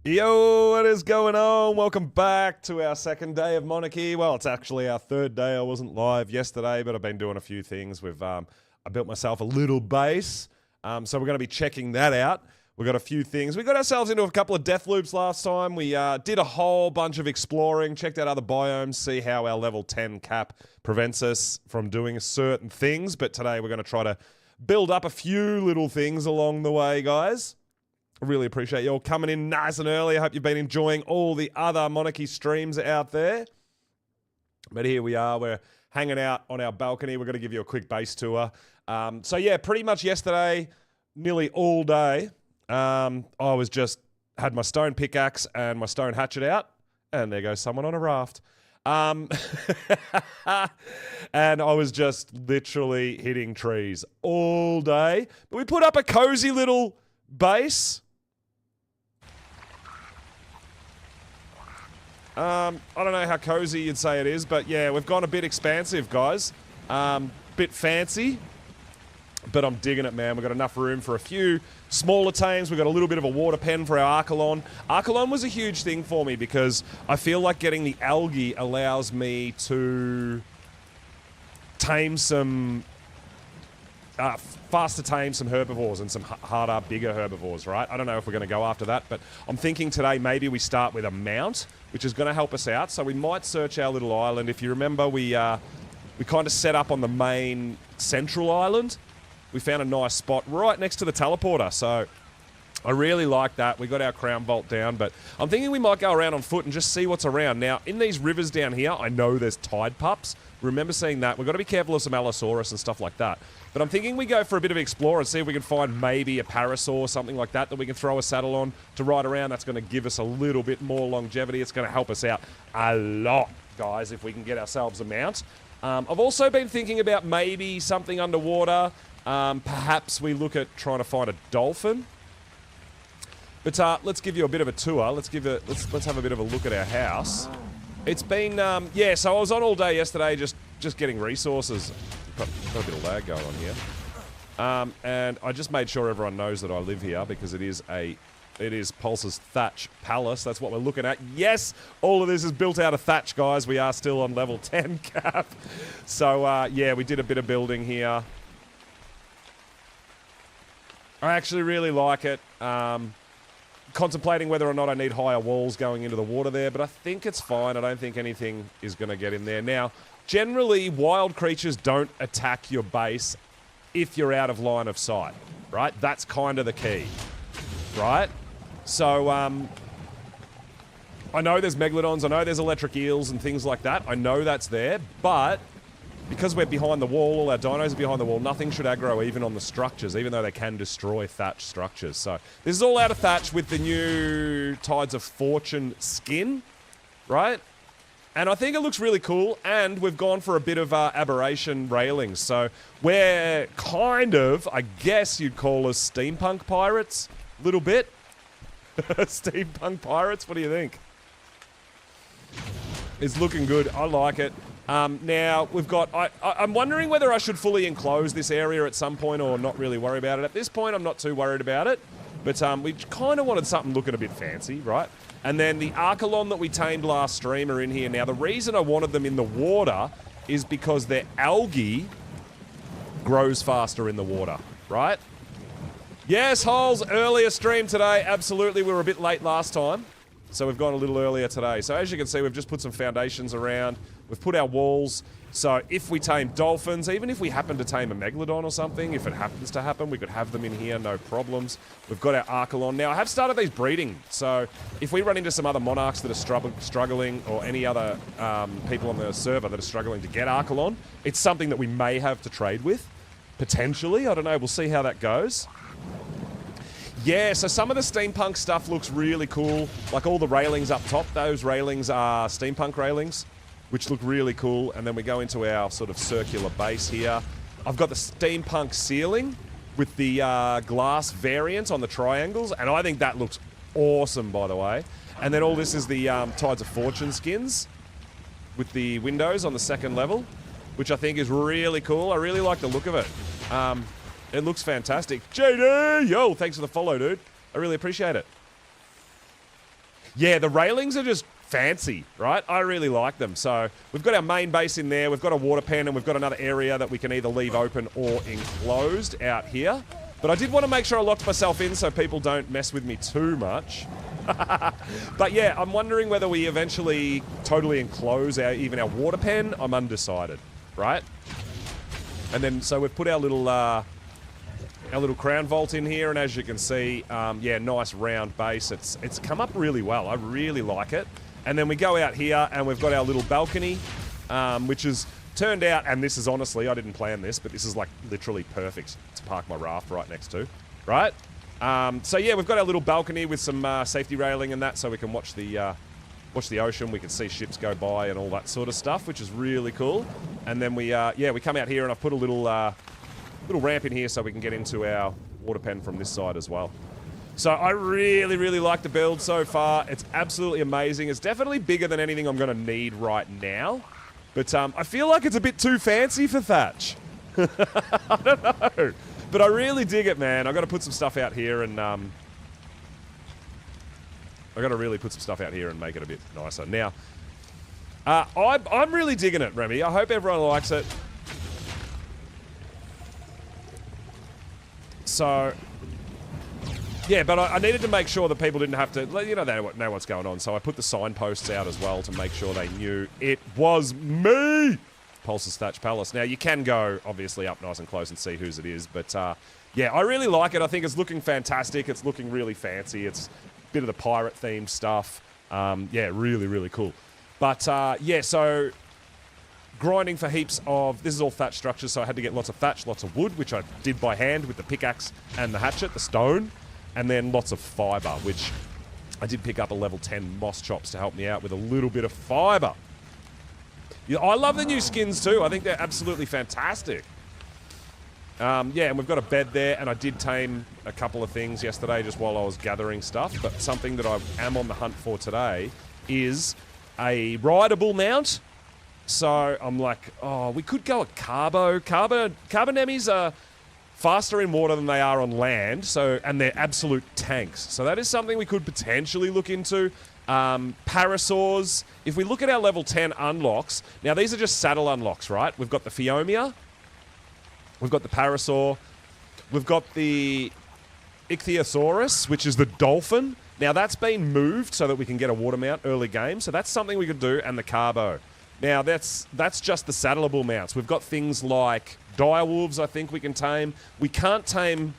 Yo, what is going on? Welcome back to our second day of Monarchy. Well, it's actually our third day. I wasn't live yesterday, but I've been doing a few things. I built myself a little base, so we're going to be checking that out. We've got a few things. We got ourselves into a couple of death loops last time. We did a whole bunch of exploring, checked out other biomes, see how our level 10 cap prevents us from doing certain things. But today we're going to try to build up a few little things along the way, guys. I really appreciate you all coming in nice and early. I hope you've been enjoying all the other Monarchy streams out there. But here we are. We're hanging out on our balcony. We're going to give you a quick base tour. So yeah, pretty much yesterday, nearly all day, I had my stone pickaxe and my stone hatchet out. And there goes someone on a raft. And I was just literally hitting trees all day. But we put up a cozy little base. I don't know how cozy you'd say it is, but yeah, we've gone a bit expansive, guys. Bit fancy, but I'm digging it, man. We've got enough room for a few smaller tames. We've got a little bit of a water pen for our Archelon. Archelon was a huge thing for me because I feel like getting the algae allows me to tame some... faster tame some herbivores and some harder, bigger herbivores, right? I don't know if we're going to go after that, but I'm thinking today maybe we start with a mount, which is going to help us out. So we might search our little island. If you remember, we kind of set up on the main central island. We found a nice spot right next to the teleporter, so I really like that. We got our crown vault down, but I'm thinking we might go around on foot and just see what's around. Now, in these rivers down here, I know there's tide pups. Remember seeing that. We've got to be careful of some Allosaurus and stuff like that. But I'm thinking we go for a bit of explore and see if we can find maybe a parasaur, something like that we can throw a saddle on to ride around. That's going to give us a little bit more longevity. It's going to help us out a lot, guys, if we can get ourselves a mount. I've also been thinking about maybe something underwater. Perhaps we look at trying to find a dolphin. But let's give you a bit of a tour. Let's have a bit of a look at our house. It's been yeah. So I was on all day yesterday, just getting resources. Got a bit of lag going on here, and I just made sure everyone knows that I live here because it is Pulse's thatch palace. That's what we're looking at. Yes, all of this is built out of thatch, guys. We are still on level 10 cap. So yeah, we did a bit of building here. I actually really like it. Contemplating whether or not I need higher walls going into the water there, but I think it's fine. I don't think anything is going to get in there. Now, generally, wild creatures don't attack your base if you're out of line of sight, right? That's kind of the key, right? So, I know there's megalodons, I know there's electric eels and things like that. I know that's there, but because we're behind the wall, all our dinos are behind the wall, nothing should aggro even on the structures, even though they can destroy thatch structures. So this is all out of thatch with the new Tides of Fortune skin, right? And I think it looks really cool, and we've gone for a bit of aberration railings. So we're kind of, I guess you'd call us steampunk pirates, a little bit. Steampunk pirates, what do you think? It's looking good, I like it. Now, we've got... I'm wondering whether I should fully enclose this area at some point or not really worry about it. At this point, I'm not too worried about it. But we kind of wanted something looking a bit fancy, right? And then the Archelon that we tamed last stream are in here. Now, the reason I wanted them in the water is because their algae grows faster in the water, right? Yes, Holes, earlier stream today. Absolutely, we were a bit late last time. So we've gone a little earlier today. So as you can see, we've just put some foundations around. We've put our walls. So if we tame dolphins, even if we happen to tame a megalodon or something, if it happens to happen, we could have them in here, no problems. We've got our Archelon. Now, I have started these breeding. So if we run into some other monarchs that are struggling, or any other people on the server that are struggling to get Archelon, it's something that we may have to trade with, potentially. I don't know. We'll see how that goes. Yeah, so some of the steampunk stuff looks really cool. Like all the railings up top, those railings are steampunk railings, which look really cool. And then we go into our sort of circular base here. I've got the steampunk ceiling with the glass variant on the triangles, and I think that looks awesome, by the way. And then all this is the Tides of Fortune skins with the windows on the second level, which I think is really cool. I really like the look of it. It looks fantastic. JD! Yo, thanks for the follow, dude. I really appreciate it. Yeah, the railings are just fancy, right? I really like them. So we've got our main base in there. We've got a water pen, and we've got another area that we can either leave open or enclosed out here. But I did want to make sure I locked myself in so people don't mess with me too much. But yeah, I'm wondering whether we eventually totally enclose even our water pen. I'm undecided, right? And then, so we've put our little crown vault in here, and as you can see, yeah, nice round base. It's come up really well. I really like it. And then we go out here, and we've got our little balcony, which has turned out, and this is honestly, I didn't plan this, but this is like literally perfect to park my raft right next to, right? So yeah, we've got our little balcony with some safety railing and that, so we can watch the ocean. We can see ships go by and all that sort of stuff, which is really cool. And then we come out here, and I've put a little ramp in here so we can get into our water pen from this side as well. So I really, really like the build so far. It's absolutely amazing. It's definitely bigger than anything I'm going to need right now. But I feel like it's a bit too fancy for Thatch. I don't know. But I really dig it, man. I've got to put some stuff out here, and I've got to really put some stuff out here and make it a bit nicer. Now, I'm really digging it, Remy. I hope everyone likes it. So, yeah, but I needed to make sure that people didn't have to, you know, they know what's going on. So I put the signposts out as well to make sure they knew it was me. Pulse's Thatch Palace. Now, you can go, obviously, up nice and close and see whose it is. But, yeah, I really like it. I think it's looking fantastic. It's looking really fancy. It's a bit of the pirate-themed stuff. Yeah, really, really cool. But, yeah, so grinding for heaps of... This is all thatch structures, so I had to get lots of thatch, lots of wood, which I did by hand with the pickaxe and the hatchet, the stone, and then lots of fibre, which I did pick up a level 10 moss chops to help me out with a little bit of fibre. Yeah, I love the new skins too. I think they're absolutely fantastic. Yeah, and we've got a bed there, and I did tame a couple of things yesterday just while I was gathering stuff, but something that I am on the hunt for today is a rideable mount. So I'm like, oh, we could go a carbo. Carbon emis are faster in water than they are on land, so, and they're absolute tanks. So that is something we could potentially look into. Parasaurs. If we look at our level 10 unlocks, now these are just saddle unlocks, right? We've got the Phiomia, we've got the Parasaur, we've got the Ichthyosaurus, which is the dolphin. Now that's been moved so that we can get a water mount early game, so that's something we could do, and the Carbo. Now that's just the saddleable mounts. We've got things like direwolves, I think we can tame. We can't tame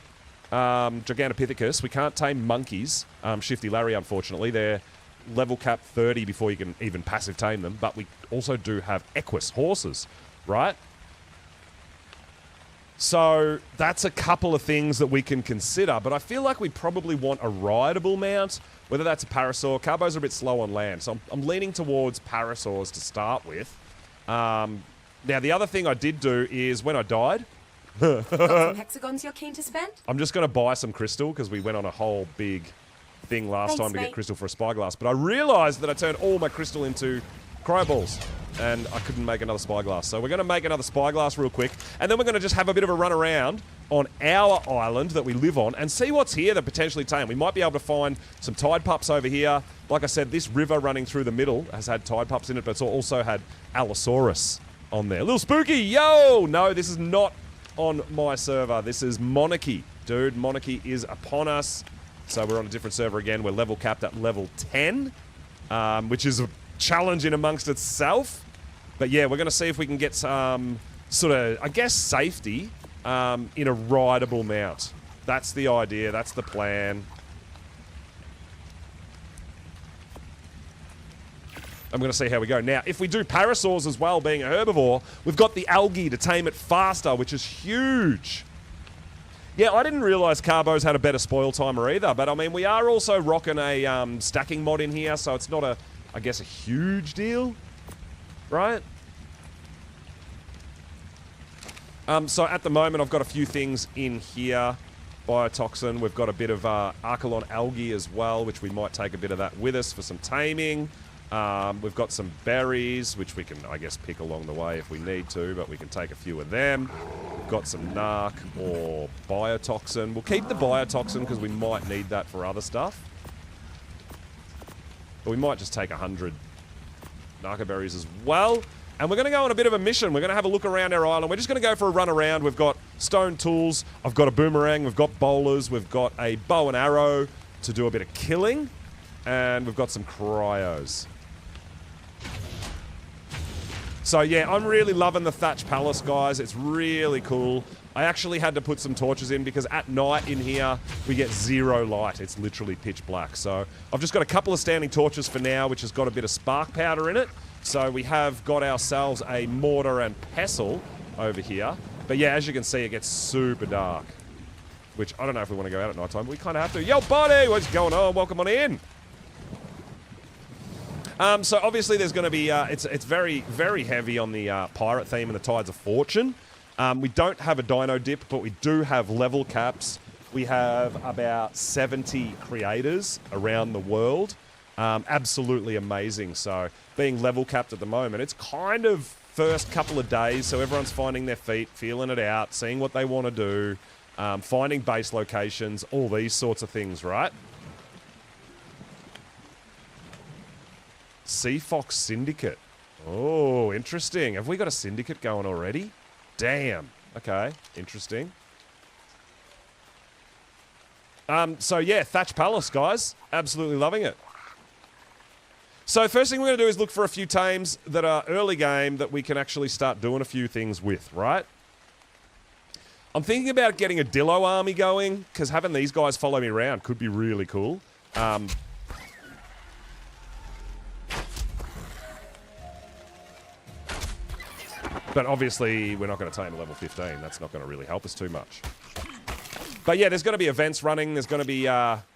Gigantopithecus, we can't tame monkeys, Shifty Larry, unfortunately. They're level cap 30 before you can even passive tame them, but we also do have Equus horses, right? So that's a couple of things that we can consider, but I feel like we probably want a rideable mount, whether that's a Parasaur. Carbos are a bit slow on land, so I'm leaning towards Parasaurs to start with. Now, the other thing I did do is when I died... Got some hexagons you're keen to spend? I'm just going to buy some crystal because we went on a whole big thing last time to get crystal for a spyglass. But I realised that I turned all my crystal into cryoballs and I couldn't make another spyglass. So we're going to make another spyglass real quick, and then we're going to just have a bit of a run around on our island that we live on and see what's here that potentially tame. We might be able to find some tide pups over here. Like I said, this river running through the middle has had tide pups in it, but it's also had Allosaurus on there. A little spooky, yo! No, this is not on my server. This is Monarchy. Dude, Monarchy is upon us. So we're on a different server again. We're level capped at level 10, which is a challenge in amongst itself. But yeah, we're going to see if we can get some sort of, I guess, safety in a rideable mount. That's the idea. That's the plan. I'm going to see how we go. Now, if we do parasaurs as well, being a herbivore, we've got the algae to tame it faster, which is huge. Yeah, I didn't realise Carbos had a better spoil timer either, but I mean, we are also rocking a stacking mod in here, so it's not a, I guess, a huge deal, right? So at the moment, I've got a few things in here. Biotoxin, we've got a bit of Archelon algae as well, which we might take a bit of that with us for some taming. We've got some berries, which we can, I guess, pick along the way if we need to, but we can take a few of them. We've got some narc or biotoxin. We'll keep the biotoxin because we might need that for other stuff. But we might just take 100 narco berries as well. And we're going to go on a bit of a mission. We're going to have a look around our island. We're just going to go for a run around. We've got stone tools. I've got a boomerang. We've got bowlers. We've got a bow and arrow to do a bit of killing. And we've got some cryos. So yeah, I'm really loving the Thatch Palace, guys. It's really cool. I actually had to put some torches in because at night in here, we get 0 light. It's literally pitch black. So I've just got a couple of standing torches for now, which has got a bit of spark powder in it. So we have got ourselves a mortar and pestle over here. But yeah, as you can see, it gets super dark. Which, I don't know if we want to go out at night time, but we kind of have to. Yo, buddy! What's going on? Welcome on in. So obviously there's going to be, it's very, very heavy on the pirate theme and the Tides of Fortune. We don't have a dino dip, but we do have level caps. We have about 70 creators around the world. Absolutely amazing. So being level capped at the moment, it's kind of first couple of days, so everyone's finding their feet, feeling it out, seeing what they want to do, finding base locations, all these sorts of things, right? Sea Fox Syndicate. Oh, interesting. Have we got a syndicate going already? Damn. Okay, interesting. So yeah, Thatch Palace, guys. Absolutely loving it. So first thing we're going to do is look for a few tames that are early game that we can actually start doing a few things with, right? I'm thinking about getting a Dillo army going, because having these guys follow me around could be really cool. But obviously, we're not going to tame a level 15. That's not going to really help us too much. But yeah, there's going to be events running. There's going to be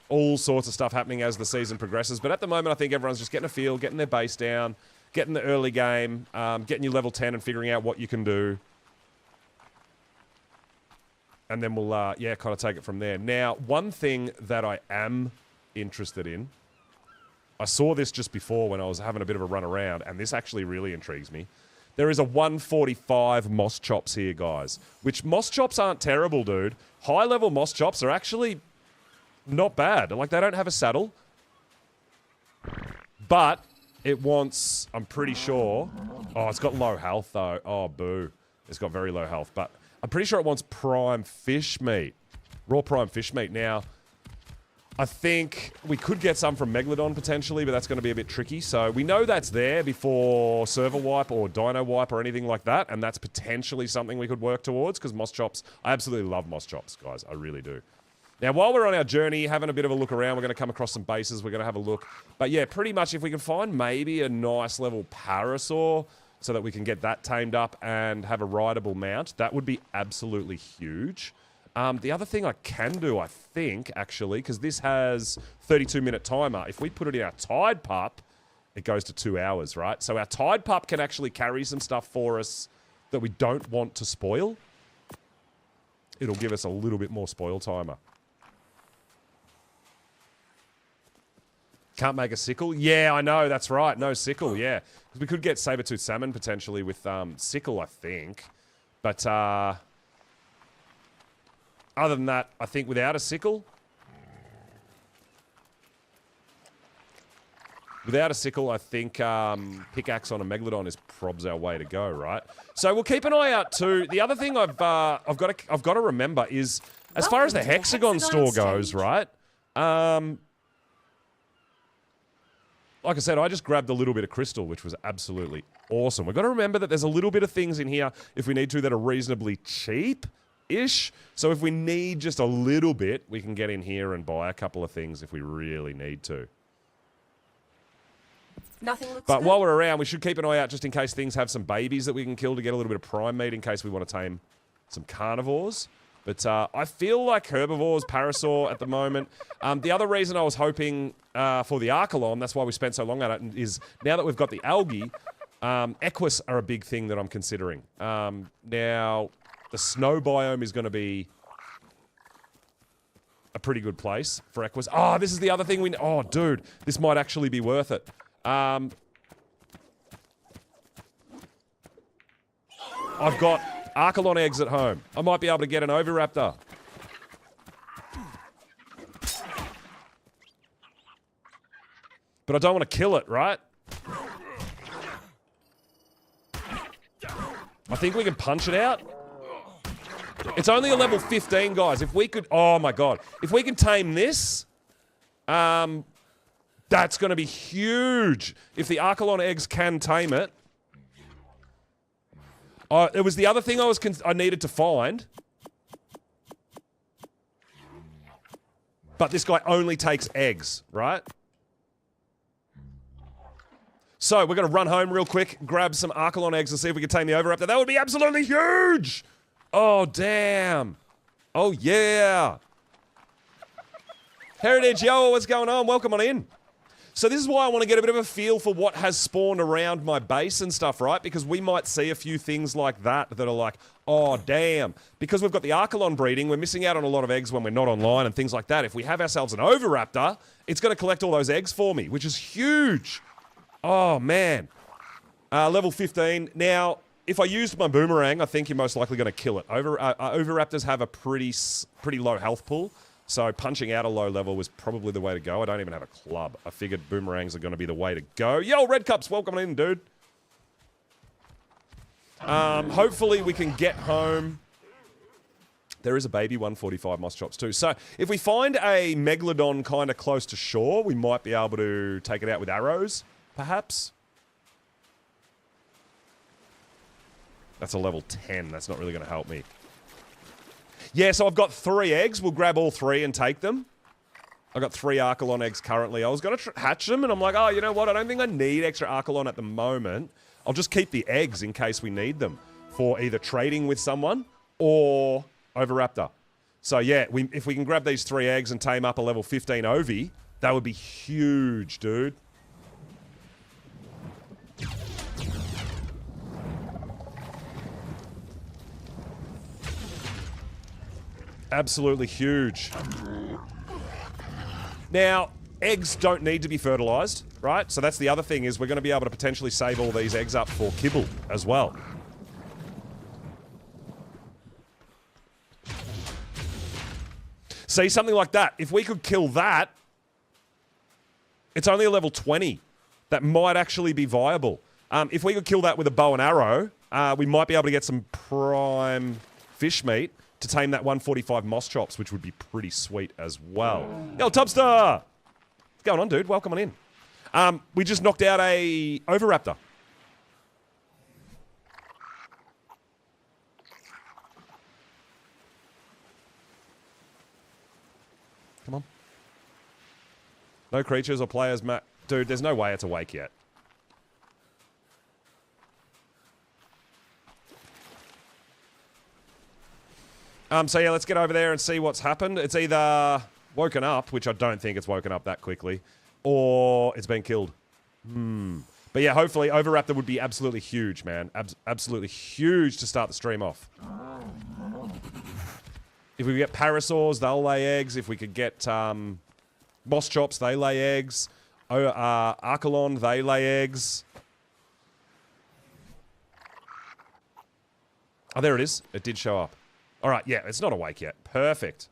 all sorts of stuff happening as the season progresses. But at the moment, I think everyone's just getting a feel, getting their base down, getting the early game, getting you level 10 and figuring out what you can do. And then we'll, yeah, kind of take it from there. Now, one thing that I am interested in, I saw this just before when I was having a bit of a run around, and this actually really intrigues me. There is a 145 moss chops here, guys. Which moss chops aren't terrible, dude. High-level moss chops are actually not bad. Like, they don't have a saddle. But it wants, I'm pretty sure... Oh, it's got low health, though. Oh, boo. It's got very low health. But I'm pretty sure it wants prime fish meat. Raw prime fish meat. Now, I think we could get some from Megalodon potentially, but that's going to be a bit tricky. So we know that's there before server wipe or dino wipe or anything like that, and that's potentially something we could work towards because moss chops, I absolutely love moss chops, guys. I really do. Now, while we're on our journey, having a bit of a look around, we're going to come across some bases. We're going to have a look. But yeah, pretty much if we can find maybe a nice level parasaur so that we can get that tamed up and have a rideable mount, that would be absolutely huge. The other thing I can do, I think, actually, because this has 32-minute timer, if we put it in our Tide Pup, it goes to 2 hours, right? So our Tide Pup can actually carry some stuff for us that we don't want to spoil. It'll give us a little bit more spoil timer. Can't make a sickle? Yeah, I know, that's right. No sickle, yeah. Because we could get saber-tooth salmon potentially with sickle, I think. But, other than that, I think without a sickle... I think pickaxe on a Megalodon is probs our way to go, right? So we'll keep an eye out too. The other thing I've got to remember is, as far as the Hexagon store goes, right? Like I said, I just grabbed a little bit of crystal, which was absolutely awesome. We've got to remember that there's a little bit of things in here, if we need to, that are reasonably cheap-ish. So if we need just a little bit, we can get in here and buy a couple of things if we really need to. Nothing looks But good. while we're around, we should keep an eye out just in case things have some babies that we can kill to get a little bit of prime meat in case we want to tame some carnivores. But I feel like herbivores, parasaur at the moment. The other reason I was hoping for the Archelon, that's why we spent so long on it, is now that we've got the algae, equus are a big thing that I'm considering. Now, the snow biome is going to be a pretty good place for equus. Oh, this is the other thing we... Oh, dude, this might actually be worth it. I've got Archelon eggs at home. I might be able to get an Oviraptor. But But I don't want to kill it, right? I think we can punch it out. It's only a level 15, guys. If we could... Oh, my God. If we can tame this, that's going to be huge. If the Archelon eggs can tame it. It was the other thing I needed to find. But this guy only takes eggs, right? So we're going to run home real quick, grab some Archelon eggs and see if we can tame the Overraptor. That would be absolutely huge! Oh, damn. Oh, yeah. Heritage, yo, what's going on? Welcome on in. So this is why I want to get a bit of a feel for what has spawned around my base and stuff, right? Because we might see a few things like that are like, oh, damn. Because we've got the Archelon breeding, we're missing out on a lot of eggs when we're not online and things like that. If we have ourselves an Overraptor, it's going to collect all those eggs for me, which is huge. Oh, man. Level 15. Now, if I used my boomerang, I think you're most likely going to kill it. Overraptors have a pretty low health pool, so punching out a low level was probably the way to go. I don't even have a club. I figured boomerangs are going to be the way to go. Yo, Red Cups, welcome in, dude. Hopefully we can get home. There is a baby 145 moss chops too. So if we find a Megalodon kind of close to shore, we might be able to take it out with arrows, perhaps. That's a level 10. That's not really going to help me. Yeah, so I've got 3 eggs. We'll grab all 3 and take them. I've got 3 Archelon eggs currently. I was going to hatch them, and I'm like, oh, you know what? I don't think I need extra Archelon at the moment. I'll just keep the eggs in case we need them for either trading with someone or Overraptor. So yeah, if we can grab these 3 eggs and tame up a level 15 Ovi, that would be huge, dude. Absolutely huge. Now, eggs don't need to be fertilized, right? So that's the other thing, is we're going to be able to potentially save all these eggs up for kibble as well. See, something like that. If we could kill that, it's only a level 20. That might actually be viable. If we could kill that with a bow and arrow, we might be able to get some prime fish meat to tame that 145 moss chops, which would be pretty sweet as well. Yo, Tubstar! What's going on, dude? Welcome on in. We just knocked out a Overraptor. Come on. No creatures or players, Matt. Dude, there's no way it's awake yet. So yeah, let's get over there and see what's happened. It's either woken up, which I don't think it's woken up that quickly, or it's been killed. But yeah, hopefully Overraptor would be absolutely huge, man. Absolutely huge to start the stream off. If we get parasaurs, they'll lay eggs. If we could get moss chops, they lay eggs. Archelon, they lay eggs. Oh, there it is. It did show up. All right, yeah, it's not awake yet. Perfect.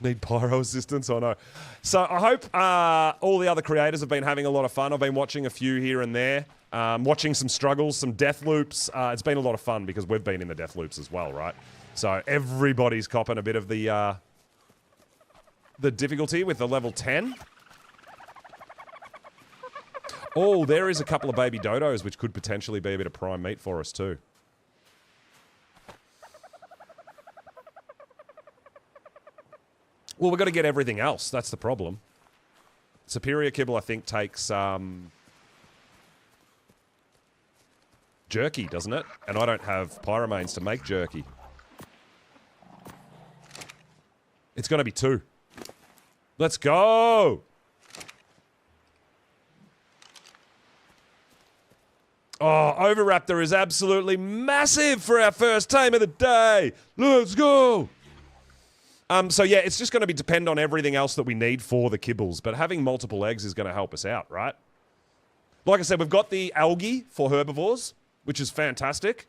Need pyro assistance? Oh, no. So I hope all the other creators have been having a lot of fun. I've been watching a few here and there, watching some struggles, some death loops. It's been a lot of fun because we've been in the death loops as well, right? So everybody's copping a bit of the difficulty with the level 10. Oh, there is a couple of baby dodos, which could potentially be a bit of prime meat for us too. Well, we've got to get everything else. That's the problem. Superior kibble, I think, takes jerky, doesn't it? And I don't have pyromanes to make jerky. It's going to be 2. Let's go! Oh, Overraptor is absolutely massive for our first tame of the day. Let's go! So yeah, it's just going to depend on everything else that we need for the kibbles, but having multiple eggs is going to help us out, right? Like I said, we've got the algae for herbivores, which is fantastic.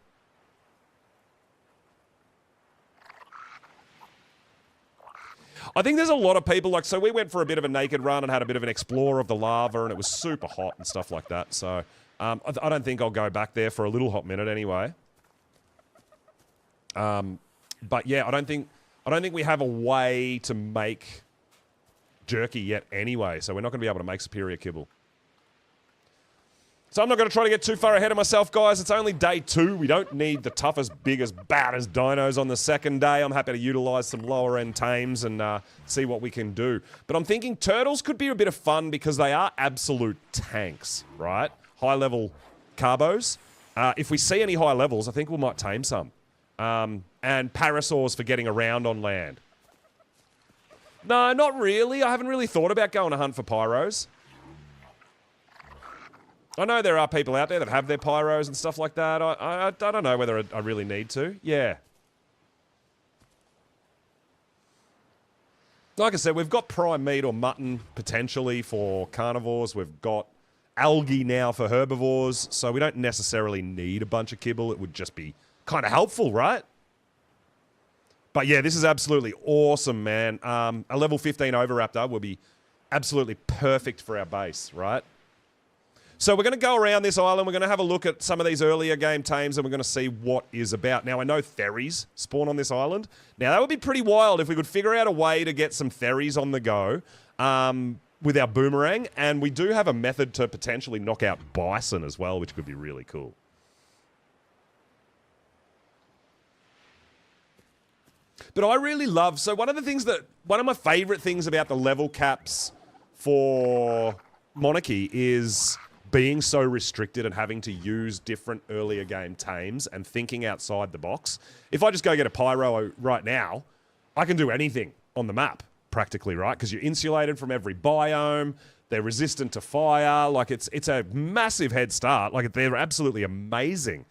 I think there's a lot of people, like, so we went for a bit of a naked run and had a bit of an explore of the lava, and it was super hot and stuff like that. So I don't think I'll go back there for a little hot minute anyway. But yeah, I don't think we have a way to make jerky yet anyway, so we're not going to be able to make superior kibble. So I'm not going to try to get too far ahead of myself, guys. It's only day 2. We don't need the toughest, biggest, baddest dinos on the second day. I'm happy to utilize some lower-end tames and see what we can do. But I'm thinking turtles could be a bit of fun because they are absolute tanks, right? High-level carbos. If we see any high levels, I think we might tame some. And parasaurs for getting around on land. No, not really. I haven't really thought about going to hunt for pyros. I know there are people out there that have their pyros and stuff like that. I don't know whether I really need to. Yeah. Like I said, we've got prime meat or mutton potentially for carnivores. We've got algae now for herbivores. So we don't necessarily need a bunch of kibble. It would just be kind of helpful, right? But yeah, this is absolutely awesome, man. A level 15 Oviraptor will be absolutely perfect for our base, right? So we're going to go around this island. We're going to have a look at some of these earlier game tames, and we're going to see what is about. Now, I know theries spawn on this island. Now, that would be pretty wild if we could figure out a way to get some theries on the go with our boomerang. And we do have a method to potentially knock out bison as well, which could be really cool. But I really love... So one of my favorite things about the level caps for Monarchy is being so restricted and having to use different earlier game tames and thinking outside the box. If I just go get a pyro right now, I can do anything on the map, practically, right? Because you're insulated from every biome, they're resistant to fire, like it's a massive head start, like they're absolutely amazing.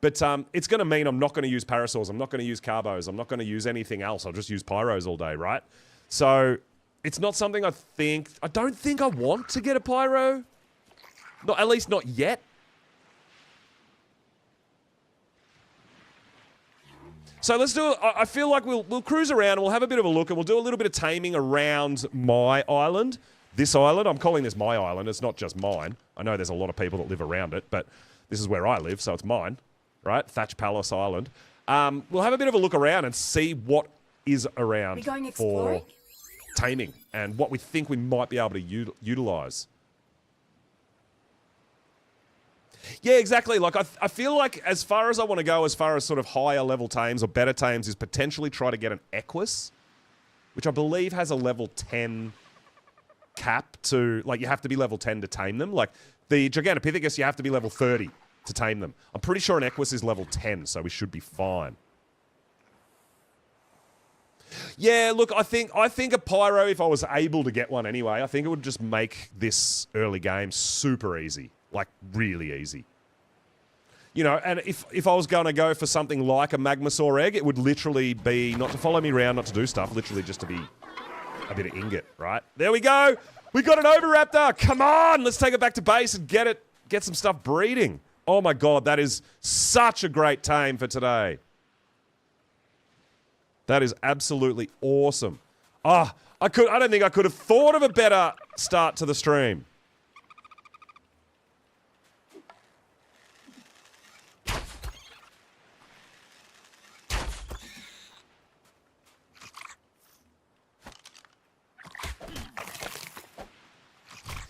But it's going to mean I'm not going to use parasaurs, I'm not going to use carbos, I'm not going to use anything else, I'll just use pyros all day, right? So it's not something I don't think I want to get a pyro. Not, at least not yet. So let's do it. I feel like we'll cruise around and we'll have a bit of a look and we'll do a little bit of taming around my island. This island, I'm calling this my island. It's not just mine. I know there's a lot of people that live around it, but this is where I live, so it's mine, right? Thatch Palace Island. We'll have a bit of a look around and see what is around We going exploring? for taming and what we think we might be able to utilize. Yeah, exactly. Like, I feel like as far as I want to go, as far as sort of higher level tames or better tames, is potentially try to get an Equus, which I believe has a level 10 cap to, like, you have to be level 10 to tame them. Like, the Gigantopithecus, you have to be level 30 to tame them. I'm pretty sure an Equus is level 10, so we should be fine. Yeah, look, I think a pyro, if I was able to get one anyway, I think it would just make this early game super easy. Like, really easy. You know, and if I was going to go for something like a Magmasaur egg, it would literally be not to follow me around, not to do stuff, literally just to be a bit of ingot, right? There we go! We got an Oviraptor! Come on! Let's take it back to base and get some stuff breeding. Oh my god, that is such a great tame for today. That is absolutely awesome. Ah, I don't think I could have thought of a better start to the stream.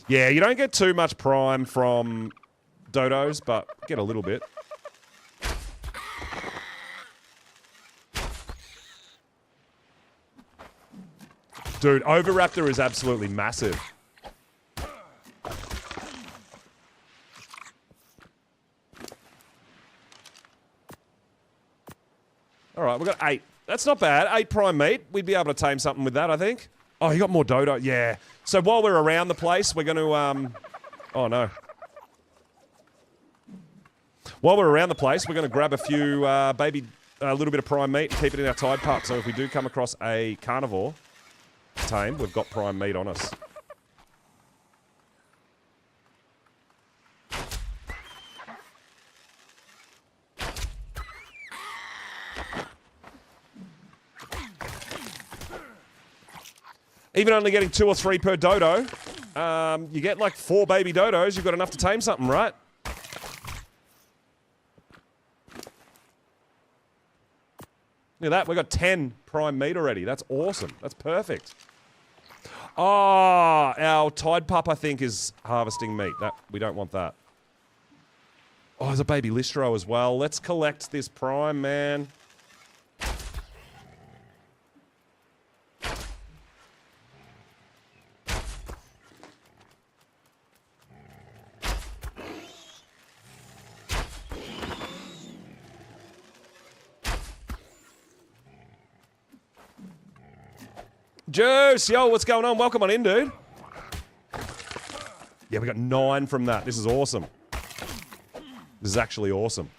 Yeah, you don't get too much prime from dodos, but get a little bit. Dude, Oviraptor is absolutely massive. All right, we've got 8. That's not bad. 8 prime meat. We'd be able to tame something with that, I think. Oh, you got more dodo. Yeah. So while we're around the place, we're going to... Oh, no. While we're around the place, we're going to grab a few a little bit of prime meat and keep it in our tide pup. So if we do come across a carnivore tame, we've got prime meat on us. Even only getting 2 or 3 per dodo, you get like 4 baby dodos, you've got enough to tame something, right? Look at that, we've got 10 prime meat already. That's awesome. That's perfect. Oh, our tide pup, I think, is harvesting meat. We don't want that. Oh, there's a baby listro as well. Let's collect this prime, man. Juice, yo, what's going on? Welcome on in, dude. Yeah, we got 9 from that. This is awesome. This is actually awesome.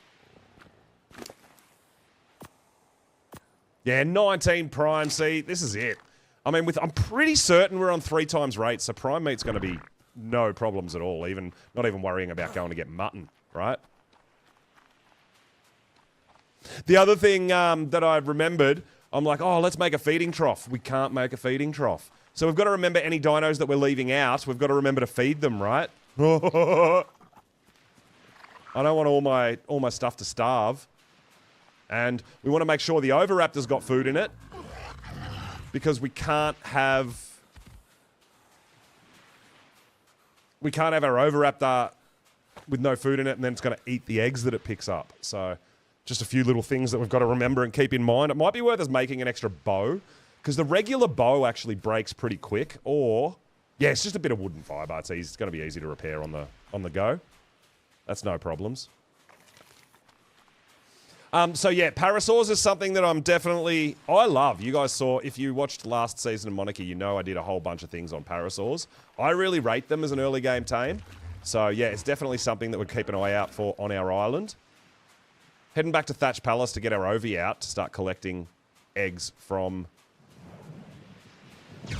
Yeah, 19 prime. See, this is it. I mean, I'm pretty certain we're on 3 times rates, so prime meat's going to be no problems at all. Not even worrying about going to get mutton, right? The other thing that I've remembered, I'm like, oh, let's make a feeding trough. We can't make a feeding trough. So we've got to remember any dinos that we're leaving out. We've got to remember to feed them, right? I don't want all my stuff to starve. And we want to make sure the Oviraptor's got food in it. Because we can't have our Oviraptor with no food in it, and then it's going to eat the eggs that it picks up. So just a few little things that we've got to remember and keep in mind. It might be worth us making an extra bow, because the regular bow actually breaks pretty quick. Or, yeah, it's just a bit of wooden fibre. It's going to be easy to repair on the go. That's no problems. So yeah, parasaurs is something that I love. You guys saw, if you watched last season of Monarchy, you know I did a whole bunch of things on parasaurs. I really rate them as an early game tame. So yeah, it's definitely something that we'd keep an eye out for on our island. Heading back to Thatch Palace to get our Ovi out to start collecting eggs from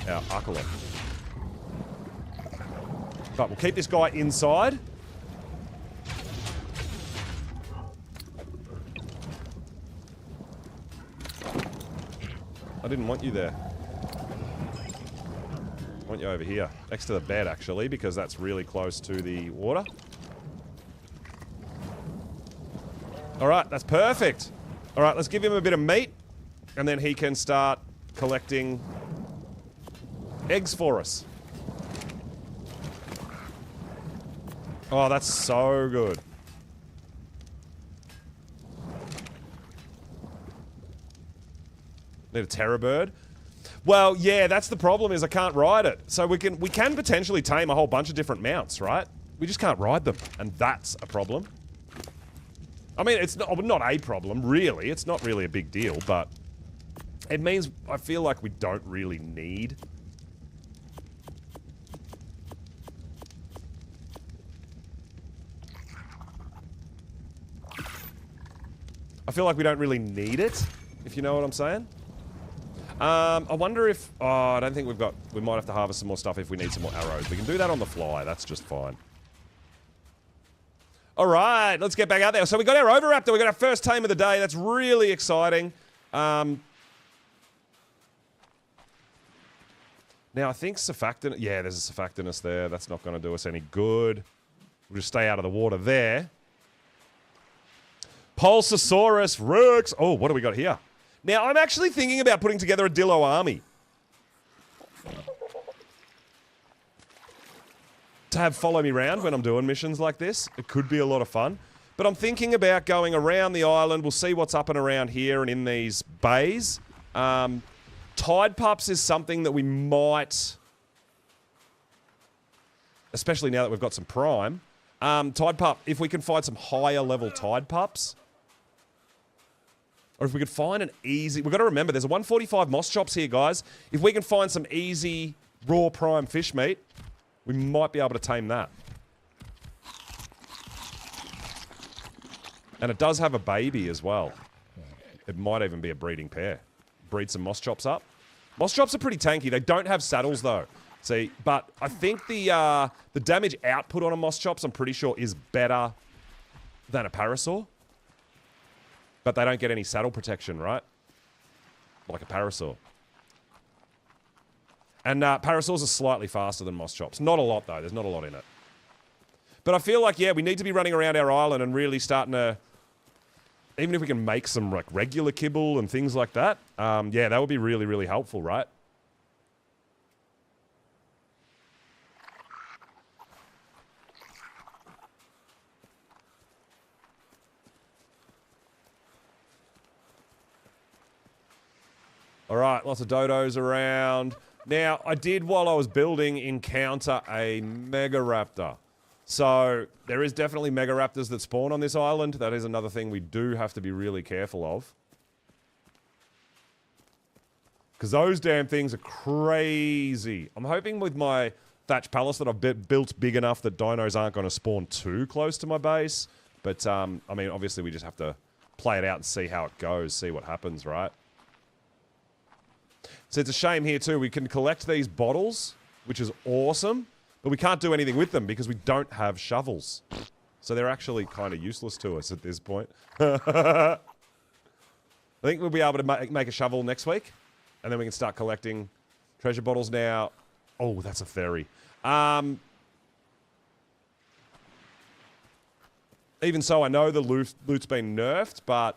our Archelon. But we'll keep this guy inside. I didn't want you there. I want you over here, next to the bed, actually, because that's really close to the water. All right, that's perfect. All right, let's give him a bit of meat, and then he can start collecting eggs for us. Oh, that's so good. Need a terror bird. Well, yeah, that's the problem, is I can't ride it. So we can potentially tame a whole bunch of different mounts, right? We just can't ride them, and that's a problem. I mean, it's not a problem, really. It's not really a big deal, but it means I feel like we don't really need. I feel like we don't really need it, if you know what I'm saying. I wonder if... Oh, I don't think we might have to harvest some more stuff if we need some more arrows. We can do that on the fly. That's just fine. All right, let's get back out there. So we got our Oviraptor. We got our first tame of the day. That's really exciting. Now, I think Surfactant... Yeah, there's a Surfactanus there. That's not going to do us any good. We'll just stay out of the water there. Pulsasaurus Rex. Oh, what do we got here? Now, I'm actually thinking about putting together a Dillo army. To have follow me around when I'm doing missions like this. It could be a lot of fun. But I'm thinking about going around the island. We'll see what's up and around here and in these bays. Tide Pups is something that we might... Especially now that we've got some Prime. Tide Pup, if we can find some higher level Tide Pups... Or if we could find an easy... We've got to remember, there's a 145 moss chops here, guys. If we can find some easy raw prime fish meat, we might be able to tame that. And it does have a baby as well. It might even be a breeding pair. Breed some moss chops up. Moss chops are pretty tanky. They don't have saddles, though. See, but I think the damage output on a moss chops, I'm pretty sure, is better than a parasaur. But they don't get any saddle protection, right? Like a parasaur. And parasaurs are slightly faster than moss chops. Not a lot, though. There's not a lot in it. But I feel like, yeah, we need to be running around our island and really starting to... Even if we can make some like regular kibble and things like that, yeah, that would be really, really helpful, right? All right, lots of dodos around. Now, I did, while I was building, encounter a mega raptor. So, there is definitely mega raptors that spawn on this island. That is another thing we do have to be really careful of. Because those damn things are crazy. I'm hoping with my thatch palace that I've built big enough that dinos aren't going to spawn too close to my base. But, I mean, obviously we just have to play it out and see how it goes, see what happens, right? So it's a shame here too. We can collect these bottles, which is awesome, but we can't do anything with them because we don't have shovels. So they're actually kind of useless to us at this point. I think we'll be able to make a shovel next week, and then we can start collecting treasure bottles now. Oh, that's a ferry. Even so, I know the loot's been nerfed, but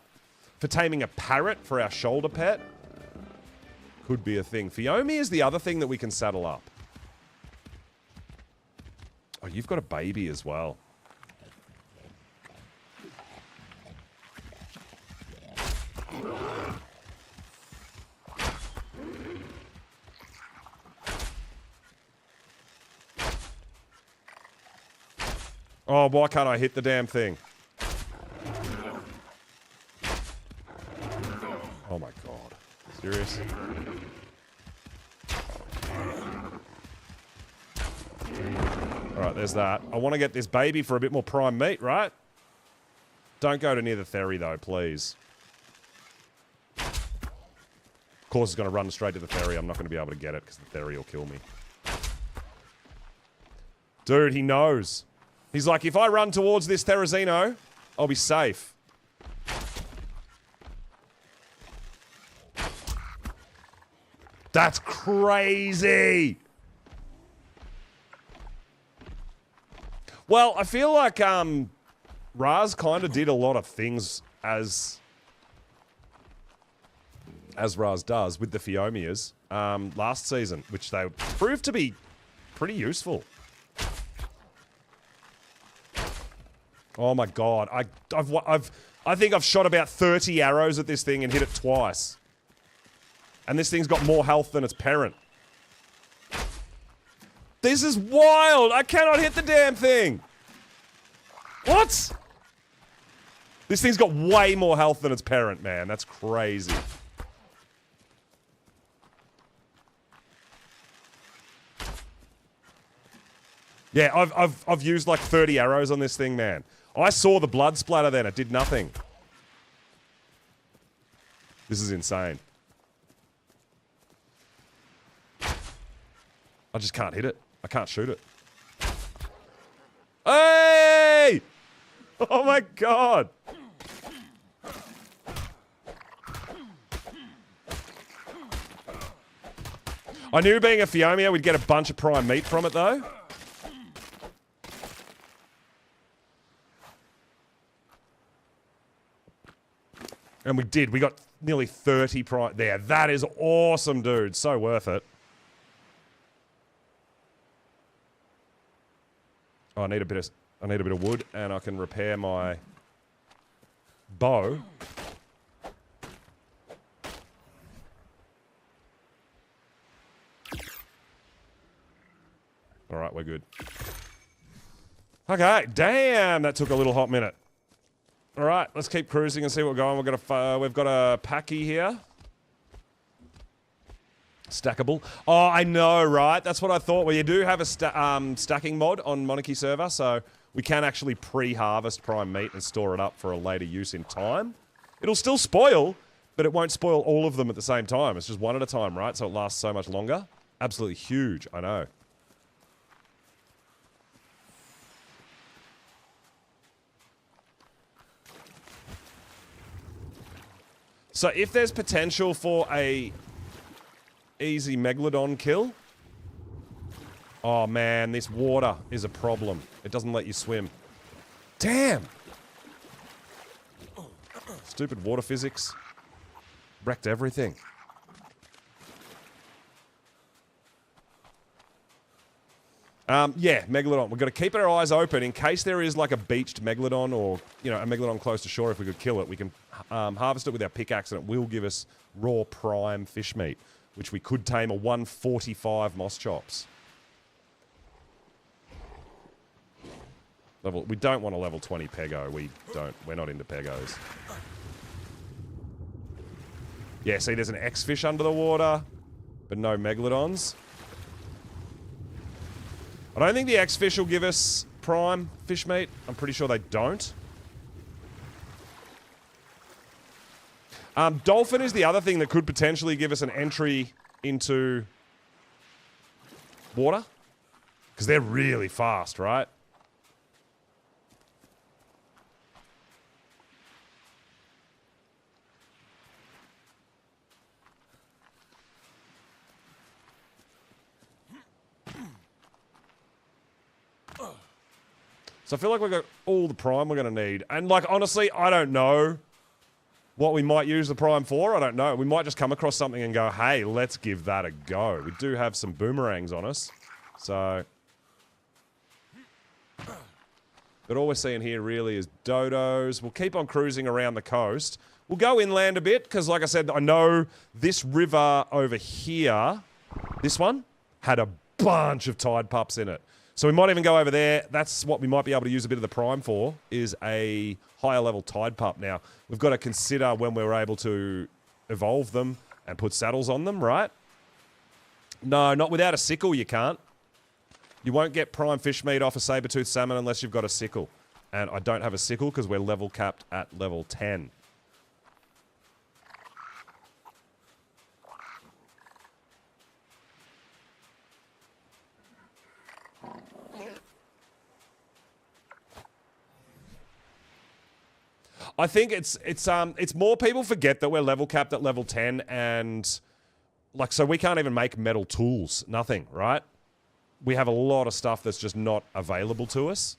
for taming a parrot for our shoulder pet, could be a thing. Fiomi is the other thing that we can saddle up. Oh, you've got a baby as well. Oh, why can't I hit the damn thing? Oh my god. Serious? Alright, there's that. I want to get this baby for a bit more prime meat, right? Don't go to near the ferry, though, please. Of course, it's going to run straight to the ferry. I'm not going to be able to get it because the ferry will kill me. Dude, he knows. He's like, if I run towards this Therizino, I'll be safe. That's crazy! Well, I feel like Raz kind of did a lot of things as Raz does with the Phiomias last season, which they proved to be pretty useful. Oh my god, I think I've shot about 30 arrows at this thing and hit it twice. And this thing's got more health than its parent. This is wild! I cannot hit the damn thing! What? This thing's got way more health than its parent, man. That's crazy. Yeah, I've used like 30 arrows on this thing, man. I saw the blood splatter then. It did nothing. This is insane. I just can't hit it. I can't shoot it. Hey! Oh my god! I knew being a Phiomia we'd get a bunch of prime meat from it though. And we did. We got nearly 30 prime there. That is awesome, dude. So worth it. Oh, I need a bit of wood, and I can repair my bow. All right, we're good. Okay, damn, that took a little hot minute. All right, let's keep cruising and see what we're going. We've got a Packy here. Stackable. Oh, I know, right? That's what I thought. Well, you do have a stacking mod on Monarchy server, so we can actually pre-harvest prime meat and store it up for a later use in time. It'll still spoil, but it won't spoil all of them at the same time. It's just one at a time, right? So it lasts so much longer. Absolutely huge, I know. So if there's potential for a easy Megalodon kill, Oh, man, this water is a problem. It doesn't let you swim. Damn! Stupid water physics. Wrecked everything. Yeah, Megalodon. We've got to keep our eyes open in case there is like a beached Megalodon or, you know, a Megalodon close to shore. If we could kill it, we can harvest it with our pickaxe and it will give us raw prime fish meat, which we could tame a 145 moss chops. We don't want a level 20 pego. We're not into pegos. Yeah, see, there's an X-fish under the water, but no Megalodons. I don't think the X-fish will give us prime fish meat. I'm pretty sure they don't. Dolphin is the other thing that could potentially give us an entry into water. Because they're really fast, right? So I feel like we've got all the prime we're going to need. And, like, honestly, I don't know what we might use the prime for. I don't know. We might just come across something and go, hey, let's give that a go. We do have some boomerangs on us. So... but all we're seeing here really is dodos. We'll keep on cruising around the coast. We'll go inland a bit, because, like I said, I know this river over here, this one, had a bunch of tide pups in it. So we might even go over there. That's what we might be able to use a bit of the prime for, is a higher level tide pup. Now, we've got to consider when we're able to evolve them and put saddles on them, right? No, not without a sickle, you can't. You won't get prime fish meat off a saber-toothed salmon unless you've got a sickle. And I don't have a sickle because we're level capped at level 10. I think it's more people forget that we're level capped at level 10 and like, so we can't even make metal tools, nothing, right? We have a lot of stuff that's just not available to us.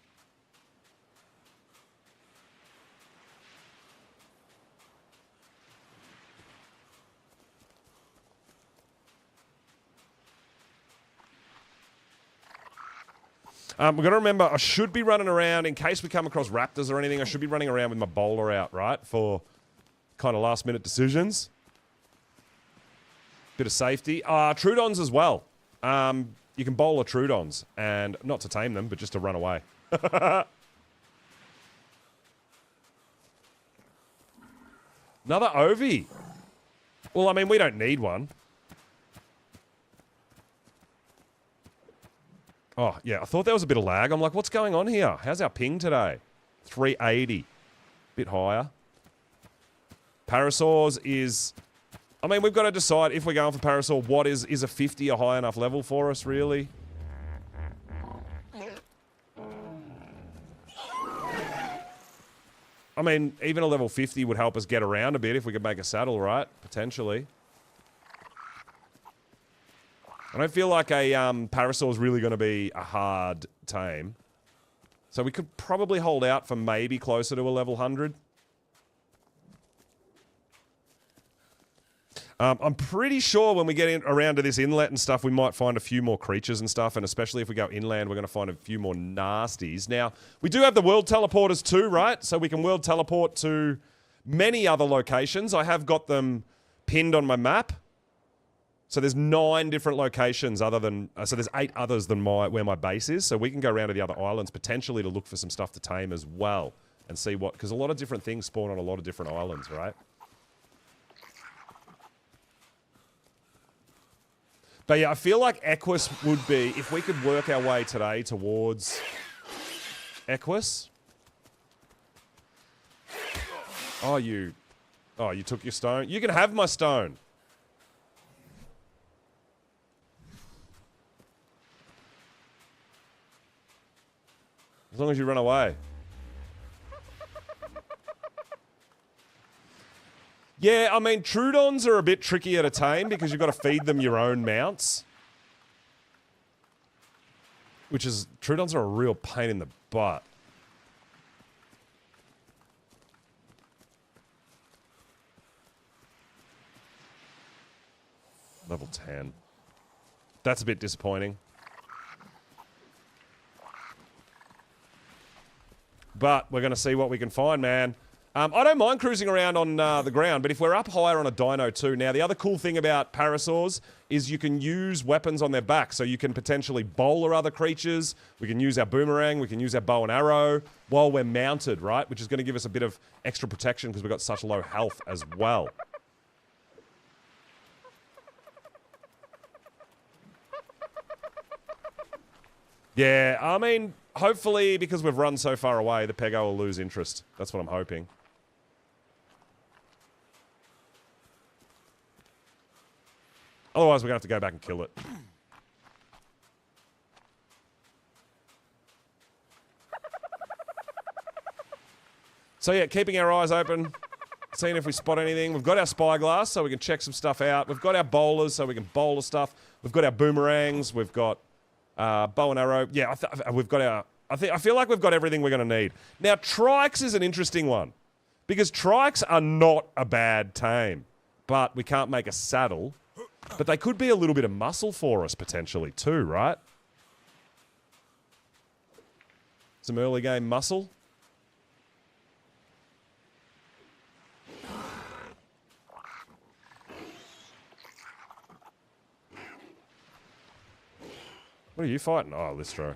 We've got to remember, I should be running around, in case we come across raptors or anything, I should be running around with my bowler out, right? For kind of last-minute decisions. Bit of safety. Troodons as well. You can bowl a Troodons, and not to tame them, but just to run away. Another Ovi. Well, I mean, we don't need one. Oh, yeah, I thought there was a bit of lag. I'm like, what's going on here? How's our ping today? 380. Bit higher. Parasaurs is... I mean, we've got to decide if we're going for Parasaur, what is a 50 a high enough level for us, really? I mean, even a level 50 would help us get around a bit if we could make a saddle, right? Potentially. I don't feel like a Parasaur is really going to be a hard tame. So we could probably hold out for maybe closer to a level 100. I'm pretty sure when we get around to this inlet and stuff, we might find a few more creatures and stuff. And especially if we go inland, we're going to find a few more nasties. Now, we do have the world teleporters too, right? So we can world teleport to many other locations. I have got them pinned on my map. So there's 9 different locations other than... so there's 8 others than where my base is. So we can go around to the other islands potentially to look for some stuff to tame as well. And see what... because a lot of different things spawn on a lot of different islands, right? But yeah, I feel like Equus would be... if we could work our way today towards Equus... Oh, you took your stone? You can have my stone. As long as you run away. Yeah, I mean, Troodons are a bit trickier to tame because you've got to feed them your own mounts. Which is, Troodons are a real pain in the butt. Level 10. That's a bit disappointing. But we're going to see what we can find, man. I don't mind cruising around on the ground, but if we're up higher on a dino too. Now, the other cool thing about parasaurs is you can use weapons on their back. So you can potentially bowler other creatures. We can use our boomerang. We can use our bow and arrow while we're mounted, right? Which is going to give us a bit of extra protection because we've got such low health as well. Yeah, I mean, hopefully because we've run so far away, the Pego will lose interest. That's what I'm hoping. Otherwise, we're going to have to go back and kill it. So yeah, keeping our eyes open, seeing if we spot anything. We've got our spyglass, so we can check some stuff out. We've got our bowlers, so we can bowler stuff. We've got our boomerangs. We've got bow and arrow. Yeah, we've got our... I feel like we've got everything we're going to need. Now, trikes is an interesting one. Because trikes are not a bad tame. But we can't make a saddle. But they could be a little bit of muscle for us, potentially, too, right? Some early game muscle. What are you fighting? Oh, Listro.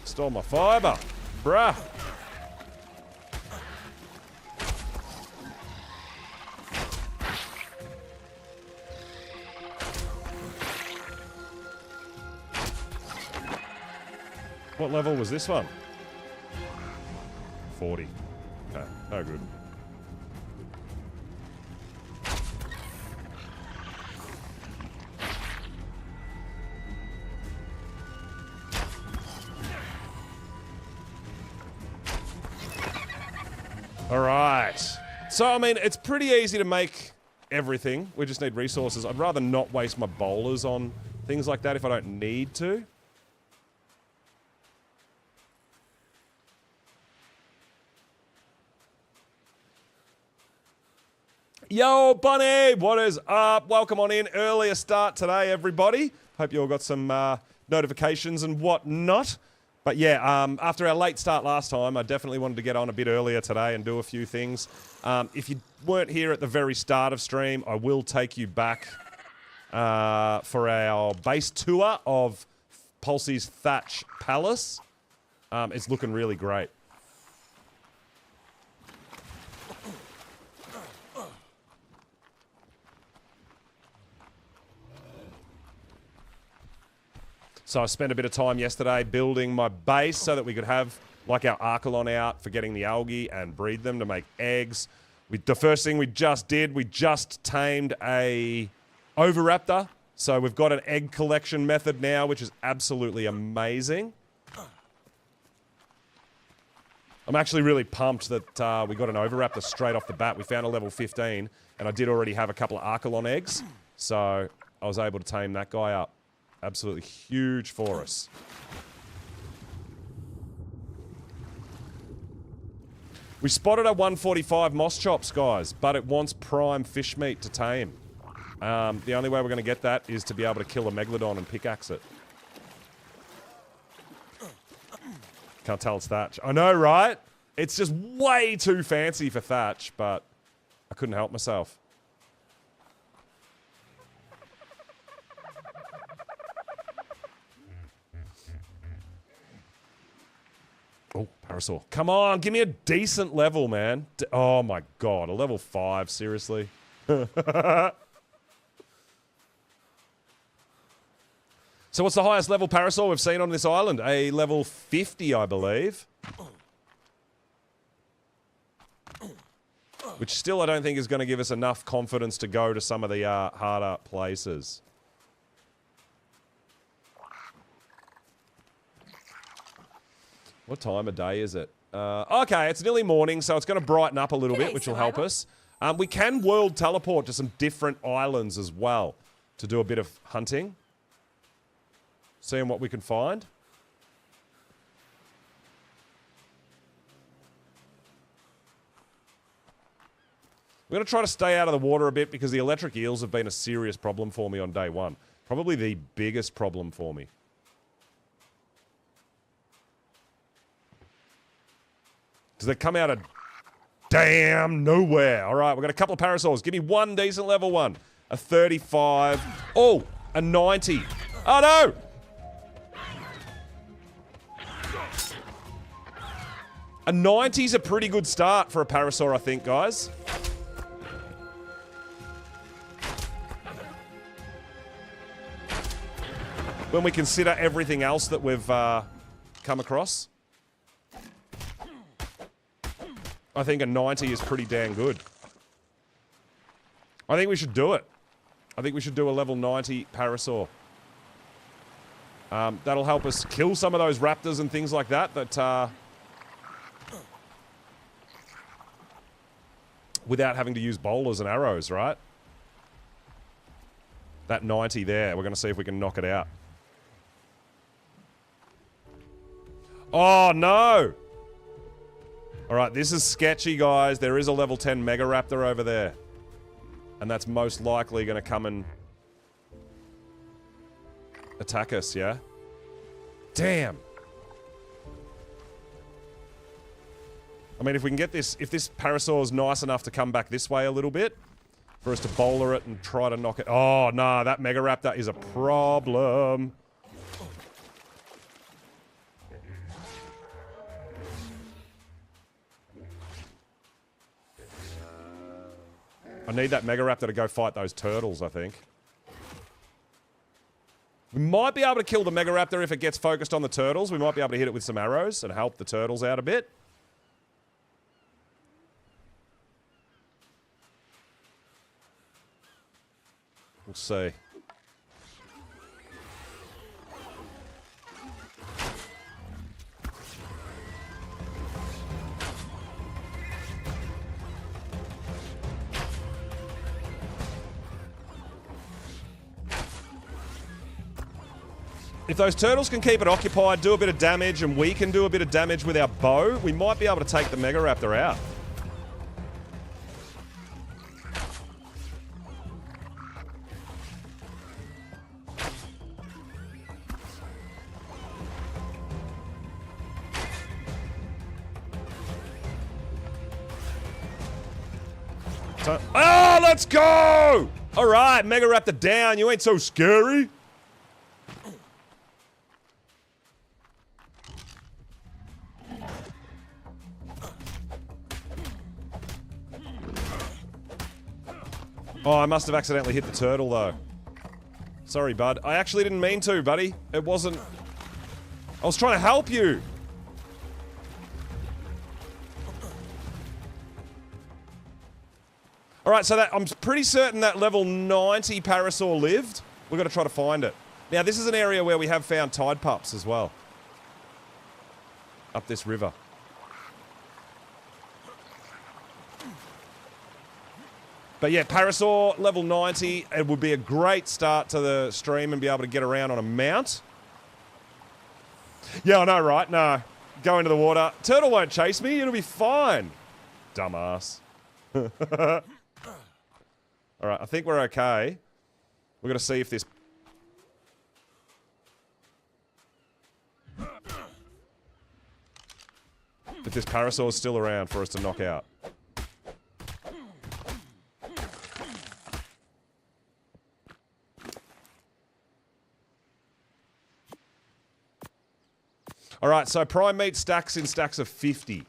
Stole my fiber. Bruh. What level was this one? 40. Okay, no good. All right. So, I mean, it's pretty easy to make everything. We just need resources. I'd rather not waste my bowlers on things like that if I don't need to. Yo, Bunny, what is up? Welcome on in. Earlier start today, everybody. Hope you all got some notifications and whatnot. But yeah, after our late start last time, I definitely wanted to get on a bit earlier today and do a few things. If you weren't here at the very start of stream, I will take you back for our base tour of Pulsey's Thatch Palace. It's looking really great. So I spent a bit of time yesterday building my base so that we could have like our Archelon out for getting the algae and breed them to make eggs. The first thing we just did, we just tamed a Oviraptor. So we've got an egg collection method now, which is absolutely amazing. I'm actually really pumped that we got an Oviraptor straight off the bat. We found a level 15, and I did already have a couple of Archelon eggs. So I was able to tame that guy up. Absolutely huge for us. We spotted a 145 moss chops, guys, but it wants prime fish meat to tame. The only way we're going to get that is to be able to kill a megalodon and pickaxe it. Can't tell it's Thatch. I know, right? It's just way too fancy for Thatch, but I couldn't help myself. Oh, Parasaur. Come on, give me a decent level, man. Oh my god, a level 5, seriously? So what's the highest level Parasaur we've seen on this island? A level 50, I believe. Which still I don't think is going to give us enough confidence to go to some of the harder places. What time of day is it? Okay, it's nearly morning, so it's going to brighten up a little bit, which will help us. We can world teleport to some different islands as well to do a bit of hunting. Seeing what we can find. We're going to try to stay out of the water a bit because the electric eels have been a serious problem for me on day one. Probably the biggest problem for me. Does they come out of damn nowhere? All right, we've got a couple of parasols. Give me one decent level one. A 35. Oh, a 90. Oh, no! A 90's a pretty good start for a parasaur, I think, guys. When we consider everything else that we've come across. I think a 90 is pretty damn good. I think we should do it. I think we should do a level 90 parasaur. That'll help us kill some of those raptors and things like that without having to use bowlers and arrows, right? That 90 there, we're going to see if we can knock it out. Oh, no! Alright, this is sketchy, guys. There is a level 10 Mega Raptor over there. And that's most likely going to come and attack us, yeah? Damn! I mean, if we can get this... If this parasaur is nice enough to come back this way a little bit, for us to bowler it and try to knock it... Oh, nah, that Mega Raptor is a problem. I need that Mega Raptor to go fight those turtles, I think. We might be able to kill the Mega Raptor if it gets focused on the turtles. We might be able to hit it with some arrows and help the turtles out a bit. We'll see. If those turtles can keep it occupied, do a bit of damage, and we can do a bit of damage with our bow, we might be able to take the Mega Raptor out. Oh, let's go! All right, Mega Raptor down. You ain't so scary. Oh, I must have accidentally hit the turtle, though. Sorry, bud. I actually didn't mean to, buddy. It wasn't... I was trying to help you. Alright, so that I'm pretty certain that level 90 parasaur lived. We've got to try to find it. Now, this is an area where we have found tide pups as well. Up this river. But yeah, parasaur, level 90, it would be a great start to the stream and be able to get around on a mount. Yeah, I know, right? No. Go into the water. Turtle won't chase me. It'll be fine. Dumbass. Alright, I think we're okay. We're going to see if this... if this parasaur is still around for us to knock out. Alright, so prime meat stacks in stacks of 50.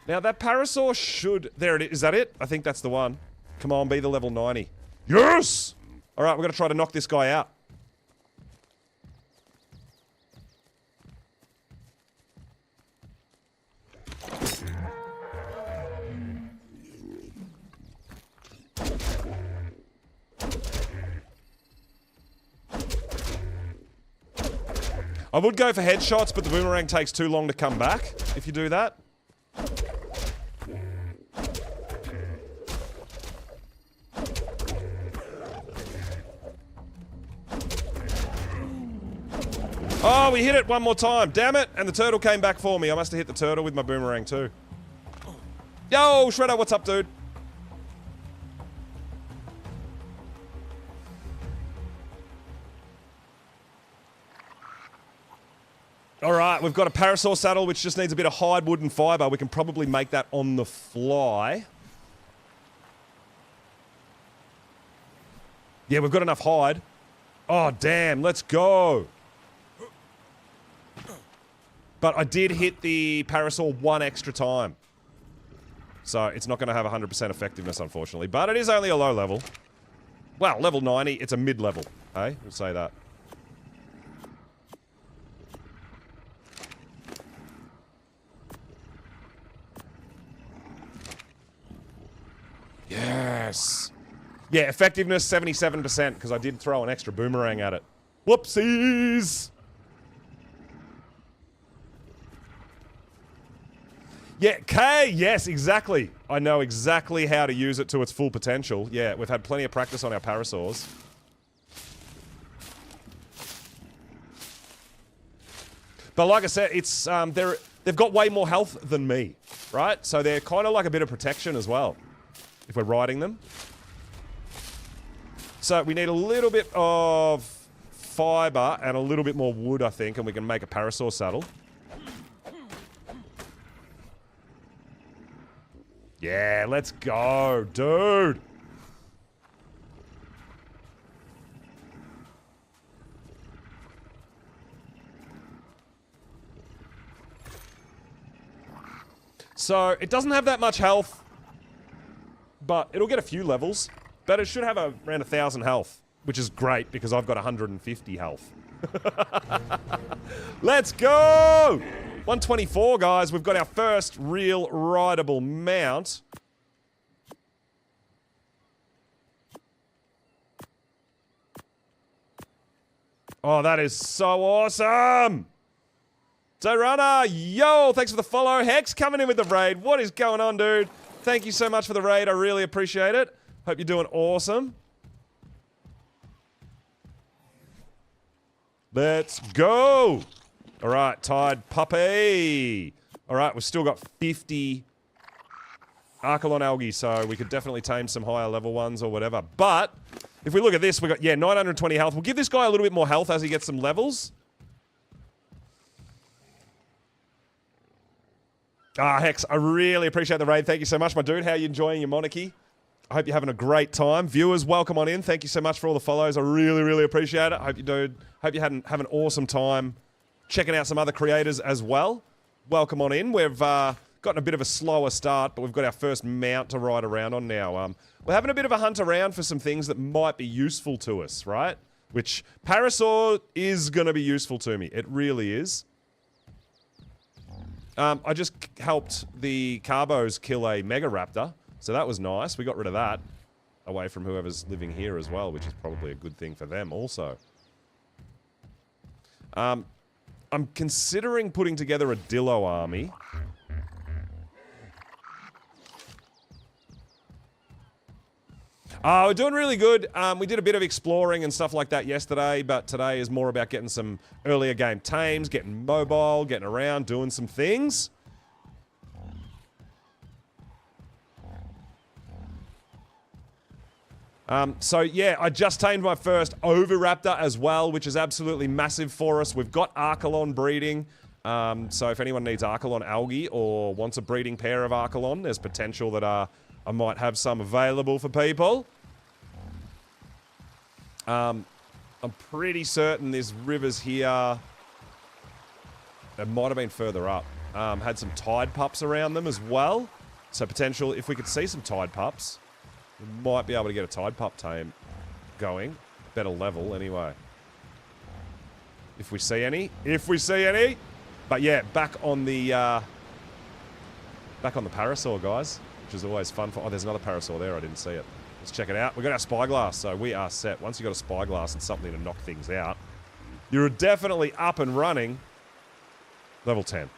Now that parasaur should... There it is. Is that it? I think that's the one. Come on, be the level 90. Yes! Alright, we're going to try to knock this guy out. I would go for headshots, but the boomerang takes too long to come back if you do that. Oh, we hit it one more time. Damn it. And the turtle came back for me. I must have hit the turtle with my boomerang too. Yo, Shredder, what's up, dude? Alright, we've got a parasaur saddle which just needs a bit of hide, wood, and fibre. We can probably make that on the fly. Yeah, we've got enough hide. Oh, damn, let's go. But I did hit the parasaur one extra time. So it's not going to have 100% effectiveness, unfortunately. But it is only a low level. Well, level 90, it's a mid-level. Hey, we'll say that. Yes. Yeah, effectiveness 77% because I did throw an extra boomerang at it. Whoopsies. Yeah, K, yes, exactly. I know exactly how to use it to its full potential. Yeah, we've had plenty of practice on our parasaurs. But like I said, it's they've got way more health than me, right? So they're kind of like a bit of protection as well, if we're riding them. So we need a little bit of fiber and a little bit more wood, I think, and we can make a parasaur saddle. Yeah, let's go, dude. So, it doesn't have that much health, but it'll get a few levels. But it should have around 1,000 health, which is great because I've got 150 health. Let's go! 124, guys. We've got our first real rideable mount. Oh, that is so awesome! Zorana, yo, thanks for the follow. Hex coming in with the raid. What is going on, dude? Thank you so much for the raid. I really appreciate it. Hope you're doing awesome. Let's go! Alright, Tide Puppy! Alright, we've still got 50 Archelon Algae, so we could definitely tame some higher level ones or whatever. But, if we look at this, we've got, yeah, 920 health. We'll give this guy a little bit more health as he gets some levels. Ah, Hex, I really appreciate the raid. Thank you so much, my dude. How are you enjoying your monarchy? I hope you're having a great time. Viewers, welcome on in. Thank you so much for all the follows. I really, really appreciate it. I hope you do. Hope you have an awesome time checking out some other creators as well. Welcome on in. We've gotten a bit of a slower start, but we've got our first mount to ride around on now. We're having a bit of a hunt around for some things that might be useful to us, right? Which Parasaur is going to be useful to me. It really is. I just helped the Carbos kill a Mega Raptor. So that was nice. We got rid of that away from whoever's living here as well, which is probably a good thing for them also. I'm considering putting together a Dillo army. We're doing really good. We did a bit of exploring and stuff like that yesterday, but today is more about getting some earlier game tames, getting mobile, getting around, doing some things. So yeah, I just tamed my first Oviraptor as well, which is absolutely massive for us. We've got Archelon breeding. So if anyone needs Archelon algae or wants a breeding pair of Archelon, there's potential that I might have some available for people. I'm pretty certain there's rivers here. It might have been further up. Had some tide pups around them as well. So potential, if we could see some tide pups, we might be able to get a tide pup tame going. Better level, anyway. If we see any. If we see any! But yeah, back on the Parasaur, guys. Which is always fun for... Oh, there's another Parasaur there. I didn't see it. Let's check it out. We've got our Spyglass, so we are set. Once you've got a Spyglass, it's something to knock things out. You're definitely up and running. Level 10.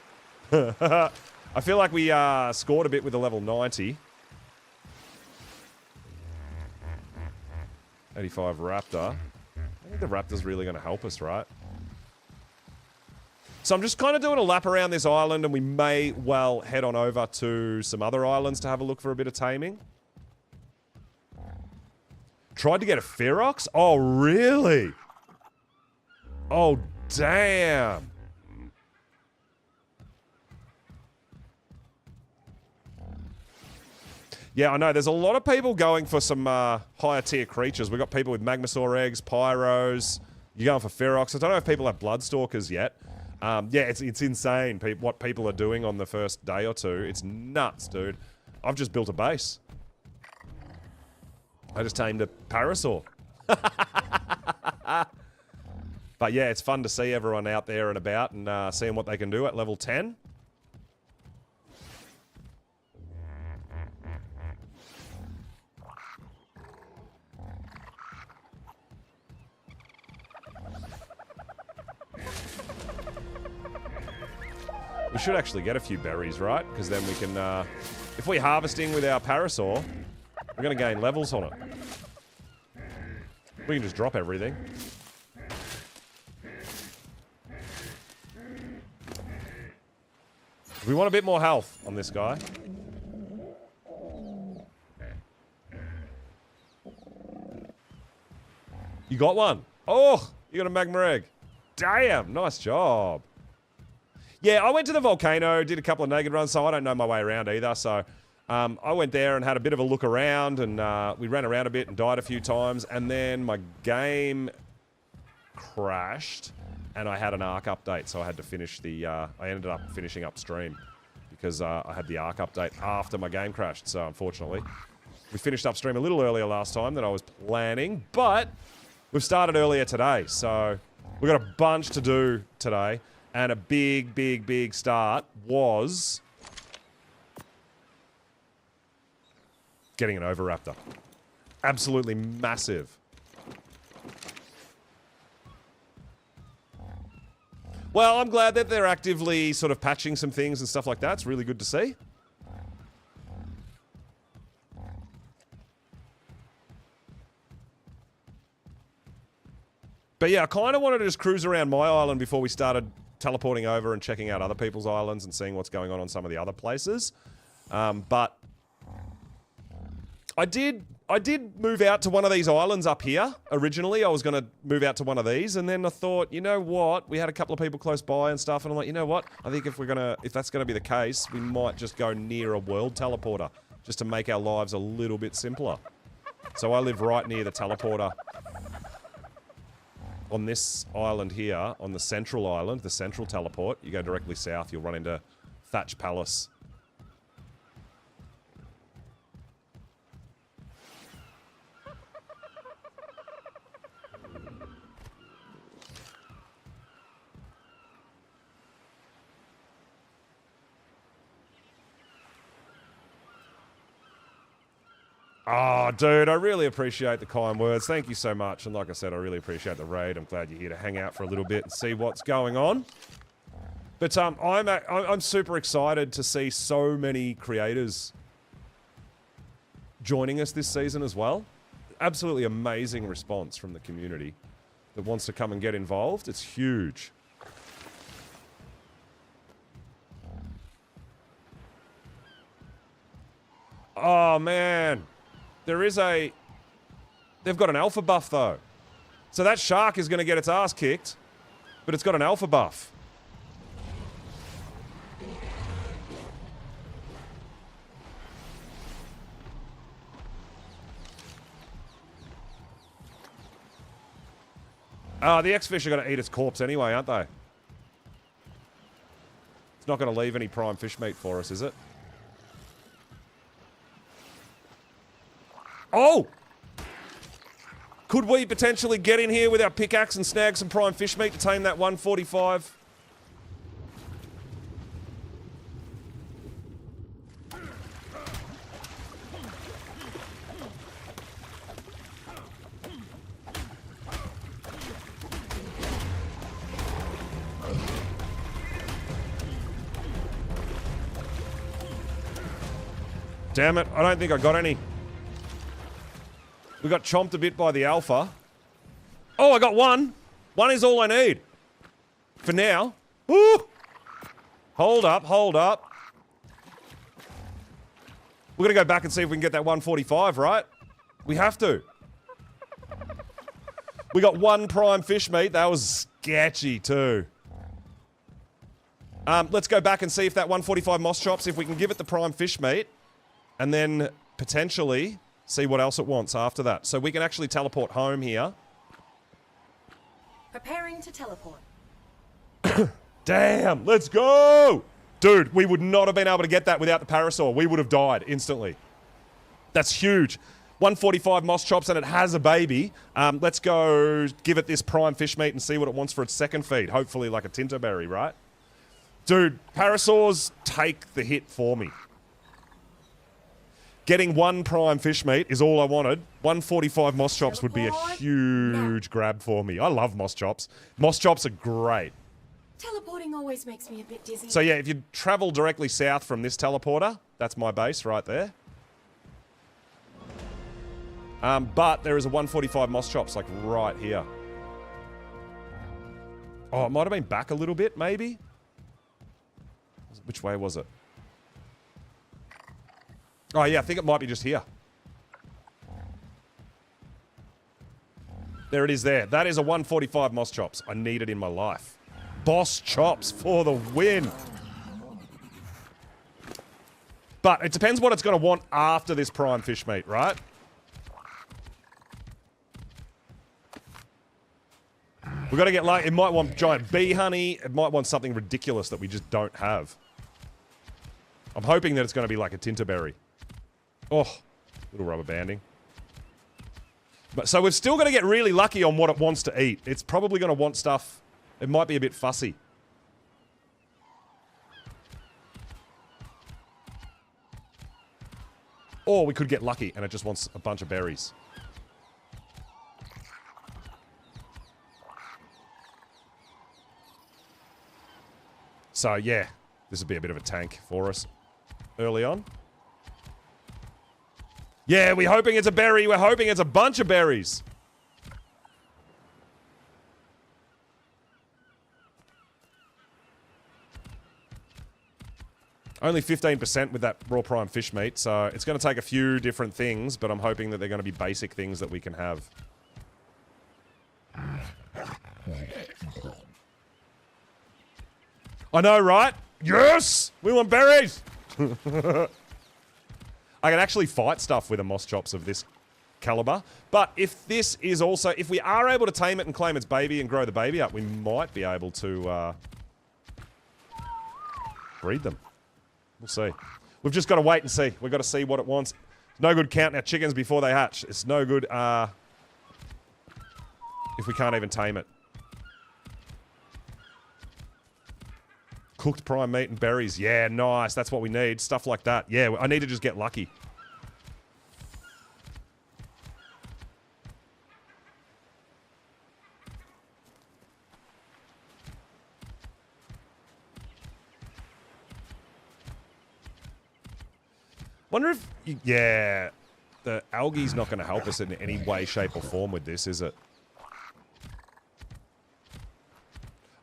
I feel like we scored a bit with a level 90. 85 Raptor. I think the Raptor's really going to help us, right? So I'm just kind of doing a lap around this island, and we may well head on over to some other islands to have a look for a bit of taming. Tried to get a Ferox? Oh, really? Oh, damn. Yeah, I know. There's a lot of people going for some higher tier creatures. We've got people with Magmasaur eggs, Pyros. You're going for Ferox. I don't know if people have Bloodstalkers yet. Yeah, it's insane what people are doing on the first day or two. It's nuts, dude. I've just built a base. I just tamed a Parasaur. But yeah, it's fun to see everyone out there and about and seeing what they can do at level 10. We should actually get a few berries, right? Because then we can, if we're harvesting with our Parasaur, we're going to gain levels on it. We can just drop everything. We want a bit more health on this guy. You got one. Oh, you got a magma egg. Damn, nice job. Yeah, I went to the volcano, did a couple of naked runs, so I don't know my way around either. So I went there and had a bit of a look around, and we ran around a bit and died a few times. And then my game crashed, and I had an Ark update, so I had to finish the... I ended up finishing upstream because I had the Ark update after my game crashed. So unfortunately, we finished upstream a little earlier last time than I was planning, but we've started earlier today. So we've got a bunch to do today. And a big, big, big start was getting an Oviraptor. Absolutely massive. Well, I'm glad that they're actively sort of patching some things and stuff like that. It's really good to see. But yeah, I kind of wanted to just cruise around my island before we started teleporting over and checking out other people's islands and seeing what's going on some of the other places. But I did move out to one of these islands up here. Originally, I was going to move out to one of these, and then I thought, you know what? We had a couple of people close by and stuff, and I'm like, you know what? I think if that's gonna be the case, we might just go near a world teleporter just to make our lives a little bit simpler. So I live right near the teleporter. On this island here, on the central island, the central teleport, you go directly south, you'll run into Thatch Palace. Oh, dude, I really appreciate the kind words. Thank you so much. And like I said, I really appreciate the raid. I'm glad you're here to hang out for a little bit and see what's going on. But I'm super excited to see so many creators joining us this season as well. Absolutely amazing response from the community that wants to come and get involved. It's huge. Oh, man. They've got an alpha buff, though. So that shark is going to get its ass kicked, but it's got an alpha buff. The X-Fish are going to eat its corpse anyway, aren't they? It's not going to leave any prime fish meat for us, is it? Oh! Could we potentially get in here with our pickaxe and snag some prime fish meat to tame that 145? Damn it, I don't think I got any. We got chomped a bit by the alpha. Oh, I got one. One is all I need. For now. Woo! Hold up, hold up. We're gonna go back and see if we can get that 145, right? We have to. We got one prime fish meat. That was sketchy too. Let's go back and see if that 145 moss chops, if we can give it the prime fish meat, and then potentially see what else it wants after that. So we can actually teleport home here. Preparing to teleport. Damn, let's go! Dude, we would not have been able to get that without the parasaur. We would have died instantly. That's huge. 145 moss chops and it has a baby. Let's go give it this prime fish meat and see what it wants for its second feed. Hopefully like a tinterberry, right? Dude, parasaurs take the hit for me. Getting one prime fish meat is all I wanted. 145 moss chops would be a huge grab for me. I love moss chops. Moss chops are great. Teleporting always makes me a bit dizzy. So yeah, if you travel directly south from this teleporter, that's my base right there. But there is a 145 moss chops like right here. Oh, it might have been back a little bit, maybe? Which way was it? Oh yeah, I think it might be just here. There it is there. That is a 145 moss chops. I need it in my life. Boss chops for the win. But it depends what it's going to want after this prime fish meat, right? We've got to get like, it might want giant bee honey. It might want something ridiculous that we just don't have. I'm hoping that it's going to be like a tinterberry. Oh, little rubber banding. But so we've still got to get really lucky on what it wants to eat. It's probably going to want stuff. It might be a bit fussy. Or we could get lucky and it just wants a bunch of berries. So yeah, this would be a bit of a tank for us early on. Yeah, we're hoping it's a berry. We're hoping it's a bunch of berries. Only 15% with that raw prime fish meat, so it's going to take a few different things, but I'm hoping that they're going to be basic things that we can have. I know, right? Yes! We want berries! I can actually fight stuff with the moss chops of this caliber, but if this is also... If we are able to tame it and claim its baby and grow the baby up, we might be able to breed them. We'll see. We've just got to wait and see. We've got to see what it wants. It's no good counting our chickens before they hatch. It's no good if we can't even tame it. Cooked prime meat and berries. Yeah, nice. That's what we need. Stuff like that. Yeah, I need to just get lucky. Wonder if... Yeah. The algae's not going to help us in any way, shape, or form with this, is it?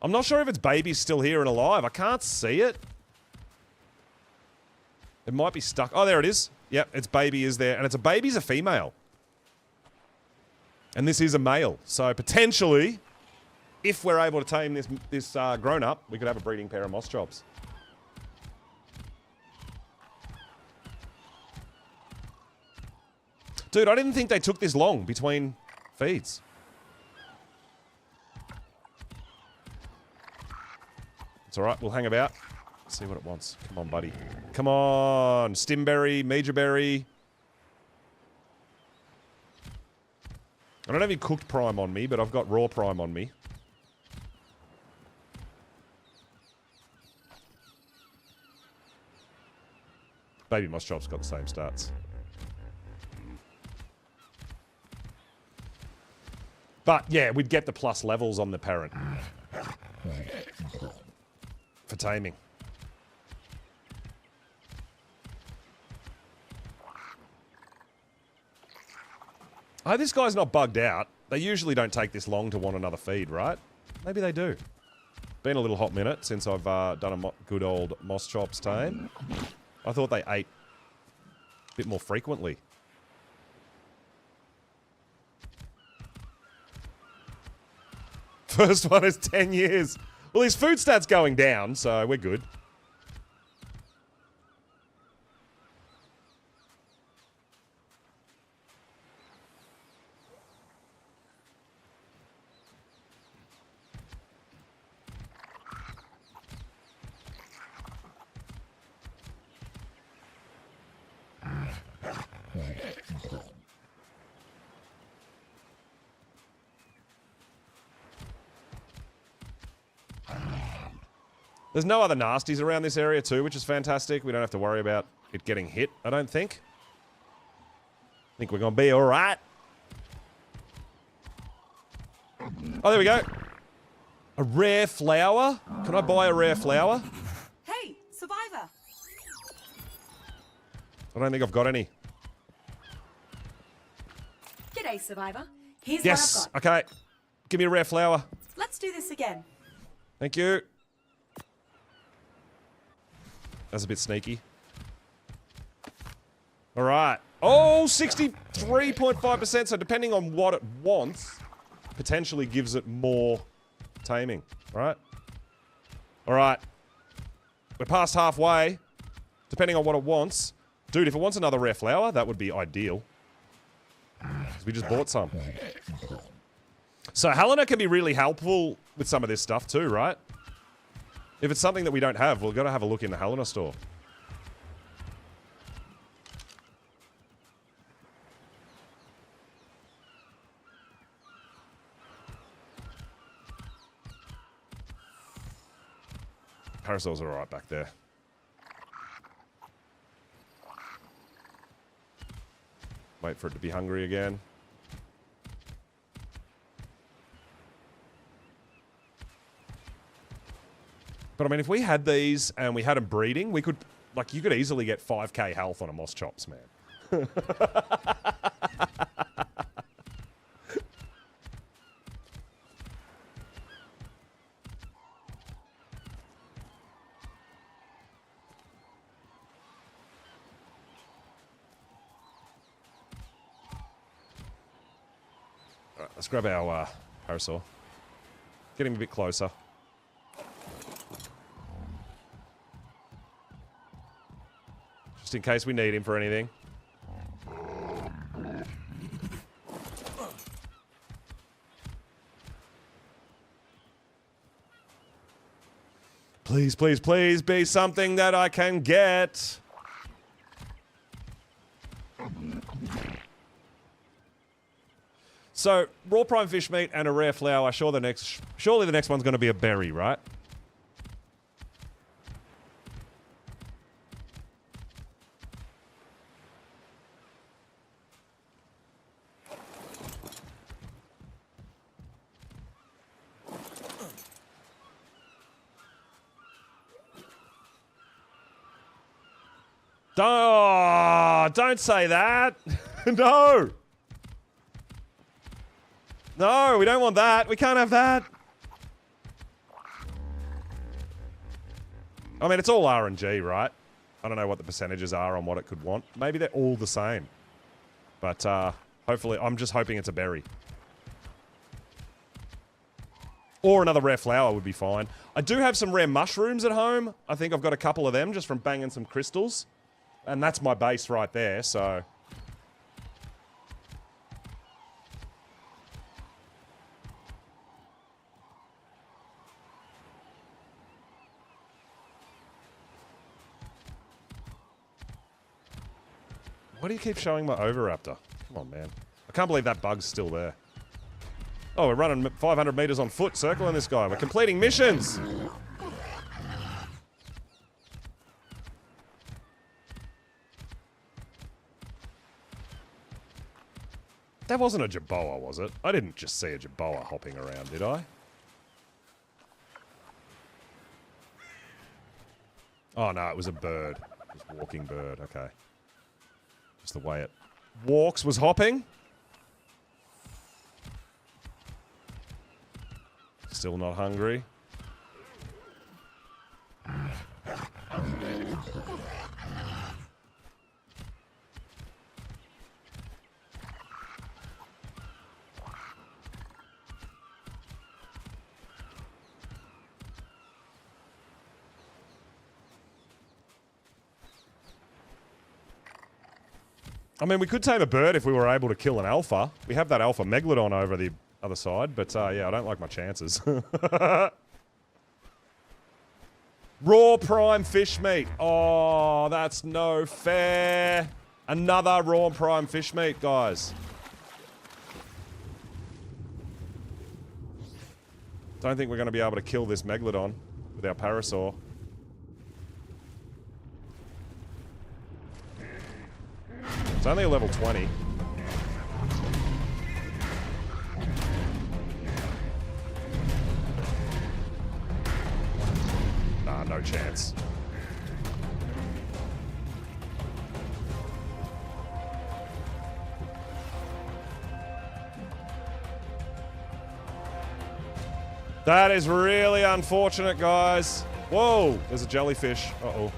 I'm not sure if its baby's still here and alive. I can't see it. It might be stuck. Oh, there it is. Yep, its baby is there. And its a baby's a female. And this is a male. So potentially, if we're able to tame this grown-up, we could have a breeding pair of moss chops. Dude, I didn't think they took this long between feeds. It's alright, we'll hang about. See what it wants. Come on, buddy. Come on! Stimberry, Majorberry. I don't have any cooked prime on me, but I've got raw prime on me. Baby moss chop's got the same stats. But yeah, we'd get the plus levels on the parent. For taming. I hope this guy's not bugged out. They usually don't take this long to want another feed, right? Maybe they do. Been a little hot minute since I've done a good old moss chops tame. I thought they ate a bit more frequently. First one is 10 years. Well, his food stat's going down, so we're good. There's no other nasties around this area too, which is fantastic. We don't have to worry about it getting hit, I don't think. I think we're going to be all right. Oh, there we go. A rare flower? Can I buy a rare flower? Hey, survivor. I don't think I've got any. G'day, survivor. Here's Yes, what I've got. okay. Give me a rare flower. Let's do this again. Thank you. That's a bit sneaky. All right. Oh, 63.5%. So depending on what it wants, potentially gives it more taming. All right. All right. We're past halfway. Depending on what it wants. Dude, if it wants another rare flower, that would be ideal. 'Cause we just bought some. So Helena can be really helpful with some of this stuff too, right? If it's something that we don't have, we've got to have a look in the Helena store. Parasols are alright back there. Wait for it to be hungry again. But I mean, if we had these and we had them breeding, we could, like, you could easily get 5k health on a moss chops, man. Alright, let's grab our parasol. Get him a bit closer. Just in case we need him for anything. Please, please, please be something that I can get. So, raw prime fish meat and a rare flower. Surely the next one's going to be a berry, right? Don't say that. No. No, we don't want that. We can't have that. I mean, it's all RNG, right? I don't know what the percentages are on what it could want. Maybe they're all the same. But hopefully, I'm just hoping it's a berry. Or another rare flower would be fine. I do have some rare mushrooms at home. I think I've got a couple of them just from banging some crystals. And that's my base right there, so... Why do you keep showing my Oviraptor? Come on, man. I can't believe that bug's still there. Oh, we're running 500 meters on foot, circling this guy. We're completing missions! That wasn't a Jerboa, was it? I didn't just see a Jerboa hopping around, did I? Oh, no, it was a bird. It was a walking bird, okay. Just the way it walks was hopping. Still not hungry. I mean, we could tame a bird if we were able to kill an alpha. We have that alpha megalodon over the other side, but yeah, I don't like my chances. Raw prime fish meat. Oh, that's no fair. Another raw prime fish meat, guys. Don't think we're going to be able to kill this megalodon with our parasaur. It's only a level 20. Nah, no chance. That is really unfortunate, guys. Whoa, there's a jellyfish. Uh-oh.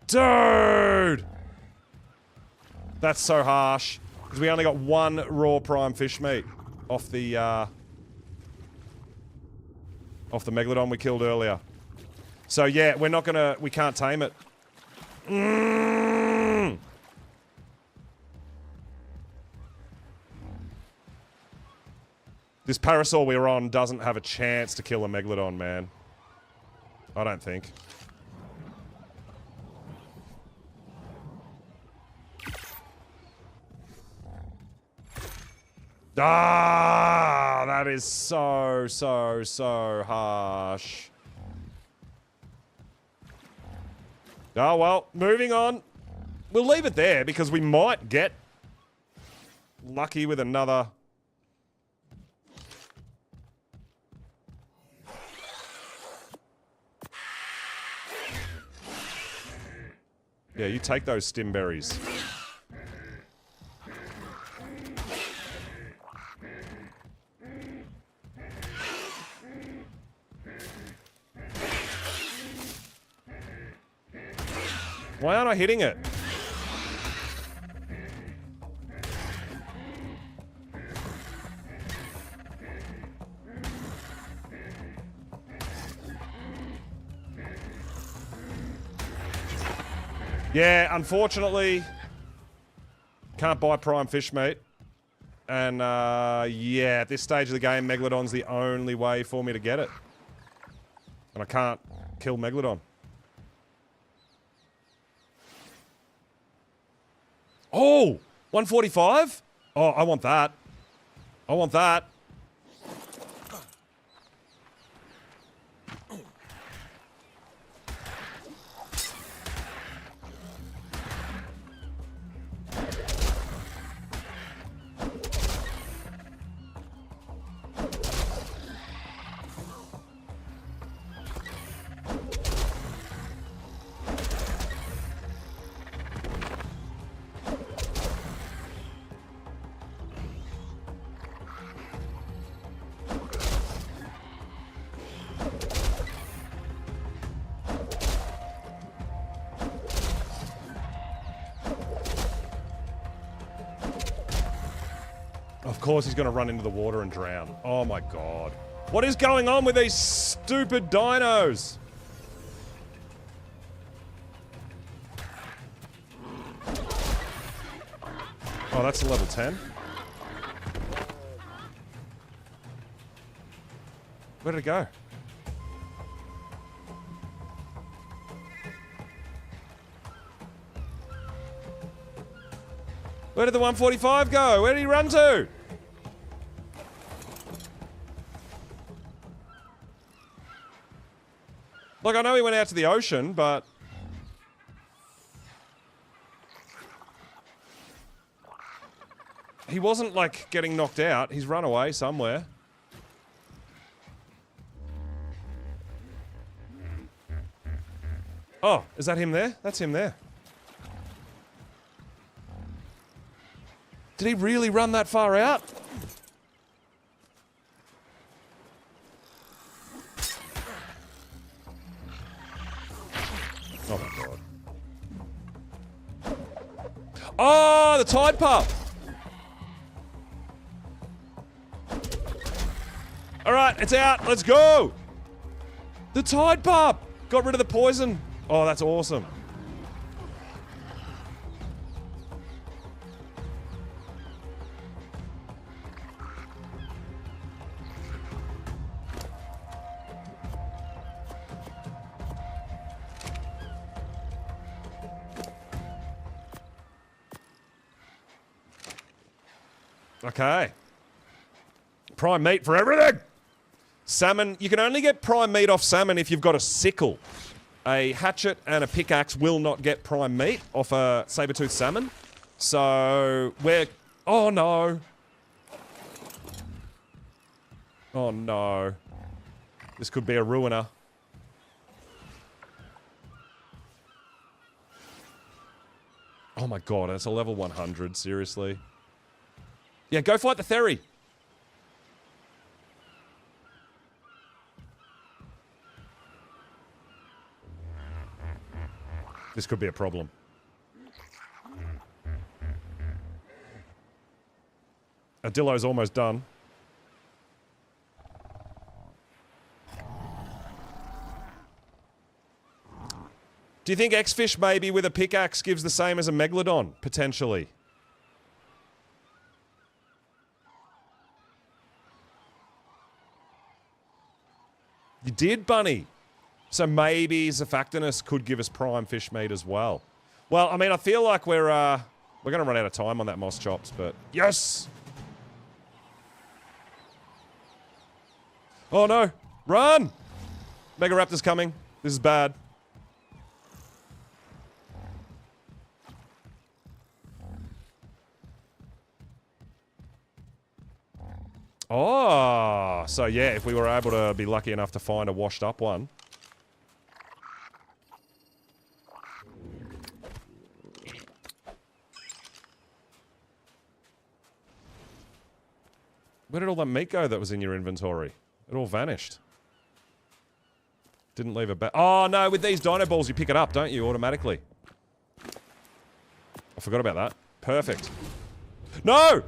Dude! That's so harsh. Because we only got one raw prime fish meat off the megalodon we killed earlier. So yeah, we're not gonna... We can't tame it. This parasaur we're on doesn't have a chance to kill a megalodon, man. I don't think. Ah, that is so harsh. Oh, well, moving on. We'll leave it there because we might get lucky with another. Yeah, you take those stim berries. Why aren't I hitting it? Yeah, unfortunately, can't buy prime fish meat. And, yeah, at this stage of the game, Megalodon's the only way for me to get it. And I can't kill Megalodon. Oh! 145? Oh, I want that. I want that. Of course he's going to run into the water and drown. Oh my god. What is going on with these stupid dinos? Oh, that's a level 10. Where did it go? Where did the 145 go? Where did he run to? Like, I know he went out to the ocean, but... he wasn't, like, getting knocked out. He's run away somewhere. Oh, is that him there? That's him there. Did he really run that far out? Oh my god. Oh, the tide pup! Alright, it's out. Let's go! The tide pup! Got rid of the poison. Oh, that's awesome. Okay. Prime meat for everything! Salmon, you can only get prime meat off salmon if you've got a sickle. A hatchet and a pickaxe will not get prime meat off a saber-toothed salmon. So, we're... Oh no. Oh no. This could be a ruiner. Oh my god, it's a level 100, seriously. Yeah, go fight the Theory. This could be a problem. Adillo's almost done. Do you think X-Fish maybe with a pickaxe gives the same as a Megalodon? Potentially. You did, Bunny. So maybe Zafactinus could give us prime fish meat as well. Well, I mean, I feel like we're going to run out of time on that Moss Chops, but... Yes! Oh, no. Run! Mega Raptor's coming. This is bad. Oh, so yeah, if we were able to be lucky enough to find a washed up one. Where did all that meat go that was in your inventory? It all vanished. Didn't leave a ba- Oh no, with these dino balls you pick it up, don't you, automatically? I forgot about that. Perfect. No!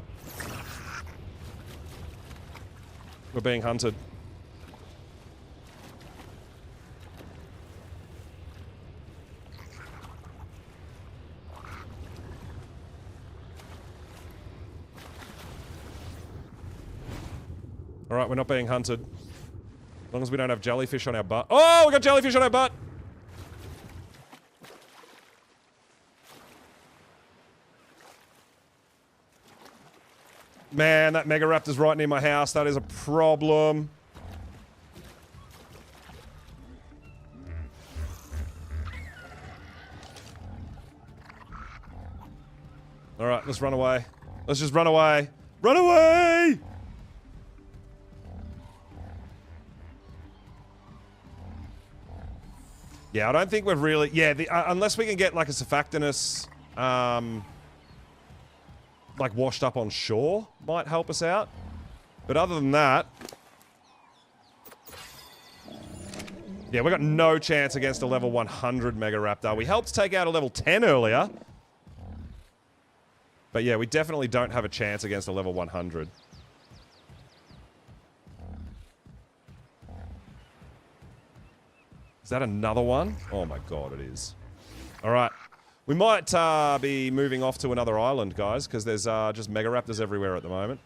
We're being hunted. Alright, we're not being hunted. As long as we don't have jellyfish on our butt. Oh, we got jellyfish on our butt! Man, that Mega Raptor's right near my house. That is a problem. Alright, let's run away. Let's just run away. Run away! Yeah, I don't think we've really... Yeah, unless we can get like a Zafactinus... like washed up on shore might help us out. But other than that... Yeah, we got no chance against a level 100 Mega Raptor. We helped take out a level 10 earlier. But yeah, we definitely don't have a chance against a level 100. Is that another one? Oh my god, it is. Alright. We might be moving off to another island, guys, because there's just Mega Raptors everywhere at the moment.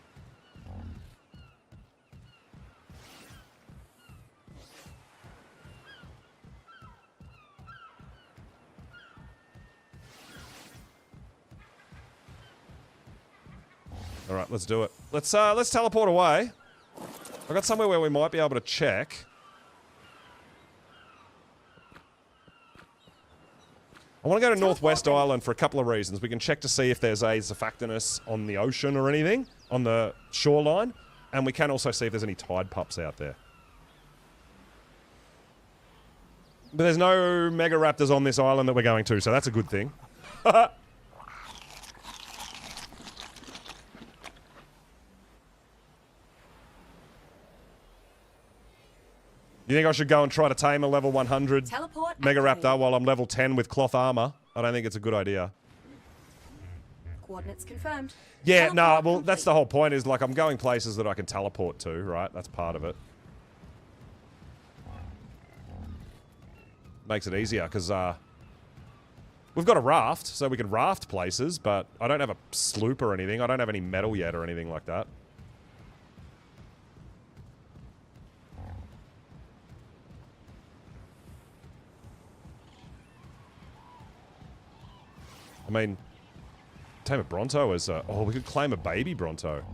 Alright, let's do it. Let's teleport away. I've got somewhere where we might be able to check. I want to go to Northwest Island for a couple of reasons. We can check to see if there's a Zafactinus on the ocean or anything, on the shoreline. And we can also see if there's any tide pups out there. But there's no Mega Raptors on this island that we're going to, so that's a good thing. You think I should go and try to tame a level 100 Teleport Mega Raptor activated. while I'm level 10 with cloth armor? I don't think it's a good idea. Coordinates confirmed. Yeah, Teleport no, well, complete. that's the whole point is, like, I'm going places that I can teleport to, right? That's part of it. Makes it easier, because, we've got a raft, so we can raft places, but I don't have a sloop or anything. I don't have any metal yet or anything like that. I mean, tame a Bronto as a... Oh, we could claim a baby Bronto.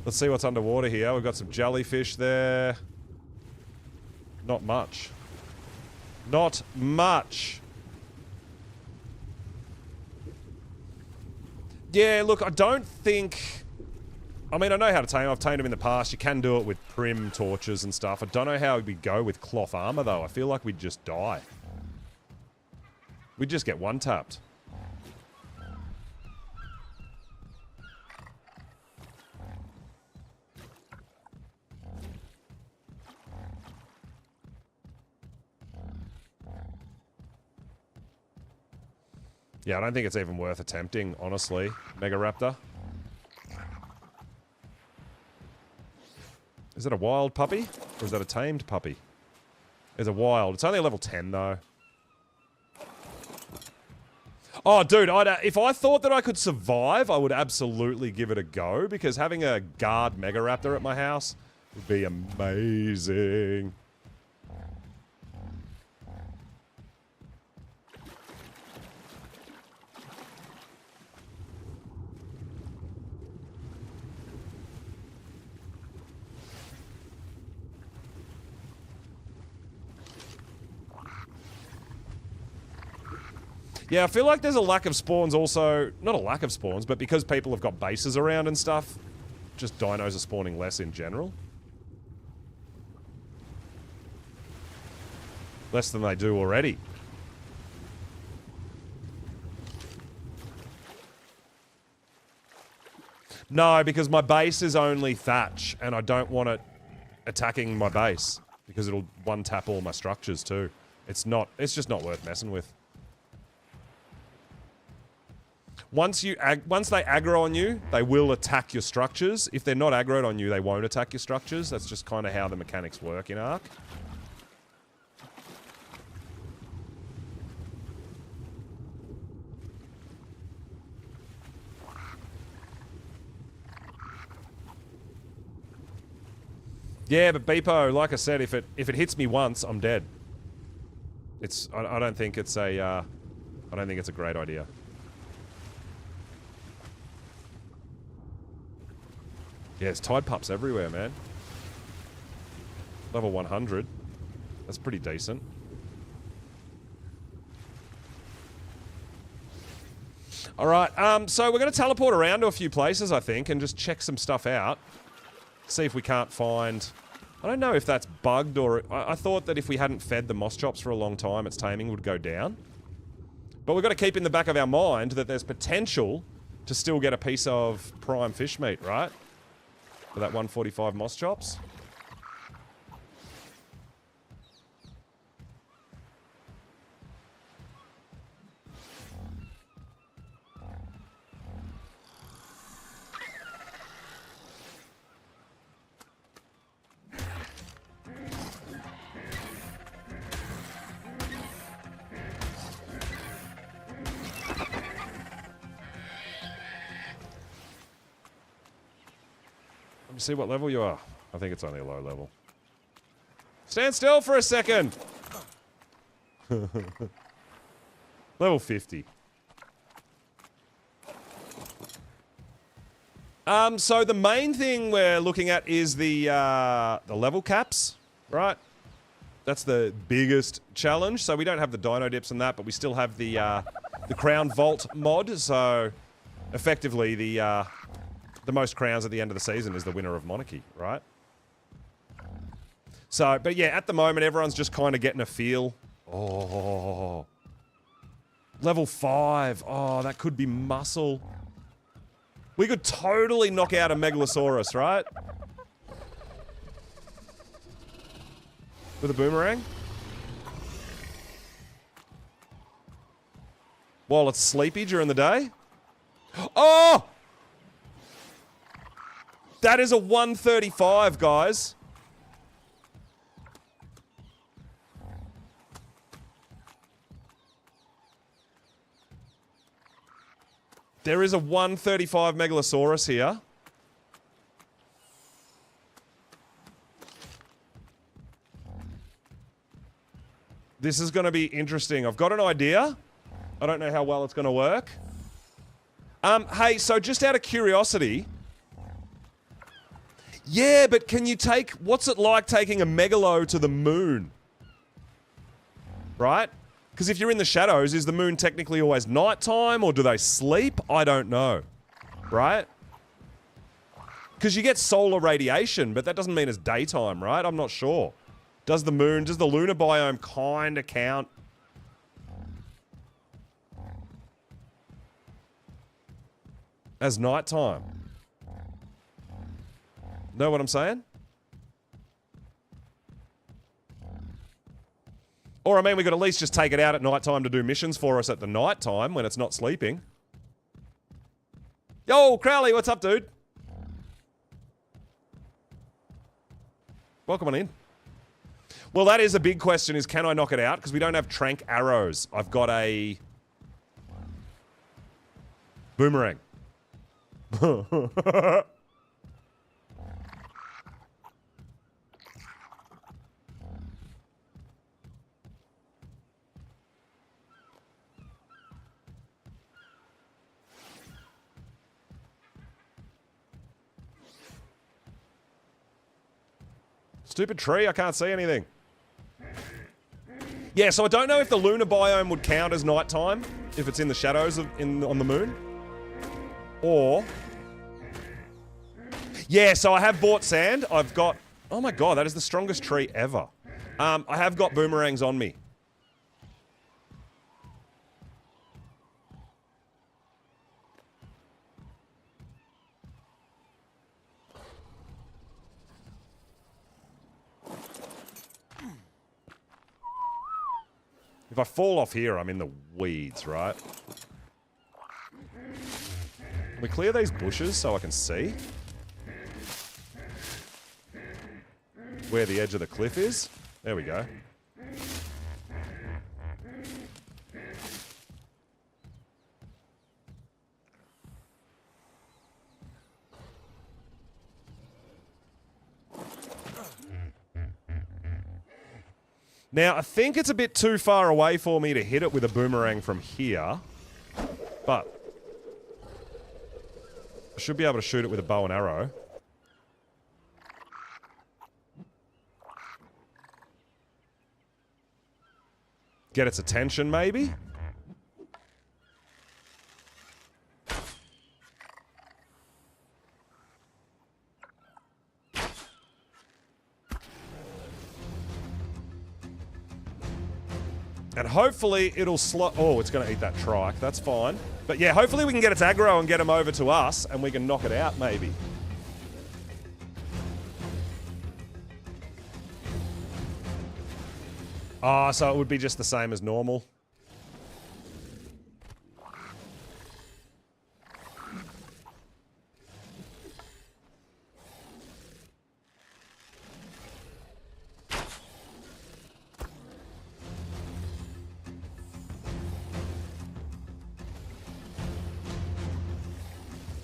Let's see what's underwater here. We've got some jellyfish there. Not much. Not much. Yeah, look, I don't think... I mean, I know how to tame. I've tamed them in the past. You can do it with prim torches and stuff. I don't know how we'd go with cloth armor, though. I feel like we'd just die. We'd just get one-tapped. Yeah, I don't think it's even worth attempting, honestly. Mega Raptor. Is it a wild puppy? Or is that a tamed puppy? It's a wild. It's only a level 10, though. Oh, dude, if I thought that I could survive, I would absolutely give it a go, because having a guard Mega Raptor at my house would be amazing. Yeah, I feel like there's a lack of spawns also. Not a lack of spawns, but because people have got bases around and stuff, just dinos are spawning less in general. Less than they do already. No, because my base is only thatch, and I don't want it attacking my base, because it'll one-tap all my structures too. It's just not worth messing with. Once they aggro on you, they will attack your structures. If they're not aggroed on you, they won't attack your structures. That's just kind of how the mechanics work in Ark. Yeah, but Beepo, like I said, if it hits me once, I'm dead. I don't think it's a great idea. Yeah, there's tide pups everywhere, man. Level 100. That's pretty decent. Alright, so we're going to teleport around to a few places, I think, and just check some stuff out. See if we can't find... I don't know if that's bugged or... I thought that if we hadn't fed the moss chops for a long time, its taming would go down. But we've got to keep in the back of our mind that there's potential to still get a piece of prime fish meat, right? For that 145 moss chops. Let me see what level you are. I think it's only a low level. Stand still for a second! Level 50. So the main thing we're looking at is the level caps, right? That's the biggest challenge. So we don't have the dino dips and that, but we still have the crown vault mod. So effectively, the most crowns at the end of the season is the winner of Monarchy, right? So, but yeah, at the moment, everyone's just kind of getting a feel. Oh. Level 5. Oh, that could be muscle. We could totally knock out a Megalosaurus, right? With a boomerang? While it's sleepy during the day? Oh! That is a 135, guys. There is a 135 Megalosaurus here. This is going to be interesting. I've got an idea. I don't know how well it's going to work. Hey, so just out of curiosity... Yeah, but can you take... What's it like taking a Megalo to the moon? Right? Because if you're in the shadows, is the moon technically always nighttime, or do they sleep? I don't know. Right? Because you get solar radiation, but that doesn't mean it's daytime, right? I'm not sure. Does the lunar biome kind of count? As nighttime? Know what I'm saying? Or, I mean, we could at least just take it out at nighttime to do missions for us at the nighttime when it's not sleeping. Yo, Crowley, what's up, dude? Welcome on in. Well, that is a big question, is can I knock it out? Because we don't have trank arrows. I've got a... boomerang. Stupid tree, I can't see anything. Yeah, so I don't know if the lunar biome would count as nighttime, if it's in the shadows on the moon. Or... Yeah, so I have bought sand. I've got... Oh my god, that is the strongest tree ever. I have got boomerangs on me. If I fall off here, I'm in the weeds, right? Can we clear these bushes so I can see where the edge of the cliff is? There we go. Now, I think it's a bit too far away for me to hit it with a boomerang from here, but I should be able to shoot it with a bow and arrow. Get its attention, maybe? And hopefully it'll oh, it's going to eat that trike. That's fine. But yeah, hopefully we can get its aggro and get him over to us and we can knock it out, maybe. Ah, so it would be just the same as normal.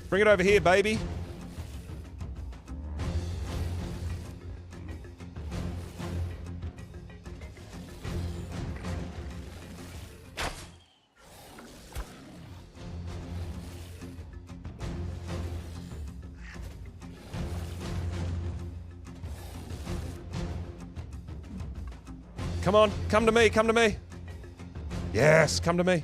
Bring it over here, baby. Come on, come to me, come to me. Yes, come to me.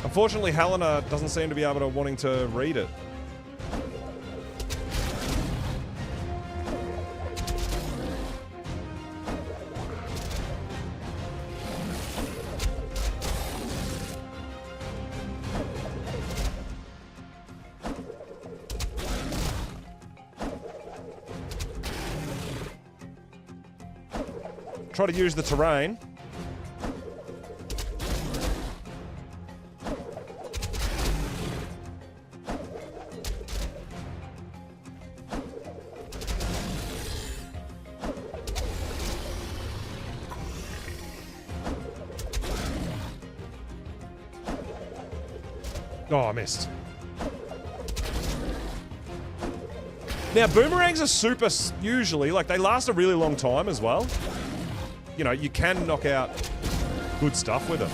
Unfortunately, Helena doesn't seem to be able to wanting to read it. Try to use the terrain. Oh, I missed. Now, boomerangs are super, usually, like, they last a really long time as well. You know, you can knock out good stuff with them.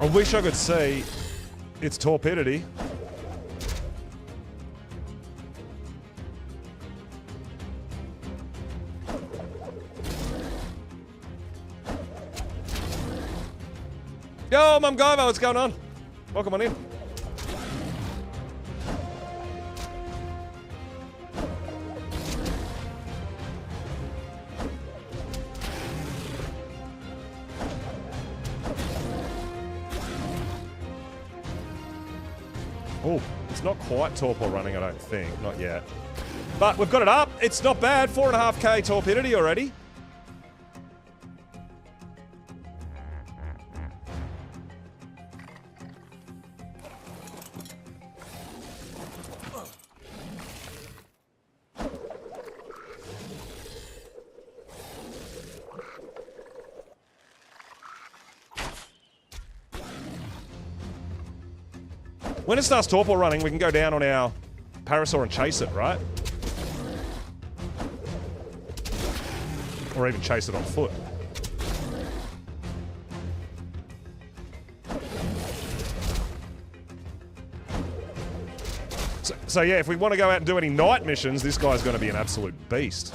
I wish I could see its torpidity. Yo, Mum Gaivo, what's going on? Welcome on in. Oh, it's not quite torpor running, I don't think. Not yet. But we've got it up. It's not bad. 4.5k torpidity already. When it starts torpor running, we can go down on our Parasaur and chase it, right? Or even chase it on foot. So yeah, if we want to go out and do any night missions, this guy's going to be an absolute beast.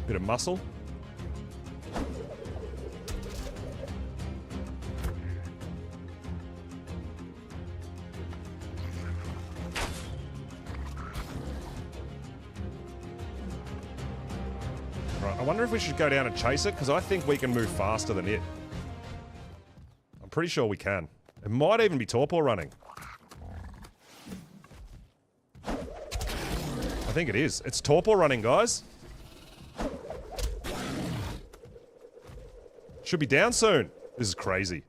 Bit of muscle. I wonder if we should go down and chase it, because I think we can move faster than it. I'm pretty sure we can. It might even be torpor running. I think it is. It's torpor running, guys. Should be down soon. This is crazy.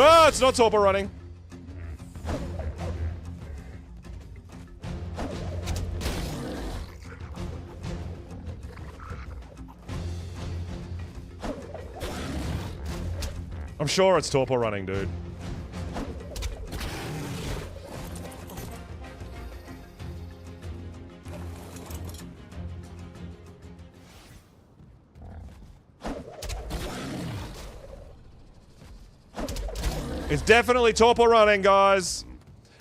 Ah, it's not torpor running. I'm sure it's torpor running, dude. It's definitely torpor running, guys.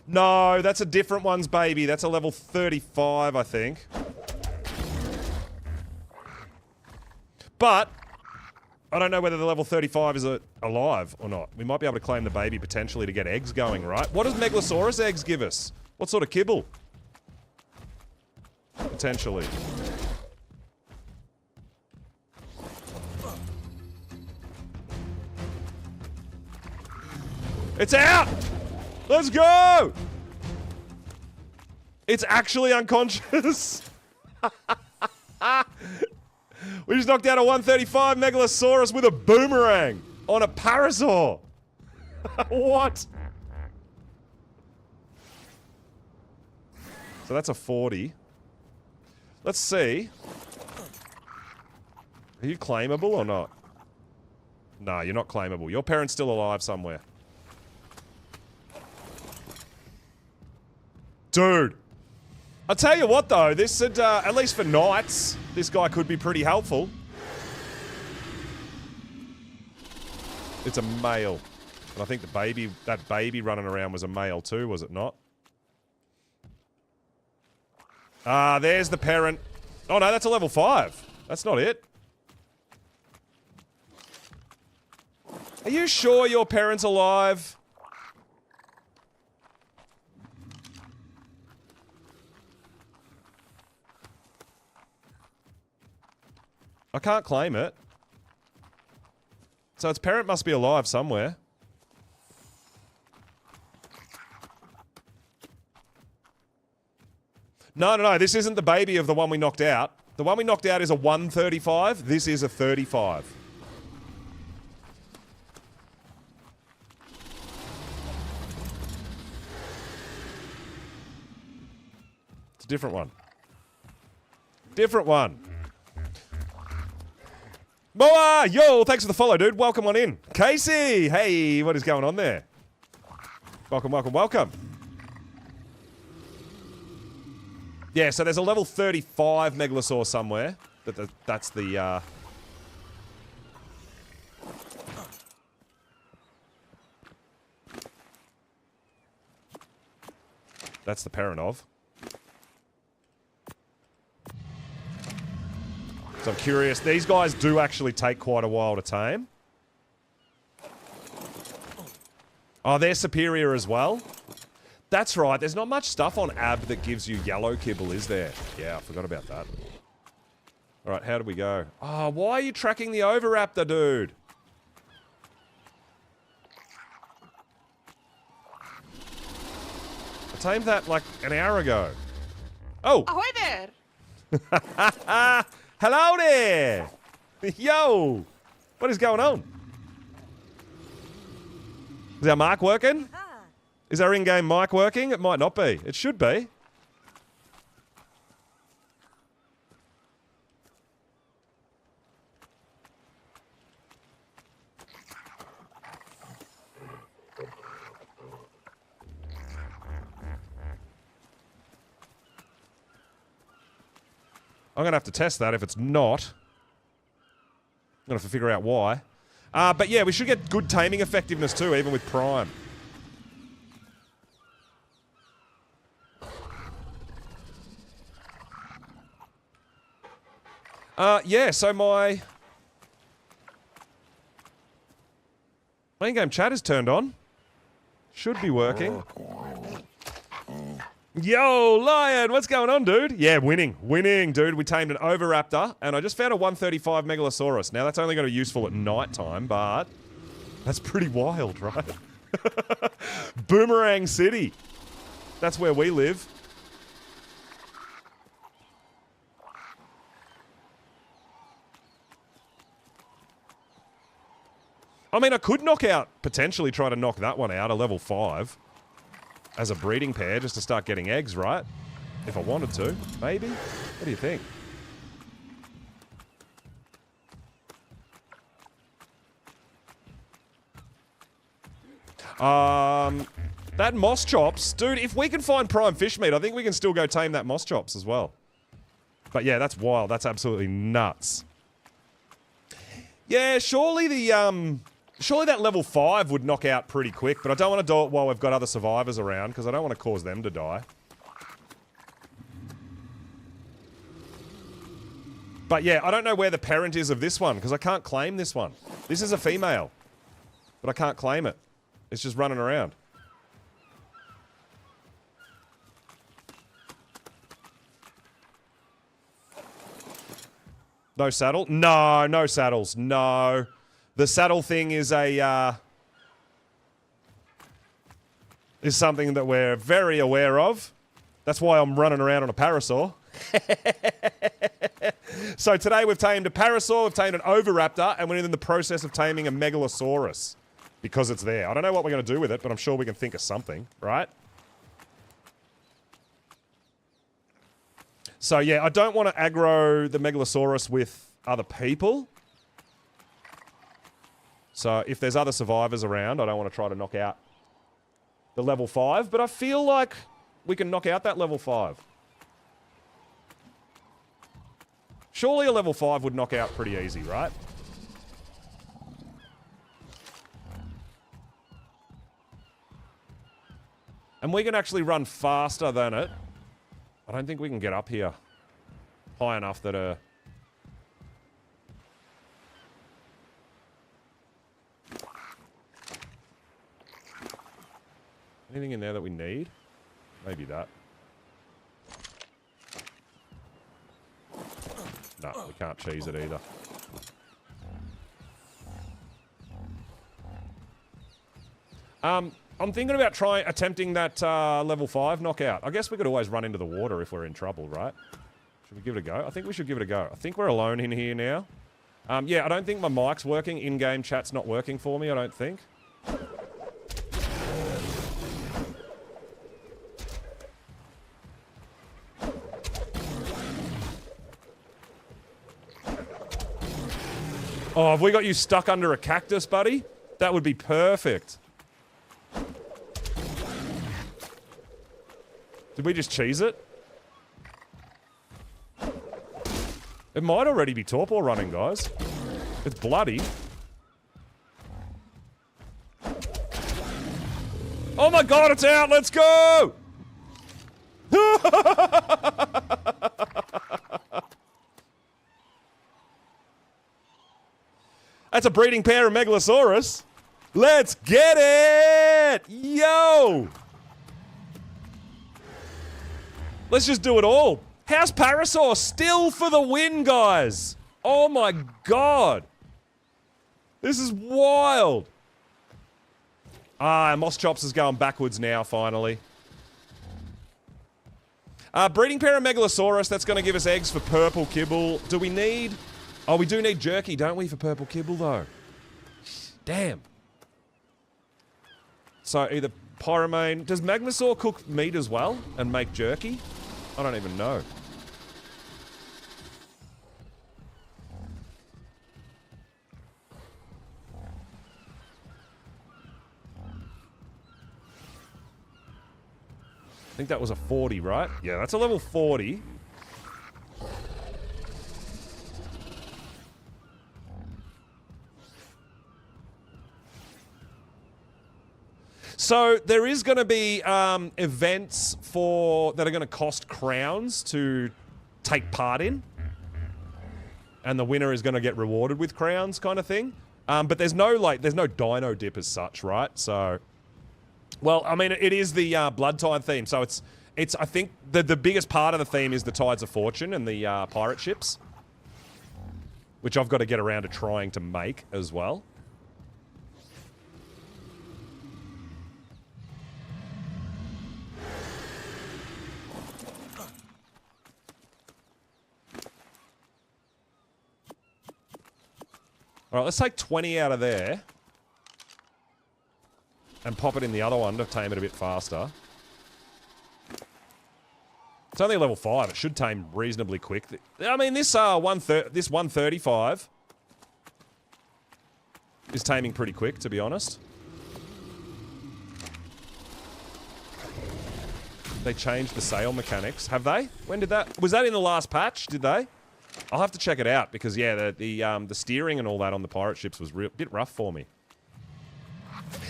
No, that's a different one's baby. That's a level 35, I think. But I don't know whether the level 35 is alive or not. We might be able to claim the baby potentially to get eggs going, right? What does Megalosaurus eggs give us? What sort of kibble? Potentially. It's out! Let's go! It's actually unconscious. We just knocked out a 135 Megalosaurus with a boomerang on a parasaur. What? So that's a 40. Let's see. Are you claimable or not? No, you're not claimable. Your parent's still alive somewhere. Dude. I'll tell you what though, this at least for nights, this guy could be pretty helpful. It's a male. And I think that baby running around was a male too, was it not? Ah, there's the parent. Oh no, that's a level 5. That's not it. Are you sure your parent's alive? I can't claim it. So its parent must be alive somewhere. No, this isn't the baby of the one we knocked out. The one we knocked out is a 135. This is a 35. It's a different one. Different one. Moa! Yo, thanks for the follow, dude. Welcome on in. Casey! Hey, what is going on there? Welcome, welcome, welcome. Yeah, so there's a level 35 Megalosaur somewhere. That's the, That's the parent of. So I'm curious. These guys do actually take quite a while to tame. Oh, they're superior as well. That's right. There's not much stuff on Ab that gives you yellow kibble, is there? Yeah, I forgot about that. All right, how do we go? Oh, why are you tracking the Oviraptor, dude? I tamed that like an hour ago. Oh! Ahoy there! Hello there! Yo! What is going on? Is our mic working? Is our in-game mic working? It might not be. It should be. I'm going to have to test that if it's not. I'm going to have to figure out why. But yeah, we should get good taming effectiveness too, even with Prime. Yeah, so my in-game chat is turned on. Should be working. Yo, Lion, what's going on, dude? Yeah, winning, dude. We tamed an Oviraptor, and I just found a 135 Megalosaurus. Now, that's only going to be useful at night time, but that's pretty wild, right? Boomerang City. That's where we live. I mean, I could potentially try to knock that one out, a level 5. As a breeding pair, just to start getting eggs, right? If I wanted to. Maybe? What do you think? That Moss Chops. Dude, if we can find prime fish meat, I think we can still go tame that Moss Chops as well. But yeah, that's wild. That's absolutely nuts. Yeah, surely the, surely that level 5 would knock out pretty quick, but I don't want to do it while we've got other survivors around, because I don't want to cause them to die. But yeah, I don't know where the parent is of this one, because I can't claim this one. This is a female, but I can't claim it. It's just running around. No saddle? No, no saddles. No. The saddle thing is a, is something that we're very aware of. That's why I'm running around on a parasaur. So today we've tamed a parasaur, we've tamed an oviraptor, and we're in the process of taming a megalosaurus. Because it's there. I don't know what we're going to do with it, but I'm sure we can think of something, right? So yeah, I don't want to aggro the megalosaurus with other people. So if there's other survivors around, I don't want to try to knock out the level 5, but I feel like we can knock out that level 5. Surely a level 5 would knock out pretty easy, right? And we can actually run faster than it. I don't think we can get up here high enough that anything in there that we need? Maybe that. No, we can't cheese it either. I'm thinking about attempting that level 5 knockout. I guess we could always run into the water if we're in trouble, right? Should we give it a go? I think we should give it a go. I think we're alone in here now. Yeah, I don't think my mic's working. In-game chat's not working for me, I don't think. Oh, have we got you stuck under a cactus, buddy? That would be perfect. Did we just cheese it? It might already be torpor running, guys. It's bloody. Oh my god, it's out! Let's go! That's a breeding pair of Megalosaurus. Let's get it! Yo! Let's just do it all. How's Parasaur still for the win, guys? Oh my god. This is wild. Ah, Moss Chops is going backwards now, finally. Breeding pair of Megalosaurus, that's going to give us eggs for purple kibble. Do we need... Oh, we do need jerky, don't we, for purple kibble, though? Damn. So, either Pyromane... Does Magmasaur cook meat as well and make jerky? I don't even know. I think that was a 40, right? Yeah, that's a level 40. So there is going to be events that are going to cost crowns to take part in, and the winner is going to get rewarded with crowns, kind of thing. But there's no dino dip as such, right? So, well, I mean, it is the Bloodtide theme, so it's I think the biggest part of the theme is the Tides of Fortune and the pirate ships, which I've got to get around to trying to make as well. All right, let's take 20 out of there and pop it in the other one to tame it a bit faster. It's only level 5. It should tame reasonably quick. I mean, this 135 is taming pretty quick, to be honest. They changed the sail mechanics. Have they? When did that... Was that in the last patch? Did they? I'll have to check it out because, yeah, the steering and all that on the pirate ships was a bit rough for me.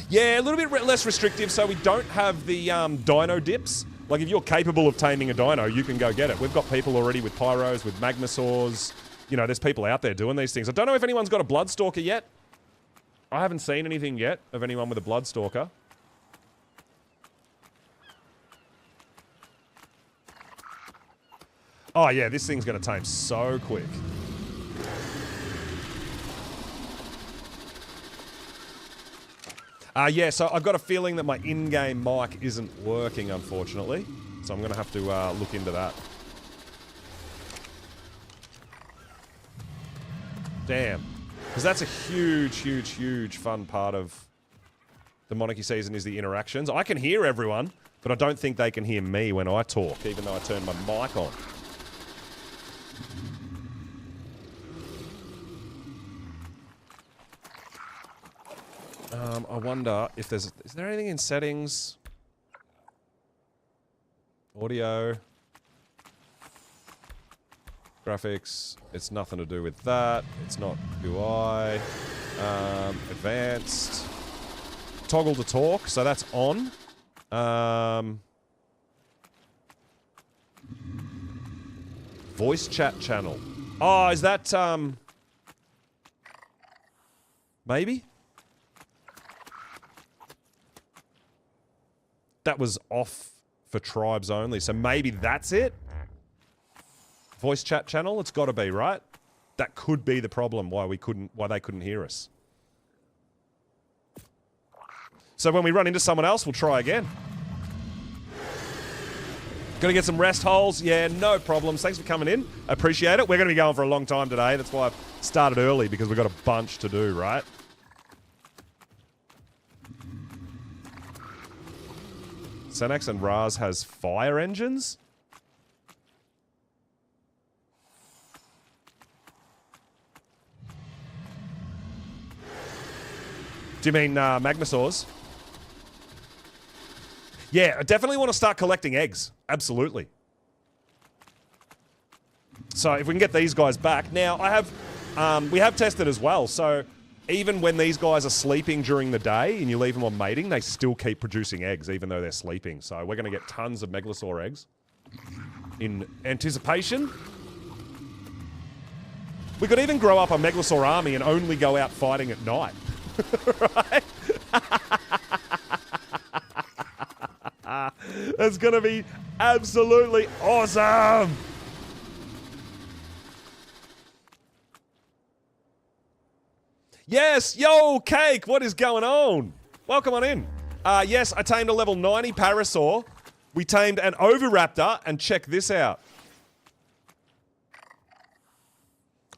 Yeah, a little bit less restrictive, so we don't have the dino dips. Like, if you're capable of taming a dino, you can go get it. We've got people already with pyros, with magmasaurs. You know, there's people out there doing these things. I don't know if anyone's got a bloodstalker yet. I haven't seen anything yet of anyone with a bloodstalker. Oh, yeah, this thing's going to tame so quick. Yeah, so I've got a feeling that my in-game mic isn't working, unfortunately. So I'm going to have to look into that. Damn. Because that's a huge fun part of the Monarchy season is the interactions. I can hear everyone, but I don't think they can hear me when I talk, even though I turn my mic on. I wonder if there's... Is there anything in settings? Audio. Graphics. It's nothing to do with that. It's not UI. Advanced. Toggle to talk, so that's on. Voice chat channel. Oh, is that, maybe? That was off for tribes only, so maybe that's it? Voice chat channel? It's gotta be, right? That could be the problem why they couldn't hear us. So when we run into someone else, we'll try again. Gonna get some rest holes? Yeah, no problems. Thanks for coming in. I appreciate it. We're gonna be going for a long time today. That's why I've started early, because we've got a bunch to do, right? Senex and Raz has fire engines? Do you mean Magnosaurs? Yeah, I definitely want to start collecting eggs. Absolutely. So if we can get these guys back. Now, I have... we have tested as well, so... Even when these guys are sleeping during the day and you leave them on mating, they still keep producing eggs even though they're sleeping. So we're going to get tons of Megalosaur eggs. In anticipation. We could even grow up a Megalosaur army and only go out fighting at night. Right? That's going to be absolutely awesome! Yes! Yo, Cake! What is going on? Welcome on in. Yes, I tamed a level 90 Parasaur. We tamed an Oviraptor, and check this out.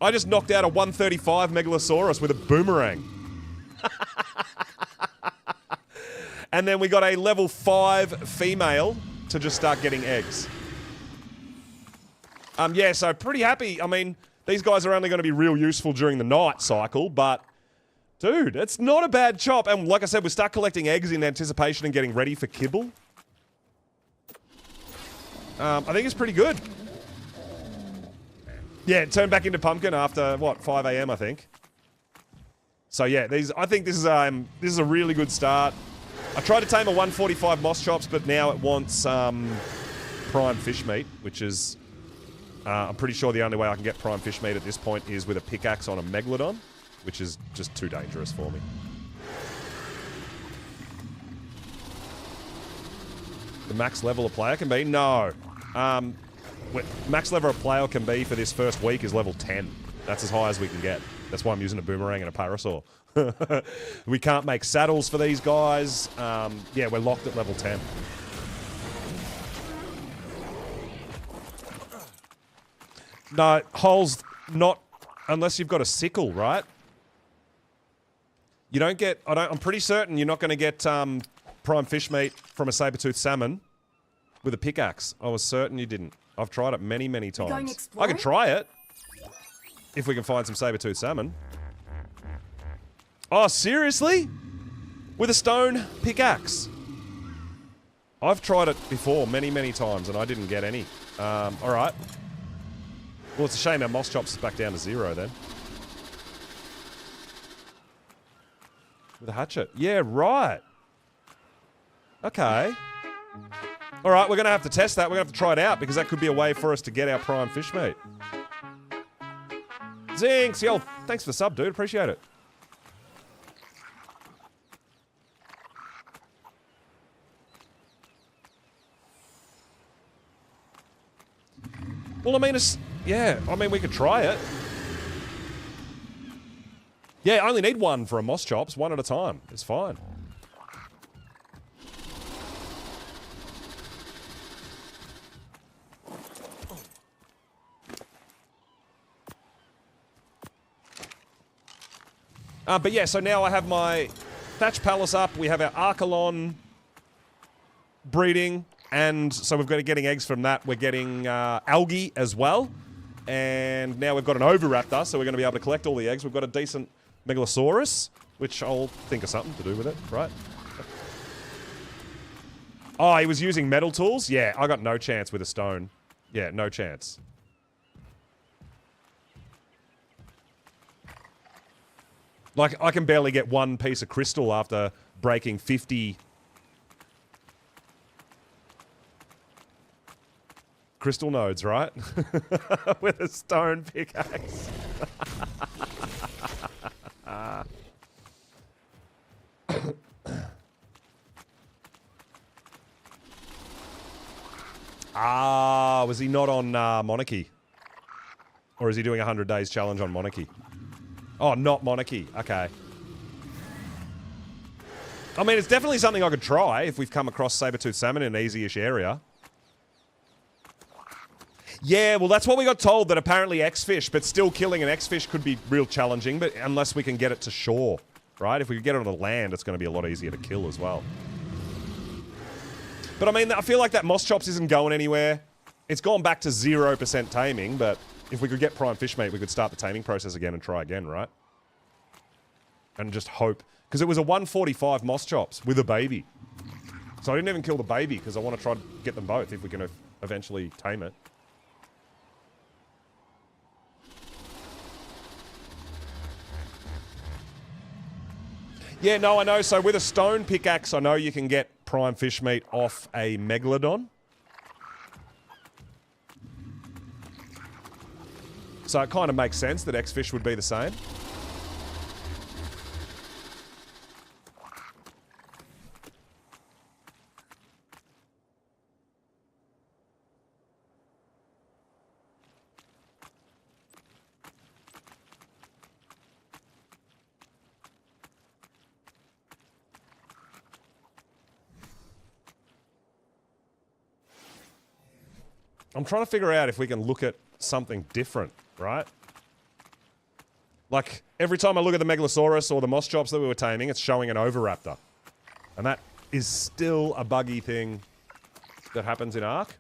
I just knocked out a 135 Megalosaurus with a boomerang. And then we got a level 5 female to just start getting eggs. Yeah, so pretty happy. I mean, these guys are only going to be real useful during the night cycle, but... Dude, it's not a bad chop. And like I said, we start collecting eggs in anticipation and getting ready for kibble. I think it's pretty good. Yeah, it turned back into pumpkin after, what, 5 AM, I think. So yeah, I think this is a really good start. I tried to tame a 145 moss chops, but now it wants prime fish meat, which is... I'm pretty sure the only way I can get prime fish meat at this point is with a pickaxe on a Megalodon, which is just too dangerous for me. The max level a player can be? No. Max level a player can be for this first week is level 10. That's as high as we can get. That's why I'm using a boomerang and a parasaur. We can't make saddles for these guys. Yeah, we're locked at level 10. No, holes not... Unless you've got a sickle, right? You don't get... I'm pretty certain you're not going to get prime fish meat from a saber-toothed salmon with a pickaxe. I was certain you didn't. I've tried it many, many times. I can try it. If we can find some saber-toothed salmon. Oh, seriously? With a stone pickaxe? I've tried it before many, many times and I didn't get any. Alright. Well, it's a shame our moss chops is back down to 0 then. With a hatchet. Yeah, right. Okay. Alright, we're going to have to test that. We're going to have to try it out because that could be a way for us to get our prime fish meat. Zinx, yo, thanks for the sub, dude. Appreciate it. Well, I mean, yeah, I mean, we could try it. Yeah, I only need one for a moss chops, one at a time. It's fine. But yeah, so now I have my Thatch Palace up. We have our Archelon breeding. And so we've got getting eggs from that. We're getting algae as well. And now we've got an Oviraptor, so we're going to be able to collect all the eggs. We've got a decent Megalosaurus, which I'll think of something to do with it, right? Oh, he was using metal tools? Yeah, I got no chance with a stone. Yeah, no chance. Like, I can barely get one piece of crystal after breaking 50 crystal nodes, right? With a stone pickaxe. Was he not on Monarchy? Or is he doing a 100 days challenge on Monarchy? Oh, not Monarchy. Okay. I mean, it's definitely something I could try if we've come across saber-tooth salmon in an easy-ish area. Yeah, well, that's what we got told, that apparently X-fish, but still killing an X-fish could be real challenging, but unless we can get it to shore, right? If we can get it on the land, it's going to be a lot easier to kill as well. But I mean, I feel like that Moss Chops isn't going anywhere. It's gone back to 0% taming, but if we could get prime fish meat, we could start the taming process again and try again, right? And just hope. Because it was a 145 Moss Chops with a baby. So I didn't even kill the baby because I want to try to get them both if we can eventually tame it. Yeah, no, I know. So with a stone pickaxe, I know you can get prime fish meat off a Megalodon. So it kind of makes sense that X-fish would be the same. I'm trying to figure out if we can look at something different, right? Like, every time I look at the Megalosaurus or the Moss Chops that we were taming, it's showing an Oviraptor. And that is still a buggy thing that happens in Ark.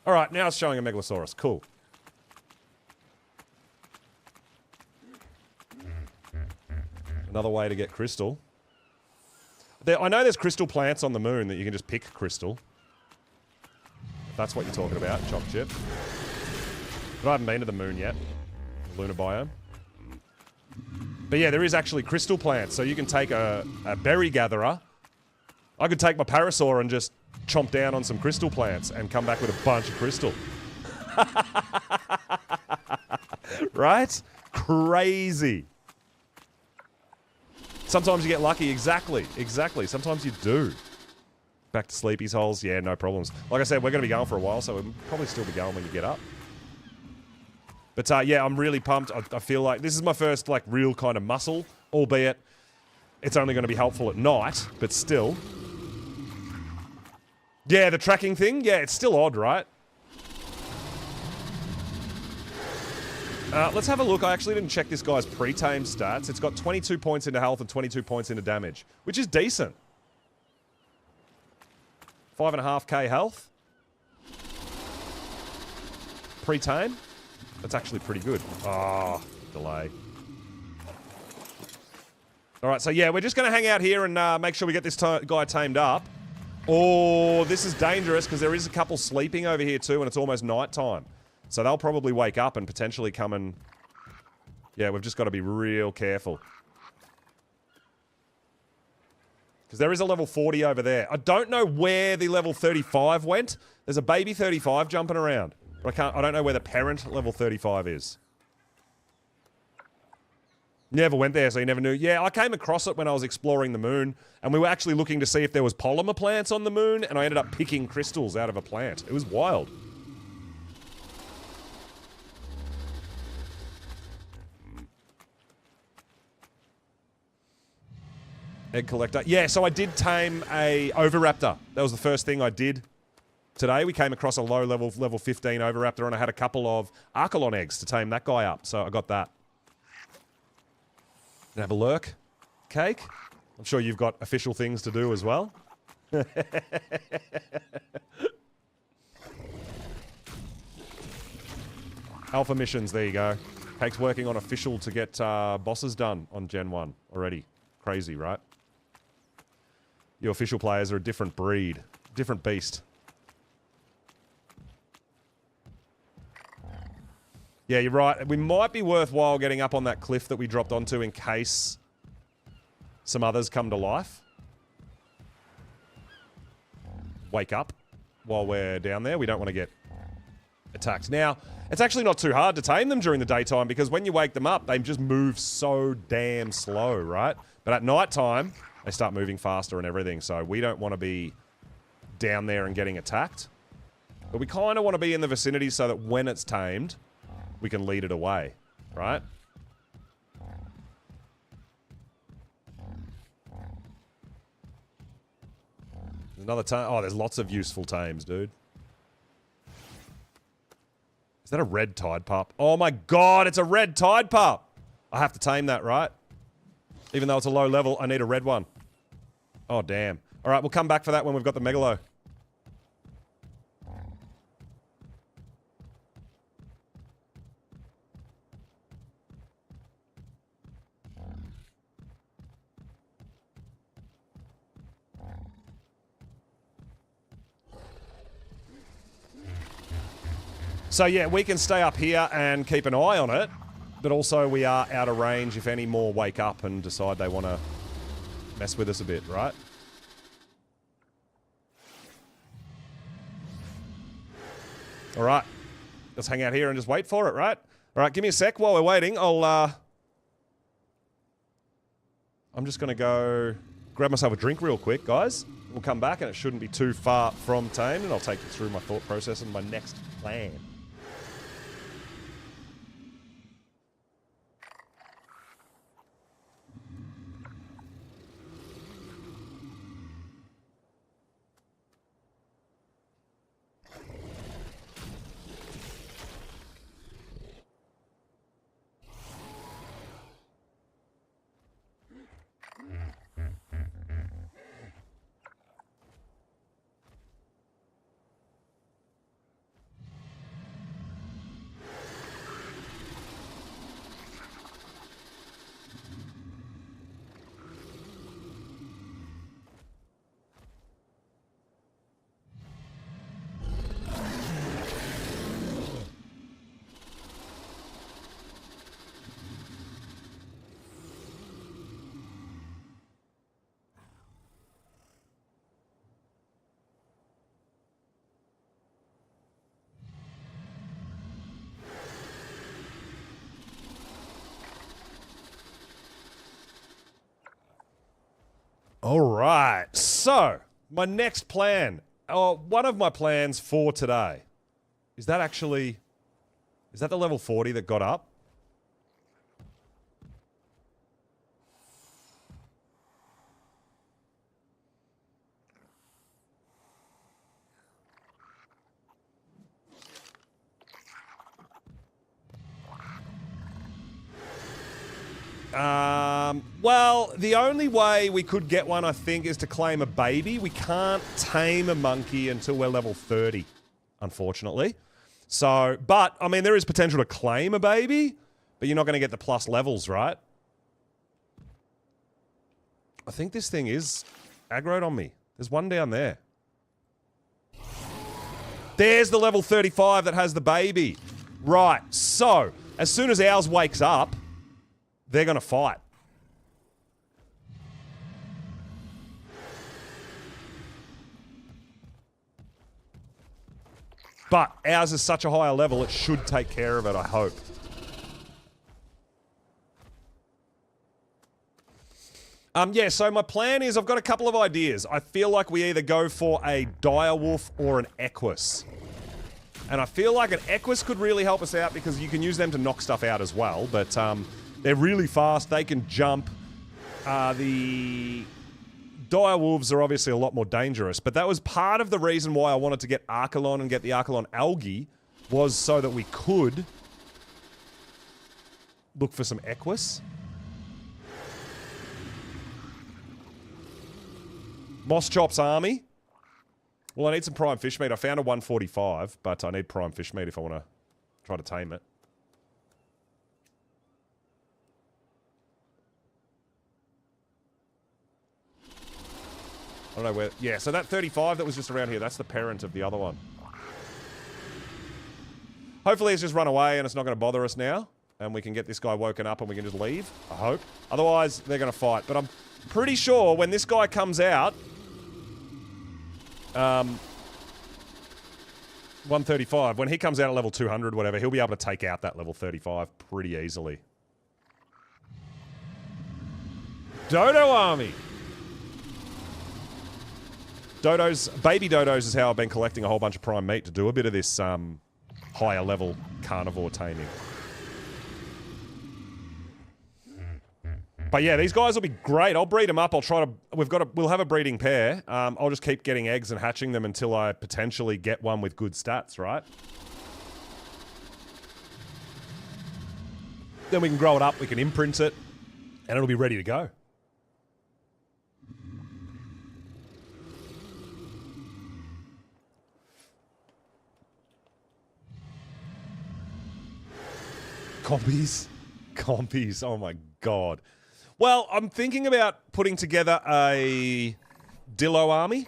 Alright, now it's showing a Megalosaurus. Cool. Another way to get crystal. I know there's crystal plants on the moon that you can just pick crystal. If that's what you're talking about, chop chip. But I haven't been to the moon yet. Lunar biome. But yeah, there is actually crystal plants. So you can take a berry gatherer. I could take my parasaur and just chomp down on some crystal plants and come back with a bunch of crystal. Right? Crazy. Sometimes you get lucky. Exactly. Sometimes you do. Back to Sleepy's holes. Yeah, no problems. Like I said, we're going to be going for a while, so we'll probably still be going when you get up. But yeah, I'm really pumped. I feel like this is my first like real kind of muscle, albeit it's only going to be helpful at night, but still. Yeah, the tracking thing. Yeah, it's still odd, right? Let's have a look. I actually didn't check this guy's pre-tame stats. It's got 22 points into health and 22 points into damage, which is decent. 5.5k health. Pre-tame. That's actually pretty good. Ah, delay. Alright, so yeah, we're just going to hang out here and make sure we get this guy tamed up. Oh, this is dangerous because there is a couple sleeping over here too and it's almost night time. So they'll probably wake up and potentially come and... Yeah, we've just got to be real careful. Because there is a level 40 over there. I don't know where the level 35 went. There's a baby 35 jumping around. But I don't know where the parent level 35 is. Never went there, so you never knew. Yeah, I came across it when I was exploring the moon. And we were actually looking to see if there was polymer plants on the moon. And I ended up picking crystals out of a plant. It was wild. Egg collector. Yeah, so I did tame a Oviraptor. That was the first thing I did. Today we came across a low level 15 Oviraptor, and I had a couple of Archelon eggs to tame that guy up, so I got that. And have a lurk. Cake. I'm sure you've got official things to do as well. Alpha missions, there you go. Cake's working on official to get bosses done on Gen 1 already. Crazy, right? Your official players are a different breed. Different beast. Yeah, you're right. We might be worthwhile getting up on that cliff that we dropped onto in case some others come to life. Wake up while we're down there. We don't want to get attacked. Now, it's actually not too hard to tame them during the daytime because when you wake them up, they just move so damn slow, right? But at night time, they start moving faster and everything, so we don't want to be down there and getting attacked. But we kind of want to be in the vicinity so that when it's tamed, we can lead it away, right? There's another tame. Oh, there's lots of useful tames, dude. Is that a red tide pup? Oh my god, it's a red tide pup! I have to tame that, right? Even though it's a low level, I need a red one. Oh, damn. Alright, we'll come back for that when we've got the Megalo. So yeah, we can stay up here and keep an eye on it, but also we are out of range if any more wake up and decide they want to mess with us a bit, right? All right, let's hang out here and just wait for it, right? All right, give me a sec while we're waiting. I'm just going to go grab myself a drink real quick, guys. We'll come back and it shouldn't be too far from tamed, and I'll take you through my thought process and my next plan. All right, so my next plan, one of my plans for today, is that the level 40 that got up? Well, the only way we could get one, I think, is to claim a baby. We can't tame a monkey until we're level 30, unfortunately. So, but, I mean, there is potential to claim a baby, but you're not going to get the plus levels, right? I think this thing is aggroed on me. There's one down there. There's the level 35 that has the baby. Right, so, as soon as ours wakes up, they're going to fight. But ours is such a higher level, it should take care of it, I hope. Yeah, so my plan is I've got a couple of ideas. I feel like we either go for a direwolf or an equus. And I feel like an equus could really help us out because you can use them to knock stuff out as well, but they're really fast, they can jump. The dire wolves are obviously a lot more dangerous, but that was part of the reason why I wanted to get Archelon and get the Archelon algae, was so that we could look for some Equus. Moss Chop's army. Well, I need some prime fish meat. I found a 145, but I need prime fish meat if I want to try to tame it. I don't know where... Yeah, so that 35 that was just around here, that's the parent of the other one. Hopefully it's just run away and it's not going to bother us now. And we can get this guy woken up and we can just leave. I hope. Otherwise, they're going to fight. But I'm pretty sure when this guy comes out... 135. When he comes out at level 200, whatever, he'll be able to take out that level 35 pretty easily. Dodo army. Baby dodos is how I've been collecting a whole bunch of prime meat to do a bit of this higher level carnivore taming. But yeah, these guys will be great. I'll breed them up. I'll try to... We'll have a breeding pair. I'll just keep getting eggs and hatching them until I potentially get one with good stats, right? Then we can grow it up, we can imprint it, and it'll be ready to go. Compies. Compies. Oh my god. Well, I'm thinking about putting together a Dillo army.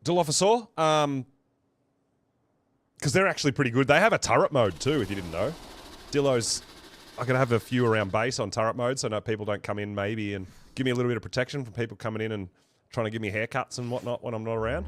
Dilophosaur. Because they're actually pretty good. They have a turret mode too, if you didn't know. Dillos, I can have a few around base on turret mode so no people don't come in maybe and give me a little bit of protection from people coming in and trying to give me haircuts and whatnot when I'm not around.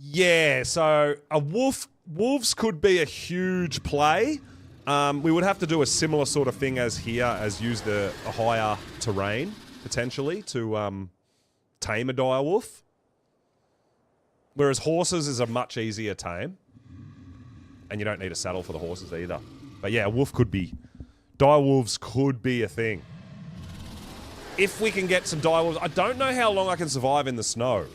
Yeah, so wolves could be a huge play. We would have to do a similar sort of thing as here, as use a higher terrain, potentially, to tame a dire wolf. Whereas horses is a much easier tame. And you don't need a saddle for the horses either. But yeah, wolf could be... Dire wolves could be a thing. If we can get some dire wolves... I don't know how long I can survive in the snow,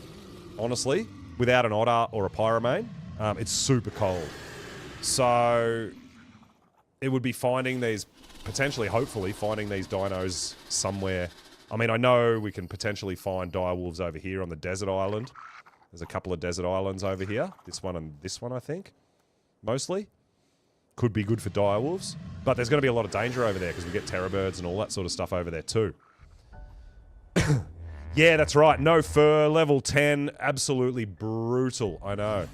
honestly. Without an otter or a pyromane. It's super cold. So it would be finding these, potentially, hopefully, finding these dinos somewhere. I mean, I know we can potentially find dire wolves over here on the desert island. There's a couple of desert islands over here. This one and this one, I think. Mostly. Could be good for dire wolves. But there's going to be a lot of danger over there because we get terror birds and all that sort of stuff over there too. Yeah, that's right. No fur, level 10. Absolutely brutal. I know.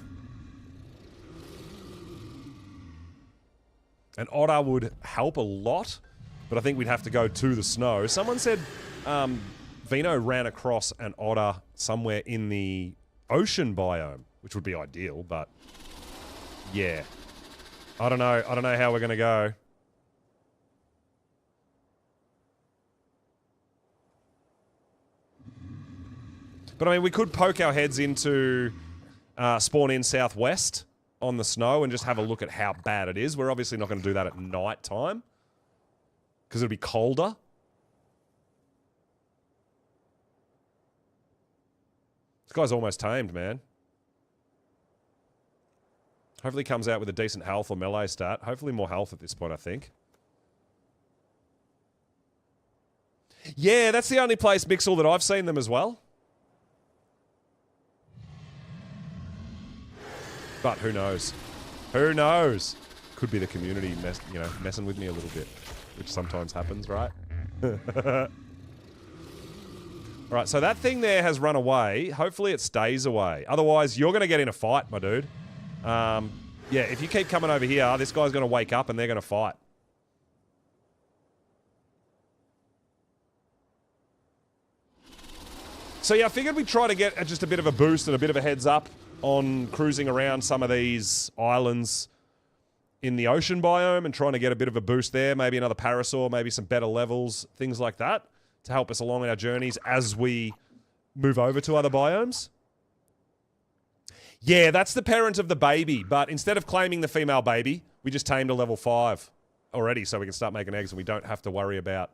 An otter would help a lot, but I think we'd have to go to the snow. Someone said Vino ran across an otter somewhere in the ocean biome, which would be ideal, but yeah. I don't know. I don't know how we're going to go. But I mean, we could poke our heads into spawn in southwest on the snow and just have a look at how bad it is. We're obviously not going to do that at night time because it'll be colder. This guy's almost tamed, man. Hopefully comes out with a decent health or melee stat. Hopefully more health at this point, I think. Yeah, that's the only place, Mixel, that I've seen them as well. But who knows? Who knows? Could be the community messing with me a little bit, which sometimes happens, right? Alright, so that thing there has run away. Hopefully it stays away. Otherwise, you're going to get in a fight, my dude. Yeah, if you keep coming over here, this guy's going to wake up and they're going to fight. So yeah, I figured we'd try to get just a bit of a boost and a bit of a heads up on cruising around some of these islands in the ocean biome and trying to get a bit of a boost there. Maybe another parasaur, maybe some better levels, things like that to help us along in our journeys as we move over to other biomes. Yeah, that's the parent of the baby, but instead of claiming the female baby, we just tamed a level 5 already so we can start making eggs and we don't have to worry about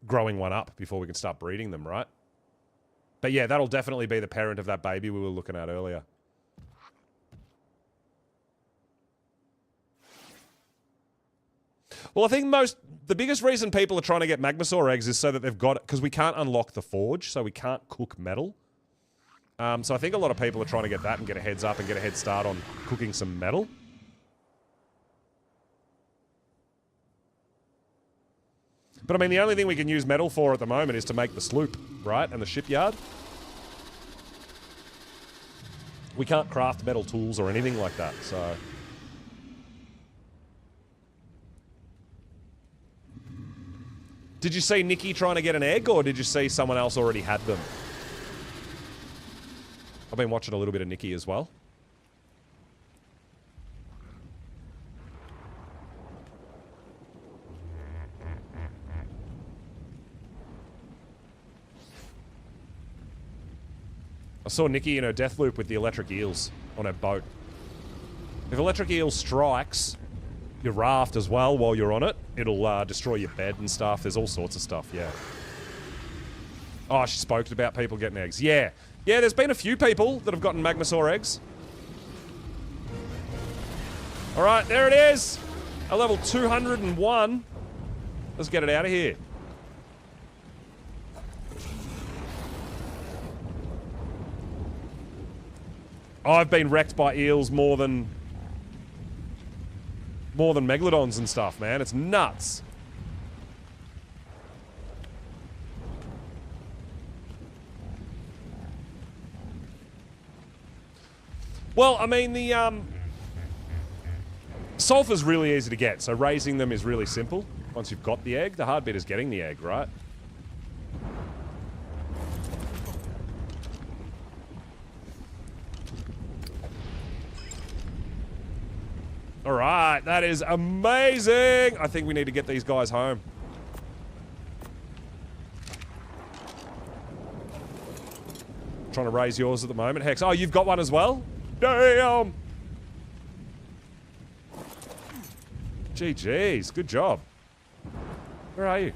growing one up before we can start breeding them, right? But yeah, that'll definitely be the parent of that baby we were looking at earlier. Well, I think the biggest reason people are trying to get Magmasaur eggs is so that they've got it, because we can't unlock the forge, so we can't cook metal. So I think a lot of people are trying to get that and get a heads up and get a head start on cooking some metal. But I mean, the only thing we can use metal for at the moment is to make the sloop, right? And the shipyard. We can't craft metal tools or anything like that, so... Did you see Nikki trying to get an egg, or did you see someone else already had them? I've been watching a little bit of Nikki as well. I saw Nikki in her death loop with the electric eels on her boat. If electric eel strikes your raft as well while you're on it, it'll destroy your bed and stuff. There's all sorts of stuff, yeah. Oh, she spoke about people getting eggs. Yeah. Yeah, there's been a few people that have gotten Magmasaur eggs. Alright, there it is! A level 201. Let's get it out of here. I've been wrecked by eels more than megalodons and stuff, man. It's nuts. Well, I mean, the sulfur's really easy to get, so raising them is really simple. Once you've got the egg, the hard bit is getting the egg, right? All right, that is amazing. I think we need to get these guys home. Trying to raise yours at the moment, Hex. Oh, you've got one as well? Damn! GG's, good job. Where are you?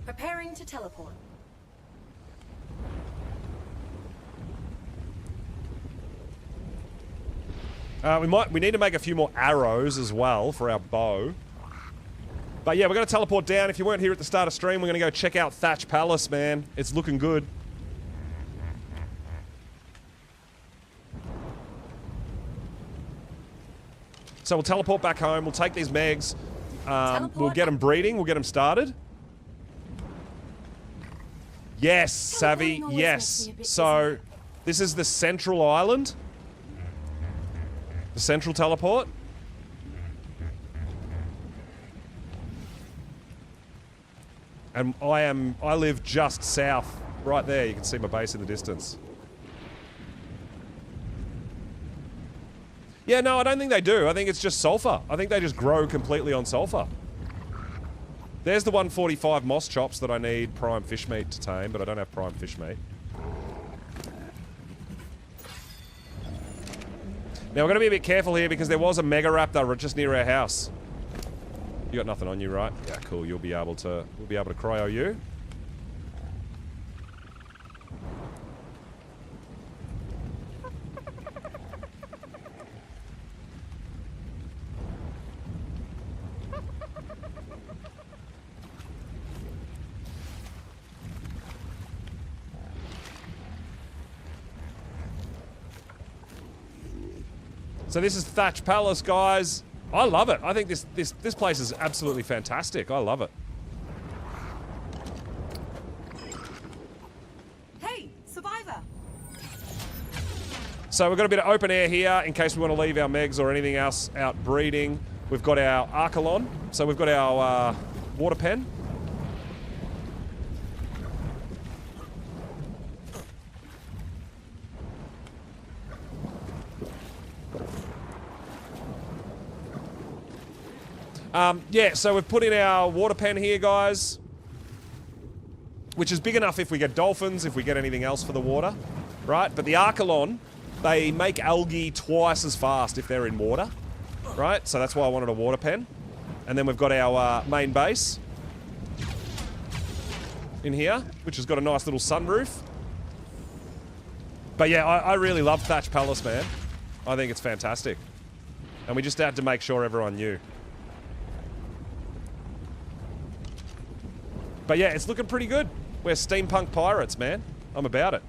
Preparing to teleport. We need to make a few more arrows as well for our bow. But yeah, we're going to teleport down. If you weren't here at the start of stream, we're going to go check out Thatch Palace, man. It's looking good. So we'll teleport back home. We'll take these megs. We'll get them breeding. We'll get them started. Yes, Savvy. Yes. So this is the central island. The central teleport. And I live just south, right there. You can see my base in the distance. Yeah, no, I don't think they do. I think it's just sulfur. I think they just grow completely on sulfur. There's the 145 moss chops that I need prime fish meat to tame, but I don't have prime fish meat. Now, we're going to be a bit careful here because there was a mega raptor just near our house. You got nothing on you, right? Yeah, cool. We'll be able to cryo you. So this is Thatch Palace, guys. I love it. I think this place is absolutely fantastic. I love it. Hey, survivor. So we've got a bit of open air here in case we want to leave our megs or anything else out breeding. We've got our Archelon. So we've got our water pen. Yeah, so we've put in our water pen here, guys. Which is big enough if we get dolphins, if we get anything else for the water. Right? But the Archelon, they make algae twice as fast if they're in water. Right? So that's why I wanted a water pen. And then we've got our main base in here, which has got a nice little sunroof. But yeah, I really love Thatch Palace, man. I think it's fantastic. And we just had to make sure everyone knew. But yeah, it's looking pretty good. We're steampunk pirates, man. I'm about it.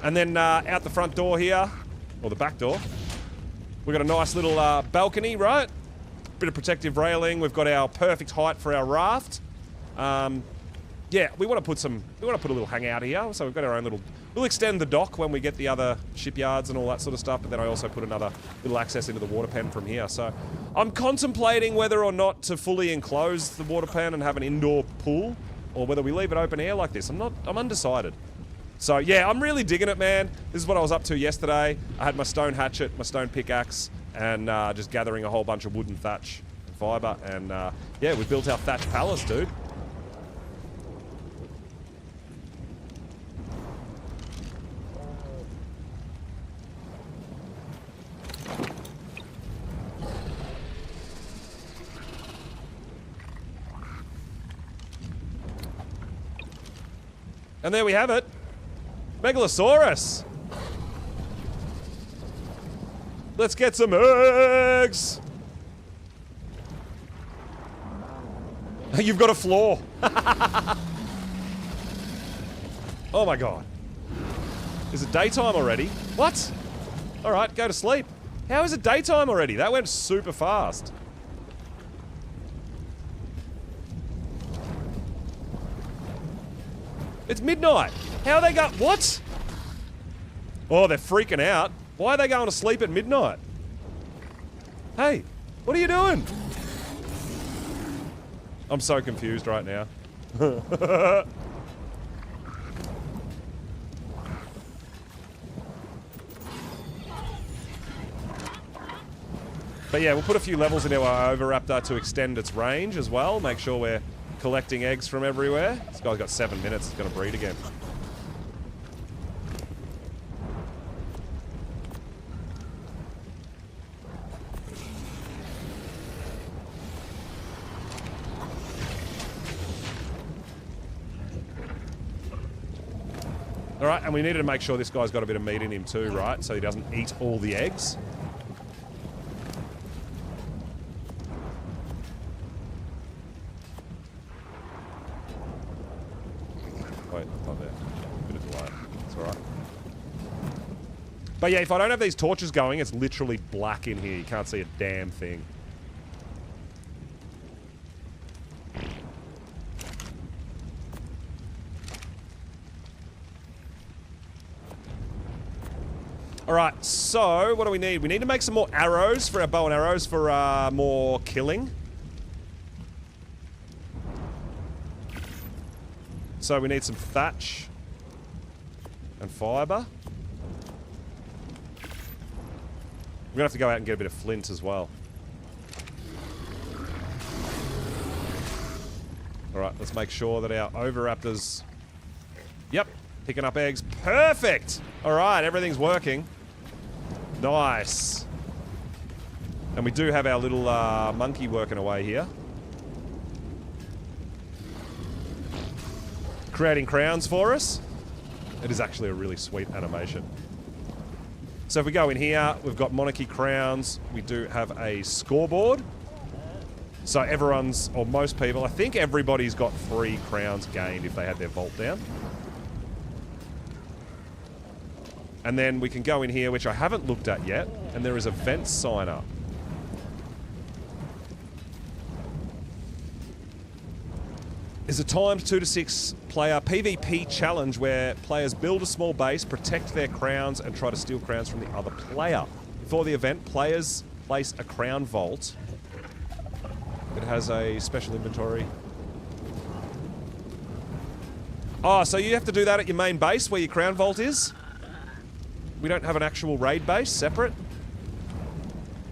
And then out the front door here, or the back door, we've got a nice little balcony, right? Bit of protective railing. We've got our perfect height for our raft. Yeah, we want to put a little hangout here. So we've got our own little. We'll extend the dock when we get the other shipyards and all that sort of stuff. But then I also put another little access into the water pen from here. So I'm contemplating whether or not to fully enclose the water pen and have an indoor pool, or whether we leave it open air like this. I'm undecided. So yeah, I'm really digging it, man. This is what I was up to yesterday. I had my stone hatchet, my stone pickaxe, and just gathering a whole bunch of wood and thatch and fibre. And yeah, we built our thatch palace, dude. And there we have it. Megalosaurus. Let's get some eggs. You've got a floor. Oh my god. Is it daytime already? What? Alright, go to sleep. How is it daytime already? That went super fast. It's midnight. How are they going? What? Oh, they're freaking out. Why are they going to sleep at midnight? Hey, what are you doing? I'm so confused right now. But yeah, we'll put a few levels into our Oviraptor to extend its range as well. Make sure we're collecting eggs from everywhere. This guy's got 7 minutes. It's going to breed again. Alright, and we needed to make sure this guy's got a bit of meat in him too, right? So he doesn't eat all the eggs. Wait, not there. Bit of delay. It's alright. But yeah, if I don't have these torches going, it's literally black in here. You can't see a damn thing. Alright, so what do we need? We need to make some more arrows for our bow and arrows for more killing. So we need some thatch and fibre. We're gonna have to go out and get a bit of flint as well. Alright, let's make sure that our Oviraptors... Yep, picking up eggs. Perfect! Alright, everything's working. Nice. And we do have our little monkey working away here. Creating crowns for us. It is actually a really sweet animation. So if we go in here, we've got monarchy crowns. We do have a scoreboard. So everyone's, or most people, I think everybody's got 3 crowns gained if they had their vault down. And then we can go in here, which I haven't looked at yet, and there is a vent sign up. Is a timed 2 to 6 player PvP challenge where players build a small base, protect their crowns, and try to steal crowns from the other player. Before the event, players place a crown vault. It has a special inventory. Oh, so you have to do that at your main base where your crown vault is? We don't have an actual raid base separate.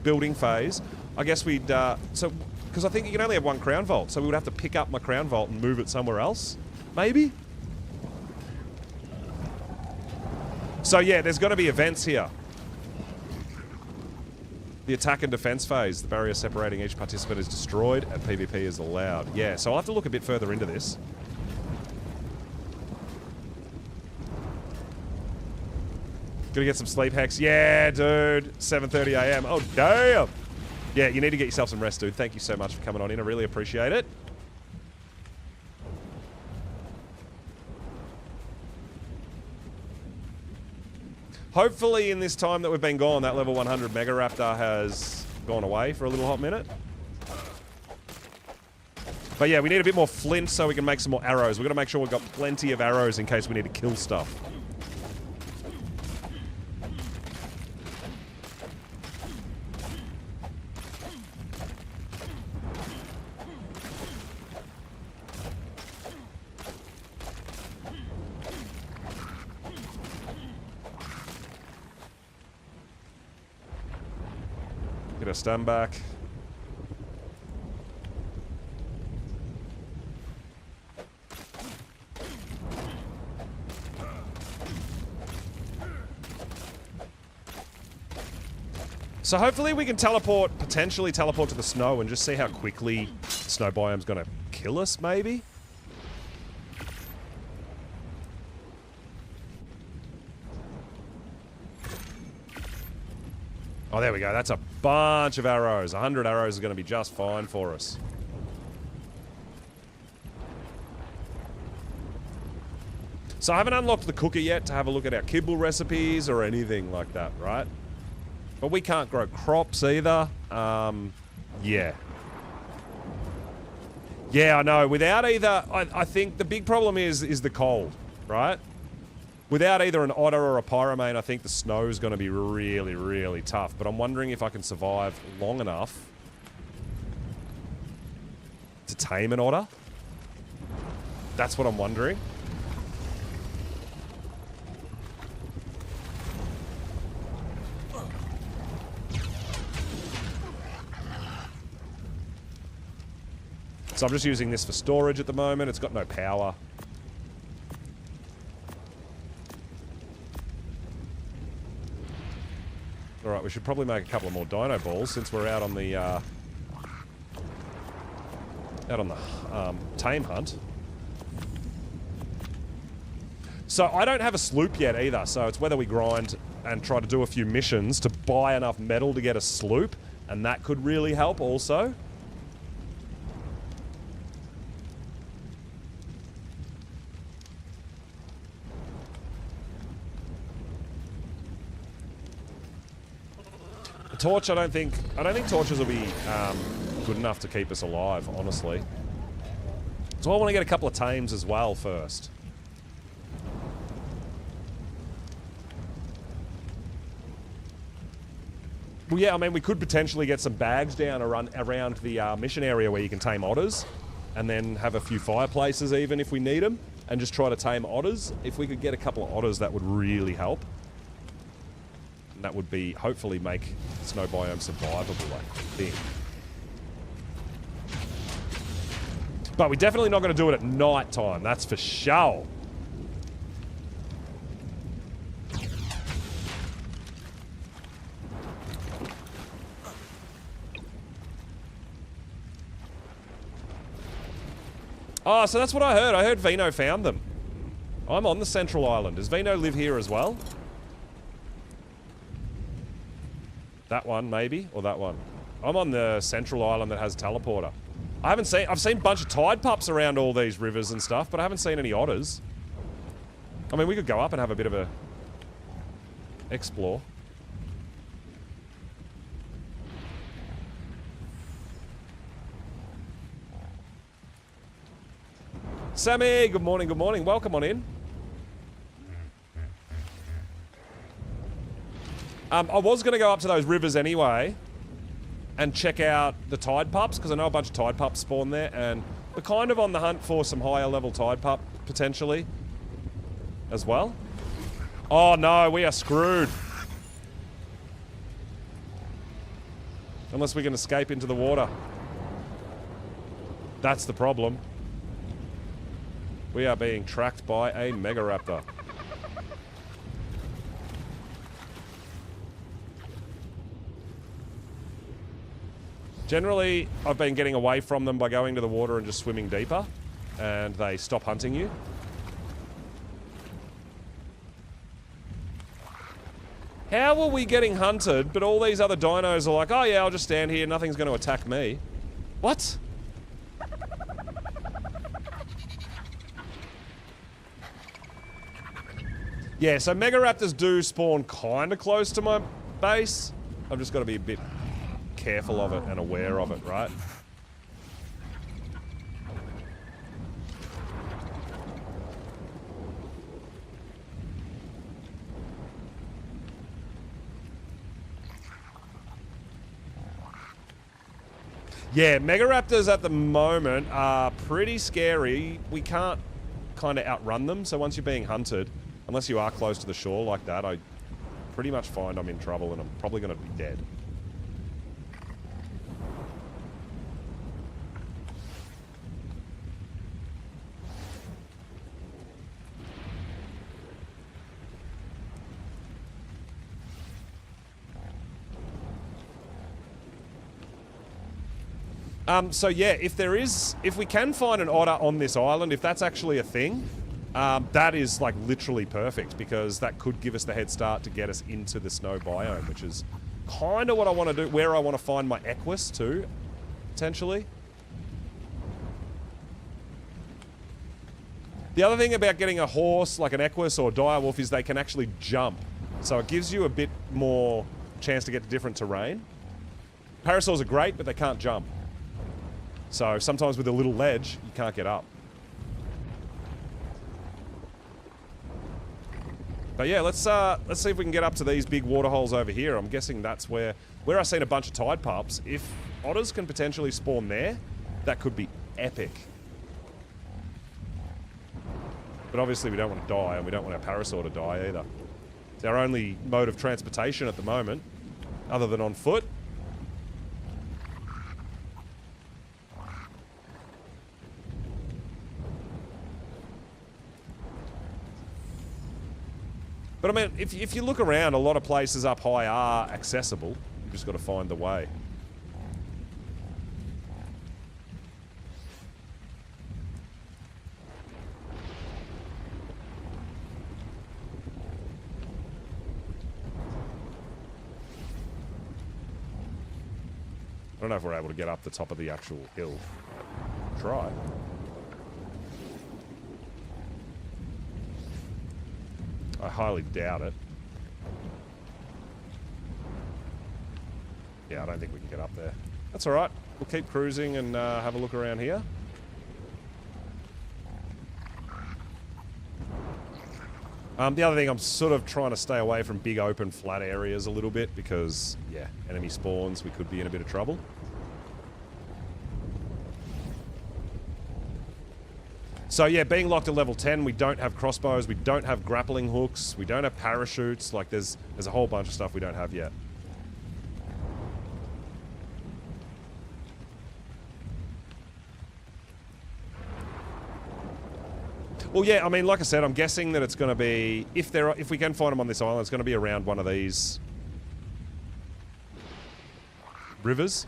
Building phase. I guess we'd... so, because I think you can only have one crown vault, so we would have to pick up my crown vault and move it somewhere else. Maybe? So yeah, there's going to be events here. The attack and defense phase. The barrier separating each participant is destroyed and PvP is allowed. Yeah, so I'll have to look a bit further into this. Gonna get some sleep, Hex. Yeah, dude. 7:30 a.m. Oh, damn. Yeah, you need to get yourself some rest, dude. Thank you so much for coming on in. I really appreciate it. Hopefully in this time that we've been gone, that level 100 Mega Raptor has gone away for a little hot minute. But yeah, we need a bit more flint so we can make some more arrows. We've got to make sure we've got plenty of arrows in case we need to kill stuff. Get a stun back. So hopefully we can teleport, potentially teleport to the snow and just see how quickly the snow biome's gonna kill us, maybe? Oh, there we go. That's a bunch of arrows. 100 arrows is going to be just fine for us. So I haven't unlocked the cooker yet to have a look at our kibble recipes or anything like that, right? But we can't grow crops either. Yeah. Yeah, I know. Without either... I think the big problem is the cold, right? Without either an otter or a pyromane, I think the snow is going to be really, really tough. But I'm wondering if I can survive long enough to tame an otter. That's what I'm wondering. So I'm just using this for storage at the moment. It's got no power. Alright, we should probably make a couple of more dino balls since we're out on the tame hunt. So I don't have a sloop yet either, so it's whether we grind and try to do a few missions to buy enough metal to get a sloop, and that could really help also. Torch, I don't think torches will be good enough to keep us alive, honestly. So I want to get a couple of tames as well first. Well, yeah, I mean, we could potentially get some bags down around the mission area where you can tame otters, and then have a few fireplaces even if we need them, and just try to tame otters. If we could get a couple of otters, that would really help. That would be, hopefully, make snow biome survivable, I think. But we're definitely not going to do it at night time, that's for sure. Oh, so that's what I heard. I heard Vino found them. I'm on the central island. Does Vino live here as well? That one, maybe? Or that one? I'm on the central island that has teleporter. I've seen a bunch of tide pups around all these rivers and stuff, but I haven't seen any otters. I mean, we could go up and have a bit of a explore. Sammy, good morning, good morning. Welcome on in. I was going to go up to those rivers anyway and check out the tide pups, because I know a bunch of tide pups spawn there, and we're kind of on the hunt for some higher level tide pup, potentially, as well. Oh no, we are screwed. Unless we can escape into the water. That's the problem. We are being tracked by a Mega Raptor. Generally, I've been getting away from them by going to the water and just swimming deeper, and they stop hunting you. How are we getting hunted, but all these other dinos are like, oh yeah, I'll just stand here, nothing's going to attack me. What? Yeah, so Mega Raptors do spawn kind of close to my base. I've just got to be a bit careful of it and aware of it, right? Yeah, Mega Raptors at the moment are pretty scary. We can't kind of outrun them, so once you're being hunted, unless you are close to the shore like that, I pretty much find I'm in trouble and I'm probably going to be dead. So yeah, if we can find an otter on this island, if that's actually a thing, that is like literally perfect, because that could give us the head start to get us into the snow biome, which is kind of what I want to do, where I want to find my Equus too, potentially. The other thing about getting a horse like an Equus or direwolf is they can actually jump, so it gives you a bit more chance to get to different terrain. Parasaurs are great, but they can't jump. So sometimes with a little ledge, you can't get up. But yeah, let's see if we can get up to these big water holes over here. I'm guessing that's where I've seen a bunch of tide pups. If otters can potentially spawn there, that could be epic. But obviously we don't want to die, and we don't want our parasaur to die either. It's our only mode of transportation at the moment, other than on foot. But I mean, if you look around, a lot of places up high are accessible. You've just got to find the way. I don't know if we're able to get up the top of the actual hill. Try. I highly doubt it. Yeah, I don't think we can get up there. That's alright. We'll keep cruising and have a look around here. The other thing, I'm sort of trying to stay away from big open flat areas a little bit because, yeah, enemy spawns, we could be in a bit of trouble. So yeah, being locked at level 10, we don't have crossbows, we don't have grappling hooks, we don't have parachutes, like there's a whole bunch of stuff we don't have yet. Well, yeah, I mean, like I said, I'm guessing that it's going to be, if we can find them on this island, it's going to be around one of these rivers.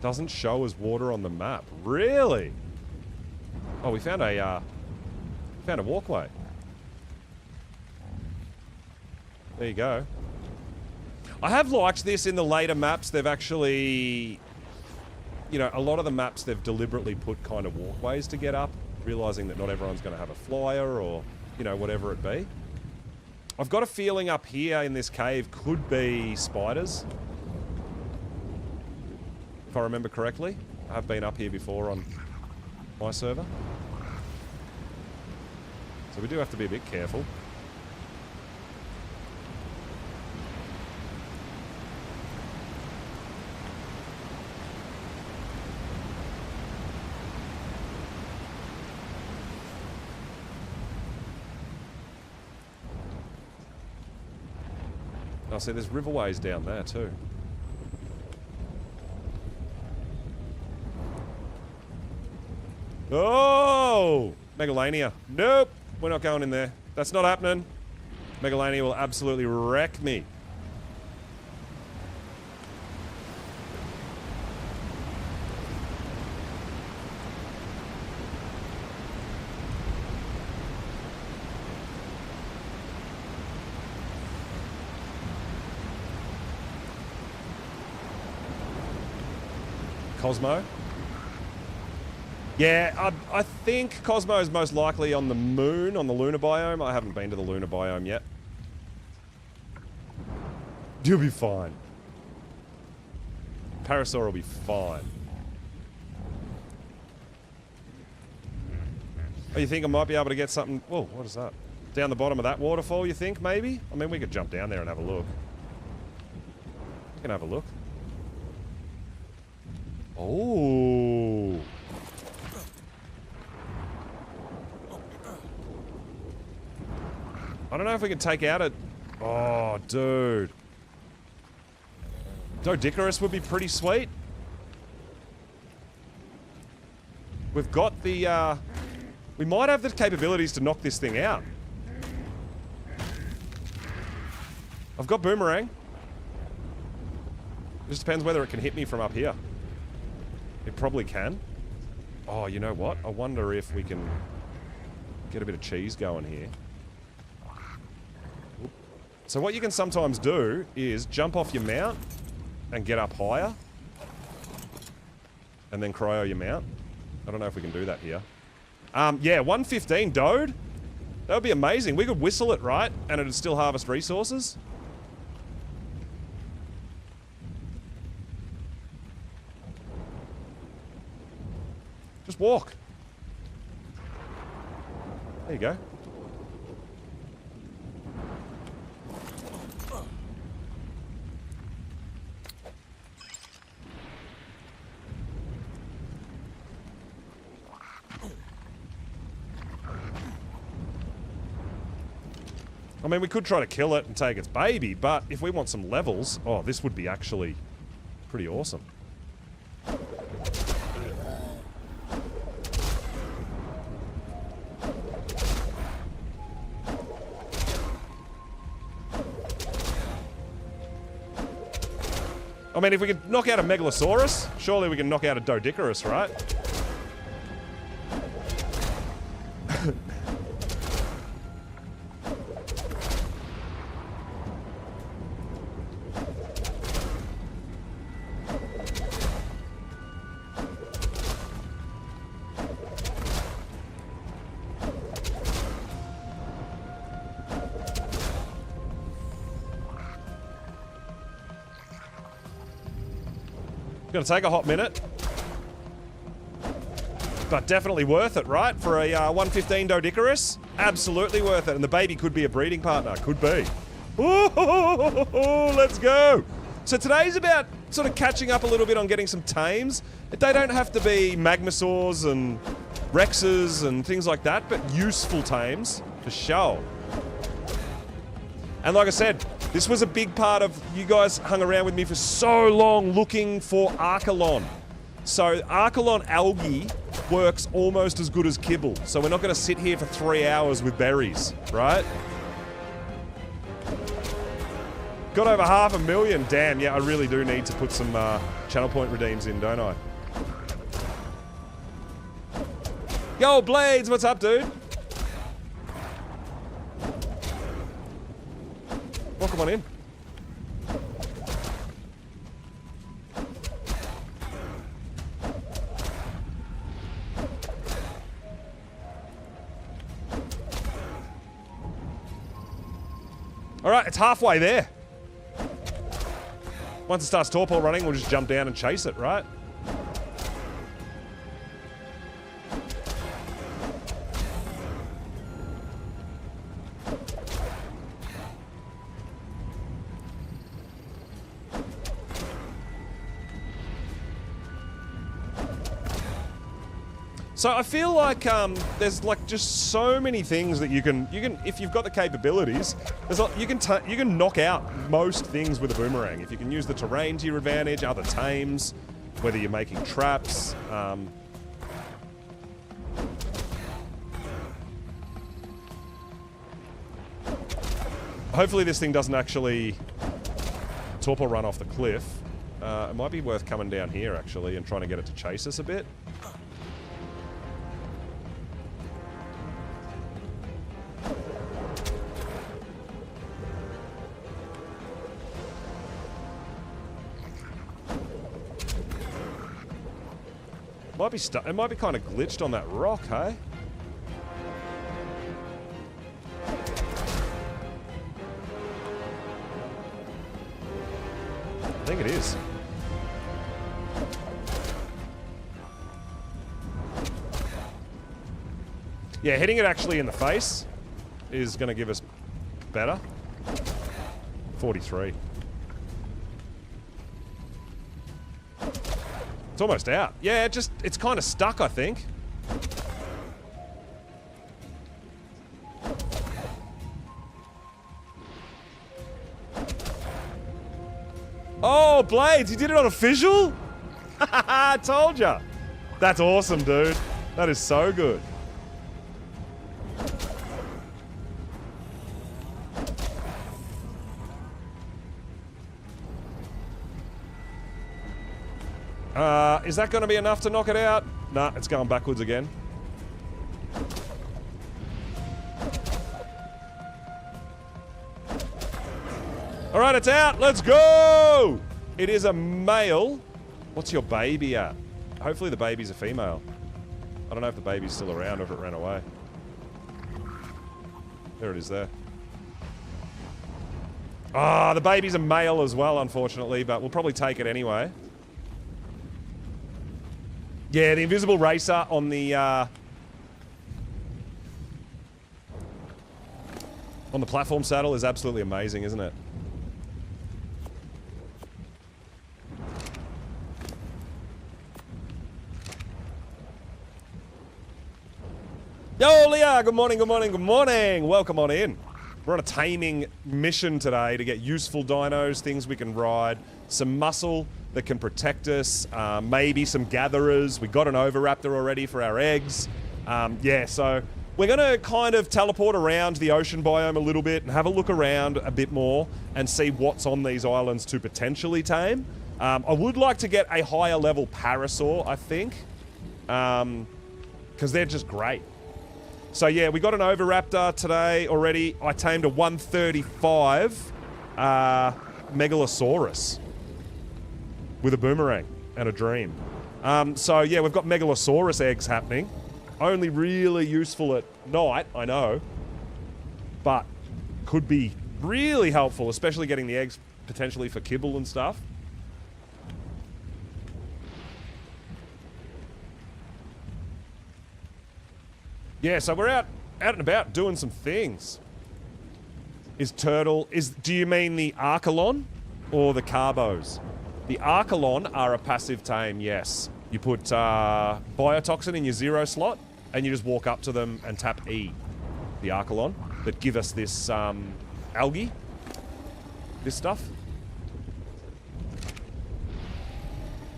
Doesn't show as water on the map. Really? Oh, we found a walkway. There you go. I have liked this in the later maps. They've actually, you know, a lot of the maps they've deliberately put kind of walkways to get up, realizing that not everyone's going to have a flyer or, you know, whatever it be. I've got a feeling up here in this cave could be spiders. If I remember correctly. I have been up here before on my server. So we do have to be a bit careful. Oh, see, there's riverways down there too. Oh! Megalania. Nope. We're not going in there. That's not happening. Megalania will absolutely wreck me. Cosmo? Yeah, I think Cosmo is most likely on the moon, on the lunar biome. I haven't been to the lunar biome yet. You'll be fine. Parasaur will be fine. Oh, you think I might be able to get something... Whoa, what is that? Down the bottom of that waterfall, you think, maybe? I mean, we could jump down there and have a look. We can have a look. Oh. I don't know if we can take out a... Oh, dude. Doedicurus would be pretty sweet. We've got the, we might have the capabilities to knock this thing out. I've got Boomerang. It just depends whether it can hit me from up here. It probably can. Oh, you know what? I wonder if we can get a bit of cheese going here. So what you can sometimes do is jump off your mount and get up higher. And then cryo your mount. I don't know if we can do that here. Yeah, 115 Dode. That would be amazing. We could whistle it, right? And it'd still harvest resources. Just walk. There you go. I mean, we could try to kill it and take its baby, but if we want some levels... Oh, this would be actually pretty awesome. I mean, if we could knock out a Megalosaurus, surely we can knock out a Doedicurus, right? Gonna take a hot minute. But definitely worth it, right? For a 115 Doedicurus? Absolutely worth it. And the baby could be a breeding partner. Could be. Ooh, let's go. So today's about sort of catching up a little bit on getting some tames. They don't have to be Magmasaurs and Rexes and things like that, but useful tames, for sure. And like I said, this was a big part of... You guys hung around with me for so long looking for Archelon. So Archelon algae works almost as good as kibble. So we're not going to sit here for 3 hours with berries, right? Got over 500,000. Damn, yeah, I really do need to put some channel point redeems in, don't I? Yo, Blades, what's up, dude? Welcome on in. All right, it's halfway there. Once it starts torpor running, we'll just jump down and chase it, right? So I feel like there's like just so many things that you can if you've got the capabilities, you can knock out most things with a boomerang. If you can use the terrain to your advantage, other tames, whether you're making traps. Hopefully this thing doesn't actually torpor run off the cliff. It might be worth coming down here actually and trying to get it to chase us a bit. It might be kind of glitched on that rock, hey? I think it is. Yeah, hitting it actually in the face is going to give us better. 43. It's almost out. Yeah, it's kind of stuck, I think. Oh, Blades, you did it on a visual? I told ya. That's awesome, dude. That is so good. Is that going to be enough to knock it out? Nah, it's going backwards again. All right, it's out. Let's go. It is a male. What's your baby at? Hopefully the baby's a female. I don't know if the baby's still around or if it ran away. There it is there. Ah, the baby's a male as well, unfortunately, but we'll probably take it anyway. Yeah, the invisible racer on the platform saddle is absolutely amazing, isn't it? Yo, Leah, good morning, good morning, good morning. Welcome on in. We're on a taming mission today to get useful dinos, things we can ride, some muscle that can protect us, maybe some gatherers. We got an Oviraptor already for our eggs. Yeah, so we're going to kind of teleport around the ocean biome a little bit and have a look around a bit more and see what's on these islands to potentially tame. I would like to get a higher level parasaur, I think, because they're just great. So yeah, we got an Oviraptor today already. I tamed a 135 Megalosaurus with a boomerang and a dream. So yeah, we've got Megalosaurus eggs happening. Only really useful at night, I know. But could be really helpful, especially getting the eggs potentially for kibble and stuff. Yeah, so we're out and about doing some things. Do you mean the Archelon or the Carbos? The Archelon are a passive tame, yes. You put Biotoxin in your 0 slot, and you just walk up to them and tap E, the Archelon, that give us this algae, this stuff.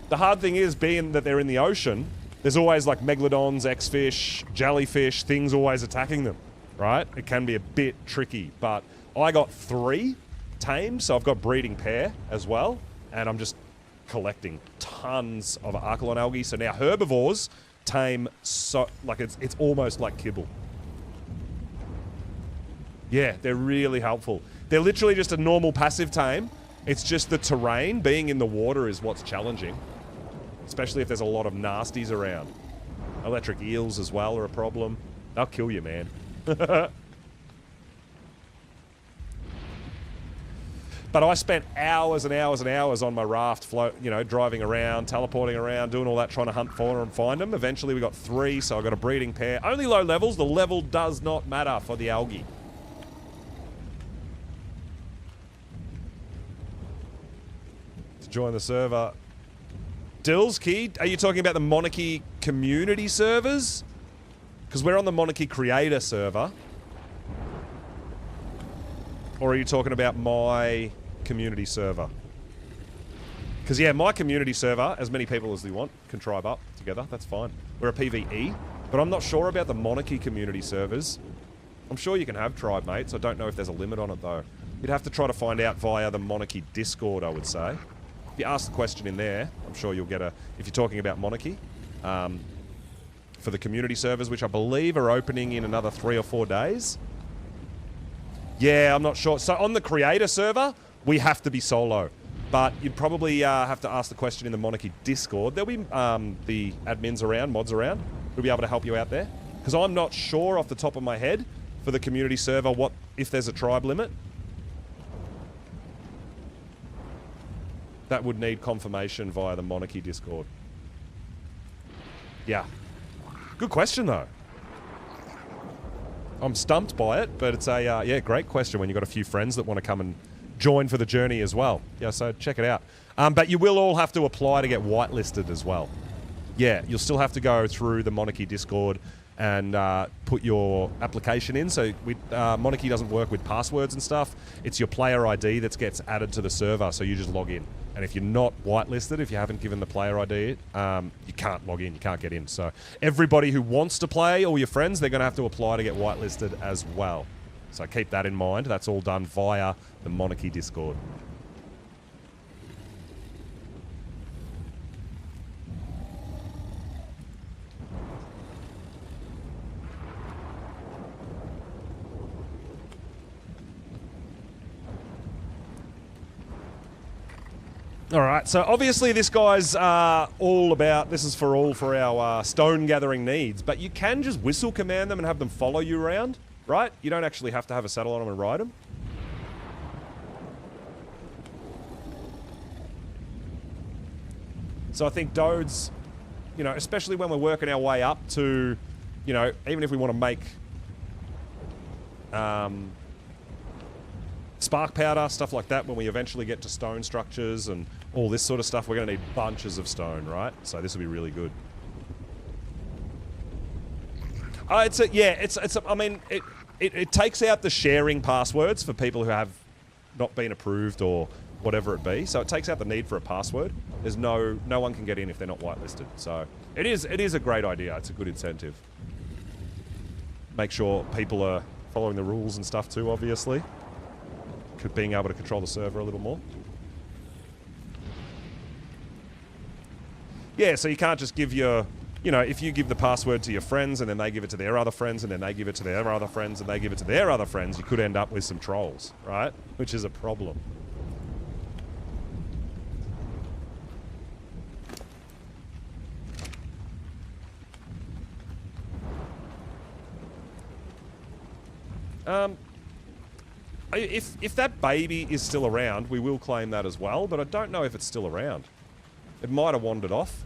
The hard thing is, being that they're in the ocean, there's always like megalodons, X-fish, jellyfish, things always attacking them, right? It can be a bit tricky, but I got 3 tamed, so I've got breeding pair as well. And I'm just collecting tons of Archelon algae. So now herbivores tame so like it's almost like kibble. Yeah, they're really helpful. They're literally just a normal passive tame. It's just the terrain, being in the water, is what's challenging. Especially if there's a lot of nasties around. Electric eels as well are a problem. They'll kill you, man. But I spent hours and hours and hours on my raft, driving around, teleporting around, doing all that, trying to hunt for them and find them. Eventually we got 3, so I got a breeding pair. Only low levels. The level does not matter for the algae. To join the server, Dillskey, are you talking about the Monarchy community servers? Because we're on the Monarchy creator server. Or are you talking about my community server? Because, yeah, my community server, as many people as they want, can tribe up together. That's fine. We're a PvE. But I'm not sure about the Monarchy community servers. I'm sure you can have tribe mates. I don't know if there's a limit on it, though. You'd have to try to find out via the Monarchy Discord, I would say. If you ask the question in there, I'm sure you'll get a... If you're talking about Monarchy, for the community servers, which I believe are opening in another 3 or 4 days. Yeah, I'm not sure. So on the creator server, we have to be solo. But you'd probably have to ask the question in the Monarchy Discord. There'll be the admins around, mods around, who'll be able to help you out there. Because I'm not sure off the top of my head for the community server what if there's a tribe limit. That would need confirmation via the Monarchy Discord. Yeah. Good question, though. I'm stumped by it, but it's a, yeah, great question when you've got a few friends that want to come and join for the journey as well. Yeah, so check it out. But you will all have to apply to get whitelisted as well. Yeah, you'll still have to go through the Monarchy Discord and put your application in. So Monarchy doesn't work with passwords and stuff. It's your player ID that gets added to the server, so you just log in. And if you're not whitelisted, if you haven't given the player ID, you can't log in, you can't get in. So everybody who wants to play, all your friends, they're going to have to apply to get whitelisted as well. So keep that in mind. That's all done via the Monarchy Discord. All right, so obviously this guy's all about, this is for our stone gathering needs, but you can just whistle command them and have them follow you around, right? You don't actually have to have a saddle on them and ride them. So I think Dodes, you know, especially when we're working our way up to, you know, even if we want to make spark powder, stuff like that, when we eventually get to stone structures and all this sort of stuff, we're going to need bunches of stone, right? So this will be really good. I mean, it takes out the sharing passwords for people who have not been approved or whatever it be. So it takes out the need for a password. There's no one can get in if they're not whitelisted. So it is a great idea. It's a good incentive. Make sure people are following the rules and stuff too, obviously. Being able to control the server a little more. Yeah, so you can't just give your, you know, if you give the password to your friends and then they give it to their other friends and then they give it to their other friends and they give it to their other friends, you could end up with some trolls, right? Which is a problem. If that baby is still around, we will claim that as well, but I don't know if it's still around. It might have wandered off.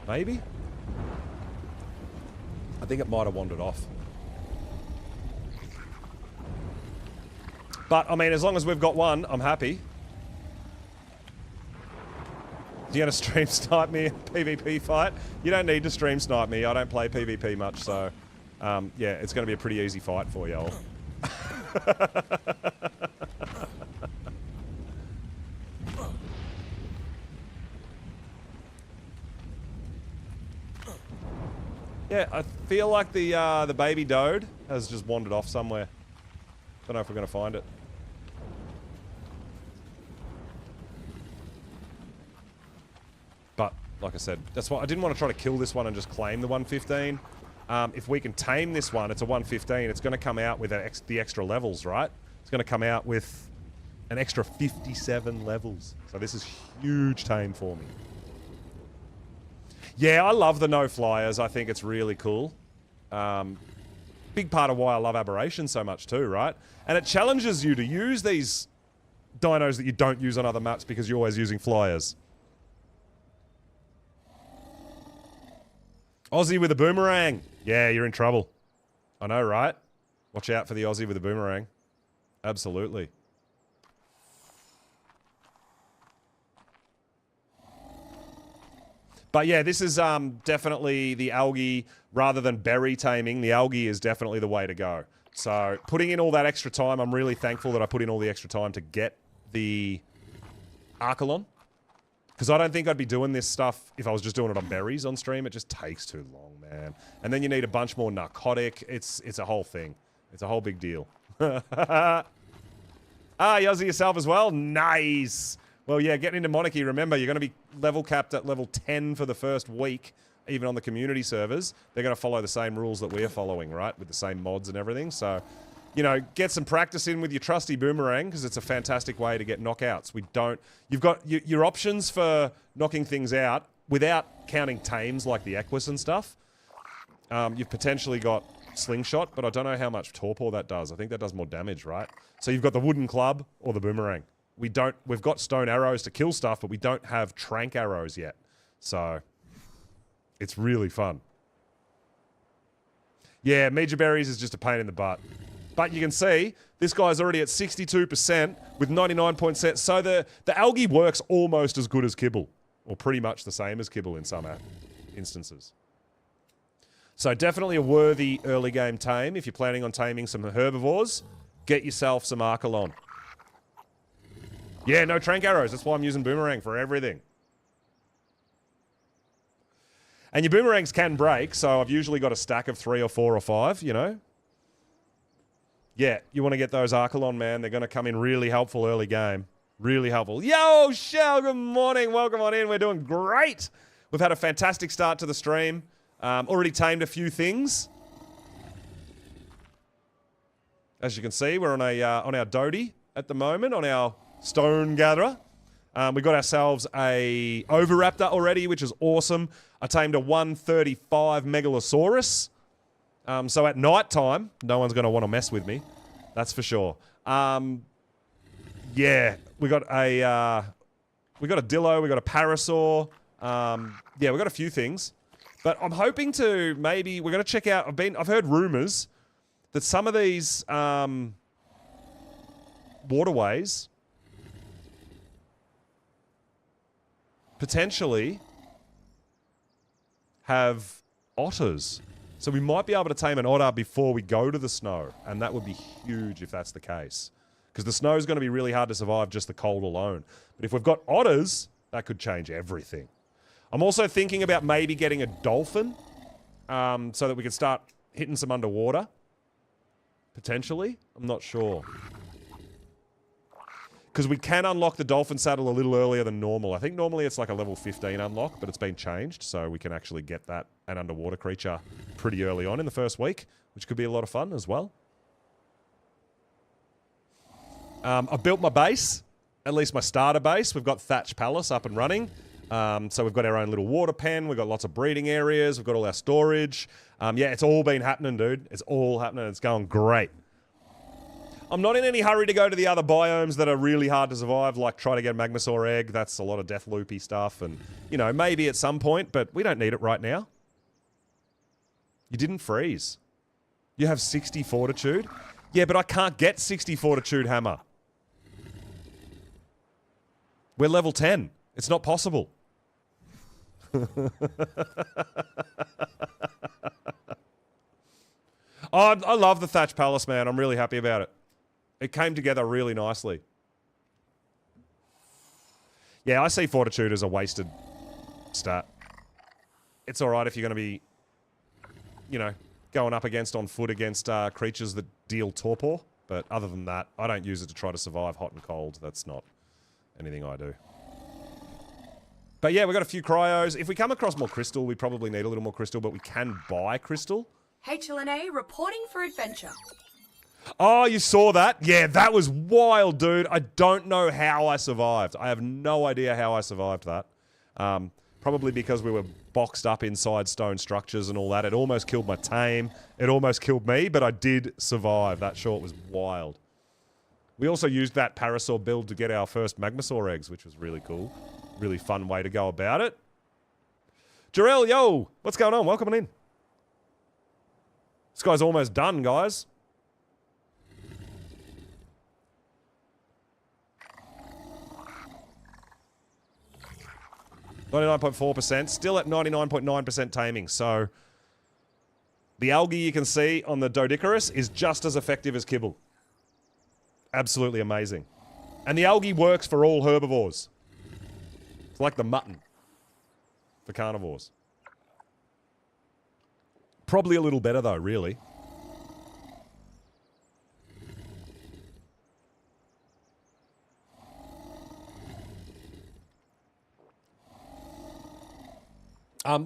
Maybe? I think it might have wandered off. But, I mean, as long as we've got one, I'm happy. You going to stream snipe me in a PvP fight? You don't need to stream snipe me. I don't play PvP much, so... yeah, it's going to be a pretty easy fight for y'all. Yeah, I feel like the baby Dode has just wandered off somewhere. Don't know if we're going to find it. But, like I said, that's why I didn't want to try to kill this one and just claim the 115. If we can tame this one, it's a 115. It's going to come out with the extra levels, right? It's going to come out with an extra 57 levels. So this is huge tame for me. Yeah, I love the no flyers. I think it's really cool. Big part of why I love Aberration so much too, right? And it challenges you to use these dinos that you don't use on other maps because you're always using flyers. Aussie with a boomerang. Yeah, you're in trouble. I know, right? Watch out for the Aussie with a boomerang. Absolutely. But yeah, this is definitely the algae, rather than berry taming, the algae is definitely the way to go. So putting in all that extra time, I'm really thankful that I put in all the extra time to get the Archelon. Because I don't think I'd be doing this stuff if I was just doing it on berries on stream. It just takes too long, man. And then you need a bunch more narcotic. It's a whole thing. It's a whole big deal. Ah, Yozzy yourself as well? Nice! Well, yeah, getting into Monarchy, remember, you're going to be level capped at level 10 for the first week, even on the community servers. They're going to follow the same rules that we're following, right? With the same mods and everything. So, you know, get some practice in with your trusty boomerang, because it's a fantastic way to get knockouts. You've got your options for knocking things out without counting tames like the Equus and stuff. You've potentially got slingshot, but I don't know how much torpor that does. I think that does more damage, right? So you've got the wooden club or the boomerang. We've got stone arrows to kill stuff, but we don't have trank arrows yet. So it's really fun. Yeah, Major Berries is just a pain in the butt. But you can see, this guy's already at 62% with 99%. So the algae works almost as good as kibble. Or pretty much the same as kibble in some instances. So definitely a worthy early game tame. If you're planning on taming some herbivores, get yourself some Archelon. Yeah, no trank arrows. That's why I'm using boomerang for everything. And your boomerangs can break, so I've usually got a stack of 3 or 4 or 5, you know. Yeah, you want to get those Archelon, man. They're going to come in really helpful early game. Really helpful. Yo, Shell, good morning. Welcome on in. We're doing great. We've had a fantastic start to the stream. Already tamed a few things. As you can see, we're on our Dodie at the moment, on our Stone Gatherer. We got ourselves a Oviraptor already, which is awesome. I tamed a 135 Megalosaurus. So at night time, no one's going to want to mess with me. That's for sure. Yeah, we got a Dillo, we got a Parasaur. Yeah, we got a few things. But I'm hoping to maybe, we're going to check out, I've heard rumors that some of these waterways potentially have otters. So we might be able to tame an otter before we go to the snow. And that would be huge if that's the case. Because the snow is going to be really hard to survive just the cold alone. But if we've got otters, that could change everything. I'm also thinking about maybe getting a dolphin. So that we can start hitting some underwater. Potentially. I'm not sure. Because we can unlock the dolphin saddle a little earlier than normal. I think normally it's like a level 15 unlock, but it's been changed. So we can actually get that, an underwater creature, pretty early on in the first week, which could be a lot of fun as well. I built my base, at least my starter base. We've got Thatch Palace up and running. So we've got our own little water pen. We've got lots of breeding areas. We've got all our storage. Yeah, it's all been happening, dude. It's all happening. It's going great. I'm not in any hurry to go to the other biomes that are really hard to survive, like try to get a Magmasaur egg. That's a lot of death loopy stuff. And, you know, maybe at some point, but we don't need it right now. You didn't freeze. You have 60 fortitude? Yeah, but I can't get 60 fortitude hammer. We're level 10. It's not possible. Oh, I love the Thatch Palace, man. I'm really happy about it. It came together really nicely. Yeah, I see Fortitude as a wasted stat. It's alright if you're going to be, you know, going up against on foot against creatures that deal torpor. But other than that, I don't use it to try to survive hot and cold. That's not anything I do. But yeah, we've got a few cryos. If we come across more crystal, we probably need a little more crystal, but we can buy crystal. HLNA reporting for adventure. Oh, you saw that? Yeah, that was wild, dude. I don't know how I survived. I have no idea how I survived that. Probably because we were boxed up inside stone structures and all that. It almost killed my tame. It almost killed me, but I did survive. That short was wild. We also used that Parasaur build to get our first Magmasaur eggs, which was really cool. Really fun way to go about it. Jarrell, yo, what's going on? Welcome on in. This guy's almost done, guys. %, still at 99.9% taming. So the algae you can see on the Doedicurus is just as effective as kibble. Absolutely amazing. And the algae works for all herbivores. It's like the mutton for carnivores. Probably a little better though, really.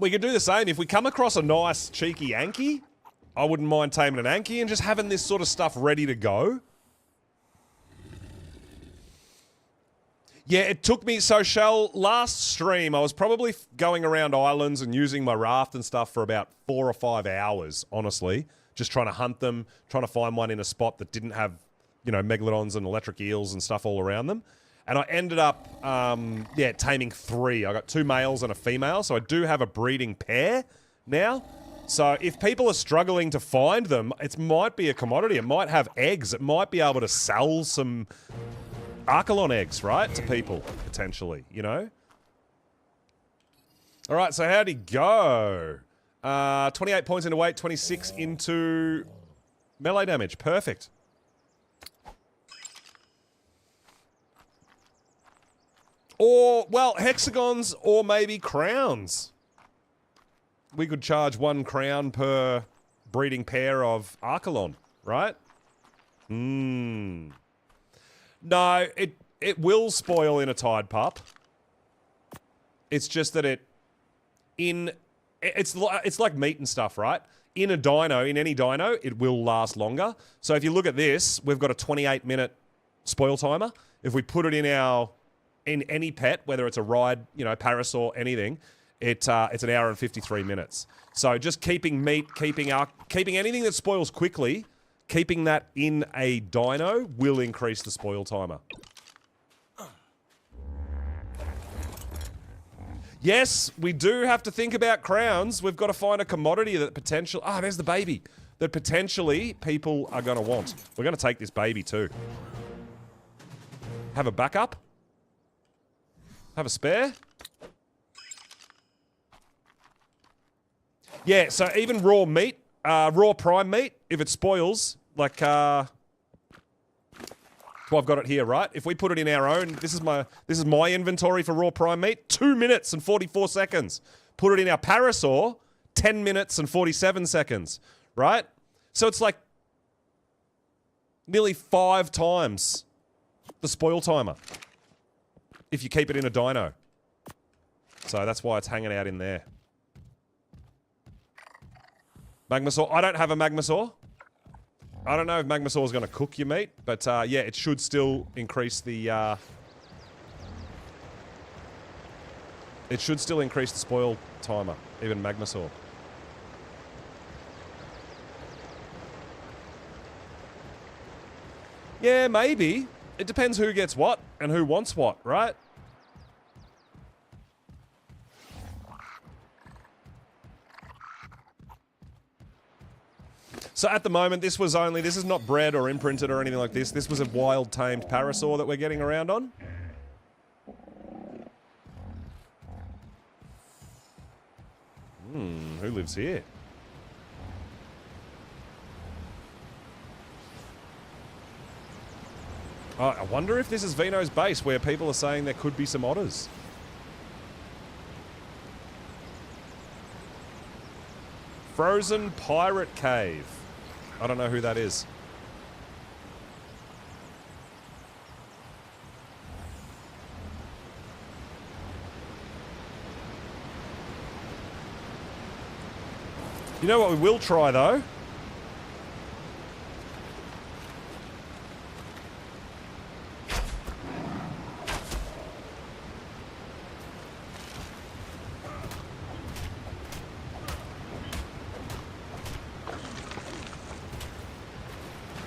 We could do the same. If we come across a nice, cheeky Anky, I wouldn't mind taming an Anky and just having this sort of stuff ready to go. Yeah, it took me... So, Shell, last stream, I was probably going around islands and using my raft and stuff for about 4 or 5 hours, honestly. Just trying to hunt them, trying to find one in a spot that didn't have, you know, megalodons and electric eels and stuff all around them. And I ended up, taming 3. I got 2 males and a female, so I do have a breeding pair now. So if people are struggling to find them, it might be a commodity. It might have eggs. It might be able to sell some Archelon eggs, right, to people, potentially, you know? All right, so how'd he go? 28 points into weight, 26 into melee damage. Perfect. Or, well, hexagons or maybe crowns. We could charge 1 crown per breeding pair of Archelon, right? No, it will spoil in a tide pup. It's just that it's like meat and stuff, right? In a dino, in any dino, it will last longer. So if you look at this, we've got a 28-minute spoil timer. If we put it in any pet, whether it's a ride, you know, parasaur, anything, it's an hour and 53 minutes. So just keeping meat, keeping anything that spoils quickly, keeping that in a dino will increase the spoil timer. Yes, we do have to think about crowns. We've got to find a commodity that potential... Ah, there's the baby. That potentially people are going to want. We're going to take this baby too. Have a backup. Have a spare. Yeah, so even raw meat, raw prime meat, if it spoils, like, well, I've got it here, right? If we put it in our own, this is my inventory for raw prime meat, 2 minutes and 44 seconds. Put it in our parasaur, 10 minutes and 47 seconds, right? So it's like nearly 5 times the spoil timer if you keep it in a dino. So that's why it's hanging out in there. Magmasaur. I don't have a Magmasaur. I don't know if Magmasaur is going to cook your meat, but yeah, it should still increase the... It should still increase the spoil timer, even Magmasaur. Yeah, maybe. It depends who gets what and who wants what, right? So at the moment, this is not bred or imprinted or anything like this. This was a wild tamed parasaur that we're getting around on. Who lives here? Oh, I wonder if this is Vino's base where people are saying there could be some otters. Frozen Pirate Cave. I don't know who that is. You know what we will try, though?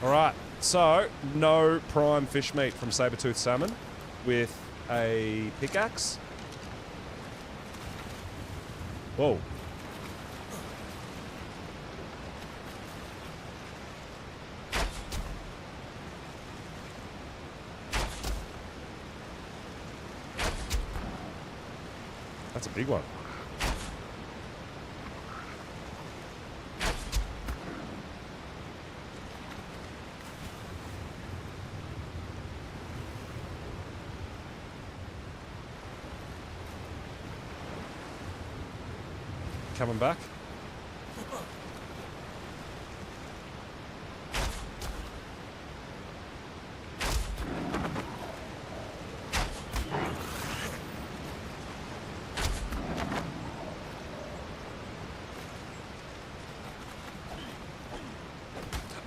Alright, so no prime fish meat from saber-toothed salmon with a pickaxe. Whoa. That's a big one. Coming back.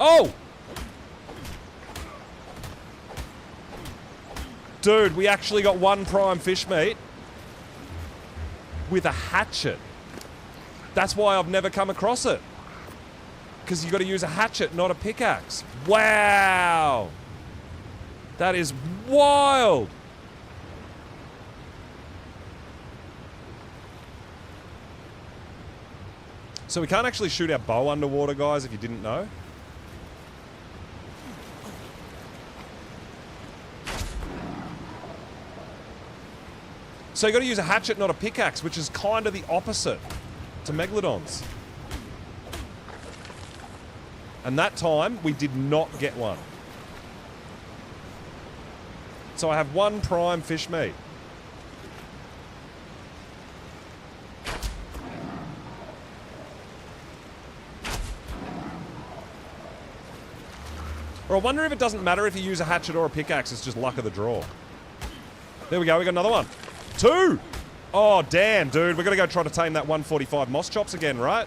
Oh! Dude, we actually got one prime fish meat with a hatchet. That's why I've never come across it. Because you've got to use a hatchet, not a pickaxe. Wow! That is wild! So we can't actually shoot our bow underwater, guys, if you didn't know. So you got to use a hatchet, not a pickaxe, which is kind of the opposite to megalodons. And that time, we did not get one. So I have one prime fish meat. Or I wonder if it doesn't matter if you use a hatchet or a pickaxe, it's just luck of the draw. There we go, we got another one. 2! Oh, damn, dude. We're going to go try to tame that 145 moss chops again, right?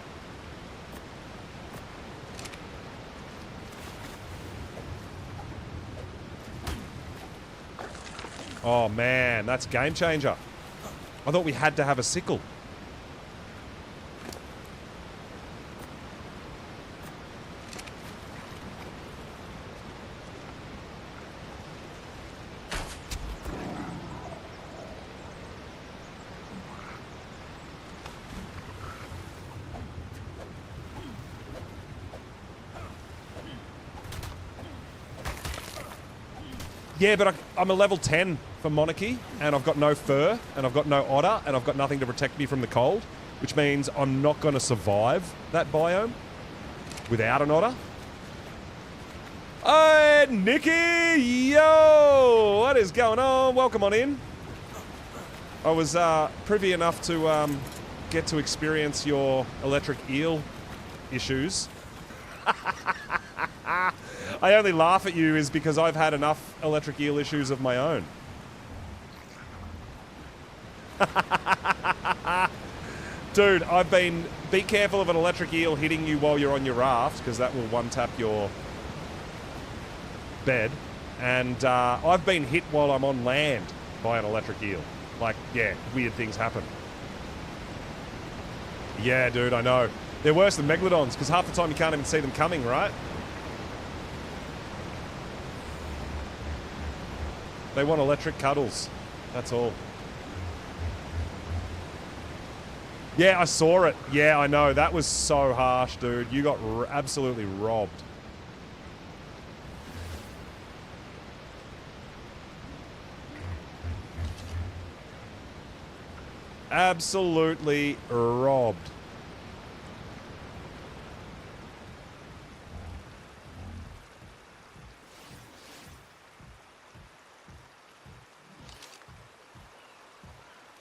Oh, man. That's a game changer. I thought we had to have a sickle. Yeah, but I'm a level 10 for Monarchy, and I've got no fur, and I've got no otter, and I've got nothing to protect me from the cold, which means I'm not going to survive that biome without an otter. Hey, Nikki! Yo! What is going on? Welcome on in. I was privy enough to get to experience your electric eel issues. I only laugh at you is because I've had enough electric eel issues of my own. Dude, be careful of an electric eel hitting you while you're on your raft, because that will one-tap your bed. And I've been hit while I'm on land by an electric eel. Like, yeah, weird things happen. Yeah, dude, I know. They're worse than megalodons, because half the time you can't even see them coming, right? They want electric cuddles. That's all. Yeah, I saw it. Yeah, I know. That was so harsh, dude. You got absolutely robbed. Absolutely robbed.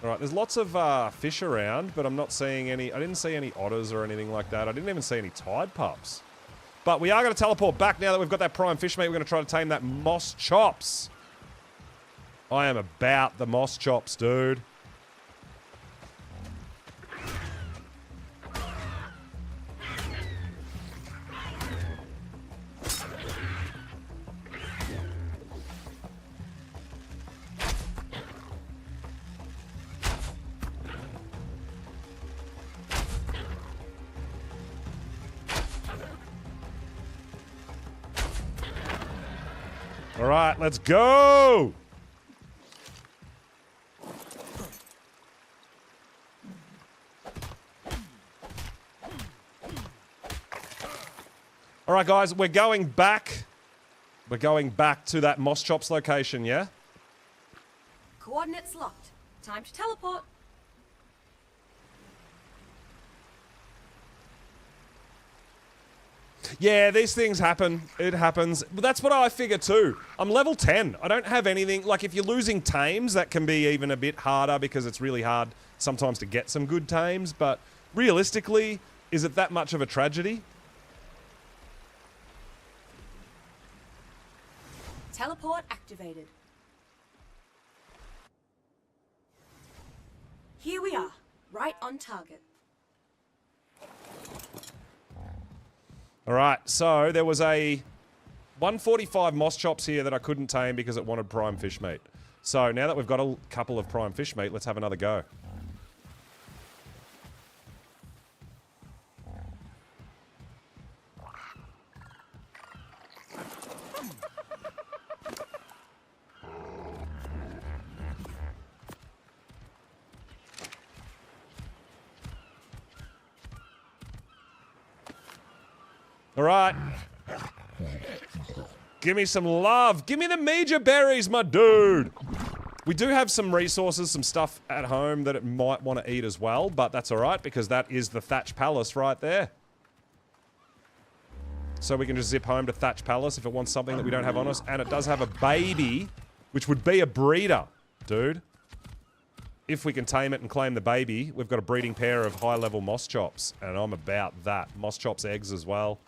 All right, there's lots of fish around, but I'm not seeing any. I didn't see any otters or anything like that. I didn't even see any tide pups. But we are going to teleport back now that we've got that prime fish mate. We're going to try to tame that moss chops. I am about the moss chops, dude. All right, let's go. All right, guys, we're going back. We're going back to that Moss Chops location, yeah? Coordinates locked. Time to teleport. Yeah, these things happen. It happens. But that's what I figure too. I'm level 10. I don't have anything. Like, if you're losing tames, that can be even a bit harder because it's really hard sometimes to get some good tames. But realistically, is it that much of a tragedy? Teleport activated. Here we are, right on target. All right, so there was a 145 Moss Chops here that I couldn't tame because it wanted prime fish meat. So now that we've got a couple of prime fish meat, let's have another go. All right. Give me some love. Give me the major berries, my dude. We do have some resources, some stuff at home that it might want to eat as well, but that's all right because that is the Thatch Palace right there. So we can just zip home to Thatch Palace if it wants something that we don't have on us. And it does have a baby, which would be a breeder, dude. If we can tame it and claim the baby, we've got a breeding pair of high-level Moss Chops, and I'm about that. Moss Chops eggs as well.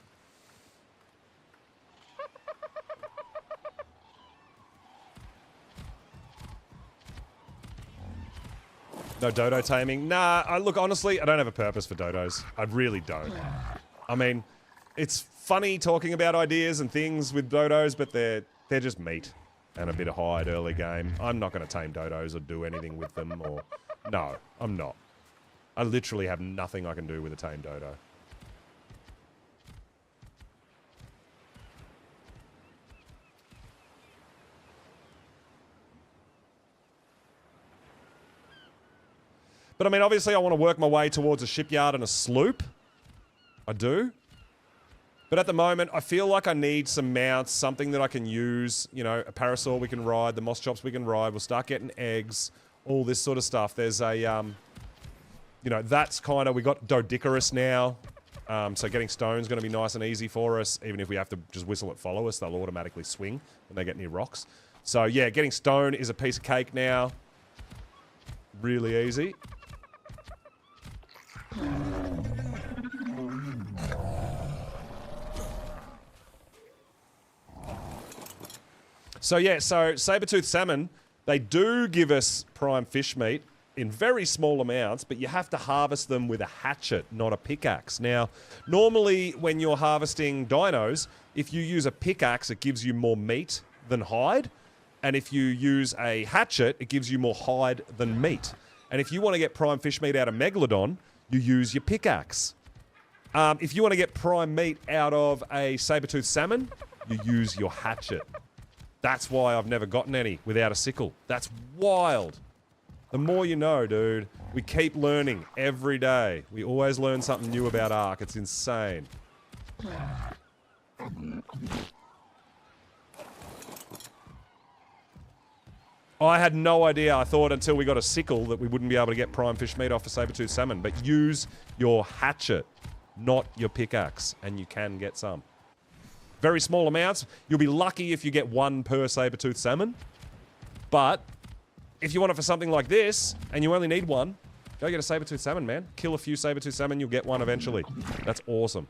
No dodo taming? Nah, look, honestly, I don't have a purpose for dodos. I really don't. I mean, it's funny talking about ideas and things with dodos, but they're just meat and a bit of hide early game. I'm not going to tame dodos or do anything with them or... No, I'm not. I literally have nothing I can do with a tame dodo. But I mean, obviously I want to work my way towards a shipyard and a sloop. I do. But at the moment, I feel like I need some mounts, something that I can use. You know, a parasaur we can ride, the Moss Chops we can ride. We'll start getting eggs, all this sort of stuff. There's a, you know, that's kind of, we got Doedicurus now. So getting stone's going to be nice and easy for us. Even if we have to just whistle it follow us, they'll automatically swing when they get near rocks. So yeah, getting stone is a piece of cake now. Really easy. So yeah, so saber-toothed salmon, they do give us prime fish meat in very small amounts, but you have to harvest them with a hatchet, not a pickaxe. Now, normally when you're harvesting dinos, if you use a pickaxe, it gives you more meat than hide. And if you use a hatchet, it gives you more hide than meat. And if you want to get prime fish meat out of Megalodon, you use your pickaxe. If you want to get prime meat out of a saber-toothed salmon, you use your hatchet. That's why I've never gotten any without a sickle. That's wild. The more you know, dude. We keep learning every day. We always learn something new about Ark. It's insane. I had no idea. I thought until we got a sickle that we wouldn't be able to get prime fish meat off a saber-toothed salmon. But use your hatchet, not your pickaxe, and you can get some. Very small amounts. You'll be lucky if you get one per saber-toothed salmon. But if you want it for something like this, and you only need one, go get a saber-toothed salmon, man. Kill a few saber-toothed salmon, you'll get one eventually. That's awesome.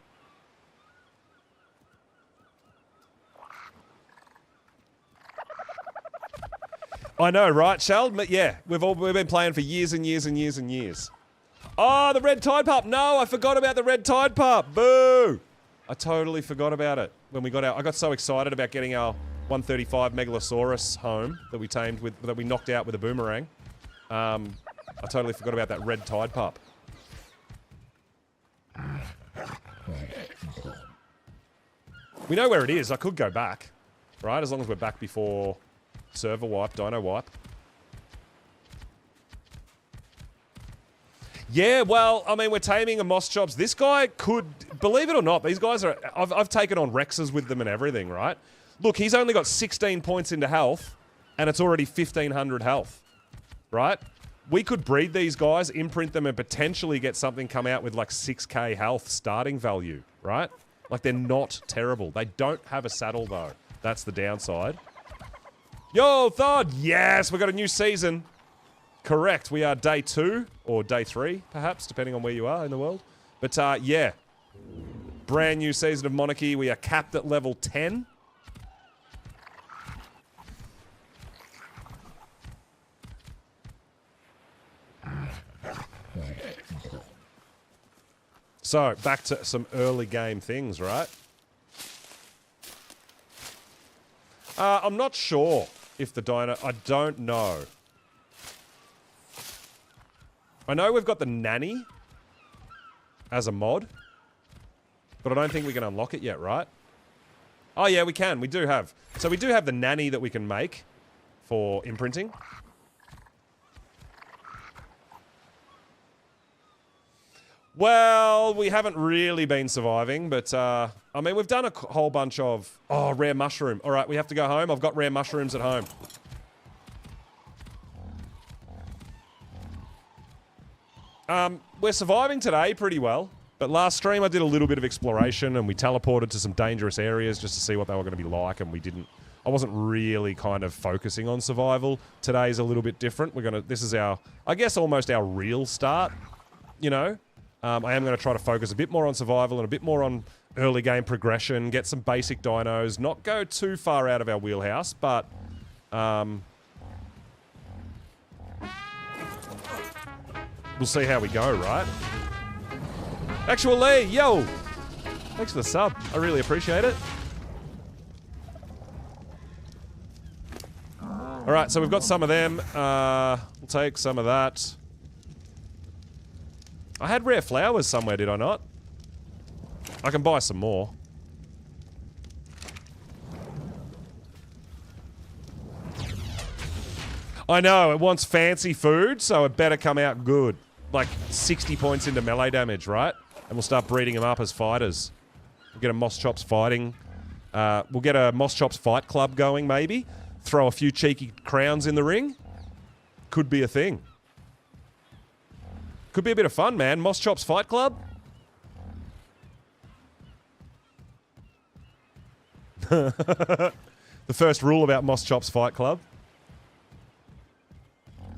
I know, right, Shell? But yeah, we've been playing for years and years and years and years. Oh, the red tide pup! No, I forgot about the red tide pup. Boo! I totally forgot about it when we got out. I got so excited about getting our 135 Megalosaurus home that we tamed with, that we knocked out with a boomerang. I totally forgot about that red tide pup. We know where it is. I could go back, right? As long as we're back before server wipe, dino wipe. Yeah, well, I mean, we're taming a Moss Chops. This guy could, believe it or not, these guys are, I've taken on Rexes with them and everything, right? Look, he's only got 16 points into health, and it's already 1,500 health, right? We could breed these guys, imprint them, and potentially get something come out with like 6k health starting value, right? Like, they're not terrible. They don't have a saddle, though. That's the downside. Yo, Thod! Yes, we got a new season. Correct. We are day 2, or day 3, perhaps, depending on where you are in the world. But, yeah. Brand new season of Monarchy. We are capped at level 10. So, back to some early game things, right? I'm not sure if the dino... I don't know. I know we've got the nanny as a mod, but I don't think we can unlock it yet, right? Oh, yeah, we can. We do have. So we do have the nanny that we can make for imprinting. Well, we haven't really been surviving, but, I mean, we've done a whole bunch of... Oh, rare mushroom. All right, we have to go home. I've got rare mushrooms at home. We're surviving today pretty well, but last stream I did a little bit of exploration and we teleported to some dangerous areas just to see what they were going to be like, and we didn't... I wasn't really kind of focusing on survival. Today's a little bit different. We're gonna... This is our... I guess almost our real start, you know? I am going to try to focus a bit more on survival and a bit more on early game progression, get some basic dinos, not go too far out of our wheelhouse, but... we'll see how we go, right? Actual Lee, yo! Thanks for the sub. I really appreciate it. Alright, so we've got some of them. We'll take some of that. I had rare flowers somewhere, did I not? I can buy some more. I know, it wants fancy food, so it better come out good. Like 60 points into melee damage, right? And we'll start breeding them up as fighters. We'll get a Moss Chops fighting. We'll get a Moss Chops fight club going, maybe. Throw a few cheeky crowns in the ring. Could be a thing. Could be a bit of fun, man. Moss Chops Fight Club. The first rule about Moss Chops Fight Club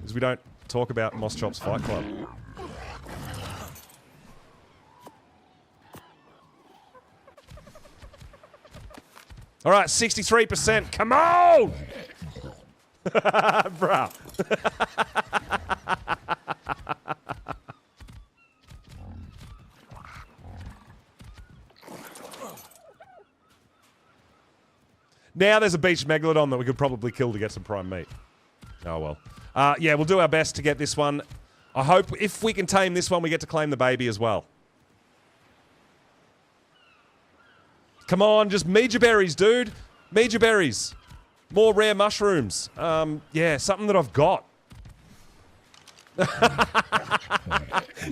is we don't talk about Moss Chops Fight Club. All right, 63%. Come on! Bruh. Now there's a beach megalodon that we could probably kill to get some prime meat. Oh, well. Yeah, we'll do our best to get this one. I hope if we can tame this one, we get to claim the baby as well. Come on, just Meja berries, dude. Meja berries. More rare mushrooms. Yeah, something that I've got.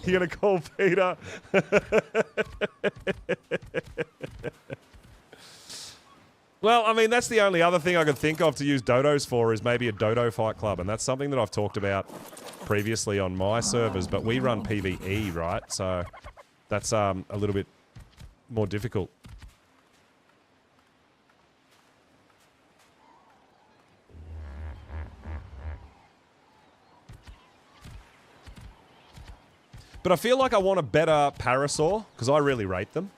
You're gonna call Peter? Well, I mean, that's the only other thing I could think of to use dodos for is maybe a dodo fight club, and that's something that I've talked about previously on my servers, but we run PvE, right? So that's a little bit more difficult. But I feel like I want a better parasaur, because I really rate them.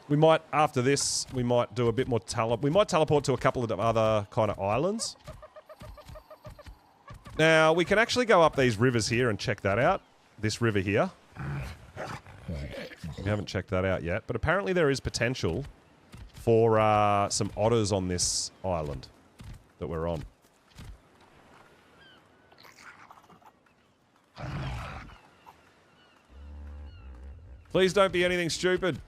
We might, after this, we might do a bit more we might teleport to a couple of other kind of islands. Now, we can actually go up these rivers here and check that out. This river here. We haven't checked that out yet, but apparently there is potential for some otters on this island that we're on. Please don't be anything stupid.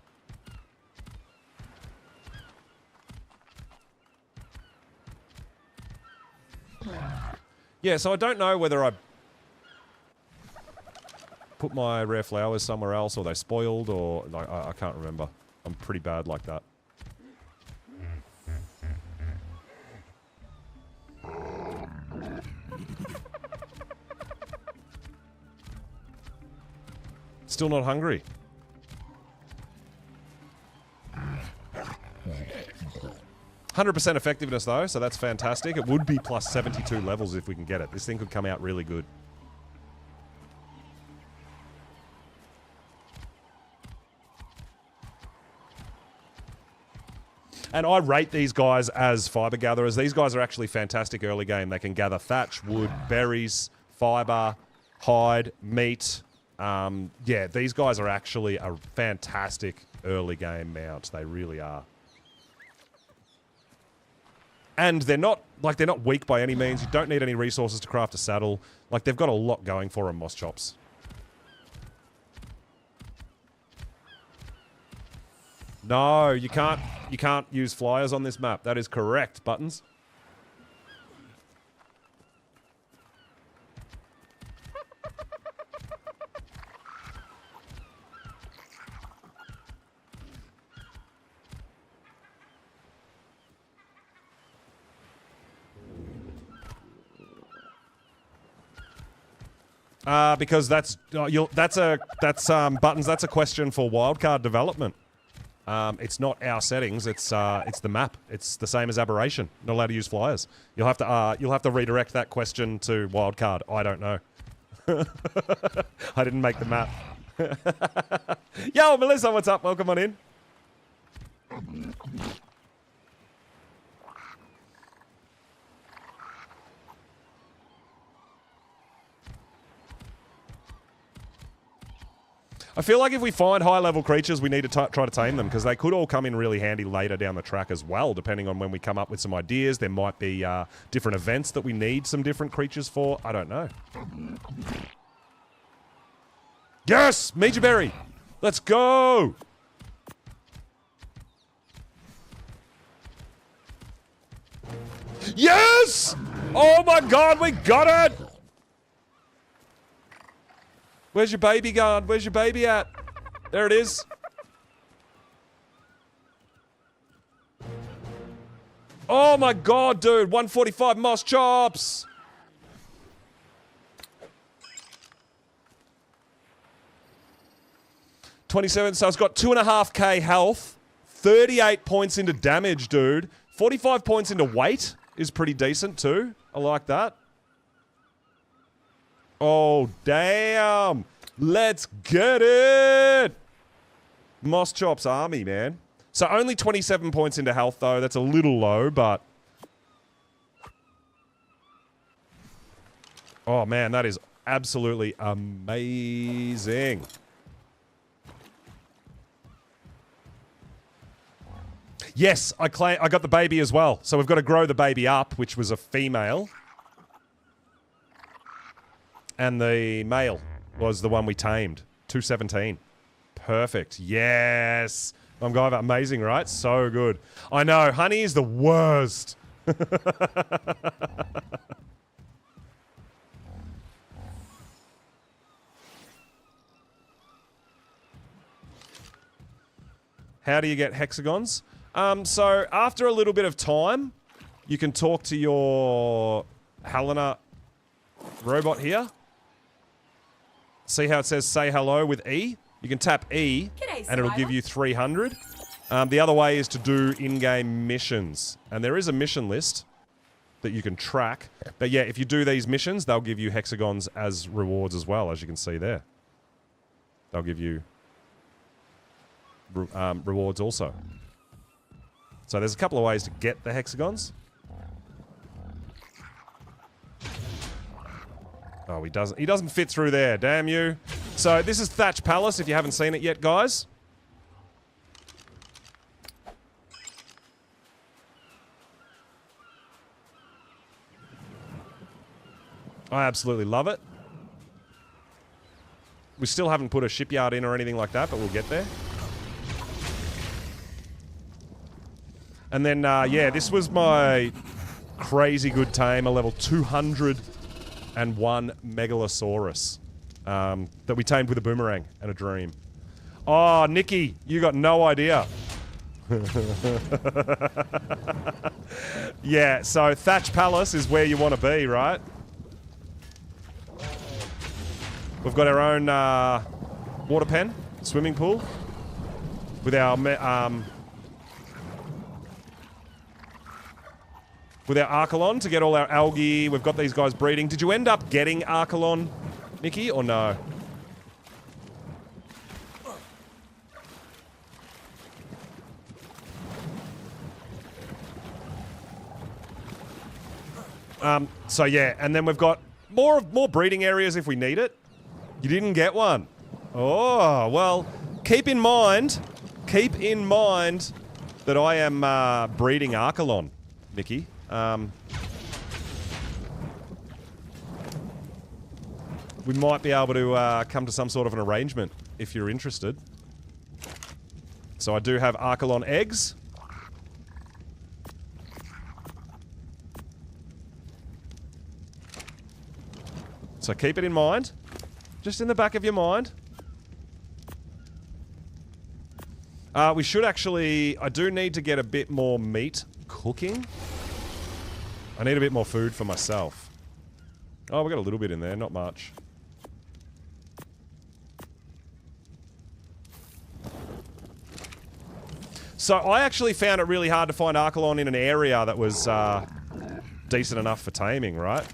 Yeah, so I don't know whether I put my rare flowers somewhere else, or they spoiled, or like I can't remember. I'm pretty bad like that. Still not hungry. 100% effectiveness though, so that's fantastic. It would be plus 72 levels if we can get it. This thing could come out really good. And I rate these guys as fiber gatherers. These guys are actually fantastic early game. They can gather thatch, wood, berries, fiber, hide, meat. Yeah, these guys are actually a fantastic early game mount. They really are. And they're not weak by any means. You don't need any resources to craft a saddle. Like, they've got a lot going for them, Moss Chops. No, you can't use flyers on this map. That is correct, Buttons. Because that's Buttons. That's a question for wildcard development. It's not our settings. It's the map. It's the same as Aberration. Not allowed to use flyers. You'll have to redirect that question to wildcard. I don't know. I didn't make the map. Yo, Melissa, what's up? Welcome on in. I feel like if we find high-level creatures, we need to try to tame them, because they could all come in really handy later down the track as well, depending on when we come up with some ideas. There might be different events that we need some different creatures for. I don't know. Yes! Major Berry! Let's go! Yes! Oh my god, we got it! Where's your baby gone? Where's your baby at? There it is. Oh my god, dude. 145 Moss Chops. $27, so it's got 2.5k health. 38 points into damage, dude. 45 points into weight is pretty decent too. I like that. Oh, damn. Let's get it. Moss Chops army, man. So only 27 points into health, though. That's a little low, but... Oh, man, that is absolutely amazing. Yes, I got the baby as well. So we've got to grow the baby up, which was a female. And the male was the one we tamed. 217. Perfect. Yes. I'm going amazing, right? So good. I know. Honey is the worst. How do you get hexagons? So after a little bit of time, you can talk to your Helena robot here. See how it says say hello with E? You can tap E, G'day, and it'll give you 300. The other way is to do in-game missions. And there is a mission list that you can track. But yeah, if you do these missions, they'll give you hexagons as rewards as well, as you can see there. They'll give you rewards also. So there's a couple of ways to get the hexagons. Oh, he doesn't fit through there, damn you. So this is Thatch Palace, if you haven't seen it yet, guys. I absolutely love it. We still haven't put a shipyard in or anything like that, but we'll get there. And then, yeah, this was my crazy good tame, a level 201 Megalosaurus. that we tamed with a boomerang and a dream. Oh, Nikki, you got no idea. Yeah, so Thatch Palace is where you want to be, right? We've got our own water pen, swimming pool, with our Archelon to get all our algae. We've got these guys breeding. Did you end up getting Archelon, Nikki, or no? So yeah, and then we've got more breeding areas if we need it. You didn't get one. Oh, well, keep in mind that I am breeding Archelon, Nikki. We might be able to come to some sort of an arrangement if you're interested. So I do have Archelon eggs. So keep it in mind. Just in the back of your mind. We should actually... I do need to get a bit more meat cooking. I need a bit more food for myself. Oh, we got a little bit in there, not much. So I actually found it really hard to find Archelon in an area that was decent enough for taming, right?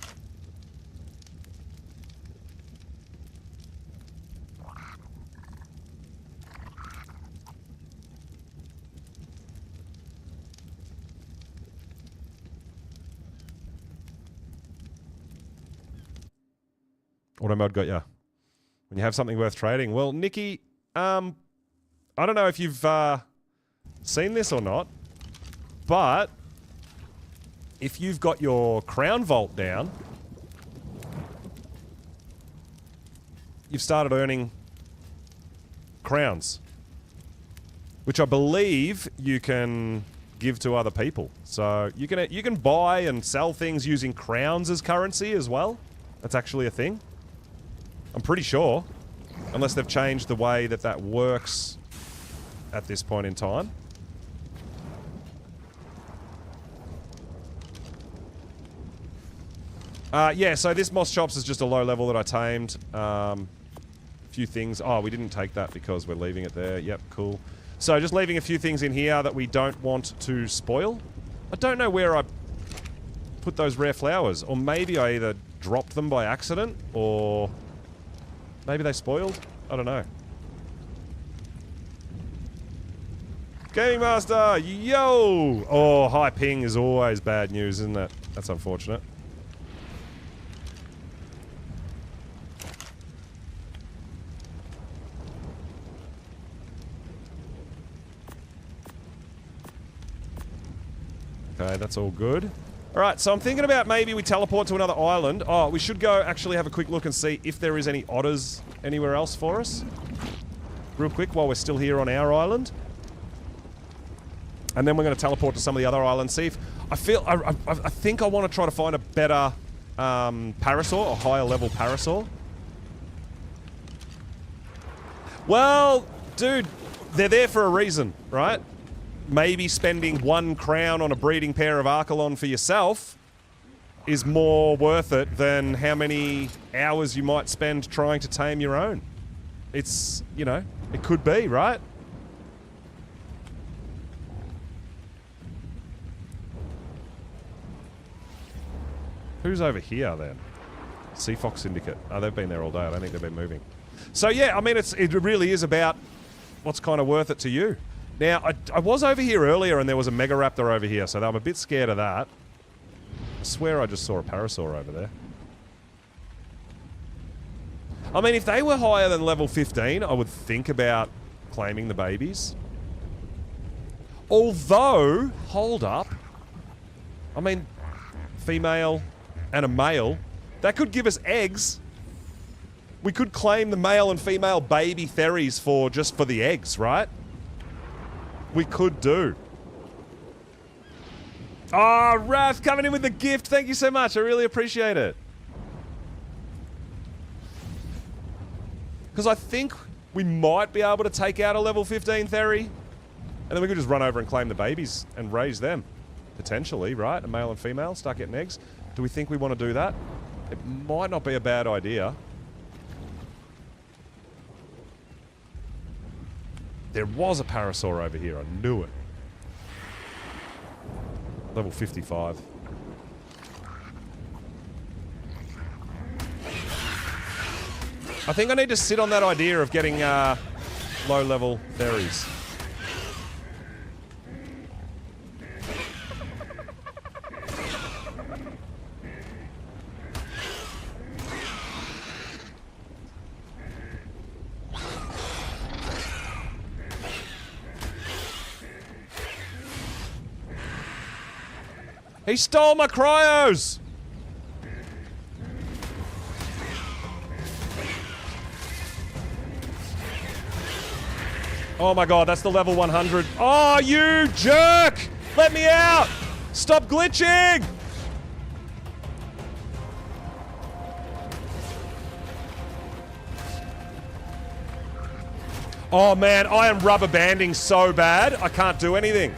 Auto mode got ya. When you have something worth trading. Well, Nikki, I don't know if you've seen this or not, but if you've got your crown vault down, you've started earning crowns, which I believe you can give to other people. So you can buy and sell things using crowns as currency as well. That's actually a thing. I'm pretty sure. Unless they've changed the way that that works at this point in time. Yeah, so this Moss Chops is just a low level that I tamed. Few things. Oh, we didn't take that because we're leaving it there. Yep, cool. So just leaving a few things in here that we don't want to spoil. I don't know where I put those rare flowers. Or maybe I either dropped them by accident or... maybe they spoiled? I don't know. Gaming Master! Yo! Oh, high ping is always bad news, isn't it? That's unfortunate. Okay, that's all good. Alright, so I'm thinking about maybe we teleport to another island. Oh, we should go actually have a quick look and see if there is any otters anywhere else for us. Real quick while we're still here on our island. And then we're going to teleport to some of the other islands. See if... I think I want to try to find a better parasaur, a higher level parasaur. Well, dude, they're there for a reason, right? Maybe spending 1 crown on a breeding pair of Archelon for yourself is more worth it than how many hours you might spend trying to tame your own. It's, you know, it could be, right? Who's over here then? Sea Fox Syndicate. Oh, they've been there all day. I don't think they've been moving. So yeah, I mean, it really is about what's kind of worth it to you. Now, I was over here earlier and there was a Mega Raptor over here, so I'm a bit scared of that. I swear I just saw a Parasaur over there. I mean, if they were higher than level 15, I would think about claiming the babies. Although, hold up. I mean, female and a male, that could give us eggs. We could claim the male and female baby Theries just for the eggs, right? We could do. Oh, Raph coming in with the gift. Thank you so much. I really appreciate it. Because I think we might be able to take out a level 15 Theory. And then we could just run over and claim the babies and raise them. Potentially, right? A male and female, start getting eggs. Do we think we want to do that? It might not be a bad idea. There was a parasaur over here. I knew it. Level 55. I think I need to sit on that idea of getting low-level fairies. He stole my cryos! Oh my god, that's the level 100. Oh, you jerk! Let me out! Stop glitching! Oh man, I am rubber banding so bad, I can't do anything.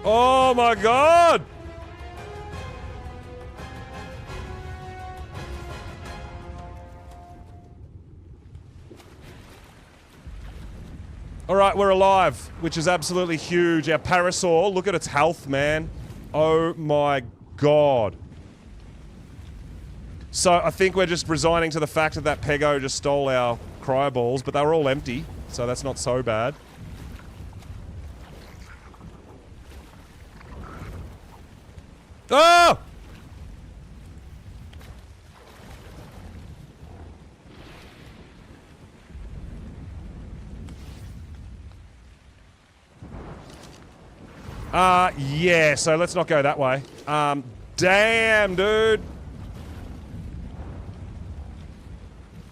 Oh my god! Alright, we're alive, which is absolutely huge. Our parasaur, look at its health, man. Oh my god. So I think we're just resigning to the fact that Pego just stole our cryo balls, but they were all empty, so that's not so bad. Oh! Yeah, so let's not go that way. Damn, dude.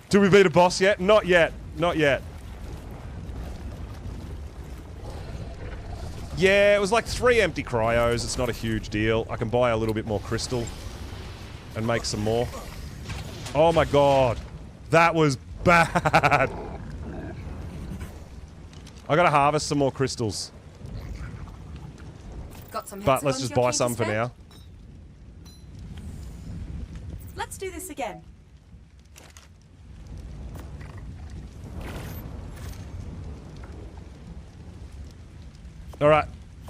Do we beat a boss yet? Not yet. Not yet. Yeah, it was like 3 empty cryos. It's not a huge deal. I can buy a little bit more crystal and make some more. Oh my god. That was bad. I gotta harvest some more crystals. Got some But let's hexagons just you're buy keen to some for spend? now. Let's do this again. Alright,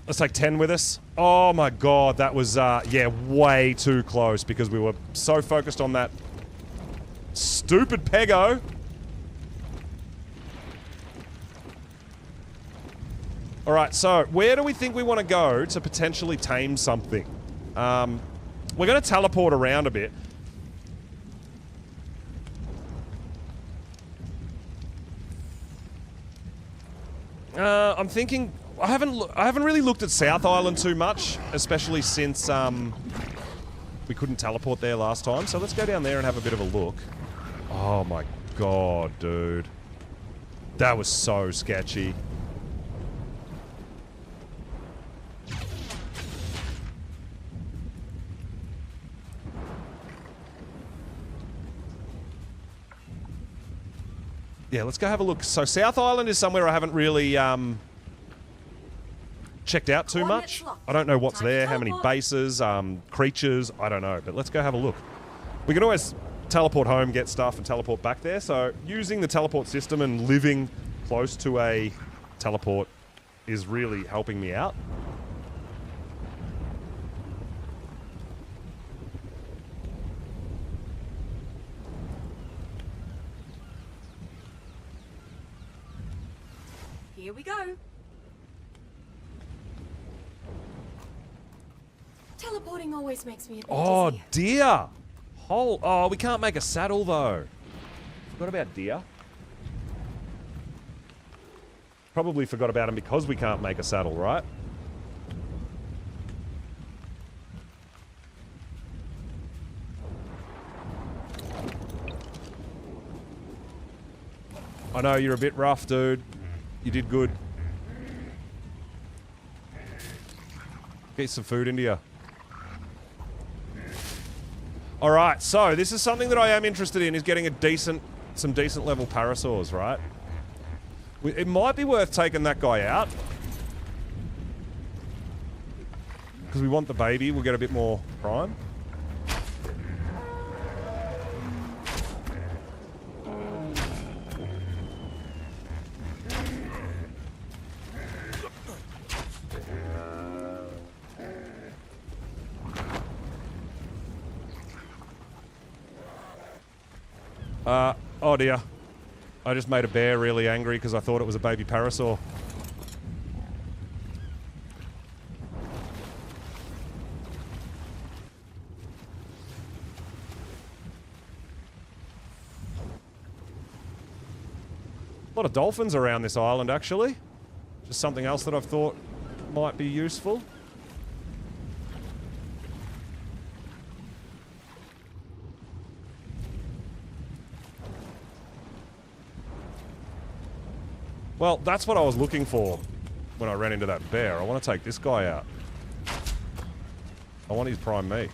let's take 10 with us. Oh my god, that was, yeah, way too close because we were so focused on that stupid Pego. Alright, so where do we think we want to go to potentially tame something? We're going to teleport around a bit. I'm thinking... I haven't really looked at South Island too much, especially since we couldn't teleport there last time. So let's go down there and have a bit of a look. Oh my god, dude. That was so sketchy. Yeah, let's go have a look. So South Island is somewhere I haven't really checked out too much. I don't know what's there, how many bases, creatures, I don't know. But let's go have a look. We can always teleport home, get stuff, and teleport back there. So using the teleport system and living close to a teleport is really helping me out. Here we go. Teleporting always makes me a bit Oh, dizzy. deer! Oh, we can't make a saddle, though. Forgot about deer. Probably forgot about him because we can't make a saddle, right? I know, you're a bit rough, dude. You did good. Get some food into you. Alright, so this is something that I am interested in, is getting some decent level parasaurs, right? It might be worth taking that guy out. Because we want the baby, we'll get a bit more prime. Oh dear. I just made a bear really angry because I thought it was a baby parasaur. A lot of dolphins around this island, actually. Just something else that I've thought might be useful. Well, that's what I was looking for when I ran into that bear. I want to take this guy out. I want his prime meat.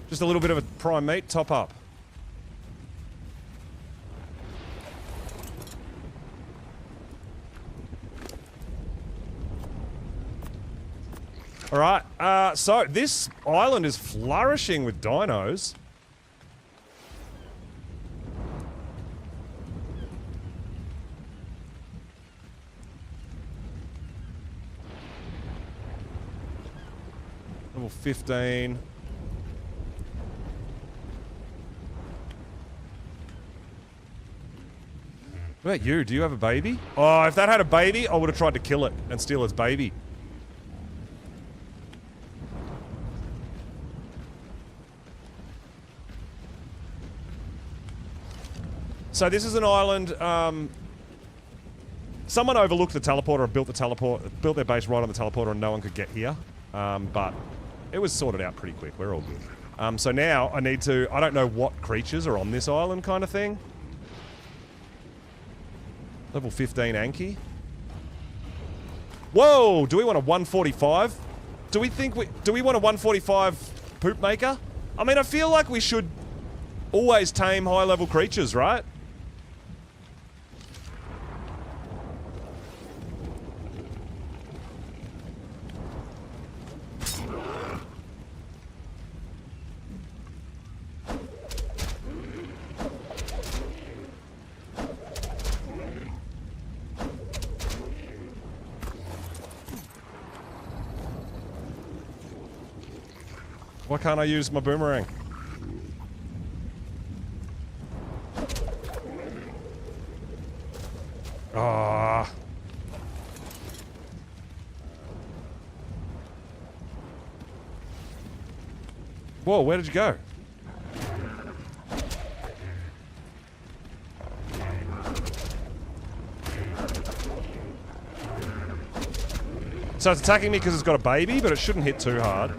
Just a little bit of a prime meat top up. Alright, so this island is flourishing with dinos. Level 15. What about you? Do you have a baby? Oh, if that had a baby, I would have tried to kill it and steal its baby. So this is an island, someone overlooked the teleporter and built their base right on the teleporter and no one could get here. But it was sorted out pretty quick. We're all good. So now I don't know what creatures are on this island kind of thing. Level 15 Anki. Whoa! Do we want a 145? Do we want a 145 poop maker? I mean, I feel like we should always tame high-level creatures, right? Why can't I use my boomerang? Ah. Whoa, where did you go? So it's attacking me because it's got a baby, but it shouldn't hit too hard.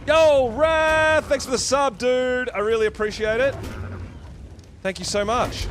Yo, Wrath! Thanks for the sub, dude. I really appreciate it. Thank you so much.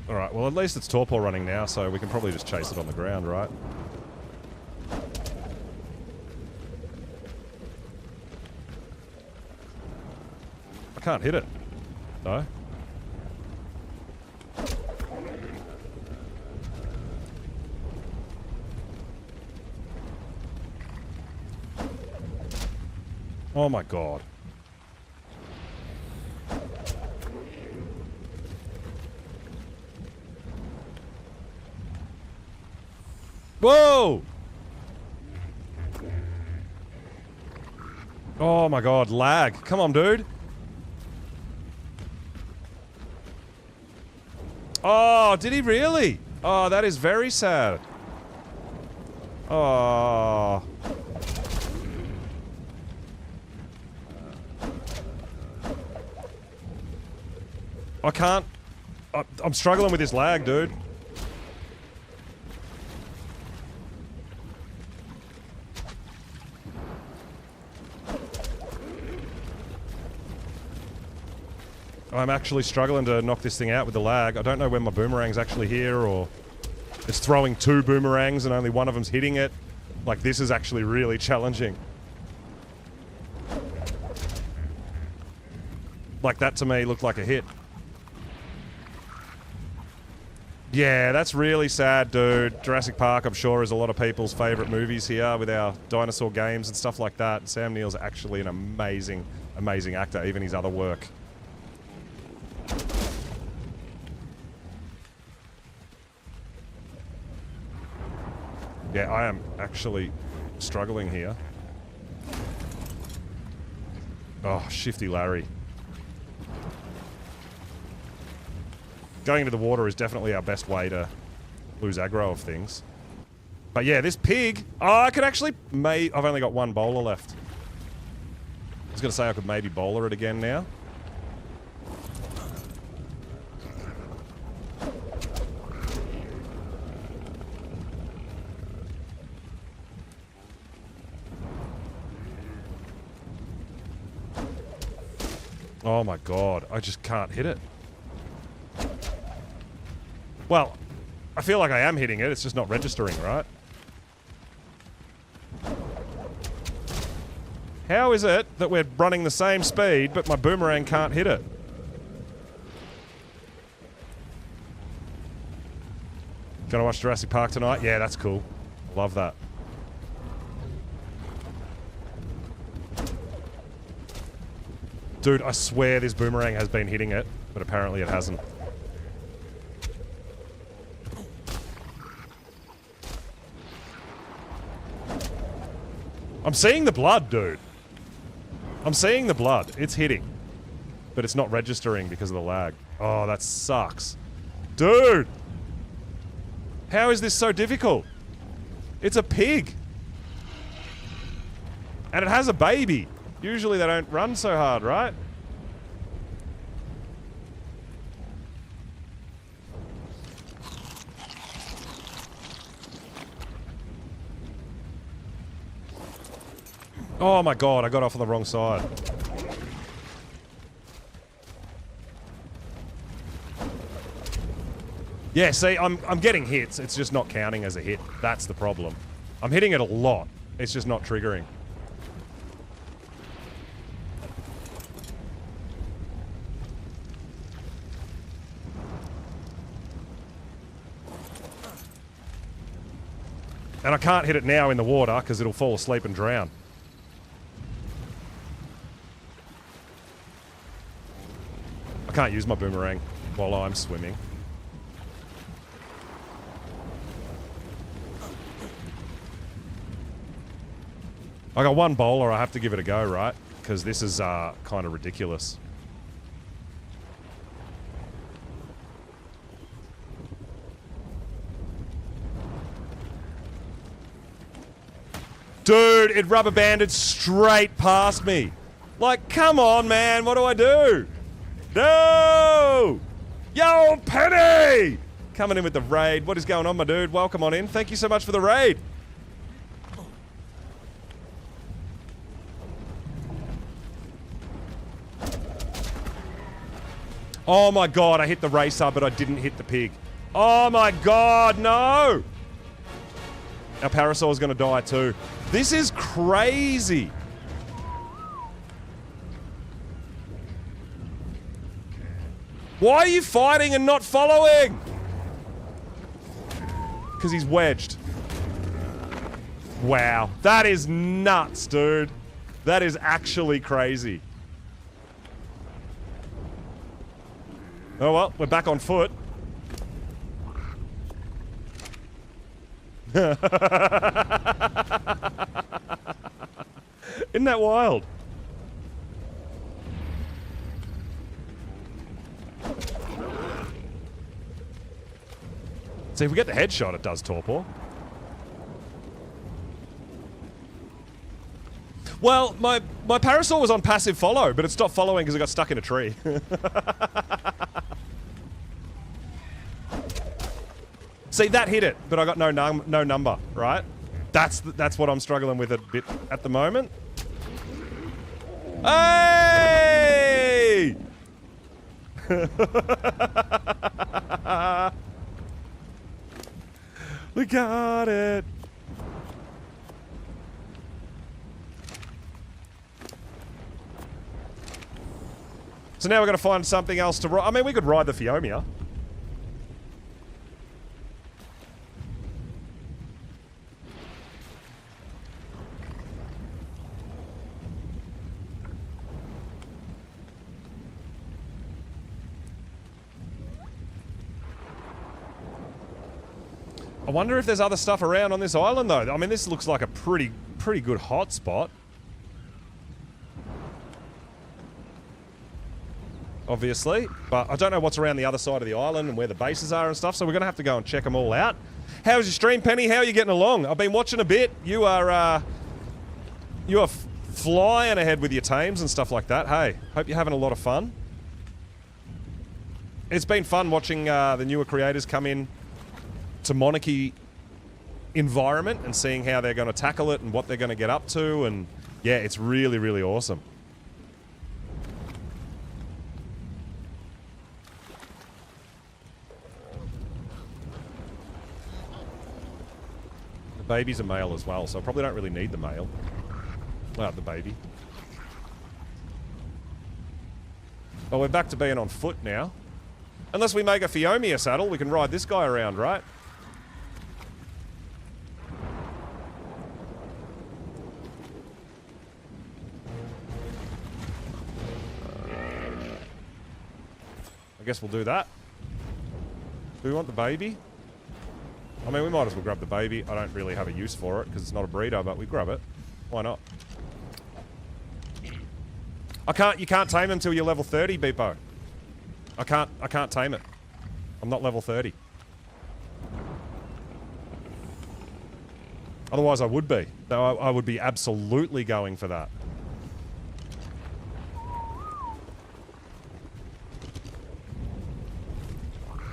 Alright, well at least it's torpor running now, so we can probably just chase it on the ground, right? I can't hit it. No? Oh my god. Whoa! Oh my god, lag. Come on, dude. Oh, did he really? Oh, that is very sad. Oh. I can't... I'm struggling with this lag, dude. I'm actually struggling to knock this thing out with the lag. I don't know when my boomerang's actually here, or it's throwing 2 boomerangs and only one of them's hitting it. Like, this is actually really challenging. Like, that to me looked like a hit. Yeah, that's really sad, dude. Jurassic Park, I'm sure, is a lot of people's favourite movies here with our dinosaur games and stuff like that. Sam Neill's actually an amazing, amazing actor, even his other work. Yeah, I am actually struggling here. Oh, Shifty Larry. Going into the water is definitely our best way to lose aggro of things. But yeah, this pig... Oh, I could actually... I've only got 1 bowler left. I was going to say I could maybe bowler it again now. Oh my god, I just can't hit it. Well, I feel like I am hitting it, it's just not registering, right? How is it that we're running the same speed, but my boomerang can't hit it? Gonna watch Jurassic Park tonight? Yeah, that's cool. Love that. Dude, I swear this boomerang has been hitting it, but apparently it hasn't. I'm seeing the blood, dude. I'm seeing the blood. It's hitting. But it's not registering because of the lag. Oh, that sucks. Dude! How is this so difficult? It's a pig. And it has a baby. Usually they don't run so hard, right? Oh my god, I got off on the wrong side. Yeah, see, I'm getting hits. It's just not counting as a hit. That's the problem. I'm hitting it a lot. It's just not triggering. And I can't hit it now in the water because it'll fall asleep and drown. I can't use my boomerang while I'm swimming. I got 1 bowler, I have to give it a go, right? Because this is kind of ridiculous. Dude, it rubber banded straight past me. Like, come on, man, what do I do? No! Yo, Penny! Coming in with the raid. What is going on, my dude? Welcome on in. Thank you so much for the raid. Oh my god, I hit the racer, but I didn't hit the pig. Oh my god, no! Our parasaur's gonna die too. This is crazy. Why are you fighting and not following? Because he's wedged. Wow, that is nuts, dude. That is actually crazy. Oh well, we're back on foot. Isn't that wild? See, if we get the headshot, it does torpor. Well, my parasaur was on passive follow, but it stopped following because it got stuck in a tree. See, that hit it, but I got no number, right? That's what I'm struggling with a bit at the moment. Hey! We got it. So now we're going to find something else to ride. I mean, we could ride the Fiomia. I wonder if there's other stuff around on this island, though. I mean, this looks like a pretty good hot spot. Obviously. But I don't know what's around the other side of the island and where the bases are and stuff, so we're going to have to go and check them all out. How's your stream, Penny? How are you getting along? I've been watching a bit. You are flying ahead with your tames and stuff like that. Hey, hope you're having a lot of fun. It's been fun watching the newer creators come in to Monarchy environment and seeing how they're going to tackle it and what they're going to get up to, and yeah, it's really, really awesome. The baby's a male as well, so I probably don't really need the male. Well, the baby. Well, we're back to being on foot now. Unless we make a Fiomia saddle, we can ride this guy around, right? I guess we'll do that. Do we want the baby? I mean, we might as well grab the baby. I don't really have a use for it because it's not a breeder, but we grab it. Why not? You can't tame him until you're level 30, Beepo. I can't tame it. I'm not level 30. Otherwise I would be. Though I would be absolutely going for that.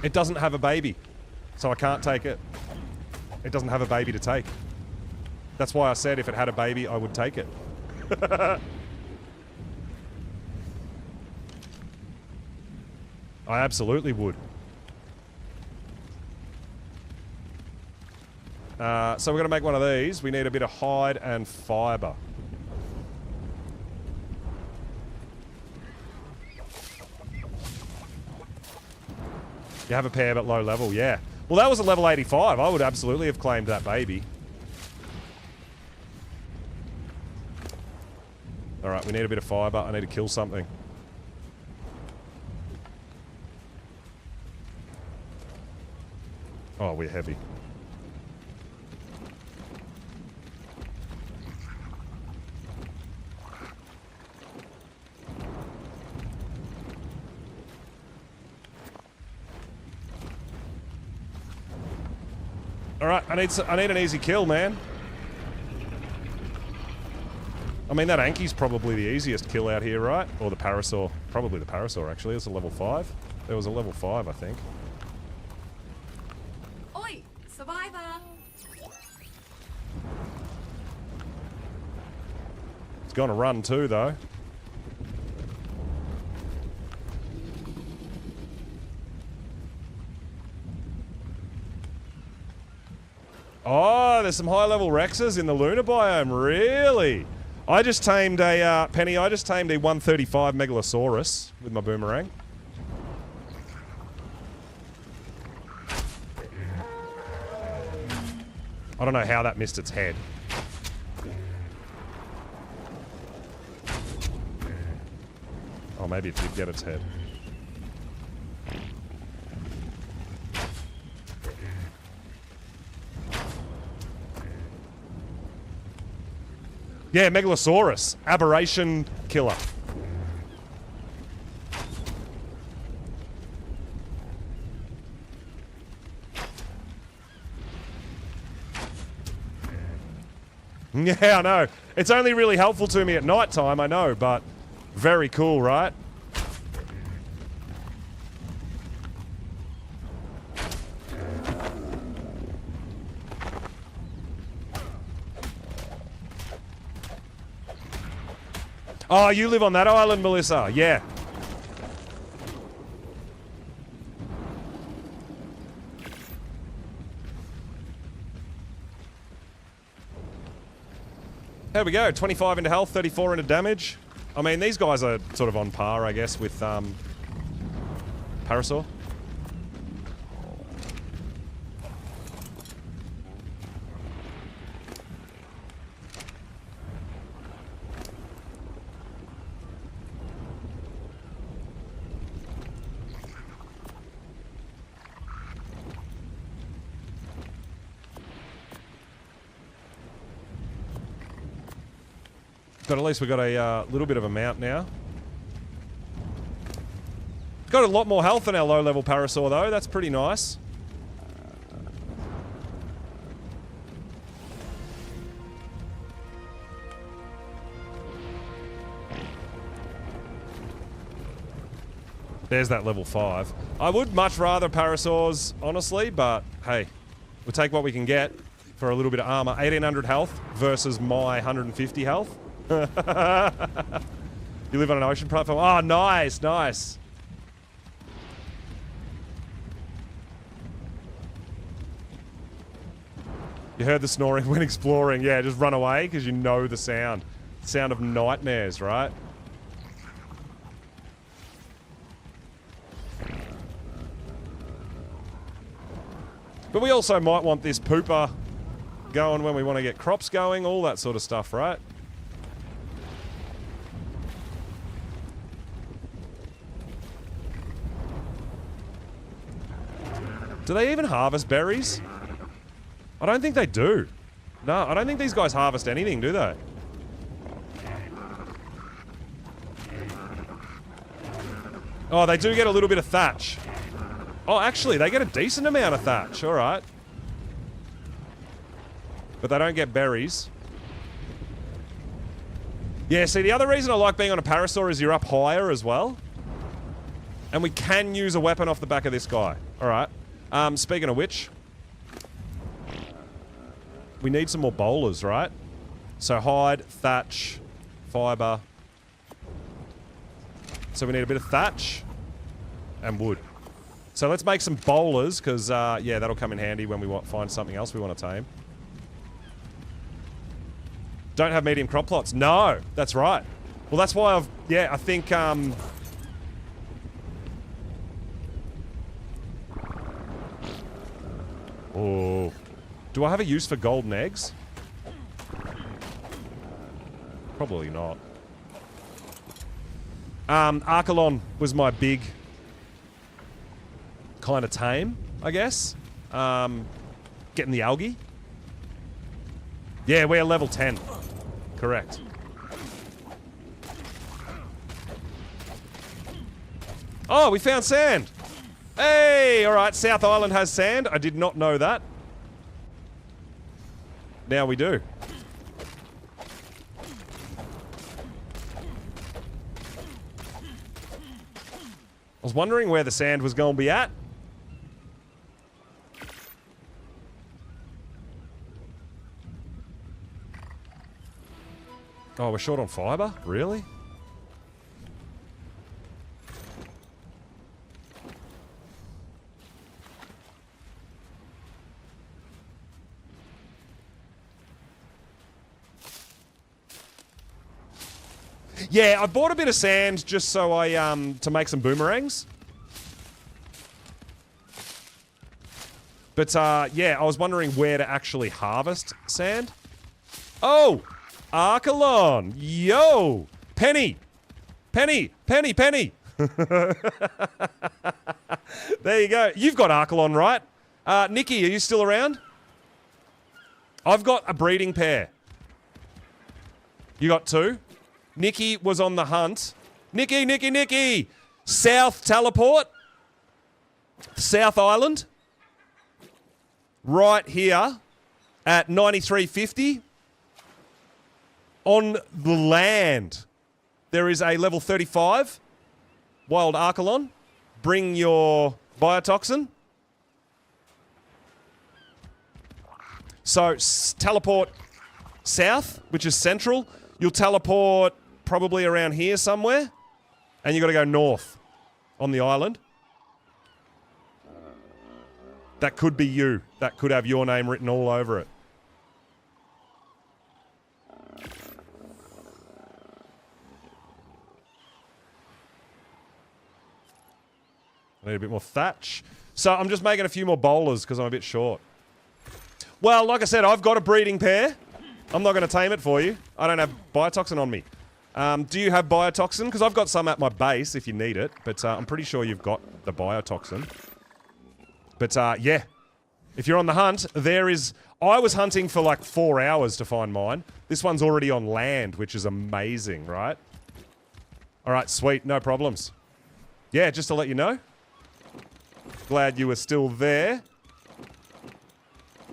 It doesn't have a baby, so I can't take it. It doesn't have a baby to take. That's why I said if it had a baby, I would take it. I absolutely would. So we're going to make one of these. We need a bit of hide and fibre. You have a pair but low level, yeah. Well, that was a level 85. I would absolutely have claimed that baby. Alright, we need a bit of fibre. I need to kill something. Oh, we're heavy. Alright, I need an easy kill, man. I mean, that Anky's probably the easiest kill out here, right? Or the Parasaur. Probably the Parasaur, actually. It's a level 5. There was a level 5, I think. Oi! Survivor! It's gonna run too, though. Oh, there's some high-level Rexes in the lunar biome. Really? I just tamed a, Penny, I just tamed a 135 Megalosaurus with my boomerang. I don't know how that missed its head. Oh, maybe it did get its head. Yeah, Megalosaurus. Aberration killer. Yeah, I know. It's only really helpful to me at night time, I know, but very cool, right? Oh, you live on that island, Melissa. Yeah. There we go. 25 into health, 34 into damage. I mean, these guys are sort of on par, I guess, with Parasaur. But at least we've got a little bit of a mount now. Got a lot more health than our low-level Parasaur, though. That's pretty nice. There's that level 5. I would much rather Parasaurs, honestly, but hey, we'll take what we can get for a little bit of armor. 1800 health versus my 150 health. You live on an ocean platform? Oh, nice, nice. You heard the snoring when exploring. Yeah, just run away because you know the sound. Sound of nightmares, right? But we also might want this pooper going when we want to get crops going, all that sort of stuff, right? Do they even harvest berries? I don't think they do. No, I don't think these guys harvest anything, do they? Oh, they do get a little bit of thatch. Oh, actually, they get a decent amount of thatch. All right. But they don't get berries. Yeah, see, the other reason I like being on a Parasaur is you're up higher as well. And we can use a weapon off the back of this guy. All right. Speaking of which, we need some more bowlers, right? So hide, thatch, fiber. So we need a bit of thatch and wood. So let's make some bowlers, because, yeah, that'll come in handy when we find something else we want to tame. Don't have medium crop plots. No, that's right. Well, that's why I think, oh. Do I have a use for golden eggs? Probably not. Archelon was my big kind of tame, I guess. Getting the algae. Yeah, we're level 10. Correct. Oh, we found sand. Hey, all right, South Island has sand. I did not know that. Now we do. I was wondering where the sand was going to be at. Oh, we're short on fiber? Really? Yeah, I bought a bit of sand just so I, to make some boomerangs. But, yeah, I was wondering where to actually harvest sand. Oh! Archelon! Yo! Penny! Penny! Penny! Penny! There you go. You've got Archelon, right? Nikki, are you still around? I've got a breeding pair. You got 2? Nikki was on the hunt. Nikki, Nikki, Nikki! South teleport. South Island. Right here at 9350. On the land, there is a level 35 wild Archelon. Bring your biotoxin. So, teleport south, which is central. You'll teleport probably around here somewhere. And you got to go north on the island. That could be you. That could have your name written all over it. I need a bit more thatch. So I'm just making a few more bowlers because I'm a bit short. Well, like I said, I've got a breeding pair. I'm not going to tame it for you. I don't have biotoxin on me. Do you have biotoxin? Because I've got some at my base if you need it. But I'm pretty sure you've got the biotoxin. But yeah, if you're on the hunt, there is... I was hunting for like 4 hours to find mine. This one's already on land, which is amazing, right? All right, sweet. No problems. Yeah, just to let you know. Glad you were still there.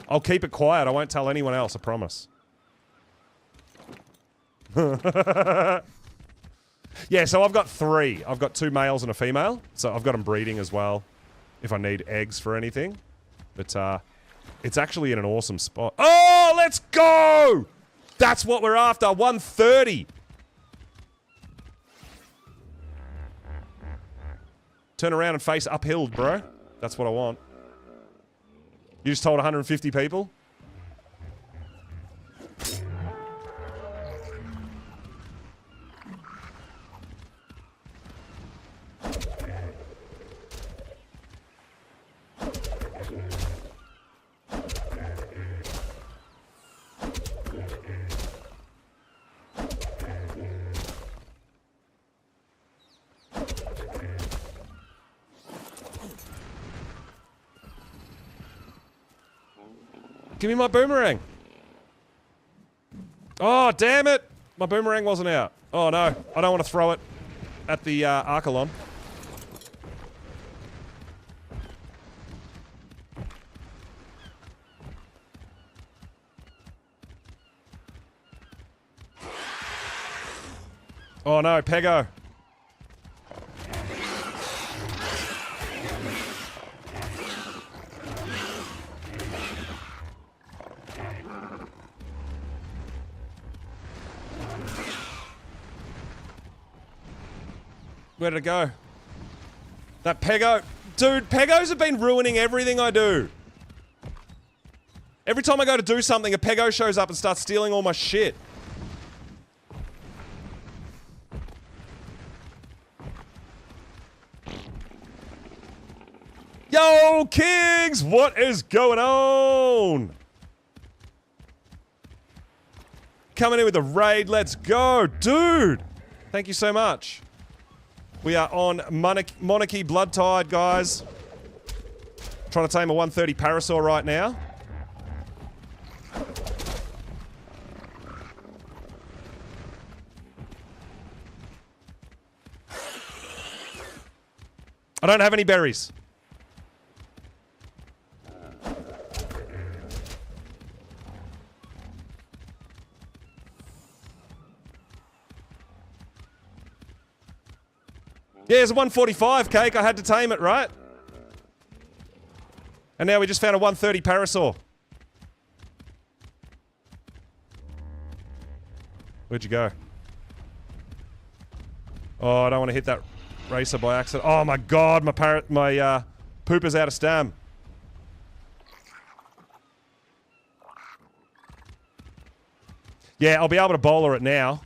I'll keep it quiet. I won't tell anyone else, I promise. Yeah, so I've got 3. I've got 2 males and a female. So I've got them breeding as well if I need eggs for anything. But it's actually in an awesome spot. Oh, let's go! That's what we're after. 130. Turn around and face uphill, bro. That's what I want. You just told 150 people? Give me my boomerang. Oh, damn it. My boomerang wasn't out. Oh, no. I don't want to throw it at the Archelon. Oh, no. Pego. Where did it go? That Pego. Dude, Pegos have been ruining everything I do. Every time I go to do something, a Pego shows up and starts stealing all my shit. Yo, Kings! What is going on? Coming in with a raid. Let's go. Dude! Thank you so much. We are on Monarky Bloodtide, guys. Trying to tame a 130 Parasaur right now. I don't have any berries. Yeah, it's a 145 cake. I had to tame it, right? And now we just found a 130 Parasaur. Where'd you go? Oh, I don't want to hit that racer by accident. Oh my god, my pooper's out of stam. Yeah, I'll be able to bowler it now.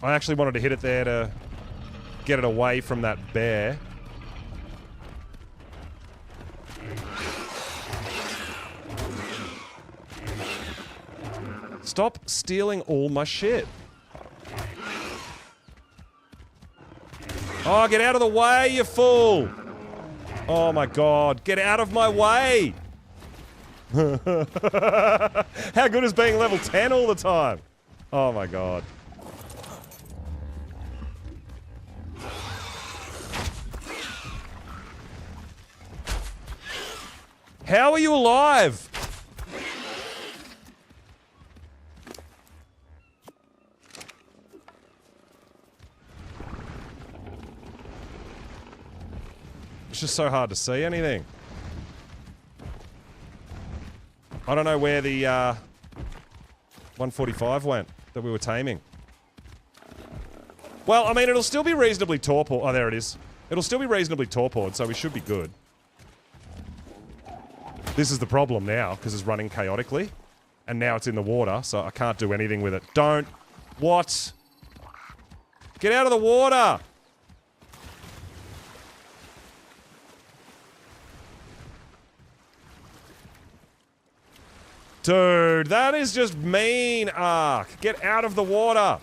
I actually wanted to hit it there to get it away from that bear. Stop stealing all my shit. Oh, get out of the way, you fool! Oh my god, get out of my way! How good is being level 10 all the time? Oh my god. How are you alive? It's just so hard to see anything. I don't know where the 145 went that we were taming. Well, I mean, it'll still be reasonably torpor. Oh, there it is. It'll still be reasonably torpored, so we should be good. This is the problem now, because it's running chaotically. And now it's in the water, so I can't do anything with it. Don't. What? Get out of the water! Dude, that is just mean, Ark. Get out of the water.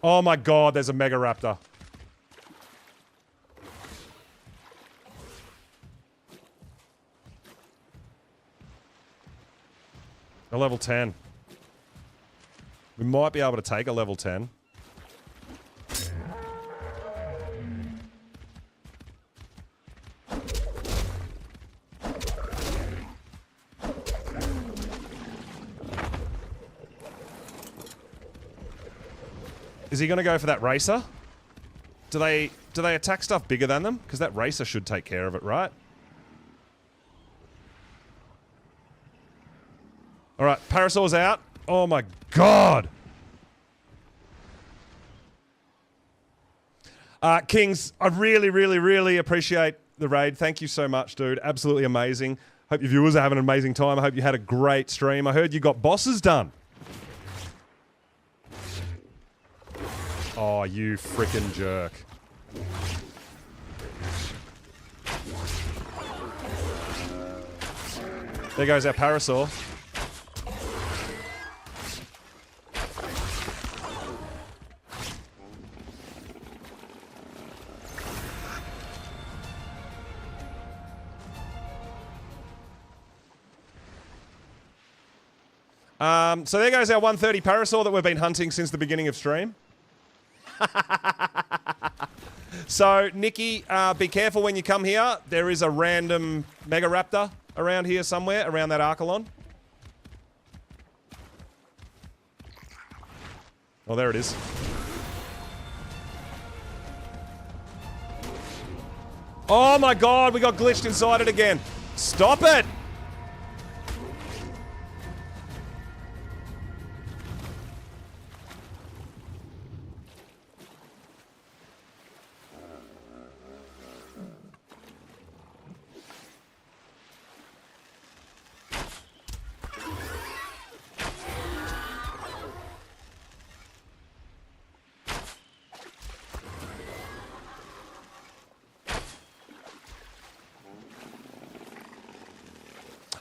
Oh my god, there's a Mega Raptor. A level 10. We might be able to take a level 10. Is he going to go for that racer? Do they attack stuff bigger than them? Because that racer should take care of it, right? Alright, Parasaur's out. Oh my god! Kings, I really, really, really appreciate the raid. Thank you so much, dude. Absolutely amazing. Hope your viewers are having an amazing time. I hope you had a great stream. I heard you got bosses done. Oh, you frickin' jerk. There goes our Parasaur. So there goes our 130 Parasaur that we've been hunting since the beginning of stream. So, Nikki, be careful when you come here. There is a random Mega Raptor around here somewhere, around that Archelon. Oh, there it is. Oh my god, we got glitched inside it again. Stop it!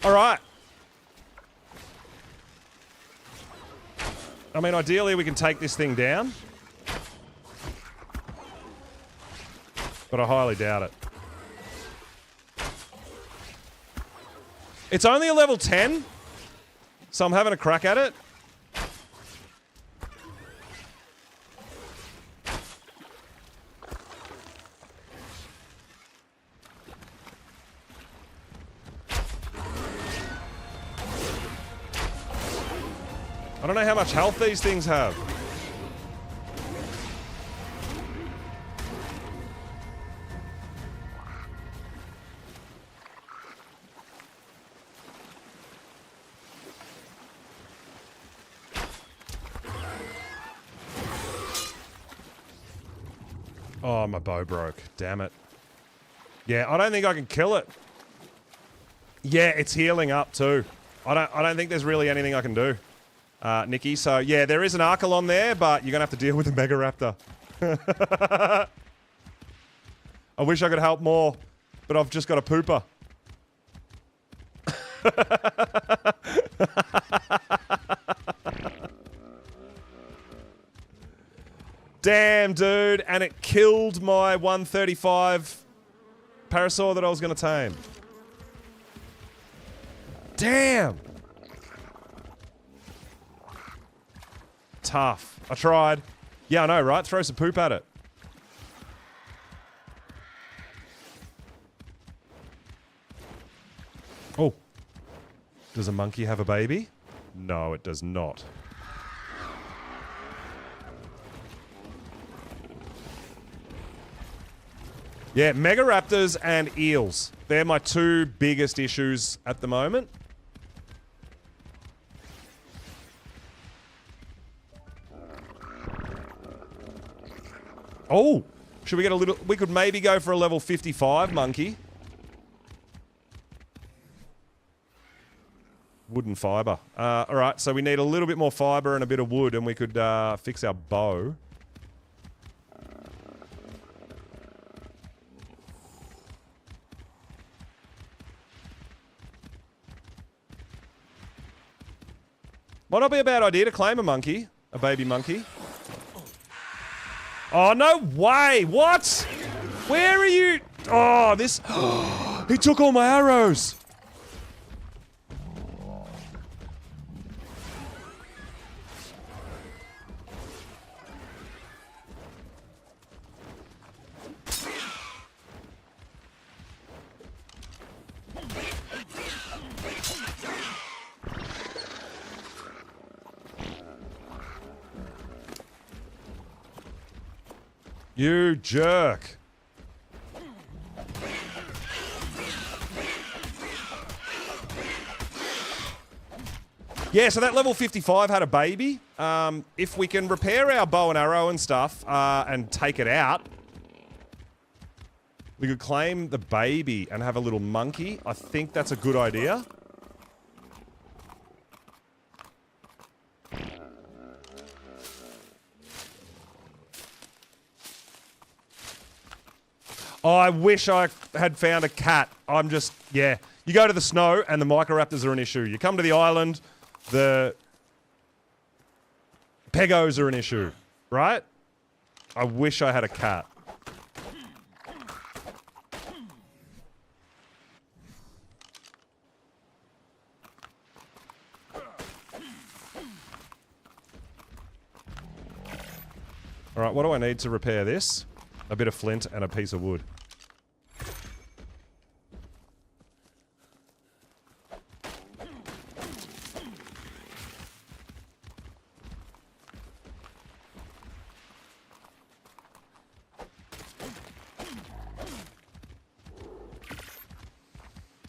Alright. I mean, ideally we can take this thing down. But I highly doubt it. It's only a level 10. So I'm having a crack at it. I don't know how much health these things have. Oh, my bow broke. Damn it. Yeah, I don't think I can kill it. Yeah, it's healing up too. I don't think there's really anything I can do. Nikki. So, yeah, there is an Archelon there, but you're going to have to deal with the Mega Raptor. I wish I could help more, but I've just got a pooper. Damn, dude. And it killed my 135 parasaur that I was going to tame. Damn. Tough. I tried. Yeah, I know, right? Throw some poop at it. Oh. Does a monkey have a baby? No, it does not. Yeah, mega raptors and eels. They're my two biggest issues at the moment. Oh, should we get a little... We could maybe go for a level 55 monkey. Wooden fiber. All right, so we need a little bit more fiber and a bit of wood, and we could fix our bow. Might not be a bad idea to claim a monkey. A baby monkey. Oh, no way! What? Where are you? Oh, this... He took all my arrows! You jerk. Yeah, so that level 55 had a baby. If we can repair our bow and arrow and stuff and take it out, we could claim the baby and have a little monkey. I think that's a good idea. Oh, I wish I had found a cat. I'm just, yeah. You go to the snow and the microraptors are an issue. You come to the island, the pegos are an issue, right? I wish I had a cat. All right, what do I need to repair this? A bit of flint and a piece of wood.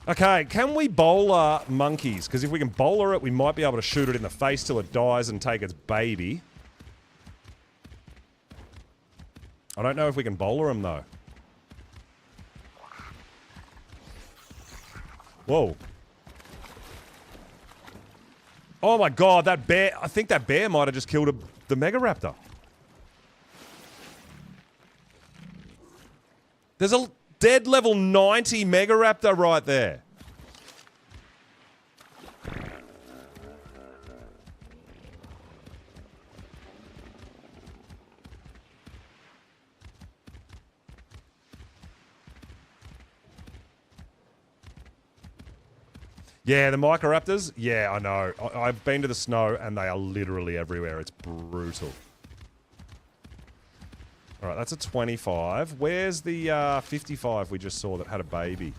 Okay, can we bowler monkeys? Because if we can bowler it, we might be able to shoot it in the face till it dies and take its baby. I don't know if we can bowler them, though. Whoa. Oh my god, that bear... I think that bear might have just killed the Mega Raptor. There's a dead level 90 Mega Raptor right there. Yeah, the Microraptors. Yeah, I know. I've been to the snow and they are literally everywhere. It's brutal. All right, that's a 25. Where's the 55 we just saw that had a baby?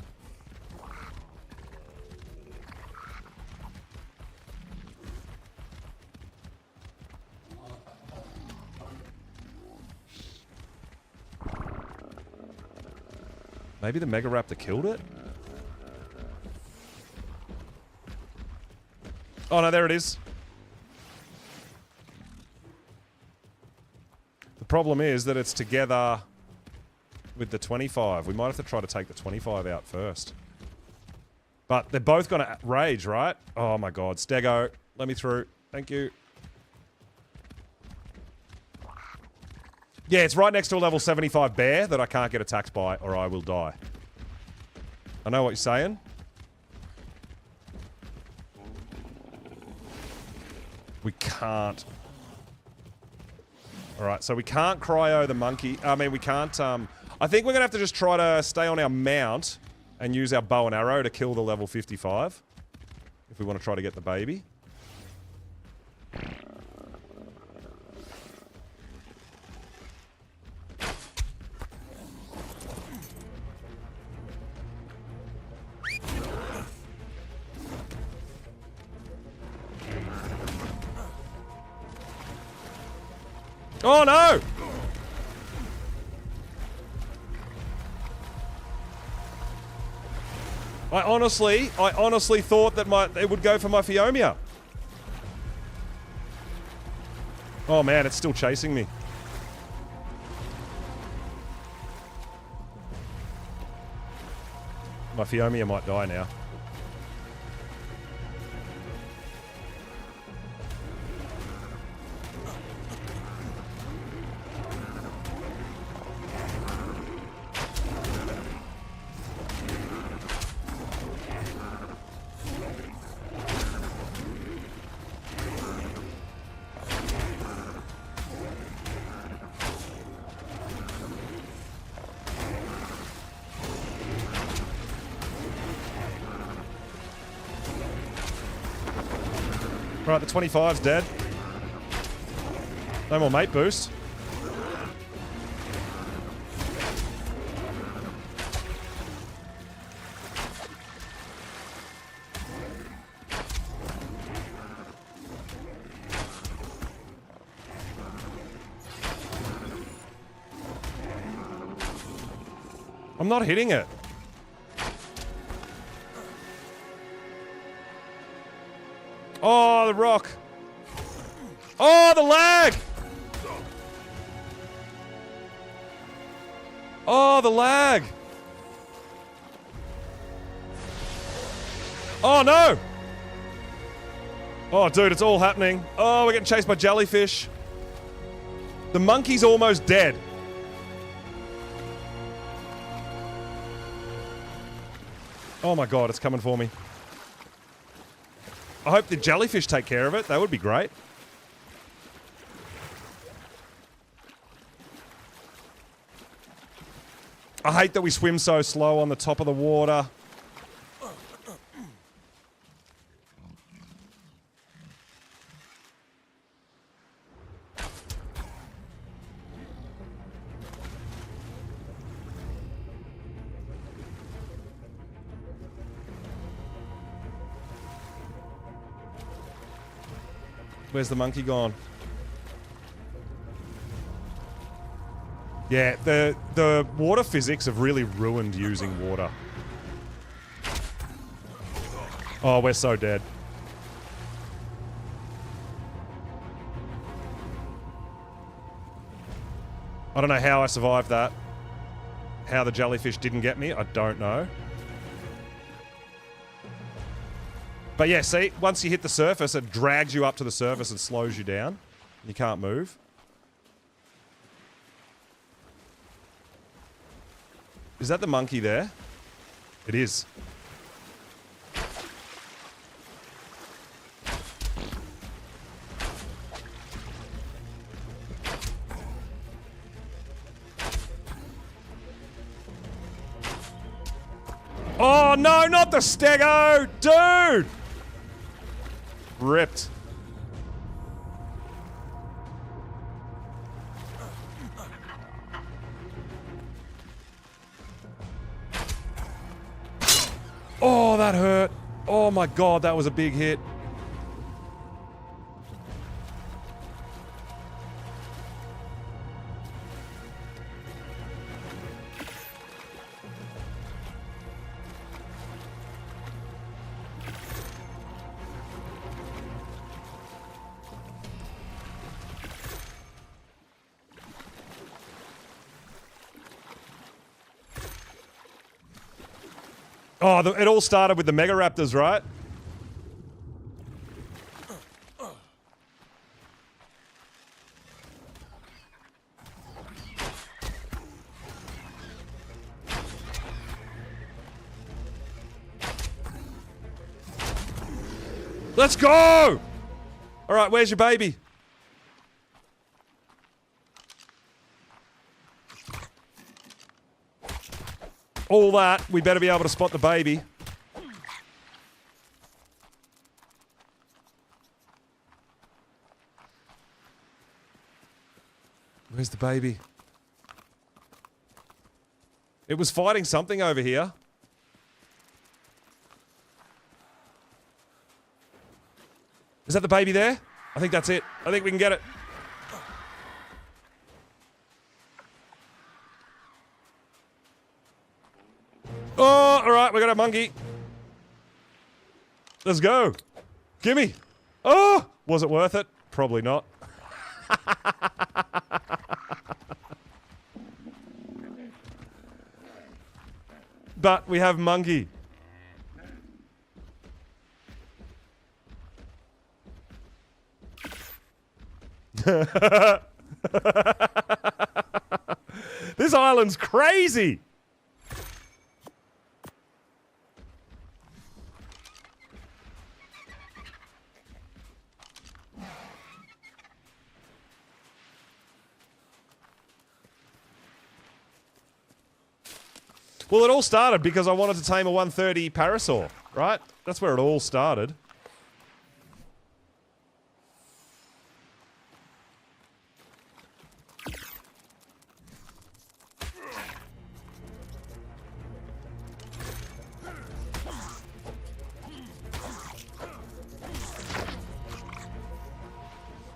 Maybe the Mega Raptor killed it? Oh no, there it is. The problem is that it's together with the 25. We might have to try to take the 25 out first. But they're both going to rage, right? Oh my god. Stego, let me through. Thank you. Yeah, it's right next to a level 75 bear that I can't get attacked by or I will die. I know what you're saying. can't. Alright, so we can't cryo the monkey. I mean, we can't, I think we're gonna have to just try to stay on our mount and use our bow and arrow to kill the level 55. If we want to try to get the baby. Oh no! I honestly thought that it would go for my Phiomia. Oh man, it's still chasing me. My Phiomia might die now. Right, the 25's dead. No more mate boost. I'm not hitting it. Oh, the rock. Oh, the lag. Oh, the lag. Oh, no. Oh, dude, it's all happening. Oh, we're getting chased by jellyfish. The monkey's almost dead. Oh my god, it's coming for me. I hope the jellyfish take care of it. That would be great. I hate that we swim so slow on the top of the water. Where's the monkey gone? Yeah, the water physics have really ruined using water. Oh, we're so dead. I don't know how I survived that. How the jellyfish didn't get me, I don't know. But yeah, see, once you hit the surface, it drags you up to the surface and slows you down. You can't move. Is that the monkey there? It is. Oh no, not the stego! Dude! Ripped. Oh, that hurt. Oh my god, that was a big hit. Oh, it all started with the Mega Raptors, right? Let's go! All right, where's your baby? All that, we better be able to spot the baby. Where's the baby? It was fighting something over here. Is that the baby there? I think that's it. I think we can get it. Oh, all right, we got a monkey. Let's go. Gimme. Oh, was it worth it? Probably not. But we have monkey. This island's crazy. Well, it all started because I wanted to tame a 130 parasaur, right? That's where it all started.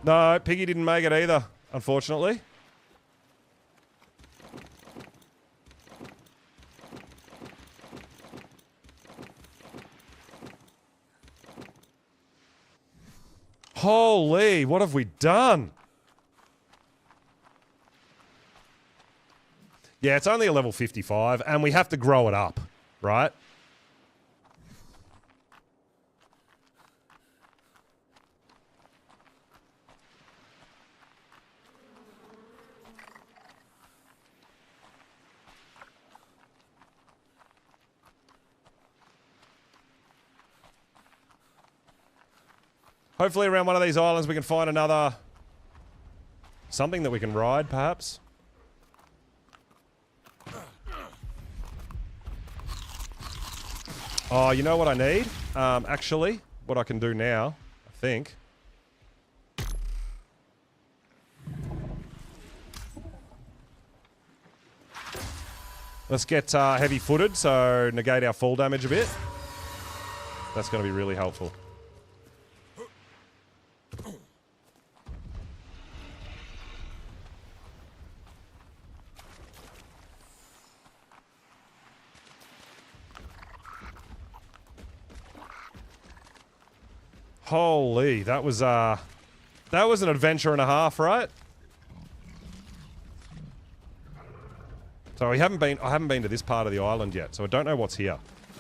No, Piggy didn't make it either, unfortunately. Holy, what have we done? Yeah, it's only a level 55, and we have to grow it up, right? Hopefully around one of these islands we can find another... something that we can ride, perhaps. Oh, you know what I need? Actually, what I can do now, I think... Let's get heavy-footed, so negate our fall damage a bit. That's going to be really helpful. Holy, that was an adventure and a half, right? So I haven't been to this part of the island yet, so I don't know what's here.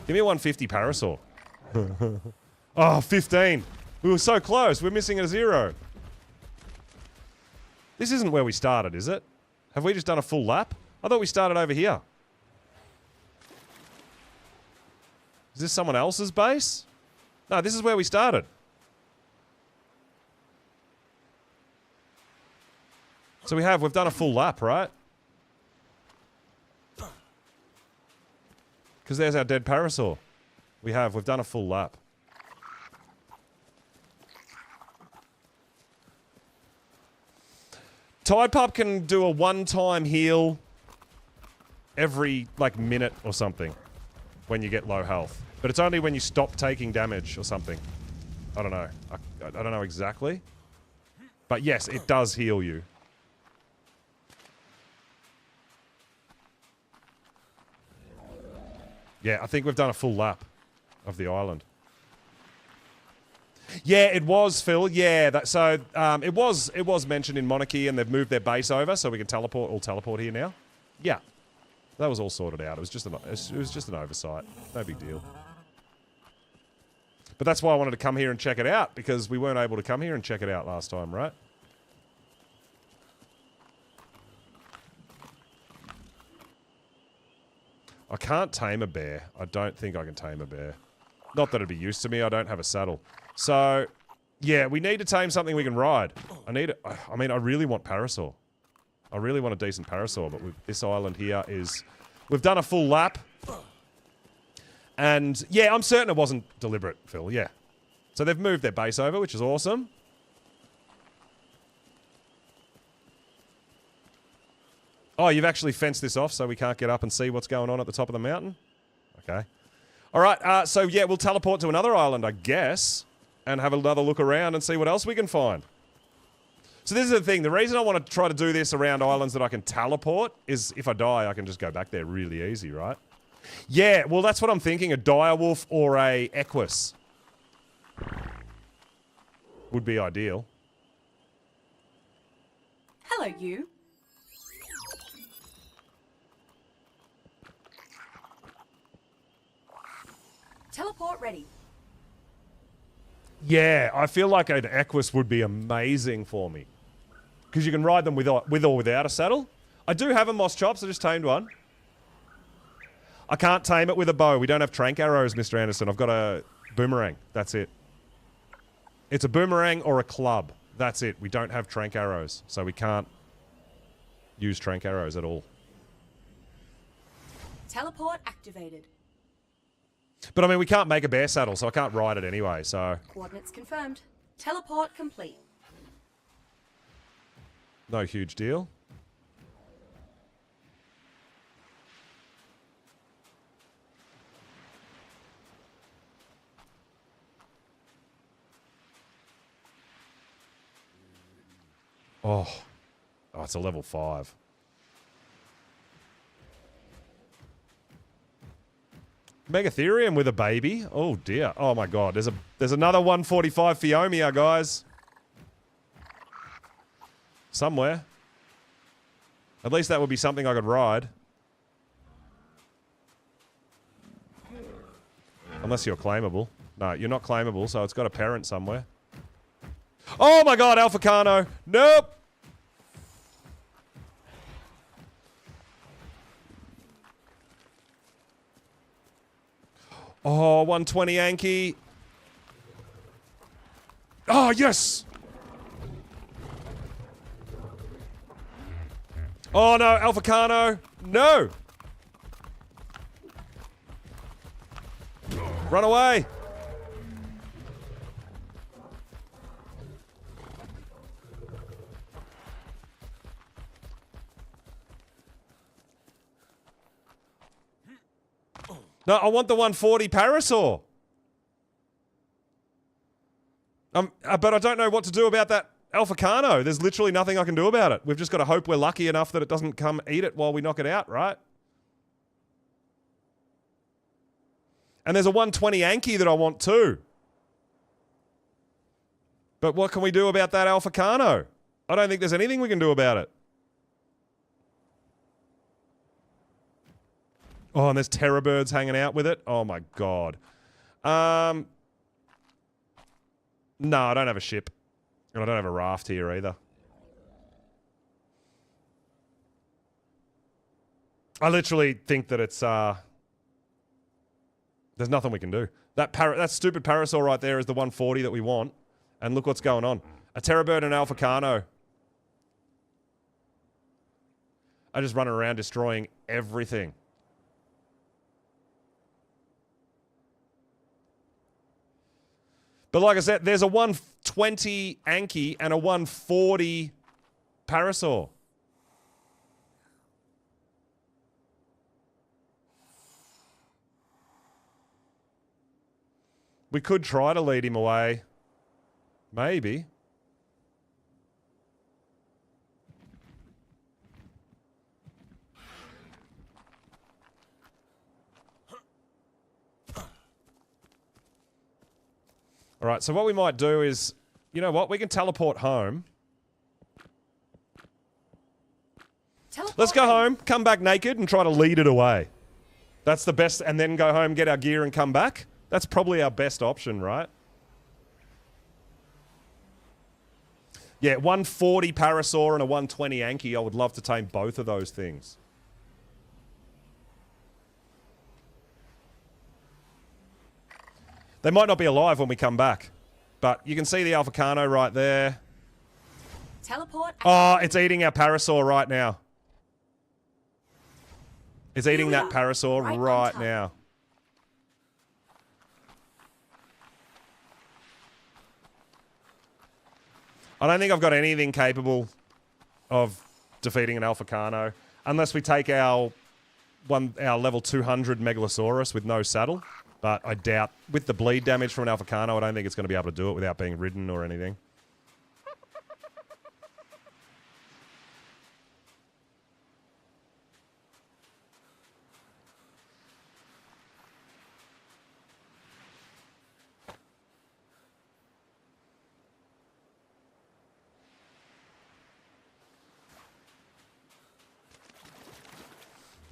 Give me a 150 parasaur. Oh, 15. We were so close. We're missing a 0. This isn't where we started, is it? Have we just done a full lap? I thought we started over here. Is this someone else's base? No, this is where we started. So we've done a full lap, right? Because there's our dead parasaur. We've done a full lap. Tide Pup can do a one-time heal every, like, minute or something when you get low health. But it's only when you stop taking damage or something. I don't know. I don't know exactly. But yes, it does heal you. Yeah, I think we've done a full lap of the island. Yeah, it was, Phil. Yeah, it was mentioned in Monarchy, and they've moved their base over, so we can teleport here now. Yeah, that was all sorted out. It was just an oversight. No big deal. But that's why I wanted to come here and check it out, because we weren't able to come here and check it out last time, right? I can't tame a bear. I don't think I can tame a bear. Not that it'd be used to me. I don't have a saddle. So, Yeah, we need to tame something we can ride. I mean, I really want Parasaur. I really want a decent Parasaur, but this island here is... We've done a full lap. And, yeah, I'm certain it wasn't deliberate, Phil, yeah. So they've moved their base over, which is awesome. Oh, you've actually fenced this off so we can't get up and see what's going on at the top of the mountain? Okay. All right, so, yeah, we'll teleport to another island, I guess, and have another look around and see what else we can find. So this is the thing. The reason I want to try to do this around islands that I can teleport is if I die, I can just go back there really easy, right? Yeah, well, that's what I'm thinking. A direwolf or a equus would be ideal. Hello, you. Teleport ready. Yeah, I feel like an equus would be amazing for me. Because you can ride them with or without a saddle. I do have a moss chops. I just tamed one. I can't tame it with a bow. We don't have trank arrows, Mr. Anderson. I've got a boomerang. That's it. It's a boomerang or a club. That's it. We don't have trank arrows. So we can't use trank arrows at all. Teleport activated. But I mean, we can't make a bear saddle, so I can't ride it anyway, so... Coordinates confirmed. Teleport complete. No huge deal. Oh, it's a level 5. Megatherium with a baby. Oh dear. Oh my god. There's another 145 Phiomia, guys. Somewhere. At least that would be something I could ride. Unless you're claimable. No, you're not claimable, so it's got a parent somewhere. Oh my god, Alphacano! Nope! Oh, 120 Anki. Oh, yes! Oh no, Alphacano! No! Run away! No, I want the 140 Parasaur. But I don't know what to do about that Alphacano. There's literally nothing I can do about it. We've just got to hope we're lucky enough that it doesn't come eat it while we knock it out, right? And there's a 120 Anki that I want too. But what can we do about that Alphacano? I don't think there's anything we can do about it. Oh, and there's terror birds hanging out with it. Oh my god. No, I don't have a ship. And I don't have a raft here either. I literally think that it's there's nothing we can do. That stupid Parasaur right there is the 140 that we want. And look what's going on. A terror bird and an Alphacano. I just run around destroying everything. But like I said, there's a 120 Anki and a 140 Parasaur. We could try to lead him away. Maybe. All right, so what we might do is, you know what? We can teleport home. Let's go home, come back naked, and try to lead it away. That's the best, and then go home, get our gear, and come back. That's probably our best option, right? Yeah, 140 Parasaur and a 120 Anki. I would love to tame both of those things. They might not be alive when we come back. But you can see the Alphacano right there. Teleport. Oh, it's eating our Parasaur right now. It's eating we that are, Parasaur right on right time. now. I don't think I've got anything capable of defeating an Alphacano unless we take our level 200 Megalosaurus with no saddle. But I doubt, with the bleed damage from an Alphacano, I don't think it's going to be able to do it without being ridden or anything.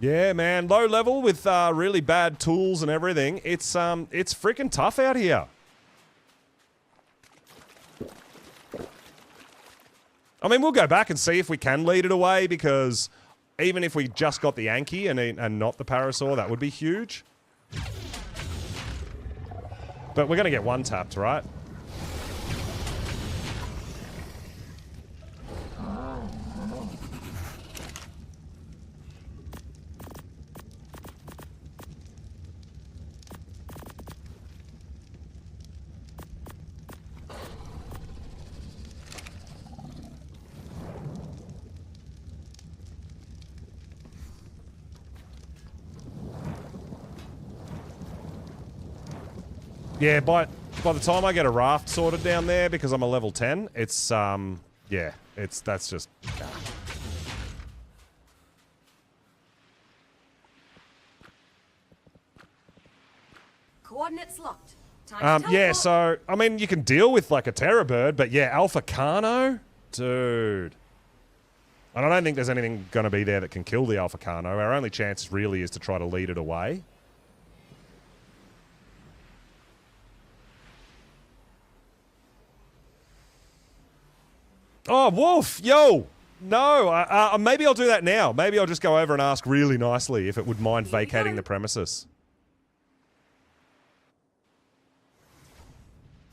Yeah, man. Low level with really bad tools and everything. It's freaking tough out here. I mean, we'll go back and see if we can lead it away, because even if we just got the Anki and not the Parasaur, that would be huge. But we're going to get one tapped, right? Yeah, by the time I get a raft sorted down there, because I'm a level 10, it's, yeah, that's just... Coordinates locked. Time to yeah, teleport. so, I mean, you can deal with, like, a Terror Bird, but yeah, Alphacano? Dude. And I don't think there's anything going to be there that can kill the Alphacano. Our only chance really is to try to lead it away. Oh, Wolf! Yo! No, maybe I'll do that now. Maybe I'll just go over and ask really nicely if it would mind Here you vacating go. the premises.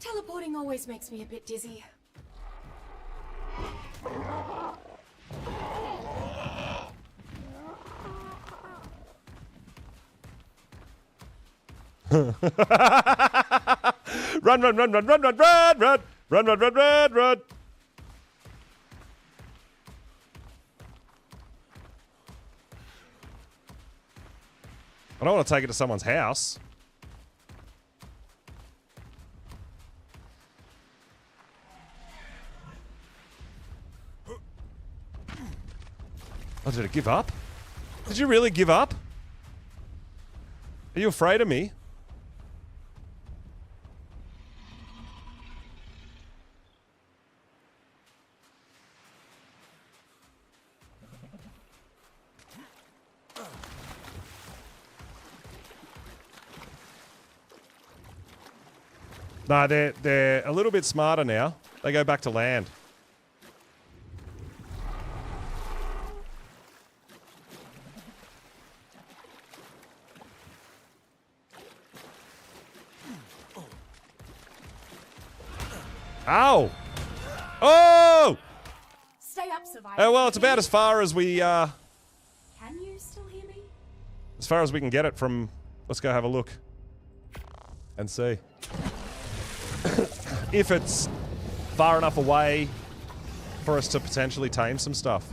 Teleporting always makes me a bit dizzy. Run, run, run, run, run, run, run, run! Run, run, run, run, run! I don't want to take it to someone's house. Oh, did it give up? Did you really give up? Are you afraid of me? No, they're a little bit smarter now. They go back to land. Ow! Oh! Stay up, survivor. Oh, well, it's about as far as we, Can you still hear me? as far as we can get it from... Let's go have a look. And see. If it's far enough away for us to potentially tame some stuff.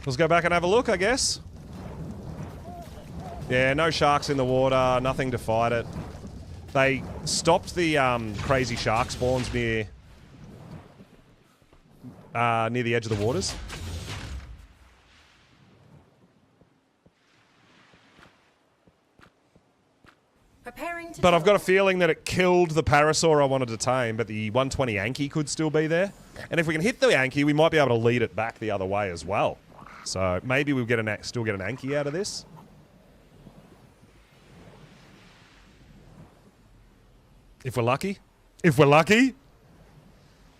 Let's go back and have a look, I guess. Yeah, no sharks in the water, nothing to fight it. They stopped the crazy shark spawns near the edge of the waters. Preparing going to But do I've got a it. feeling that it killed the Parasaur I wanted to tame, but the 120 Anki could still be there. And if we can hit the Anki, we might be able to lead it back the other way as well. So maybe we'll still get an Anki out of this. If we're lucky. If we're lucky.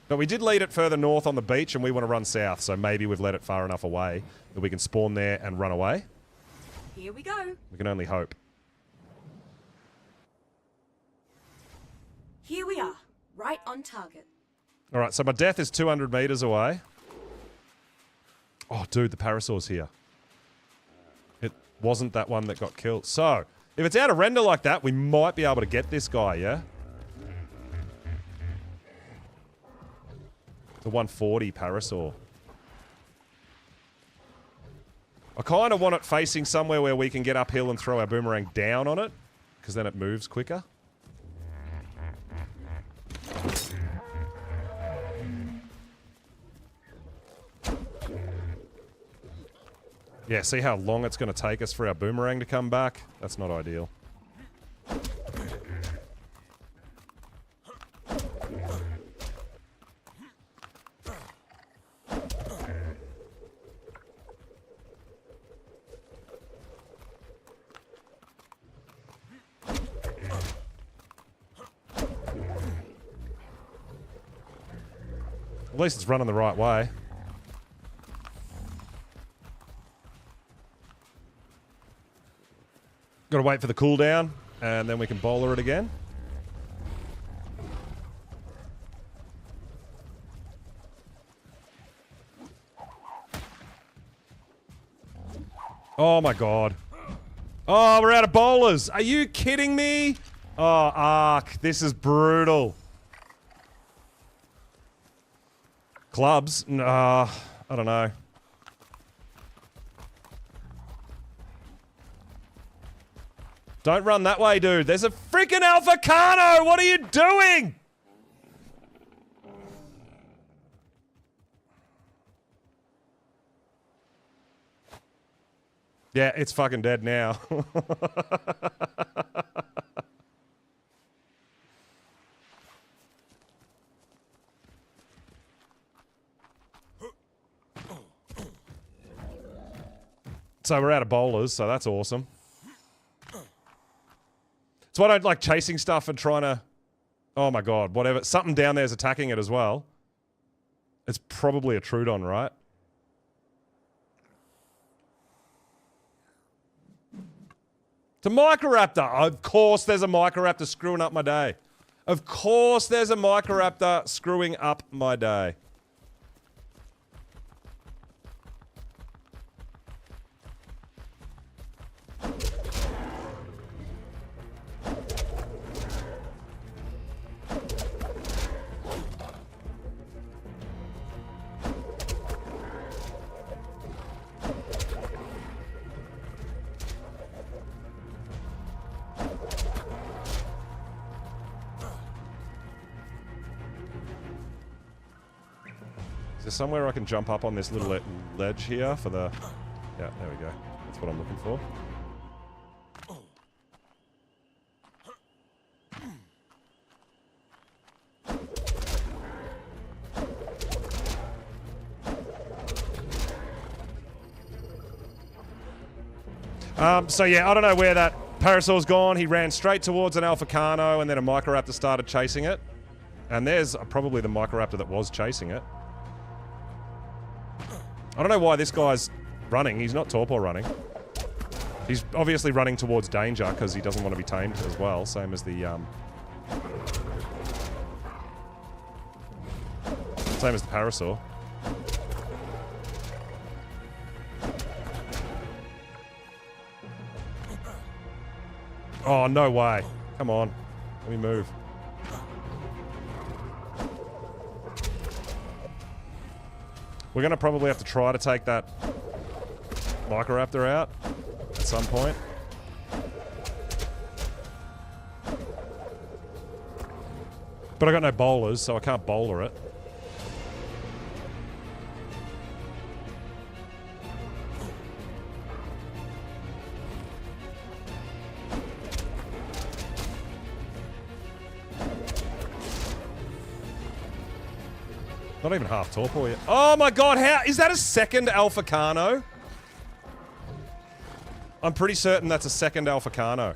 But we did lead it further north on the beach, and we want to run south, so maybe we've let it far enough away that we can spawn there and run away. Here we go. We can only hope. Here we are, right on target. All right, so my death is 200 meters away. Oh, dude, the Parasaur's here. It wasn't that one that got killed. So, if it's out of render like that, we might be able to get this guy, yeah? The 140 Parasaur. I kind of want it facing somewhere where we can get uphill and throw our boomerang down on it, because then it moves quicker. Yeah, see how long it's going to take us for our boomerang to come back? That's not ideal. At least it's running the right way. Got to wait for the cooldown, and then we can bowler it again. Oh my god. Oh, we're out of bowlers. Are you kidding me? Oh, Ark, this is brutal. Clubs? Nah, I don't know. Don't run that way, dude. There's a freaking Alpha Carno! What are you doing? Yeah, it's fucking dead now. So we're out of bowlers, so that's awesome. So I don't like chasing stuff and trying to... Oh my god, whatever. Something down there's attacking it as well. It's probably a Trudon, right? It's a Microraptor. Of course there's a Microraptor screwing up my day. Of course there's a Microraptor screwing up my day. Is there somewhere I can jump up on this little ledge here for the... Yeah, there we go. That's what I'm looking for. So yeah, I don't know where that Parasaur's gone. He ran straight towards an Alpha Carno and then a Microraptor started chasing it. And there's probably the Microraptor that was chasing it. I don't know why this guy's running. He's not torpor running. He's obviously running towards danger because he doesn't want to be tamed as well. Same as the, Same as the Parasaur. Oh, no way. Come on. Let me move. We're going to probably have to try to take that Microraptor out at some point. But I got no bowlers, so I can't bowler it. Not even half torpor yet. Oh my god, how is that a second Alpha Carno? I'm pretty certain that's a second Alpha Carno.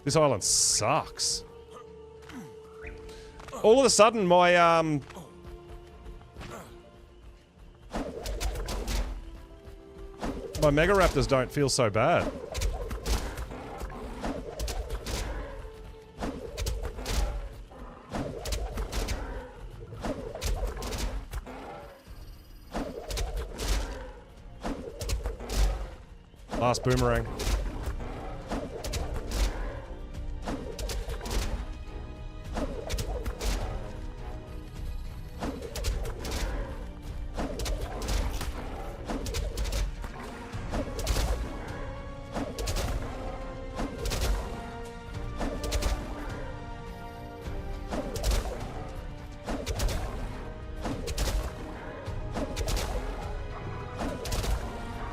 This island sucks. All of a sudden, my Mega Raptors don't feel so bad. Last boomerang.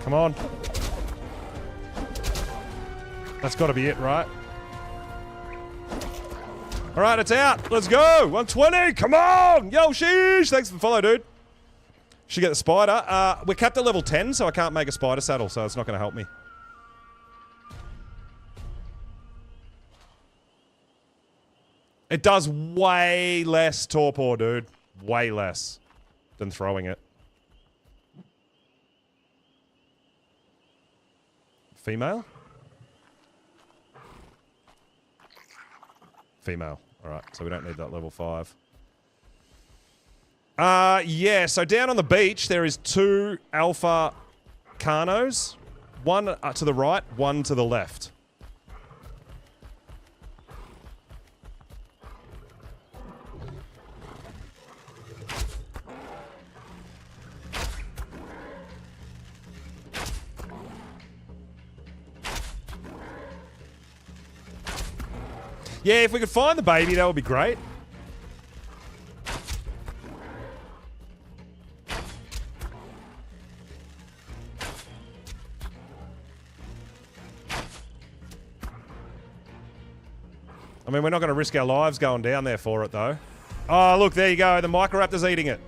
Come on. That's got to be it, right? All right, it's out. Let's go. 120. Come on. Yo, sheesh. Thanks for the follow, dude. Should get the spider. We're capped at level 10, so I can't make a spider saddle, so it's not going to help me. It does way less torpor, dude. Way less than throwing it. Female? Female. Alright, so we don't need that level 5. Yeah, so down on the beach there is 2 Alpha Carnos. One to the right, one to the left. Yeah, if we could find the baby, that would be great. I mean, we're not going to risk our lives going down there for it, though. Oh, look, there you go. The Microraptor's eating it.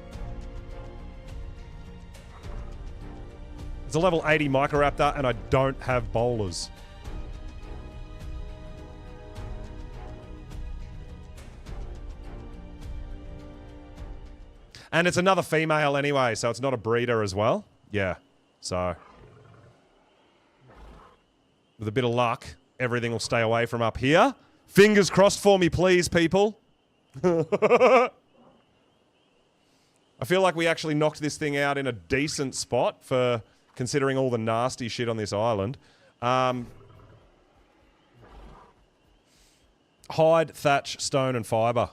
It's a level 80 Microraptor, and I don't have bowlers. And it's another female anyway, so it's not a breeder as well. Yeah, so... with a bit of luck, everything will stay away from up here. Fingers crossed for me, please, people. I feel like we actually knocked this thing out in a decent spot for considering all the nasty shit on this island. Hide, thatch, stone, and fibre.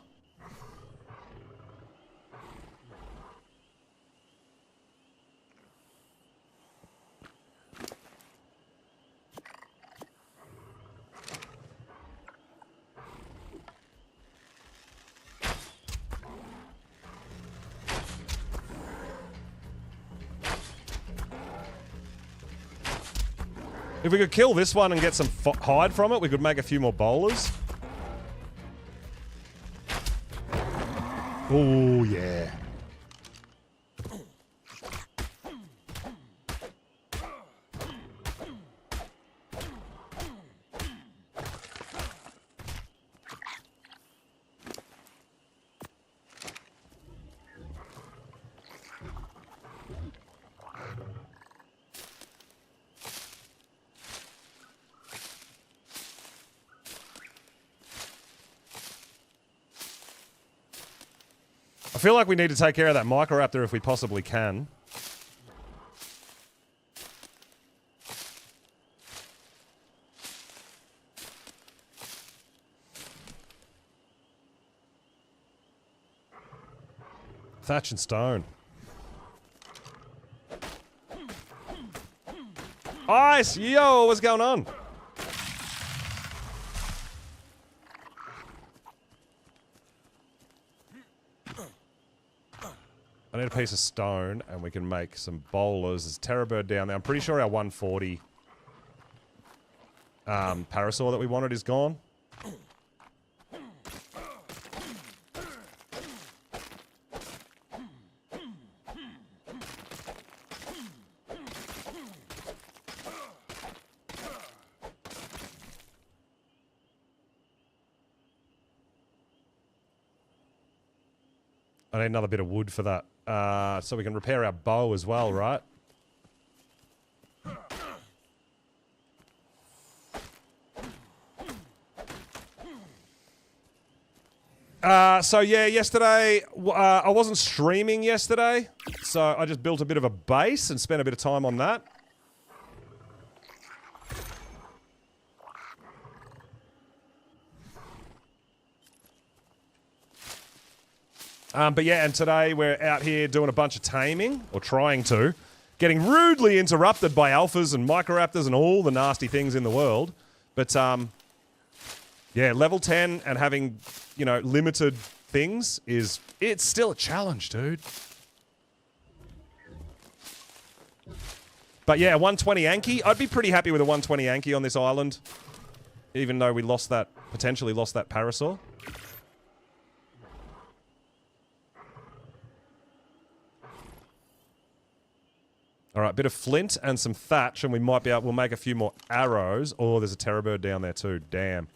If we could kill this one and get some hide from it, we could make a few more bowlers. Oh, yeah. I feel like we need to take care of that Microraptor if we possibly can. Thatch and stone. Ice! Yo, what's going on? I need a piece of stone, and we can make some bowlers. There's Terrorbird down there. I'm pretty sure our 140 parasaur that we wanted is gone. I need another bit of wood for that. So we can repair our bow as well, right? So yeah, yesterday, I wasn't streaming yesterday, so I just built a bit of a base and spent a bit of time on that. But yeah, and today we're out here doing a bunch of taming, or trying to, getting rudely interrupted by alphas and microraptors and all the nasty things in the world. But yeah, level 10 and having, you know, limited things it's still a challenge, dude. But yeah, 120 Anki. I'd be pretty happy with a 120 Anki on this island, even though we potentially lost that parasaur. All right, bit of flint and some thatch, and we'll make a few more arrows. Oh, there's a terror bird down there too. Damn.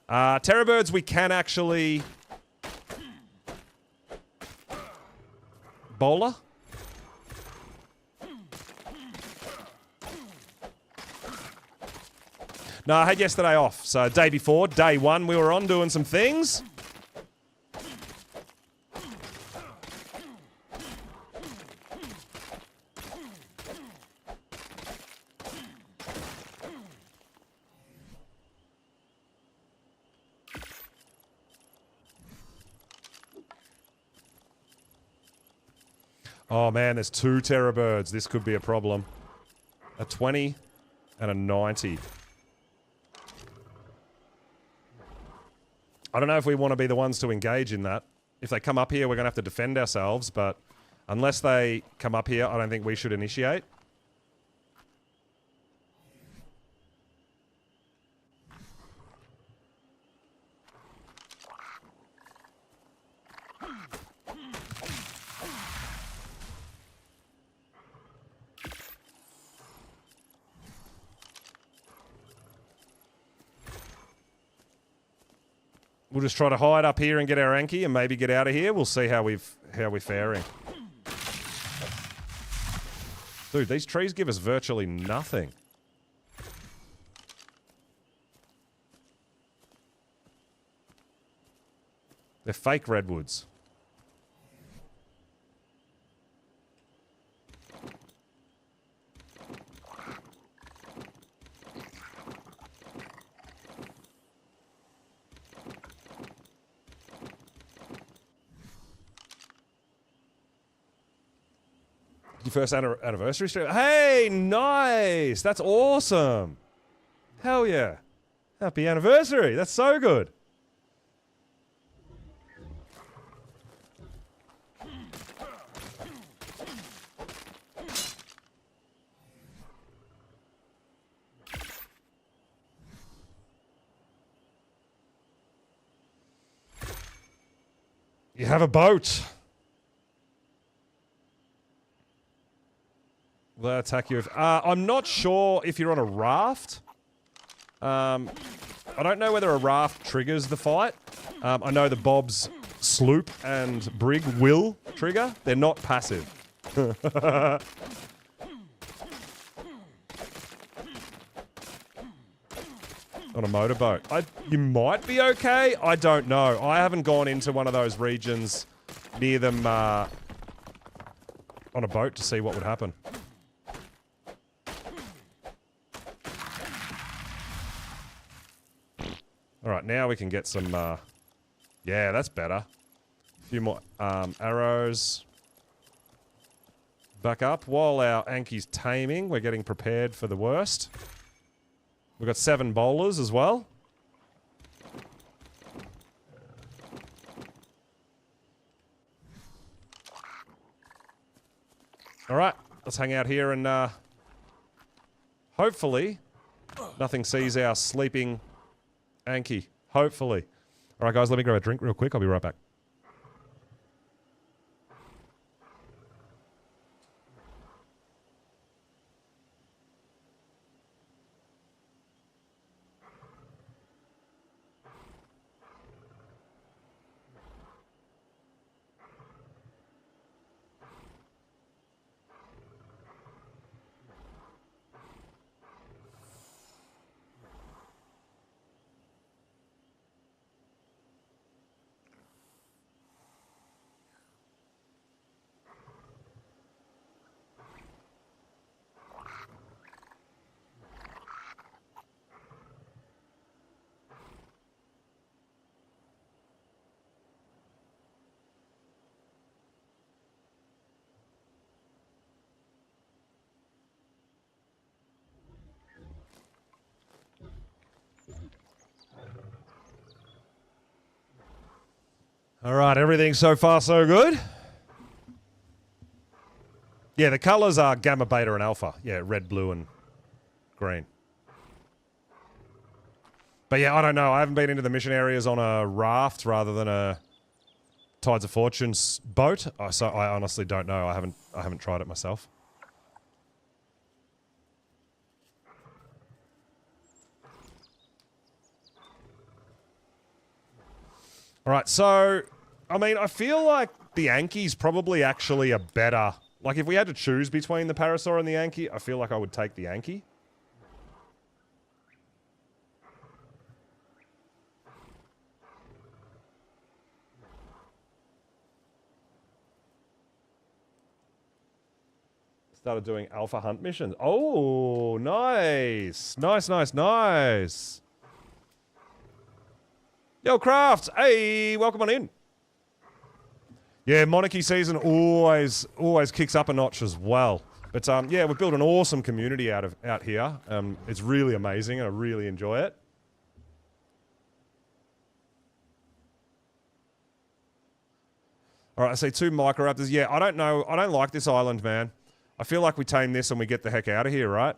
Terror birds we can actually bowler. No, I had yesterday off. So day before, day one, we were on doing some things. Oh man, there's 2 terror birds. This could be a problem. A 20 and a 90. I don't know if we want to be the ones to engage in that. If they come up here, we're going to have to defend ourselves, but unless they come up here, I don't think we should initiate. We'll just try to hide up here and get our Anki and maybe get out of here. We'll see how we're faring. Dude, these trees give us virtually nothing. They're fake redwoods. Your first anniversary stream? Hey, nice! That's awesome! Hell yeah! Happy anniversary! That's so good! You have a boat! Will they attack you? I'm not sure if you're on a raft. I don't know whether a raft triggers the fight. I know the Bob's sloop and brig will trigger. They're not passive. On a motorboat. You might be okay. I don't know. I haven't gone into one of those regions near them on a boat to see what would happen. Alright, now we can get some, yeah, that's better. A few more, arrows. Back up. While our Anki's taming, we're getting prepared for the worst. We've got 7 bowlers as well. Alright, let's hang out here and, hopefully Nothing sees our sleeping Anki. Hopefully. All right, guys, let me grab a drink real quick. I'll be right back. All right, everything so far so good. Yeah, the colors are gamma, beta, and alpha. Yeah, red, blue, and green. But yeah, I don't know. I haven't been into the mission areas on a raft rather than a Tides of Fortune's boat. So I honestly don't know. I haven't tried it myself. All right, so I mean, I feel like the Anki's probably actually a better... Like, if we had to choose between the Parasaur and the Anki, I feel like I would take the Anki. Started doing alpha hunt missions. Oh, nice. Nice, nice, nice. Yo, Craft. Hey, welcome on in. Yeah, Monarchy season always kicks up a notch as well. But yeah, we've built an awesome community out here. It's really amazing, and I really enjoy it. All right, I see 2 Microraptors. Yeah, I don't know. I don't like this island, man. I feel like we tame this and we get the heck out of here, right?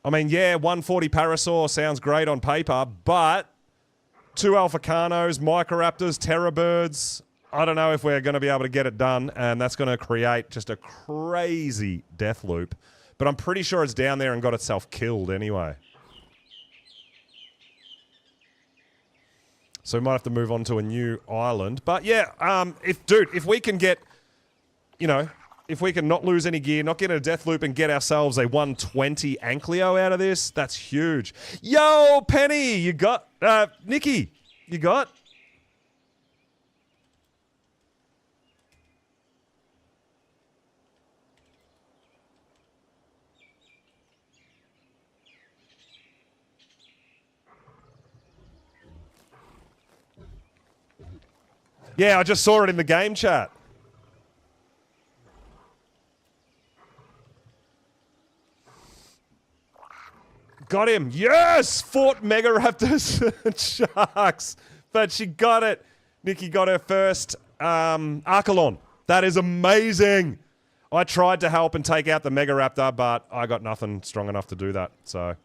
I mean, yeah, 140 Parasaur sounds great on paper, but 2 Alphacanos, Microraptors, Terrorbirds, I don't know if we're going to be able to get it done, and that's going to create just a crazy death loop. But I'm pretty sure it's down there and got itself killed anyway. So we might have to move on to a new island. But yeah, if we can get, you know, if we can not lose any gear, not get in a death loop and get ourselves a 120 Ankleo out of this, that's huge. Yo, Penny, you got... Nikki, you got... Yeah, I just saw it in the game chat. Got him. Yes! Fought Mega Raptors and Sharks. But she got it. Nikki got her first Archelon. That is amazing. I tried to help and take out the Mega Raptor, but I got nothing strong enough to do that. So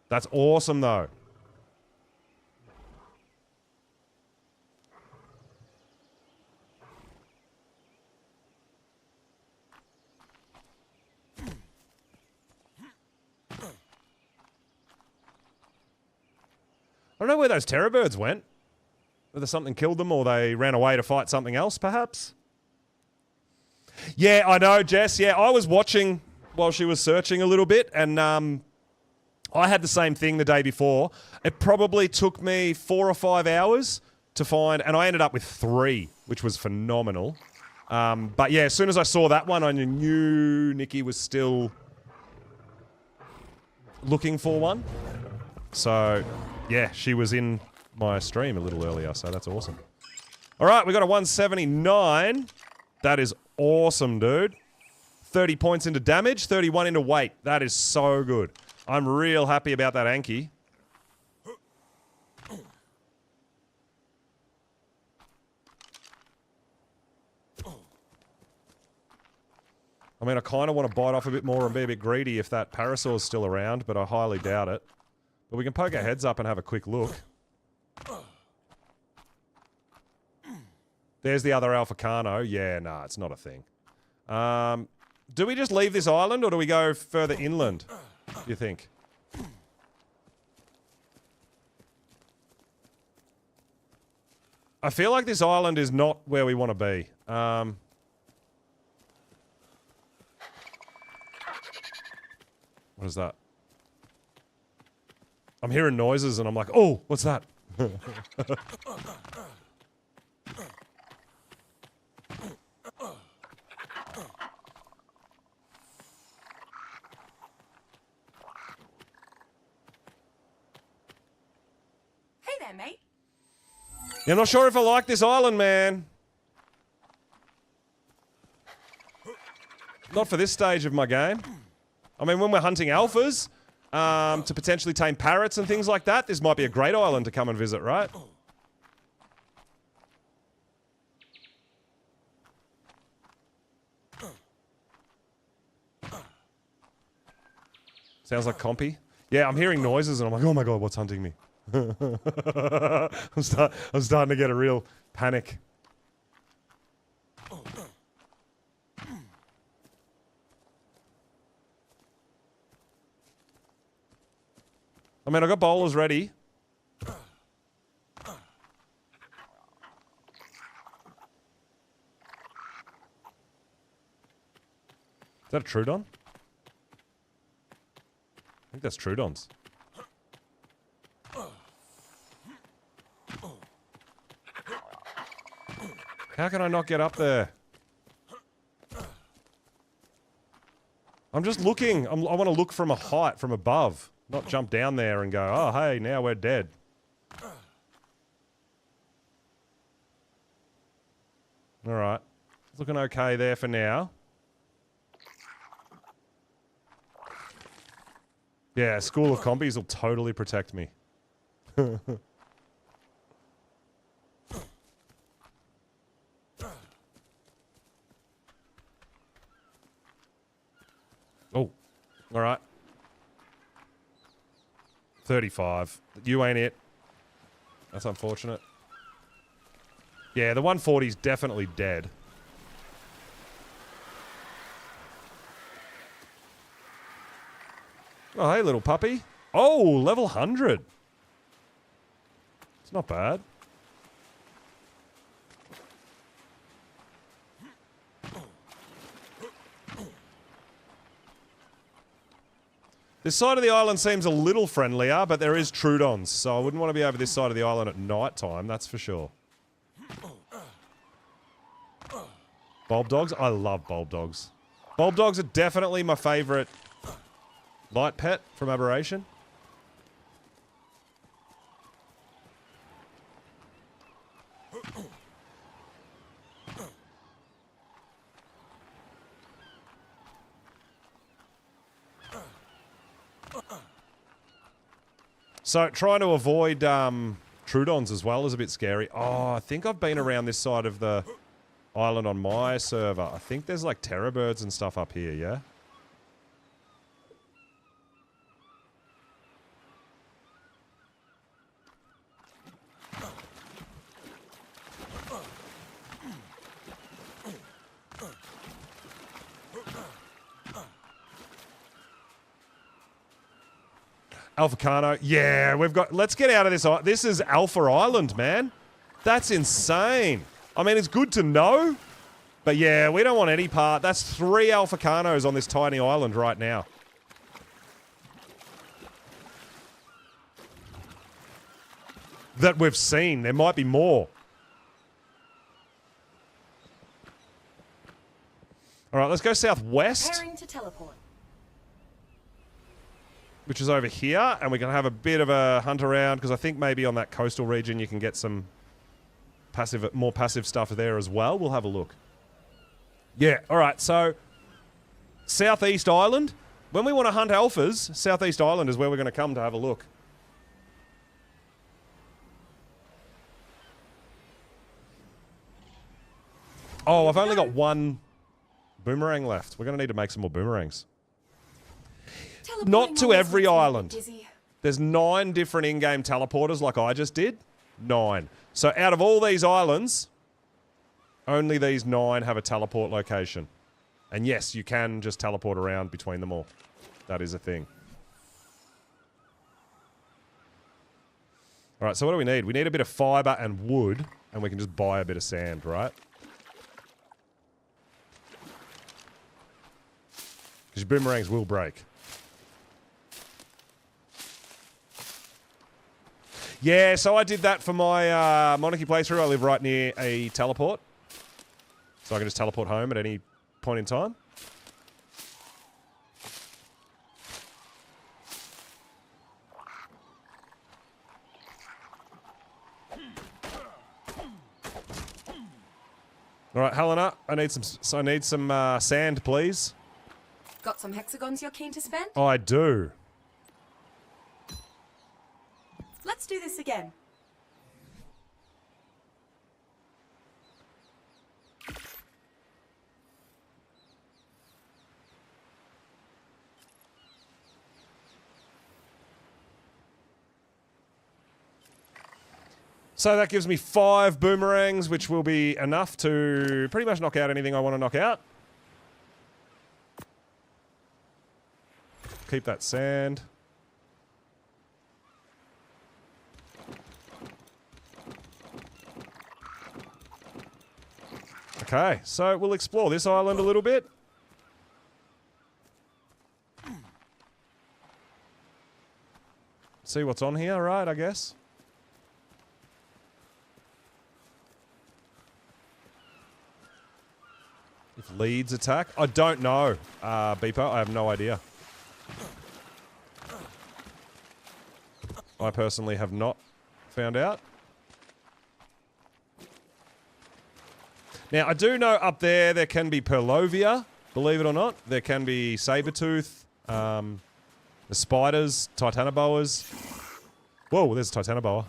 that's awesome, though. I don't know where those Terrorbirds went. Whether something killed them or they ran away to fight something else, perhaps? Yeah, I know, Jess. Yeah, I was watching while she was searching a little bit, and I had the same thing the day before. It probably took me 4 or 5 hours to find, and I ended up with 3, which was phenomenal. But yeah, as soon as I saw that one, I knew Nikki was still looking for one. So... yeah, she was in my stream a little earlier, so that's awesome. All right, we got a 179. That is awesome, dude. 30 points into damage, 31 into weight. That is so good. I'm real happy about that Anki. I mean, I kind of want to bite off a bit more and be a bit greedy if that parasaur's still around, but I highly doubt it. But we can poke our heads up and have a quick look. There's the other Alphacano. Yeah, nah, it's not a thing. Do we just leave this island or do we go further inland, do you think? I feel like this island is not where we want to be. What is that? I'm hearing noises and I'm like, oh, what's that? Hey there, mate. You're not sure if I like this island, man. Not for this stage of my game. I mean, when we're hunting alphas, to potentially tame parrots and things like that, this might be a great island to come and visit, right? Sounds like Compy. Yeah, I'm hearing noises and I'm like, oh my god, what's hunting me? I'm starting to get a real panic. I mean, I got bowlers ready. Is that a Trudon? I think that's Trudons. How can I not get up there? I'm just looking. I want to look from a height, from above. Not jump down there and go, oh, hey, now we're dead. Alright. Looking okay there for now. Yeah, School of Compies will totally protect me. Oh, alright. 35. You ain't it. That's unfortunate. Yeah, the 140's definitely dead. Oh, hey, little puppy. Oh, level 100. It's not bad. This side of the island seems a little friendlier, but there is Trudons, so I wouldn't want to be over this side of the island at night time, that's for sure. Bulb dogs? I love bulb dogs. Bulb dogs are definitely my favourite light pet from Aberration. So, trying to avoid Trudons as well is a bit scary. Oh, I think I've been around this side of the island on my server. I think there's like terror birds and stuff up here, yeah? Alphacano. Yeah, we've got... Let's get out of this. This is Alpha Island, man. That's insane. I mean, it's good to know. But yeah, we don't want any part. That's 3 Alphacanos on this tiny island right now. That we've seen. There might be more. All right, let's go southwest. Preparing to teleport. Which is over here, and we can have a bit of a hunt around, because I think maybe on that coastal region you can get some passive, more passive stuff there as well. We'll have a look. Yeah, alright, so Southeast Island. When we want to hunt alphas, Southeast Island is where we're going to come to have a look. Oh, I've only got one boomerang left. We're going to need to make some more boomerangs. Teleporting Not to always every makes me a bit island. dizzy. There's 9 different in-game teleporters like I just did. 9. So out of all these islands, only these 9 have a teleport location. And yes, you can just teleport around between them all. That is a thing. All right, so what do we need? We need a bit of fiber and wood, and we can just buy a bit of sand, right? Because your boomerangs will break. Yeah, so I did that for my Monarchy playthrough. I live right near a teleport. So I can just teleport home at any point in time. All right, Helena, I need some sand, please. Got some hexagons you're keen to spend? I do. Let's do this again. So that gives me 5 boomerangs, which will be enough to pretty much knock out anything I want to knock out. Keep that sand. Okay, so we'll explore this island a little bit. See what's on here, right, I guess. If leads attack? I don't know, Beeper. I have no idea. I personally have not found out. Now, I do know up there can be Perlovia, believe it or not. There can be Sabertooth, the spiders, Titanoboas. Whoa, there's a Titanoboa.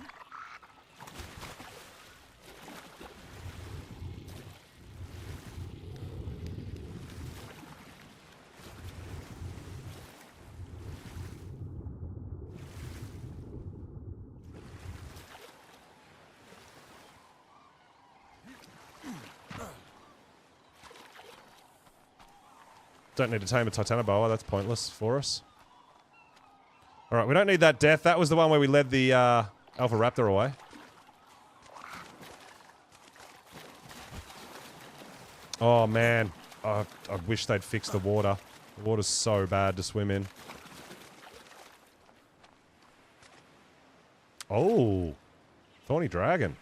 Don't need to tame a Titanoboa, that's pointless for us. Alright, we don't need that death. That was the one where we led the Alpha Raptor away. Oh man, I wish they'd fix the water. The water's so bad to swim in. Oh, Thorny Dragon.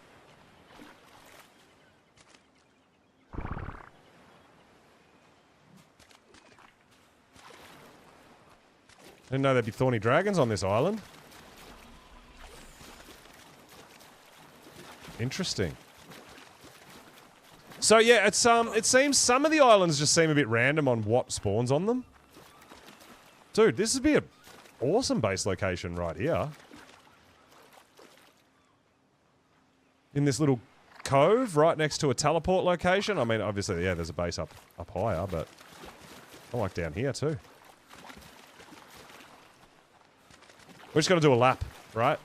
Didn't know there'd be thorny dragons on this island. Interesting. So yeah, it's it seems some of the islands just seem a bit random on what spawns on them. Dude, this would be an awesome base location right here. In this little cove right next to a teleport location. I mean, obviously, yeah, there's a base up higher, but I like down here too. We're just going to do a lap, right?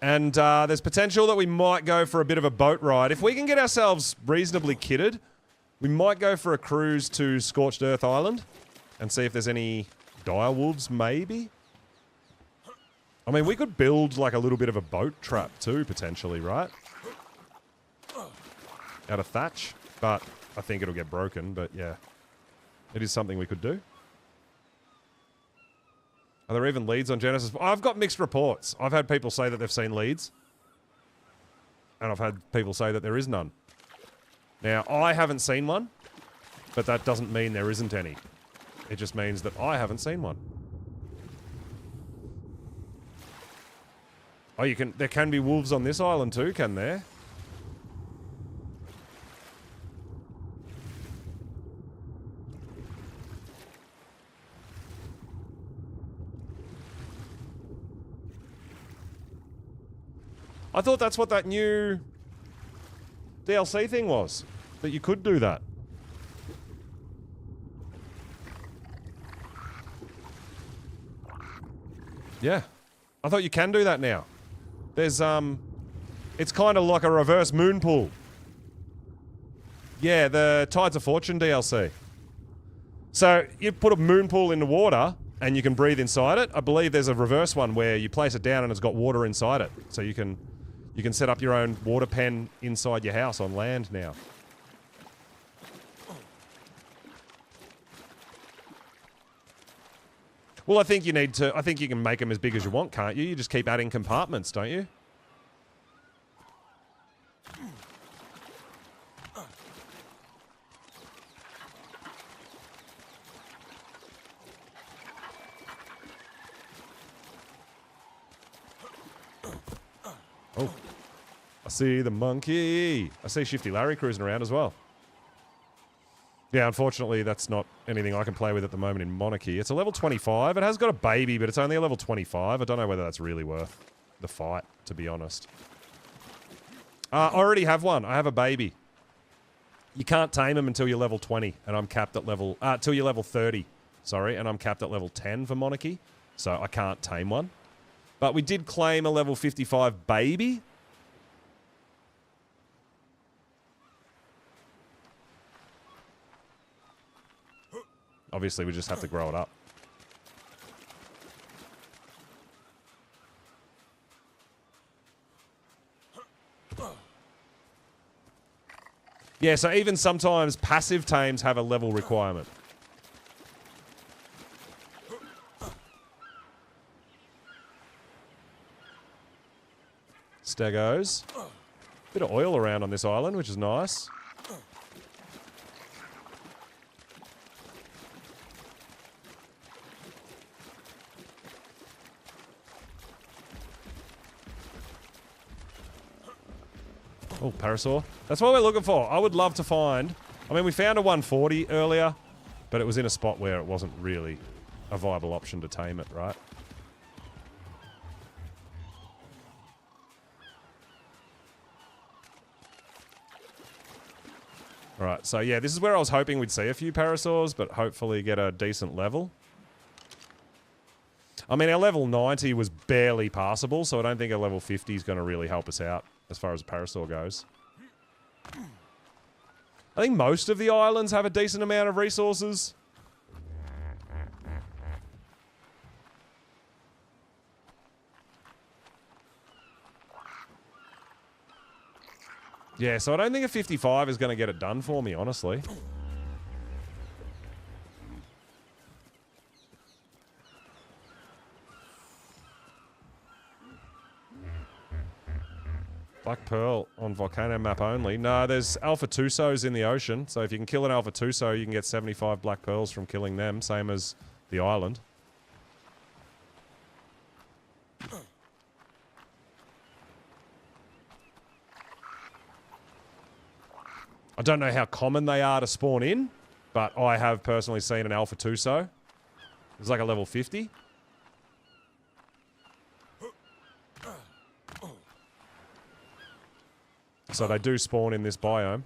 And there's potential that we might go for a bit of a boat ride. If we can get ourselves reasonably kitted, we might go for a cruise to Scorched Earth Island and see if there's any direwolves, maybe? I mean, we could build like a little bit of a boat trap too, potentially, right? Out of thatch, but I think it'll get broken, but yeah. It is something we could do. Are there even leads on Genesis? I've got mixed reports. I've had people say that they've seen leads. And I've had people say that there is none. Now, I haven't seen one, but that doesn't mean there isn't any. It just means that I haven't seen one. Oh, there can be wolves on this island too, can there? I thought that's what that new DLC thing was. That you could do that. Yeah. I thought you can do that now. There's, it's kind of like a reverse moon pool. Yeah, the Tides of Fortune DLC. So, you put a moon pool in the water, and you can breathe inside it. I believe there's a reverse one where you place it down and it's got water inside it. So you can set up your own water pen inside your house on land now. Well, I think you can make them as big as you want, can't you? You just keep adding compartments, don't you? Oh. I see the monkey. I see Shifty Larry cruising around as well. Yeah, unfortunately, that's not anything I can play with at the moment in Monarchy. It's a level 25. It has got a baby, but it's only a level 25. I don't know whether that's really worth the fight, to be honest. I already have one. I have a baby. You can't tame him until you're level 20, and I'm capped at level... till you're level 30, sorry, and I'm capped at level 10 for Monarchy, so I can't tame one. But we did claim a level 55 baby. Obviously, we just have to grow it up. Yeah, so even sometimes passive tames have a level requirement. Stegos. Bit of oil around on this island, which is nice. Oh, Parasaur. That's what we're looking for. I would love to find... I mean, we found a 140 earlier, but it was in a spot where it wasn't really a viable option to tame it, right? Alright, so yeah, this is where I was hoping we'd see a few Parasaurs, but hopefully get a decent level. I mean, our level 90 was barely passable, so I don't think a level 50 is going to really help us out as far as a Parasaur goes. I think most of the islands have a decent amount of resources. Yeah, so I don't think a 55 is going to get it done for me, honestly. Black Pearl on Volcano map only. No, there's Alpha Tusos in the ocean, so if you can kill an Alpha Tuso, you can get 75 Black Pearls from killing them, same as the island. I don't know how common they are to spawn in, but I have personally seen an Alpha Tuso. It's like a level 50. So they do spawn in this biome.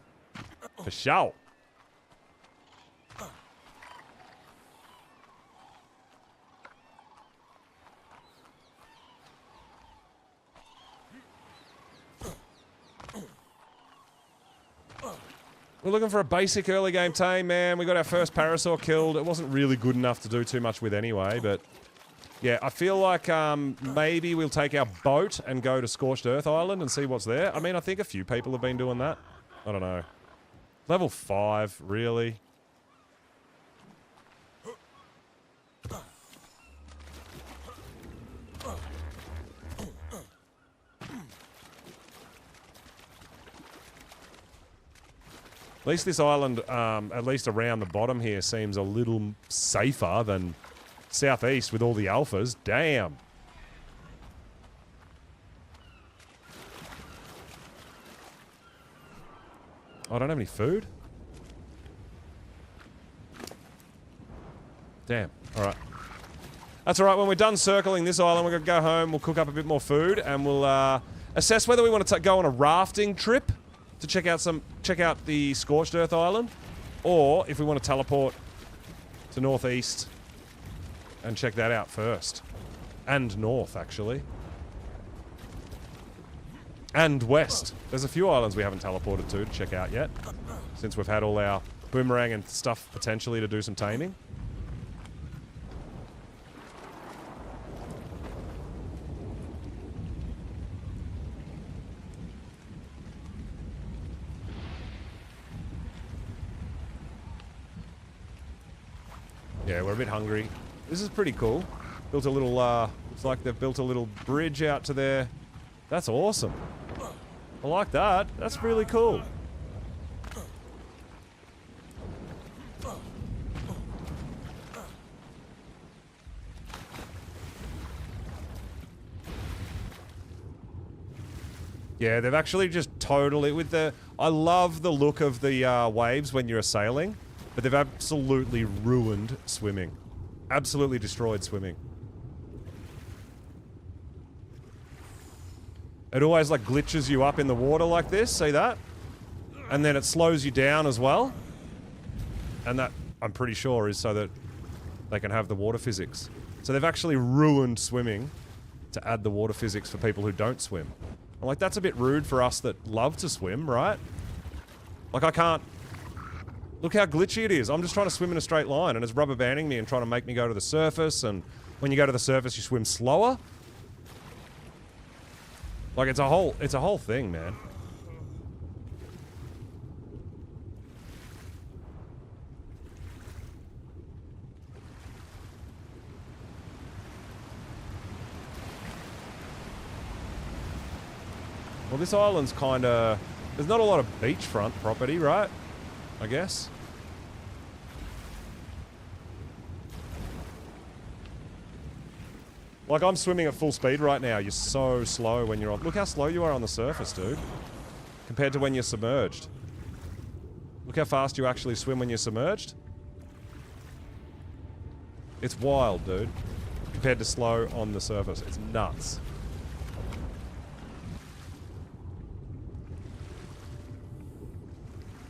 For sure. We're looking for a basic early game tame, man. We got our first Parasaur killed. It wasn't really good enough to do too much with anyway, but... yeah, I feel like maybe we'll take our boat and go to Scorched Earth Island and see what's there. I mean, I think a few people have been doing that. I don't know. Level 5, really? At least this island, at least around the bottom here, seems a little safer than southeast with all the alphas. Damn. I don't have any food. Damn. Alright. That's alright. When we're done circling this island, we're going to go home, we'll cook up a bit more food, and we'll assess whether we want to go on a rafting trip to check out the Scorched Earth Island, or if we want to teleport to northeast and check that out first. And north, actually. And west. There's a few islands we haven't teleported to check out yet, since we've had all our boomerang and stuff potentially to do some taming. Yeah, we're a bit hungry. This is pretty cool. Built a little, looks like they've built a little bridge out to there. That's awesome. I like that. That's really cool. Yeah, they've actually just totally, with the, I love the look of the waves when you're sailing, but they've absolutely ruined swimming. Absolutely destroyed swimming. It always like glitches you up in the water like this, see that? And then it slows you down as well. And that, I'm pretty sure, is so that they can have the water physics. So they've actually ruined swimming to add the water physics for people who don't swim. I'm like, that's a bit rude for us that love to swim, right? Like, I can't... Look how glitchy it is. I'm just trying to swim in a straight line, and it's rubber banding me and trying to make me go to the surface, and when you go to the surface, you swim slower. Like, it's a whole thing, man. Well, this island's kind of... There's not a lot of beachfront property, right? I guess. Like, I'm swimming at full speed right now. You're so slow when you're on... Look how slow you are on the surface, dude. Compared to when you're submerged. Look how fast you actually swim when you're submerged. It's wild, dude. Compared to slow on the surface. It's nuts.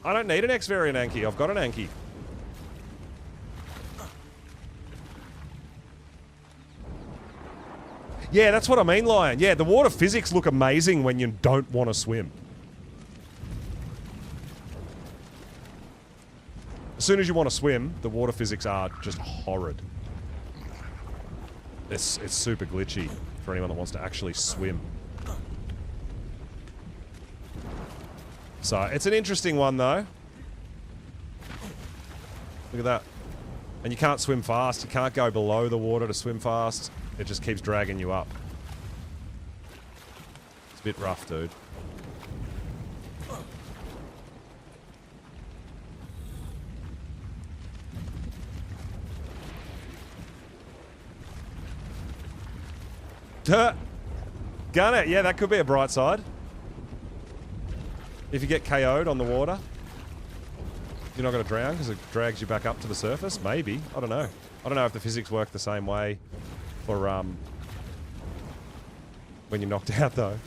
I don't need an X-Variant Anki. I've got an Anki. Yeah, that's what I mean, Lion. Yeah, the water physics look amazing when you don't want to swim. As soon as you want to swim, the water physics are just horrid. It's super glitchy for anyone that wants to actually swim. So, it's an interesting one, though. Look at that. And you can't swim fast. You can't go below the water to swim fast. It just keeps dragging you up. It's a bit rough, dude. Gun it. Yeah, that could be a bright side. If you get KO'd on the water, you're not going to drown because it drags you back up to the surface. Maybe. I don't know. I don't know if the physics work the same way for when you're knocked out, though.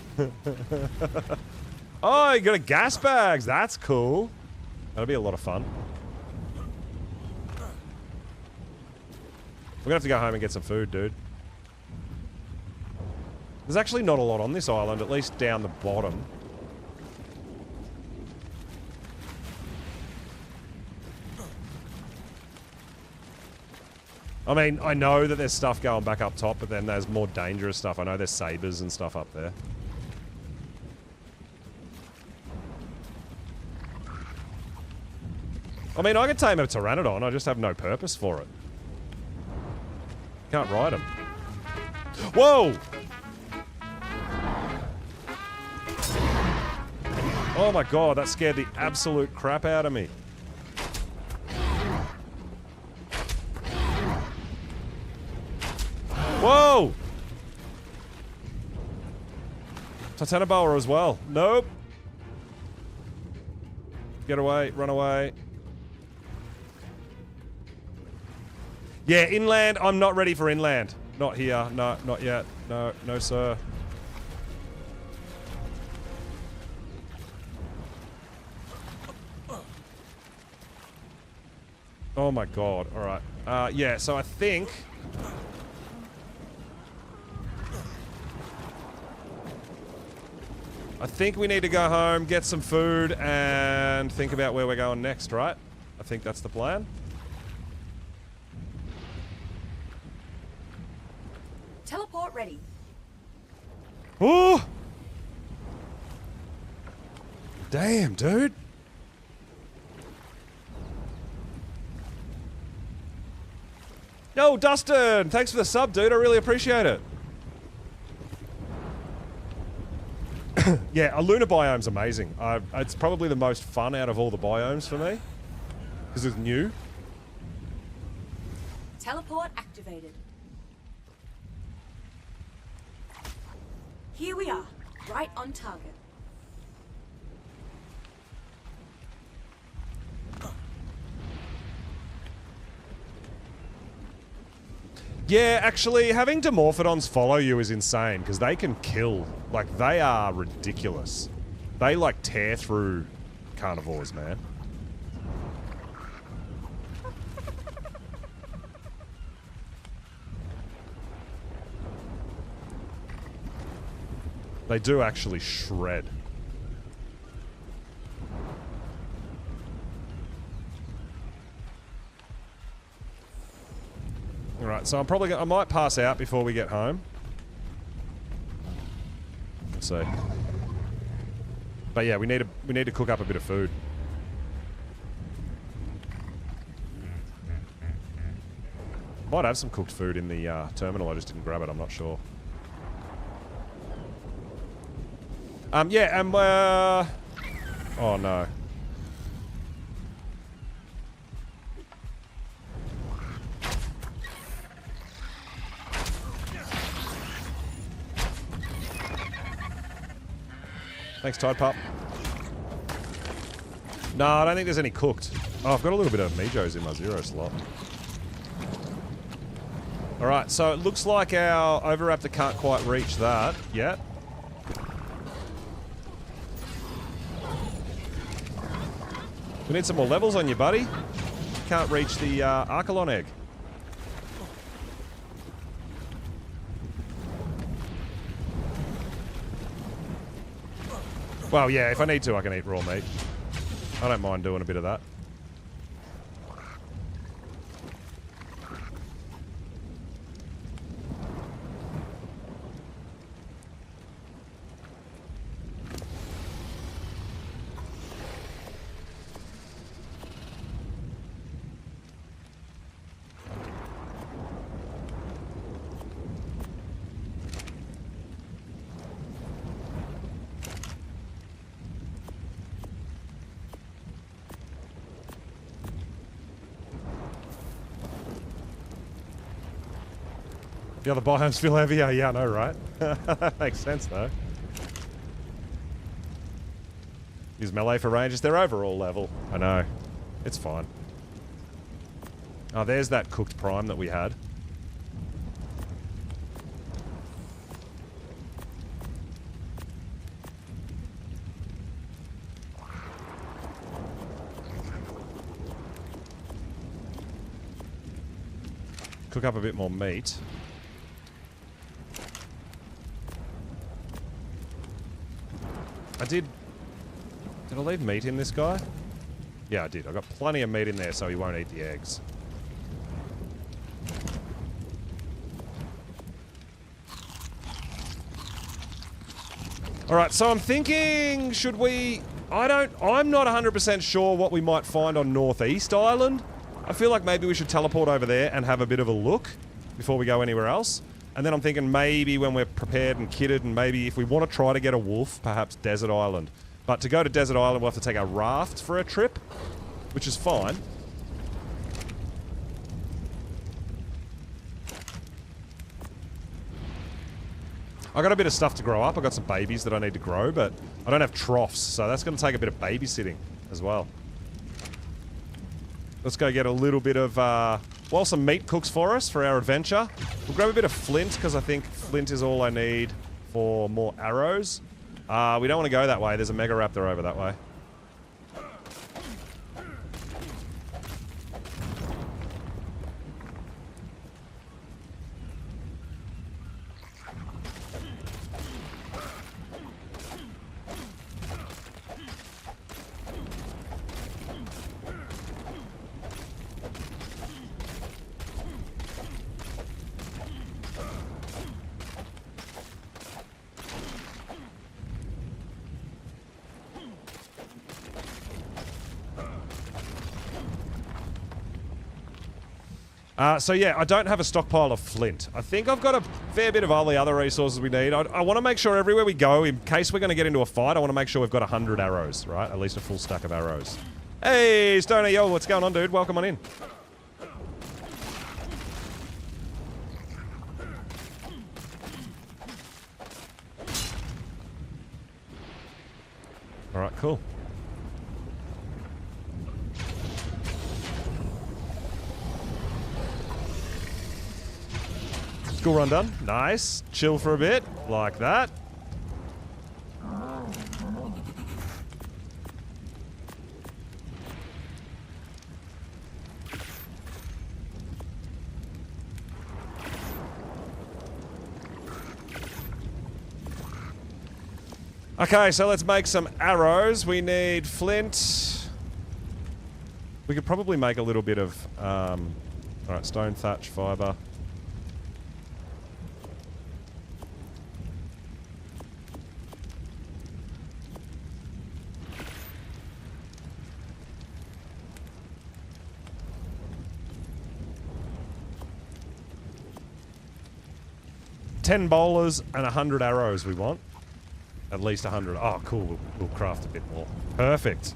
Oh, you got a gas bags. That's cool. That'll be a lot of fun. We're going to have to go home and get some food, dude. There's actually not a lot on this island, at least down the bottom. I mean, I know that there's stuff going back up top, but then there's more dangerous stuff. I know there's sabers and stuff up there. I mean, I could tame a pteranodon, I just have no purpose for it. Can't ride him. Whoa! Oh my god, that scared the absolute crap out of me. Whoa! Titanoboa as well. Nope. Get away, run away. Yeah, inland. I'm not ready for inland. Not here. No, not yet. No, no, sir. Oh my god. Alright. Yeah, so I think... we need to go home, get some food, and think about where we're going next, right? I think that's the plan. Teleport ready. Oh! Damn, dude. Yo, Dustin! Thanks for the sub, dude. I really appreciate it. Yeah, a lunar biome's amazing. It's probably the most fun out of all the biomes for me. Because it's new. Teleport activated. Here we are, right on target. Yeah, actually, having Dimorphodons follow you is insane, because they can kill. Like, they are ridiculous. They, like, tear through carnivores, man. They do actually shred. Alright, so I'm probably I might pass out before we get home. Let's see. But yeah, we need to cook up a bit of food. Might have some cooked food in the terminal, I just didn't grab it, I'm not sure. Yeah, and oh no. Thanks, Tide Pup. No, I don't think there's any cooked. Oh, I've got a little bit of Mijos in my zero slot. Alright, so it looks like our Overraptor can't quite reach that yet. We need some more levels on you, buddy. Can't reach the Archelon egg. Well, yeah, if I need to, I can eat raw meat. I don't mind doing a bit of that. The other biomes feel heavier. Yeah, I know, right? That makes sense, though. Use melee for range. It's their overall level. I know. It's fine. Oh, there's that cooked prime that we had. Cook up a bit more meat. Did I leave meat in this guy? Yeah, I did. I got plenty of meat in there so he won't eat the eggs. Alright, so I'm thinking, should we... I'm not 100% sure what we might find on Northeast Island. I feel like maybe we should teleport over there and have a bit of a look before we go anywhere else. And then I'm thinking maybe when we're prepared and kitted, and maybe if we want to try to get a wolf, perhaps Desert Island. But to go to Desert Island, we'll have to take a raft for a trip, which is fine. I got a bit of stuff to grow up. I got some babies that I need to grow, but I don't have troughs, so that's going to take a bit of babysitting as well. Let's go get a little bit of, while some meat cooks for us for our adventure. We'll grab a bit of flint, because I think flint is all I need for more arrows. We don't want to go that way. There's a Mega Raptor over that way. So yeah, I don't have a stockpile of flint. I think I've got a fair bit of all the other resources we need. I want to make sure everywhere we go, in case we're going to get into a fight, I want to make sure we've got 100 arrows, right? At least a full stack of arrows. Hey, Stoner, yo, what's going on, dude? Welcome on in. All right, cool. School run done. Nice. Chill for a bit. Like that. Okay, so let's make some arrows. We need flint. We could probably make a little bit of... Alright, stone, thatch, fibre. $10 bowlers and 100 arrows we want. At least 100. Oh, cool. We'll craft a bit more. Perfect.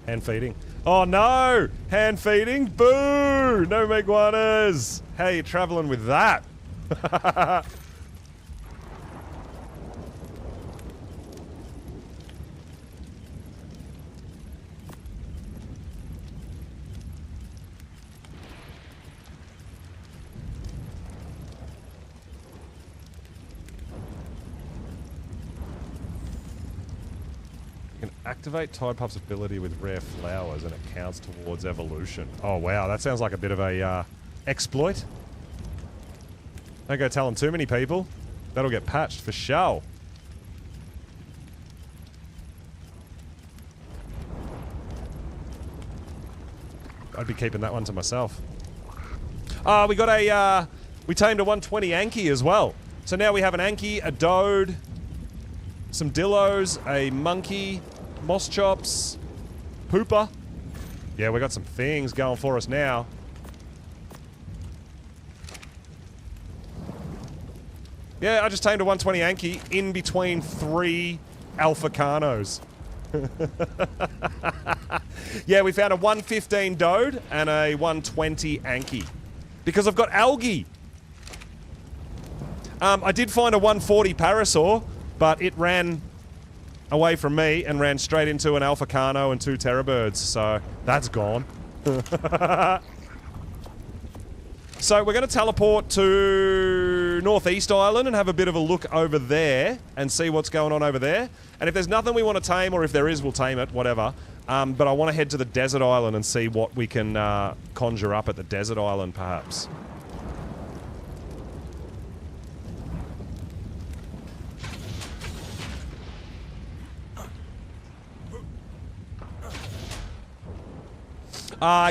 Hand feeding. Oh, no! Hand feeding? Boo! No meguanas! How are you traveling with that? Activate Tide Pup's ability with rare flowers and it counts towards evolution. Oh wow, that sounds like a bit of a exploit. Don't go telling too many people. That'll get patched for sure. I'd be keeping that one to myself. We got a, we tamed a 120 Anki as well. So now we have an Anki, a Dode, some Dillos, a Monkey, Moss Chops, Pooper. Yeah, we got some things going for us now. Yeah, I just tamed a 120 Anki in between 3 Alpha Carnos. Yeah, we found a 115 Dode and a 120 Anki. Because I've got algae. I did find a 140 Parasaur, but it ran away from me and ran straight into an Alpha Carno and 2 Terrorbirds, so that's gone. So we're going to teleport to Northeast Island and have a bit of a look over there and see what's going on over there. And if there's nothing we want to tame, or if there is, we'll tame it, whatever. But I want to head to the desert island and see what we can conjure up at the desert island, perhaps.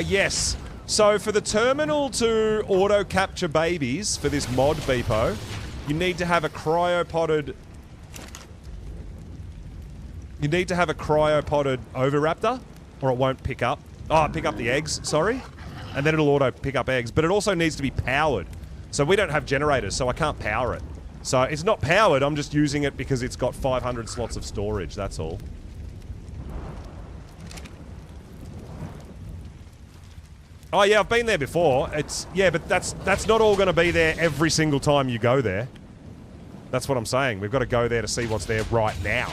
Yes. So for the terminal to auto-capture babies for this mod Beepo, you need to have a cryopotted... You need to have a cryopotted Oviraptor, or it won't pick up... Oh, pick up the eggs, sorry. And then it'll auto-pick up eggs. But it also needs to be powered. So we don't have generators, so I can't power it. So it's not powered, I'm just using it because it's got 500 slots of storage, that's all. Oh yeah, I've been there before. Yeah, but that's not all going to be there every single time you go there. That's what I'm saying. We've got to go there to see what's there right now.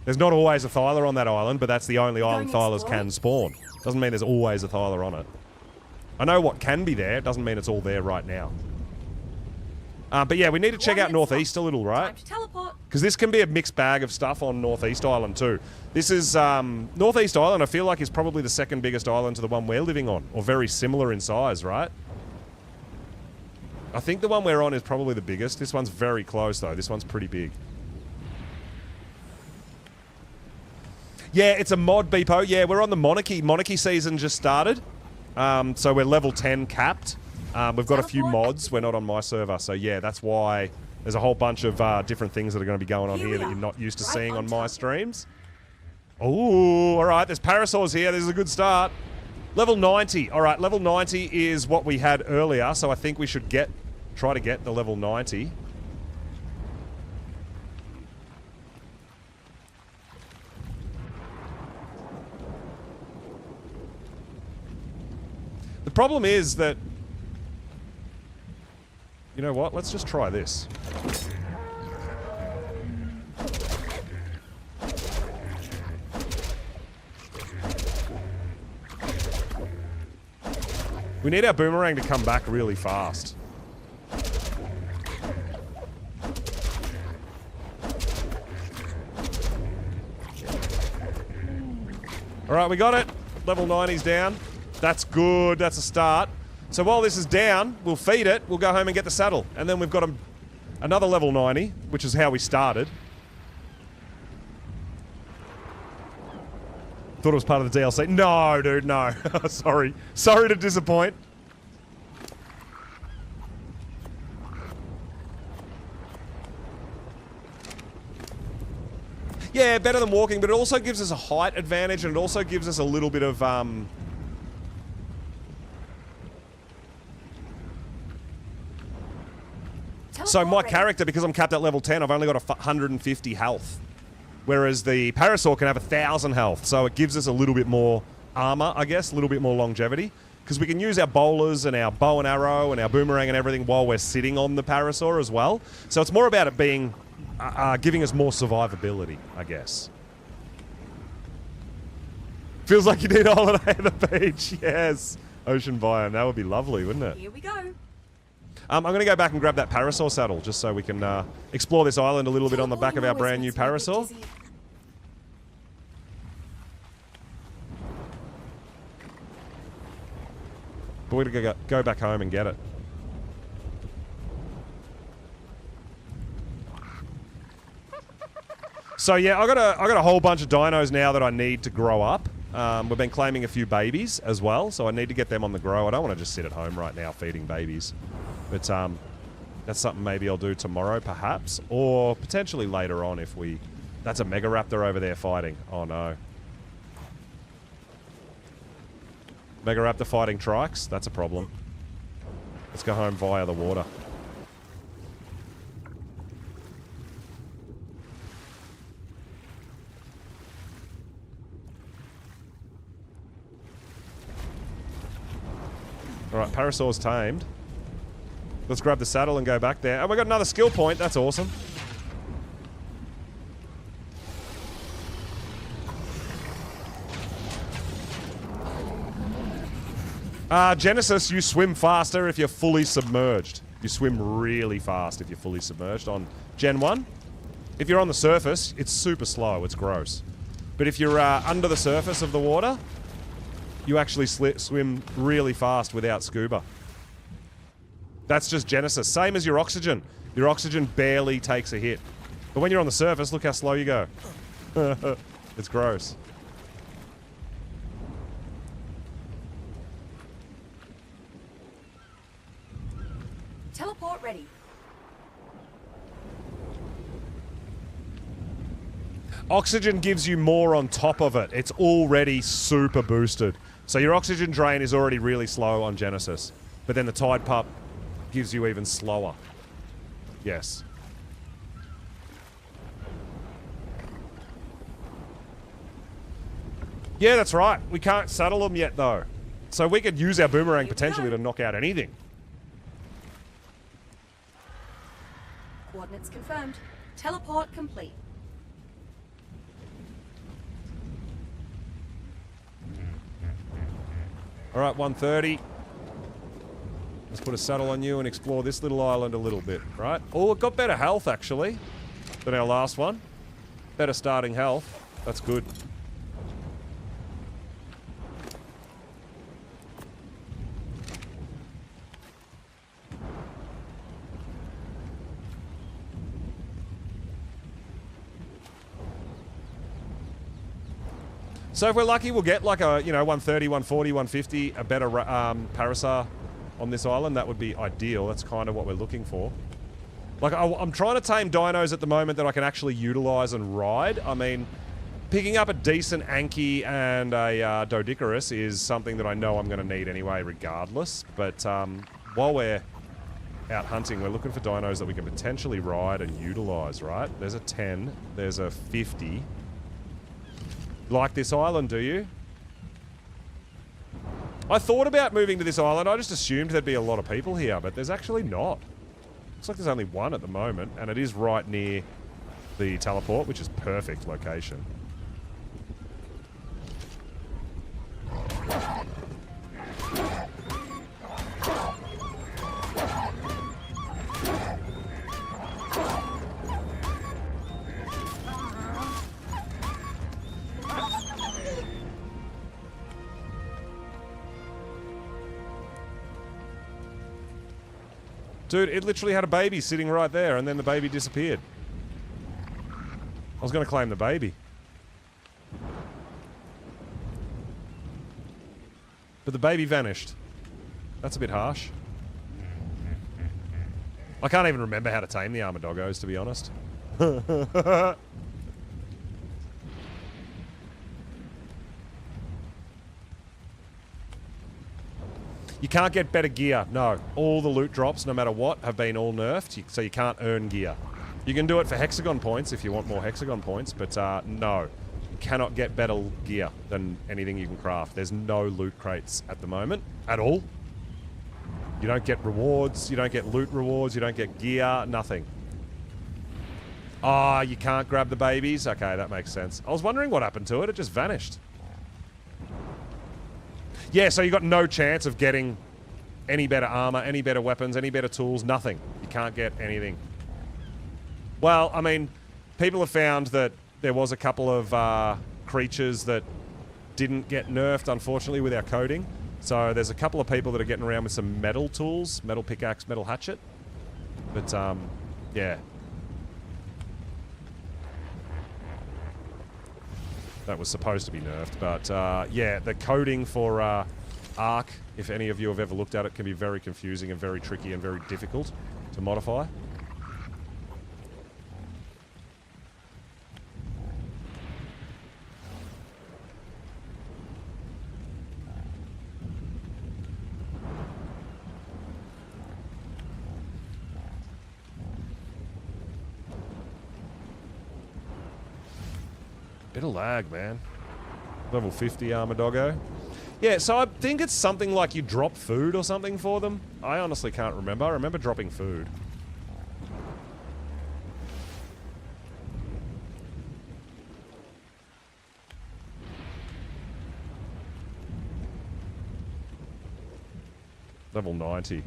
There's not always a Thyla on that island, but that's the only island Thylas can spawn. Doesn't mean there's always a Thyla on it. I know what can be there. It doesn't mean it's all there right now. But yeah, we need to check out Northeast a little, right? Because this can be a mixed bag of stuff on Northeast Island too. This is, Northeast Island I feel like is probably the second biggest island to the one we're living on. Or very similar in size, right? I think the one we're on is probably the biggest. This one's very close though. This one's pretty big. Yeah, it's a mod Beepo. Yeah, we're on the Monarchy. Monarchy season just started. So we're level 10 capped. We've got a few mods. We're not on my server, so yeah, that's why there's a whole bunch of different things that are going to be going on here that you're not used to seeing on my streams. Oh, all right, there's Parasaurs here. This is a good start. Level 90. All right, level 90 is what we had earlier, so I think we should try to get the level 90. The problem is that... You know what? Let's just try this. We need our boomerang to come back really fast. Alright, we got it. Level 90's down. That's good. That's a start. So while this is down, we'll feed it, we'll go home and get the saddle. And then we've got another level 90, which is how we started. Thought it was part of the DLC. No, dude, no. Sorry. Sorry to disappoint. Yeah, better than walking, but it also gives us a height advantage, and it also gives us a little bit of, So my character, because I'm capped at level 10, I've only got 150 health. Whereas the Parasaur can have 1,000 health, so it gives us a little bit more armor, I guess, a little bit more longevity. Because we can use our bowlers and our bow and arrow and our boomerang and everything while we're sitting on the Parasaur as well. So it's more about it being, giving us more survivability, I guess. Feels like you need a holiday at the beach, yes. Ocean biome, that would be lovely, wouldn't it? Here we go. I'm going to go back and grab that Parasaur saddle, just so we can explore this island a little bit on the back of our brand new Parasaur. But we're going to go back home and get it. So yeah, I got a whole bunch of dinos now that I need to grow up. We've been claiming a few babies as well, so I need to get them on the grow. I don't want to just sit at home right now feeding babies. But that's something maybe I'll do tomorrow, perhaps. Or potentially later on if we... That's a Mega Raptor over there fighting. Oh, no. Mega Raptor fighting trikes? That's a problem. Let's go home via the water. Alright, Parasaur's tamed. Let's grab the saddle and go back there. And we got another skill point. That's awesome. Genesis, you swim faster if you're fully submerged. You swim really fast if you're fully submerged on Gen 1. If you're on the surface, it's super slow. It's gross. But if you're under the surface of the water, you actually swim really fast without scuba. That's just Genesis. Same as your oxygen. Your oxygen barely takes a hit. But when you're on the surface, look how slow you go. It's gross. Teleport ready. Oxygen gives you more on top of it. It's already super boosted. So your oxygen drain is already really slow on Genesis. But then the Tide Pup gives you even slower. Yes. Yeah, that's right. We can't saddle them yet, though. So we could use our boomerang potentially to knock out anything. Coordinates confirmed. Teleport complete. All right, 130. Let's put a saddle on you and explore this little island a little bit, right? Oh, it got better health, actually, than our last one. Better starting health. That's good. So if we're lucky, we'll get like a, 130, 140, 150, a better Parasaur on this island. That would be ideal. That's kind of what we're looking for. Like, I'm trying to tame dinos at the moment that I can actually utilize and ride. I mean, Picking up a decent Anki and a Doedicurus is something that I know I'm going to need anyway, regardless. But while we're out hunting, we're looking for dinos that we can potentially ride and utilise, right? There's a 10. There's a 50. Like this island, do you? I thought about moving to this island. I just assumed there'd be a lot of people here, but there's actually not. Looks like there's only one at the moment, and it is right near the teleport, which is perfect location. Dude, it literally had a baby sitting right there, and then the baby disappeared. I was going to claim the baby. But the baby vanished. That's a bit harsh. I can't even remember how to tame the armor doggos, to be honest. You can't get better gear. No. All the loot drops, no matter what, have been all nerfed, so you can't earn gear. You can do it for hexagon points if you want more hexagon points, but no. You cannot get better gear than anything you can craft. There's no loot crates at the moment, at all. You don't get rewards, you don't get loot rewards, you don't get gear, nothing. Ah, you can't grab the babies? Okay, that makes sense. I was wondering what happened to it. It just vanished. Yeah, so you got no chance of getting any better armor, any better weapons, any better tools, nothing. You can't get anything. Well, I mean, people have found that there was a couple of creatures that didn't get nerfed, unfortunately, with our coding. So there's a couple of people that are getting around with some metal tools, metal pickaxe, metal hatchet. But, yeah. That was supposed to be nerfed, but yeah, the coding for Arc, if any of you have ever looked at it, can be very confusing and very tricky and very difficult to modify. Bit of lag, man. Level 50 armor doggo. Yeah, so I think it's something like you drop food or something for them. I honestly can't remember. I remember dropping food. Level 90.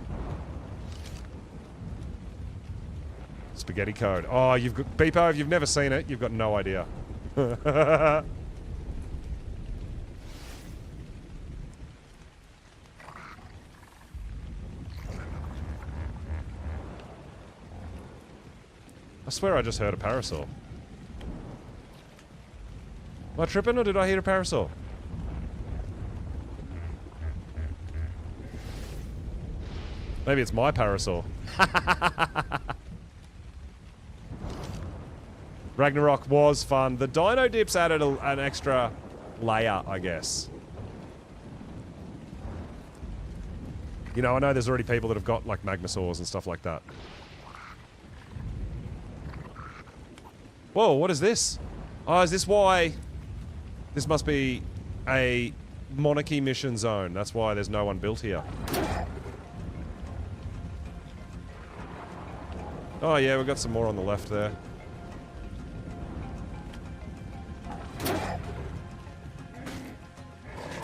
Spaghetti code. Oh, you've got... Beepo, if you've never seen it, you've got no idea. I swear I just heard a parasaur. Am I tripping or did I hear a parasaur? Maybe it's my parasaur. Ragnarok was fun. The dino dips added an extra layer, I guess. You know, I know there's already people that have got, like, magmasaurs and stuff like that. Whoa, what is this? Oh, is this why... This must be a Monarchy mission zone. That's why there's no one built here. Oh, yeah, we've got some more on the left there.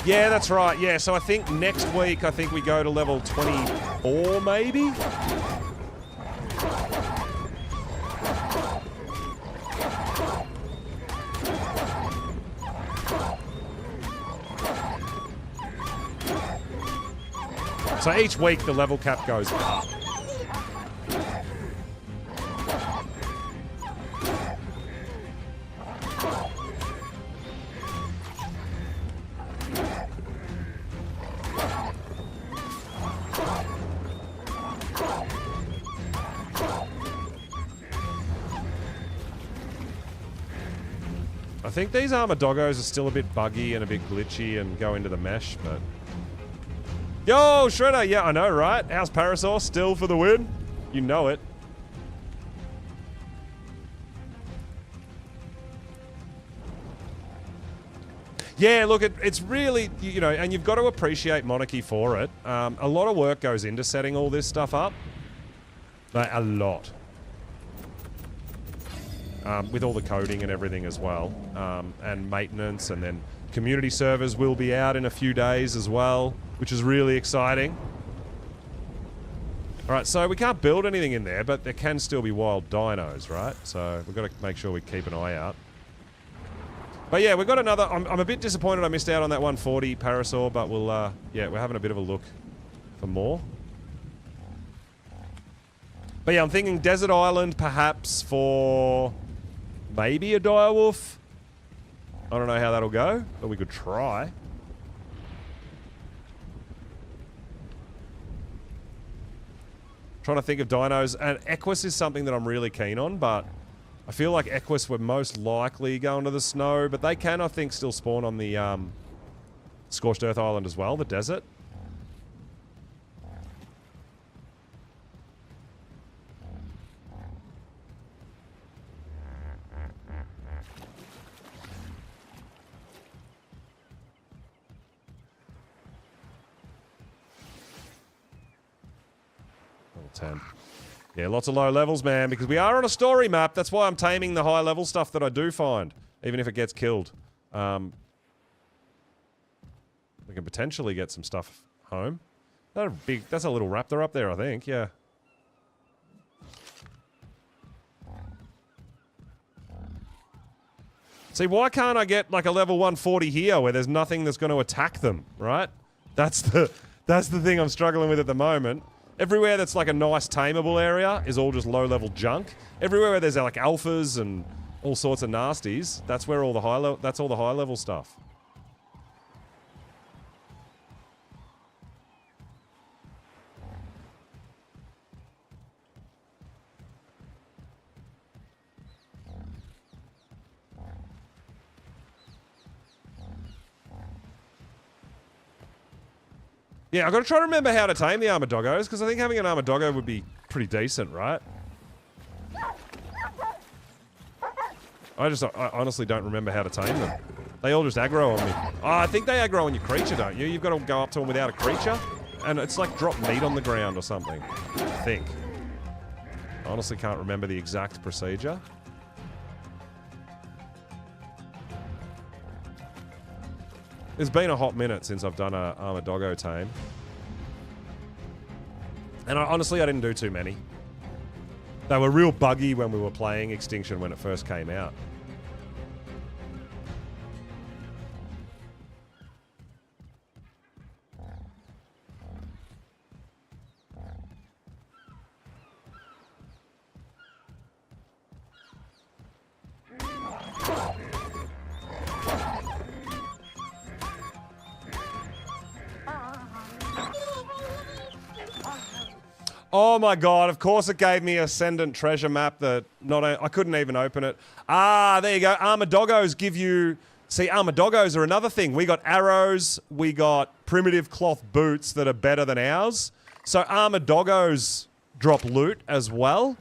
Yeah, that's right. Yeah, so I think next week, I think we go to level 24, maybe? So each week, the level cap goes up. I think these armor doggos are still a bit buggy and a bit glitchy and go into the mesh, but... Yo, Shredder! Yeah, I know, right? How's Parasaur? Still for the win? You know it. Yeah, look, it's really, you know, and you've got to appreciate Monarchy for it. A lot of work goes into setting all this stuff up. Like, a lot. With all the coding and everything as well. And maintenance, and then community servers will be out in a few days as well, which is really exciting. Alright, so we can't build anything in there, but there can still be wild dinos, right? So we've got to make sure we keep an eye out. But yeah, we've got another... I'm a bit disappointed I missed out on that 140 Parasaur, but we'll, yeah, we're having a bit of a look for more. But yeah, I'm thinking Desert Island, perhaps, for maybe a direwolf. I don't know how that'll go, but we could try. Trying to think of dinos, and Equus is something that I'm really keen on, but I feel like Equus would most likely go into the snow, but they can, I think, still spawn on the Scorched Earth Island as well, the desert. Level 10. Yeah, lots of low levels, man, because we are on a story map. That's why I'm taming the high level stuff that I do find, even if it gets killed. We can potentially get some stuff home. That's a little raptor up there, I think, yeah. See, why can't I get like a level 140 here where there's nothing that's going to attack them, right? That's the thing I'm struggling with at the moment. Everywhere that's like a nice tameable area is all just low-level junk. Everywhere where there's like alphas and all sorts of nasties, that's where all the high-level stuff. Yeah, I've got to try to remember how to tame the armor doggos, because I think having an armor doggo would be pretty decent, right? I honestly don't remember how to tame them. They all just aggro on me. Oh, I think they aggro on your creature, don't you? You've got to go up to them without a creature, and it's like drop meat on the ground or something, I think. I honestly can't remember the exact procedure. It's been a hot minute since I've done a armor doggo tame. And honestly, I didn't do too many. They were real buggy when we were playing Extinction when it first came out. Oh my god, of course it gave me Ascendant treasure map that I couldn't even open it. Ah, there you go. Armor doggos give you... See, armor doggos are another thing. We got arrows, we got primitive cloth boots that are better than ours. So armor doggos drop loot as well.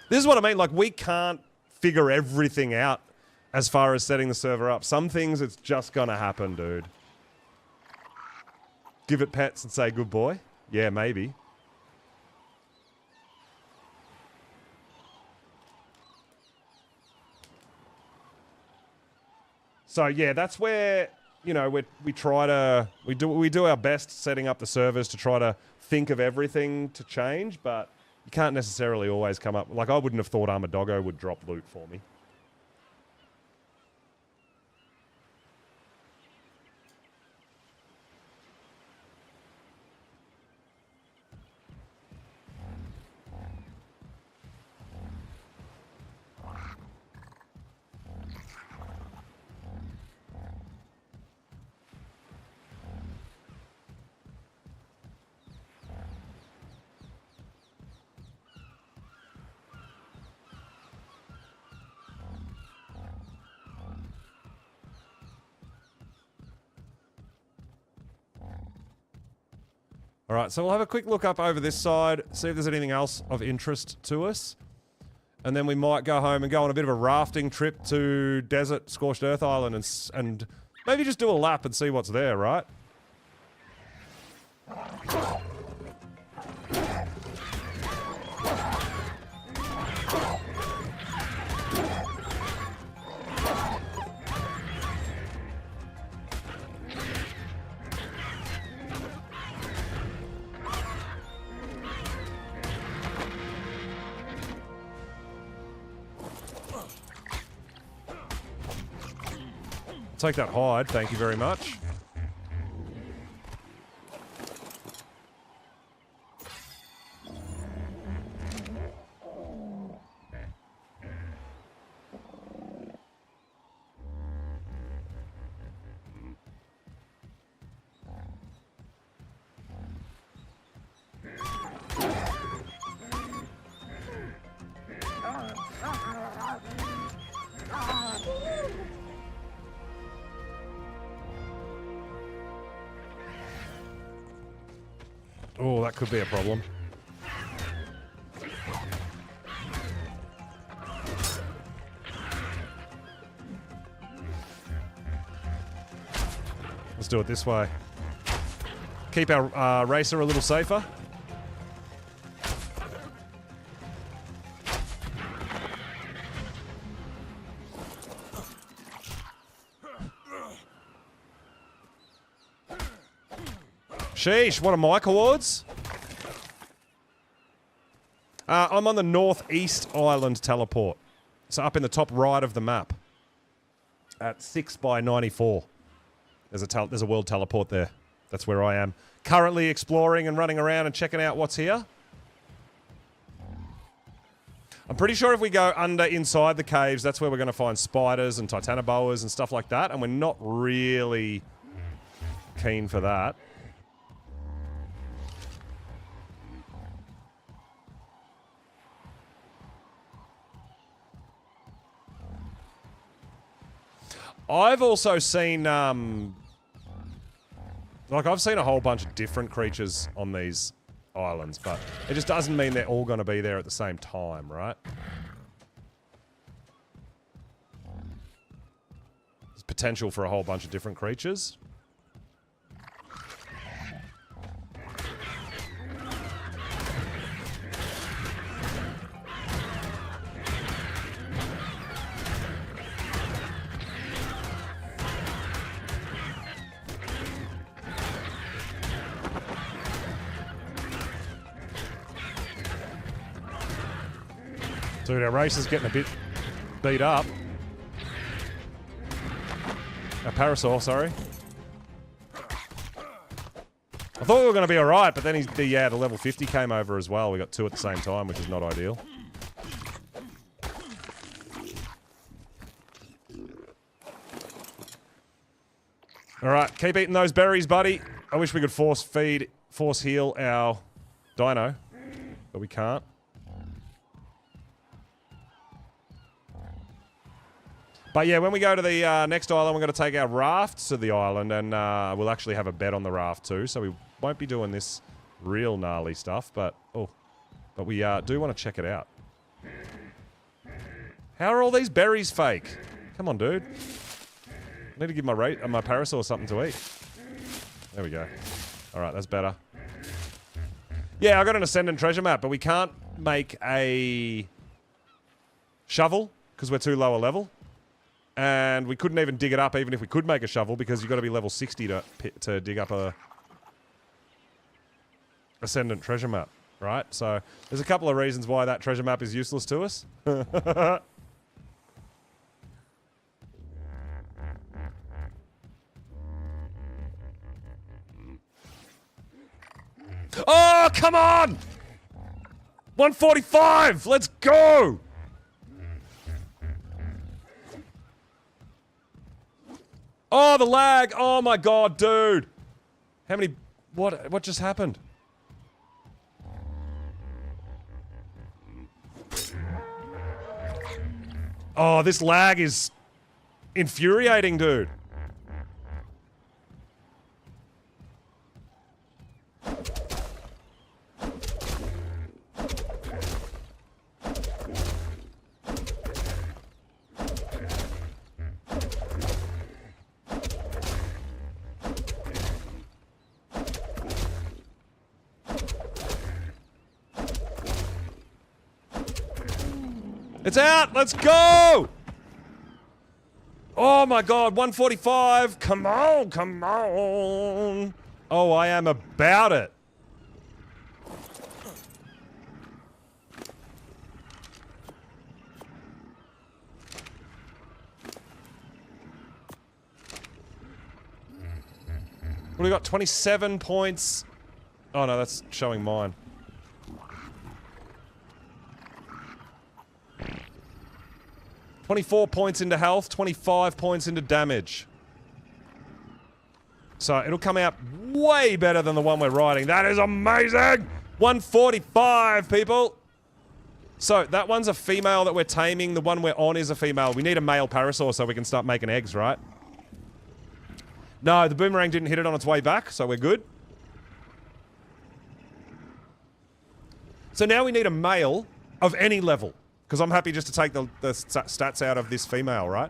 This is what I mean, like we can't figure everything out as far as setting the server up. Some things it's just gonna happen, dude. Give it pets and say good boy? Yeah, maybe. So yeah, that's where, you know, we do our best setting up the servers to try to think of everything to change, but you can't necessarily always come up. Like I wouldn't have thought Armor Doggo would drop loot for me. All right, so we'll have a quick look up over this side, see if there's anything else of interest to us. And then we might go home and go on a bit of a rafting trip to Desert Scorched Earth Island and maybe just do a lap and see what's there, right? Take that hide, thank you very much. Oh, that could be a problem. Let's do it this way. Keep our racer a little safer. Sheesh, what are my coords? I'm on the northeast island teleport. So up in the top right of the map. At 6 by 94. There's a world teleport there. That's where I am. Currently exploring and running around and checking out what's here. I'm pretty sure if we go inside the caves, that's where we're going to find spiders and titanoboas and stuff like that. And we're not really keen for that. I've also seen, I've seen a whole bunch of different creatures on these islands, but it just doesn't mean they're all going to be there at the same time, right? There's potential for a whole bunch of different creatures. Dude, our race is getting a bit beat up. Our Parasaur, sorry. I thought we were going to be alright, but then the level 50 came over as well. We got two at the same time, which is not ideal. Alright, keep eating those berries, buddy. I wish we could force heal our dino, but we can't. But yeah, when we go to the next island, we're going to take our raft to the island, and we'll actually have a bed on the raft too, so we won't be doing this real gnarly stuff, but we do want to check it out. How are all these berries fake? Come on, dude. I need to give my Parasaur something to eat. There we go. Alright, that's better. Yeah, I got an Ascendant treasure map, but we can't make a shovel, because we're too low a level. And we couldn't even dig it up even if we could make a shovel because you've got to be level 60 to dig up a Ascendant treasure map, right? So there's a couple of reasons why that treasure map is useless to us. Oh, come on! 145! Let's go! Oh, the lag! Oh my god, dude! How many... What just happened? Oh, this lag is infuriating, dude. It's out! Let's go! Oh my god, 145. Come on, come on. Oh, I am about it. What do we got? 27 points. Oh no, that's showing mine. $24 points into health, 25 points into damage. So it'll come out way better than the one we're riding. That is amazing! 145, people! So that one's a female that we're taming. The one we're on is a female. We need a male parasaur so we can start making eggs, right? No, the boomerang didn't hit it on its way back, so we're good. So now we need a male of any level. Because I'm happy just to take the stats out of this female, right?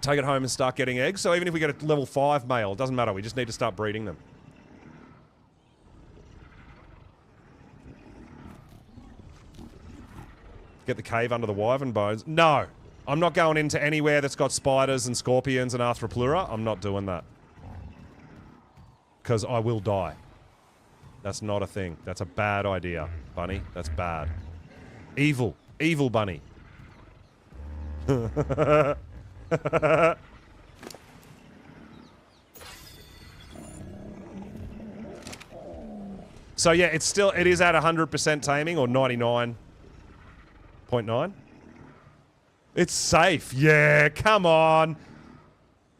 Take it home and start getting eggs. So even if we get a level 5 male, it doesn't matter. We just need to start breeding them. Get the cave under the wyvern bones. No! I'm not going into anywhere that's got spiders and scorpions and arthropleura. I'm not doing that. Because I will die. That's not a thing. That's a bad idea, bunny. That's bad. Evil. Evil bunny. So yeah, it is at 100% taming, or 99.9. It's safe. Yeah, come on.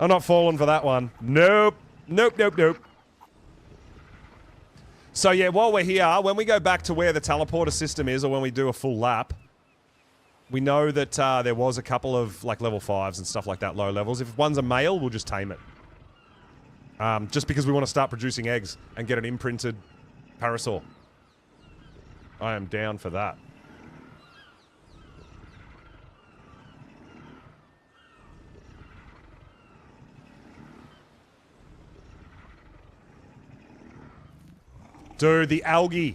I'm not falling for that one. Nope. Nope, nope, nope. So yeah, while we're here, when we go back to where the teleporter system is, or when we do a full lap, we know that there was a couple of like level 5s and stuff like that, low levels. If one's a male, we'll just tame it. Just because we want to start producing eggs and get an imprinted parasaur. I am down for that. Dude, the algae.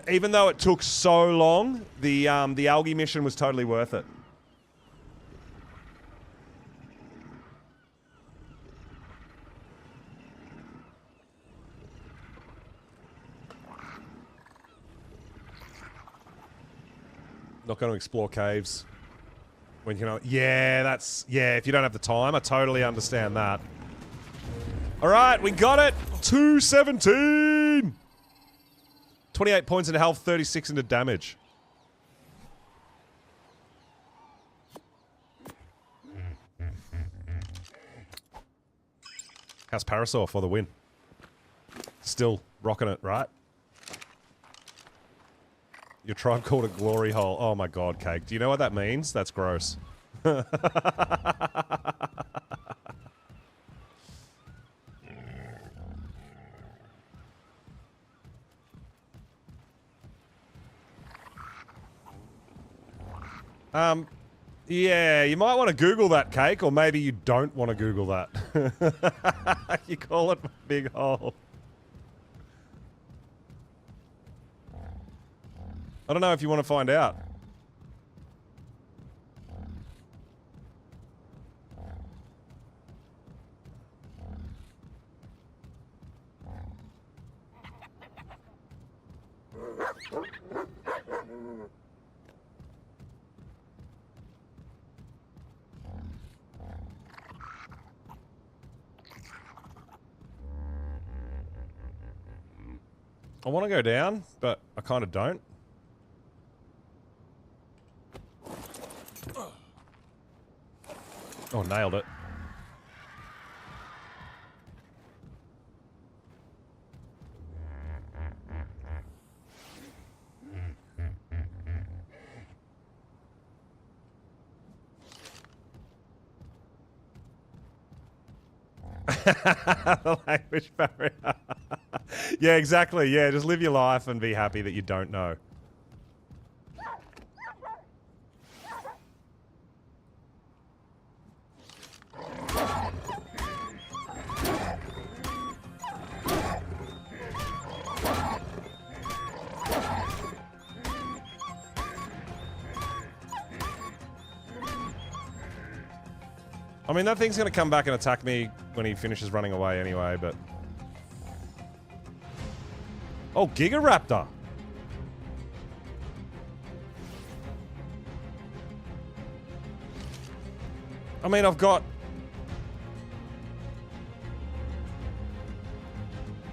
Even though it took so long, the algae mission was totally worth it. Not going to explore caves. When you know, yeah, if you don't have the time, I totally understand that. All right, we got it. 217. 28 points into health, 36 into damage. How's Parasaur for the win? Still rocking it, right? Your tribe called it glory hole. Oh my god, Cake. Do you know what that means? That's gross. Yeah, you might want to Google that, Cake, or maybe you don't want to Google that. You call it big hole. I don't know if you want to find out. I want to go down, but I kind of don't. Oh, nailed it. The language barrier. Yeah, exactly. Yeah, just live your life and be happy that you don't know. I mean, that thing's going to come back and attack me when he finishes running away anyway, but... Oh, Gigaraptor! I mean, I've got...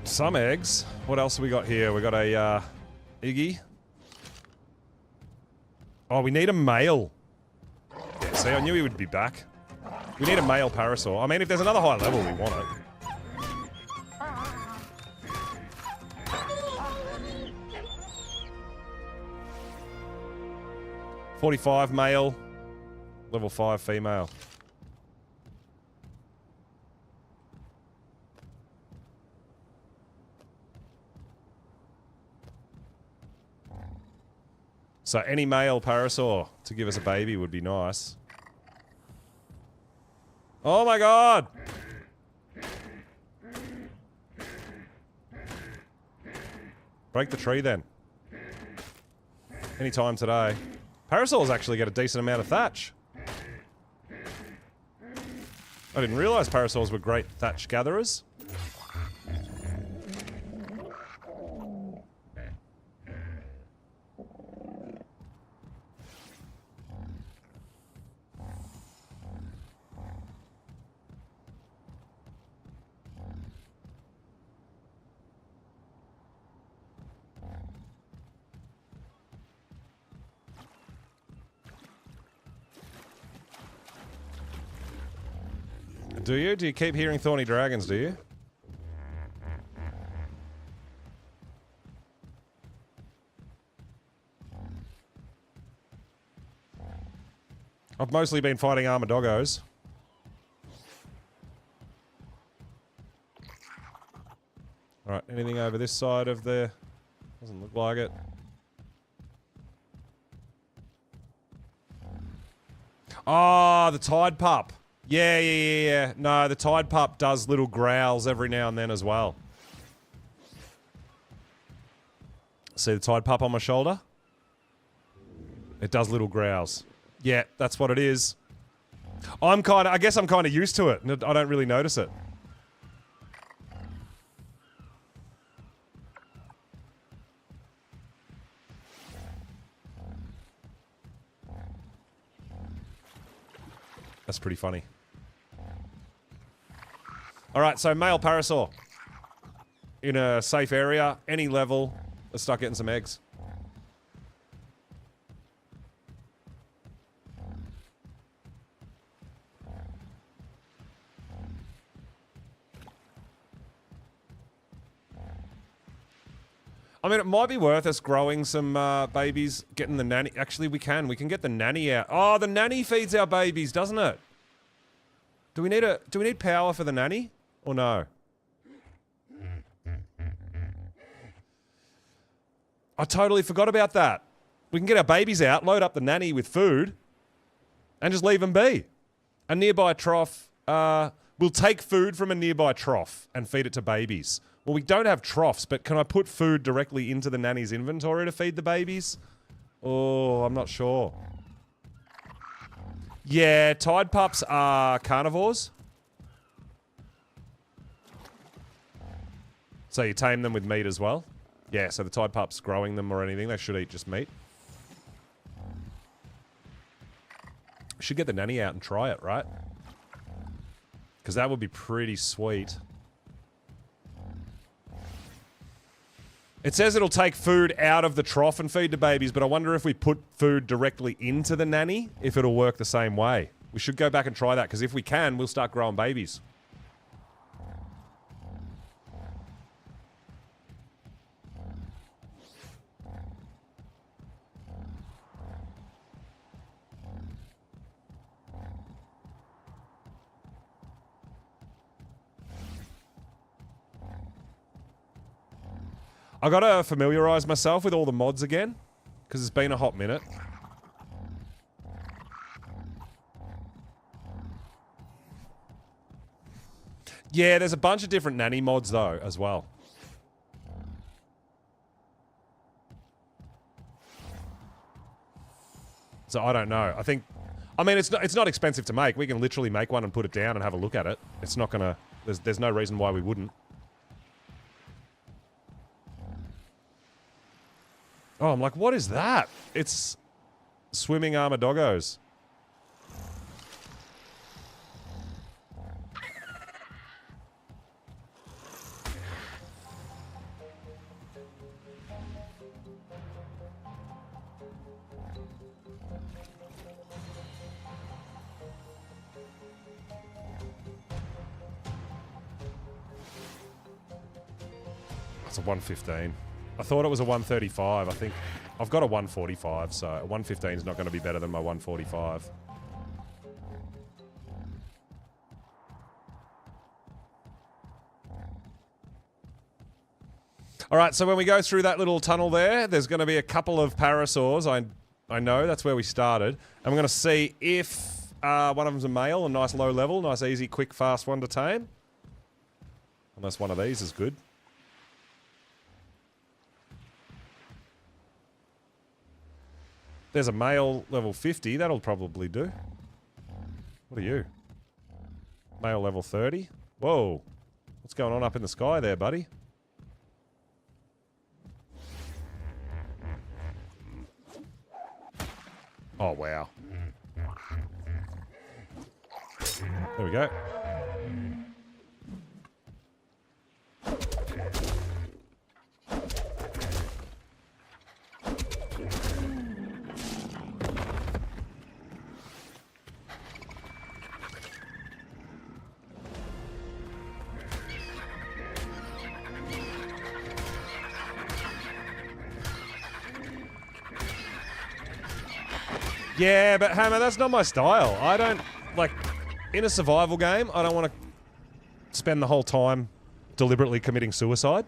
some eggs. What else have we got here? We got a, Iggy. Oh, we need a male. Yeah, see, I knew he would be back. We need a male parasaur. I mean, if there's another high level, we want it. .45 male, level 5 female. So any male parasaur to give us a baby would be nice. Oh my god! Break the tree then. Anytime today. Parasaurs actually get a decent amount of thatch. I didn't realise parasaurs were great thatch gatherers. Do you? Do you keep hearing thorny dragons, do you? I've mostly been fighting armadillos. Alright, anything over this side of the... Doesn't look like it. Ah, the tide pup. Yeah. No, the tide pup does little growls every now and then as well. See the tide pup on my shoulder? It does little growls. Yeah, that's what it is. I guess I'm kind of used to it. I don't really notice it. That's pretty funny. Alright, so male parasaur. In a safe area, any level. Let's start getting some eggs. I mean, it might be worth us growing some babies, getting the nanny. Actually, we can. We can get the nanny out. Oh, the nanny feeds our babies, doesn't it? Do we need power for the nanny? Or no? I totally forgot about that. We can get our babies out, load up the nanny with food, and just leave them be. A nearby trough. We'll take food from a nearby trough and feed it to babies. Well, we don't have troughs, but can I put food directly into the nanny's inventory to feed the babies? Oh, I'm not sure. Yeah, tide pups are carnivores. So you tame them with meat as well? Yeah, so the tide pups growing them or anything, they should eat just meat. Should get the nanny out and try it, right? Because that would be pretty sweet. It says it'll take food out of the trough and feed the babies, but I wonder if we put food directly into the nanny, if it'll work the same way. We should go back and try that, because if we can, we'll start growing babies. I gotta familiarize myself with all the mods again, because it's been a hot minute. Yeah, there's a bunch of different nanny mods though, as well. So I don't know. I think I mean, it's not expensive to make. We can literally make one and put it down and have a look at it. It's not gonna... There's no reason why we wouldn't. Oh, I'm like, what is that? It's swimming armadoggos. It's a 115. I thought it was a 135. I think I've got a 145, so a 115 is not going to be better than my 145. All right, so when we go through that little tunnel there's going to be a couple of parasaurs. I know that's where we started. And we're going to see if one of them's a male, a nice low level, nice easy, quick, fast one to tame. Unless one of these is good. There's a male level 50. That'll probably do. What are you? Male level 30. Whoa. What's going on up in the sky there, buddy? Oh, wow. There we go. Yeah, but Hammer, that's not my style. I don't, like, in a survival game, I don't want to spend the whole time deliberately committing suicide.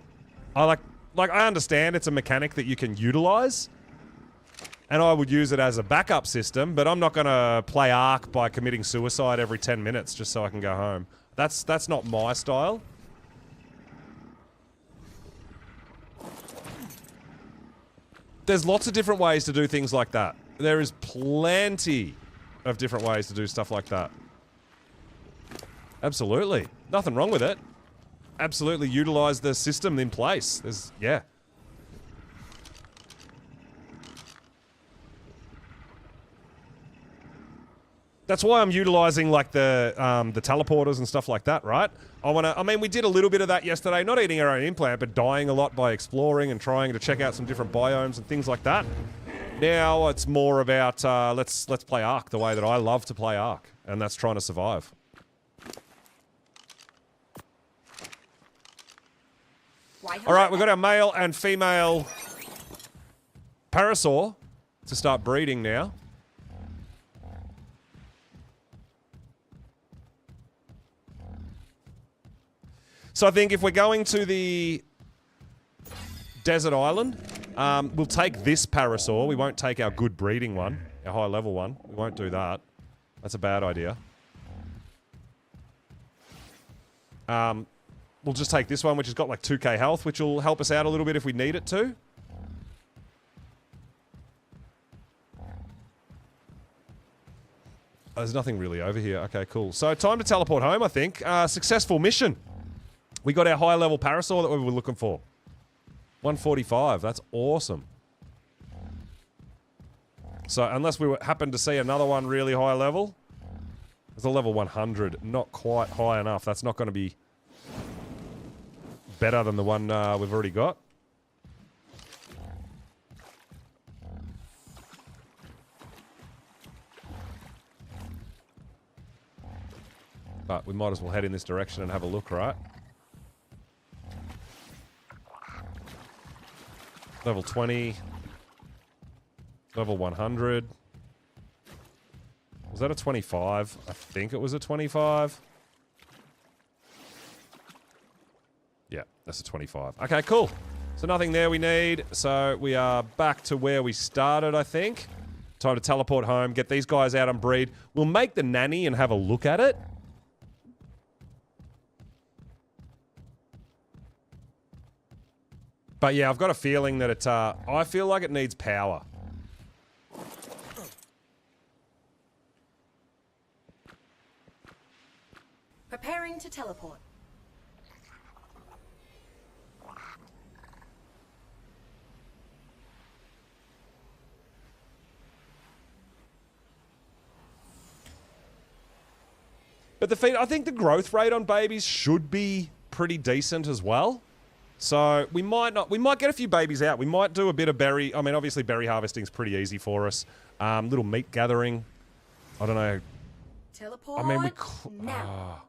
I I understand it's a mechanic that you can utilize, and I would use it as a backup system, but I'm not going to play Ark by committing suicide every 10 minutes just so I can go home. That's not my style. There's lots of different ways to do things like that. There is plenty of different ways to do stuff like that. Absolutely. Nothing wrong with it. Absolutely utilize the system in place. Yeah. That's why I'm utilizing like the teleporters and stuff like that, right? I mean, we did a little bit of that yesterday, not eating our own implant, but dying a lot by exploring and trying to check out some different biomes and things like that. Now it's more about let's play Ark the way that I love to play Ark, and that's trying to survive. All right, we've got our male and female parasaur to start breeding now. So I think if we're going to the desert island, we'll take this parasaur. We won't take our good breeding one, our high level one. We won't do that. That's a bad idea. We'll just take this one, which has got like 2k health, which will help us out a little bit if we need it to. There's nothing really over here. Okay, cool. So time to teleport home, I think. Successful mission. We got our high level parasaur that we were looking for. 145. That's awesome. So unless we happen to see another one really high level, there's a level 100. Not quite high enough. That's not going to be better than the one we've already got. But we might as well head in this direction and have a look, right? Level 20. Level 100. Was that a 25? I think it was a 25. Yeah, that's a 25. Okay, cool. So nothing there we need. So we are back to where we started, I think. Time to teleport home, get these guys out and breed. We'll make the nanny and have a look at it. But yeah, I've got a feeling that it, I feel like it needs power. Preparing to teleport. But I think the growth rate on babies should be pretty decent as well. So we might get a few babies out. We might do a bit of berry. I mean, obviously berry harvesting is pretty easy for us. Little meat gathering. I don't know. Teleport. I mean, now.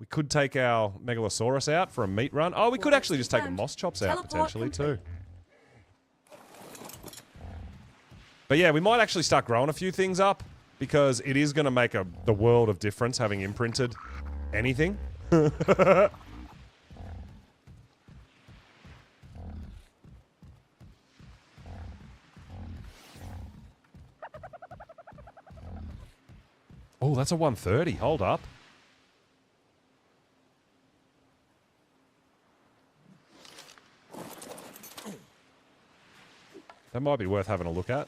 we could take our Megalosaurus out for a meat run. Oh, we could actually just take the moss chops out potentially too. But yeah, we might actually start growing a few things up because it is going to make the world of difference having imprinted anything. Oh, that's a 130. Hold up. That might be worth having a look at.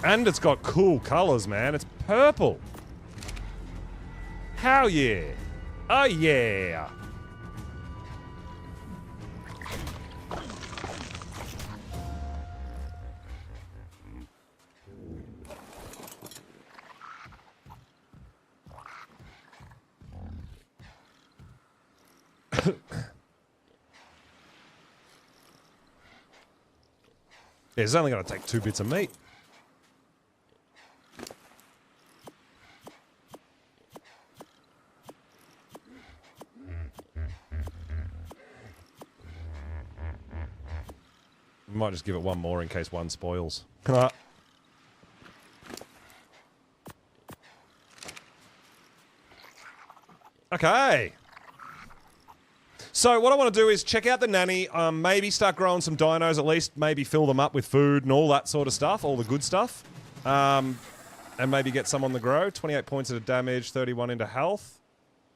And it's got cool colors, man. It's purple. Hell yeah. Oh yeah. It's only going to take 2 bits of meat. We might just give it one more in case one spoils. Okay. So what I want to do is check out the nanny, maybe start growing some dinos, at least maybe fill them up with food and all that sort of stuff, all the good stuff. And maybe get some on the grow. 28 points into damage, 31 into health.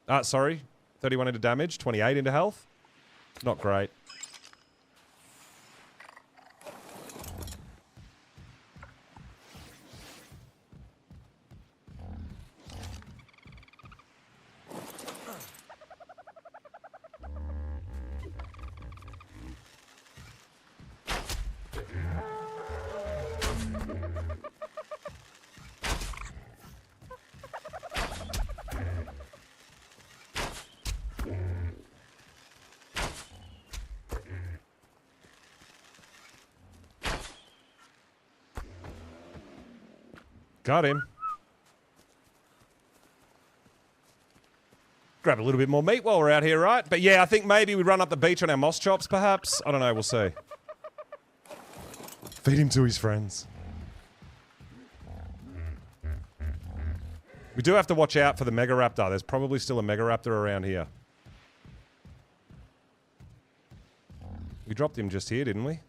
31 into damage, 28 into health. Not great. Got him. Grab a little bit more meat while we're out here, right? But yeah, I think maybe we run up the beach on our moss chops, perhaps. I don't know, we'll see. Feed him to his friends. We do have to watch out for the Megaraptor. There's probably still a Megaraptor around here. We dropped him just here, didn't we?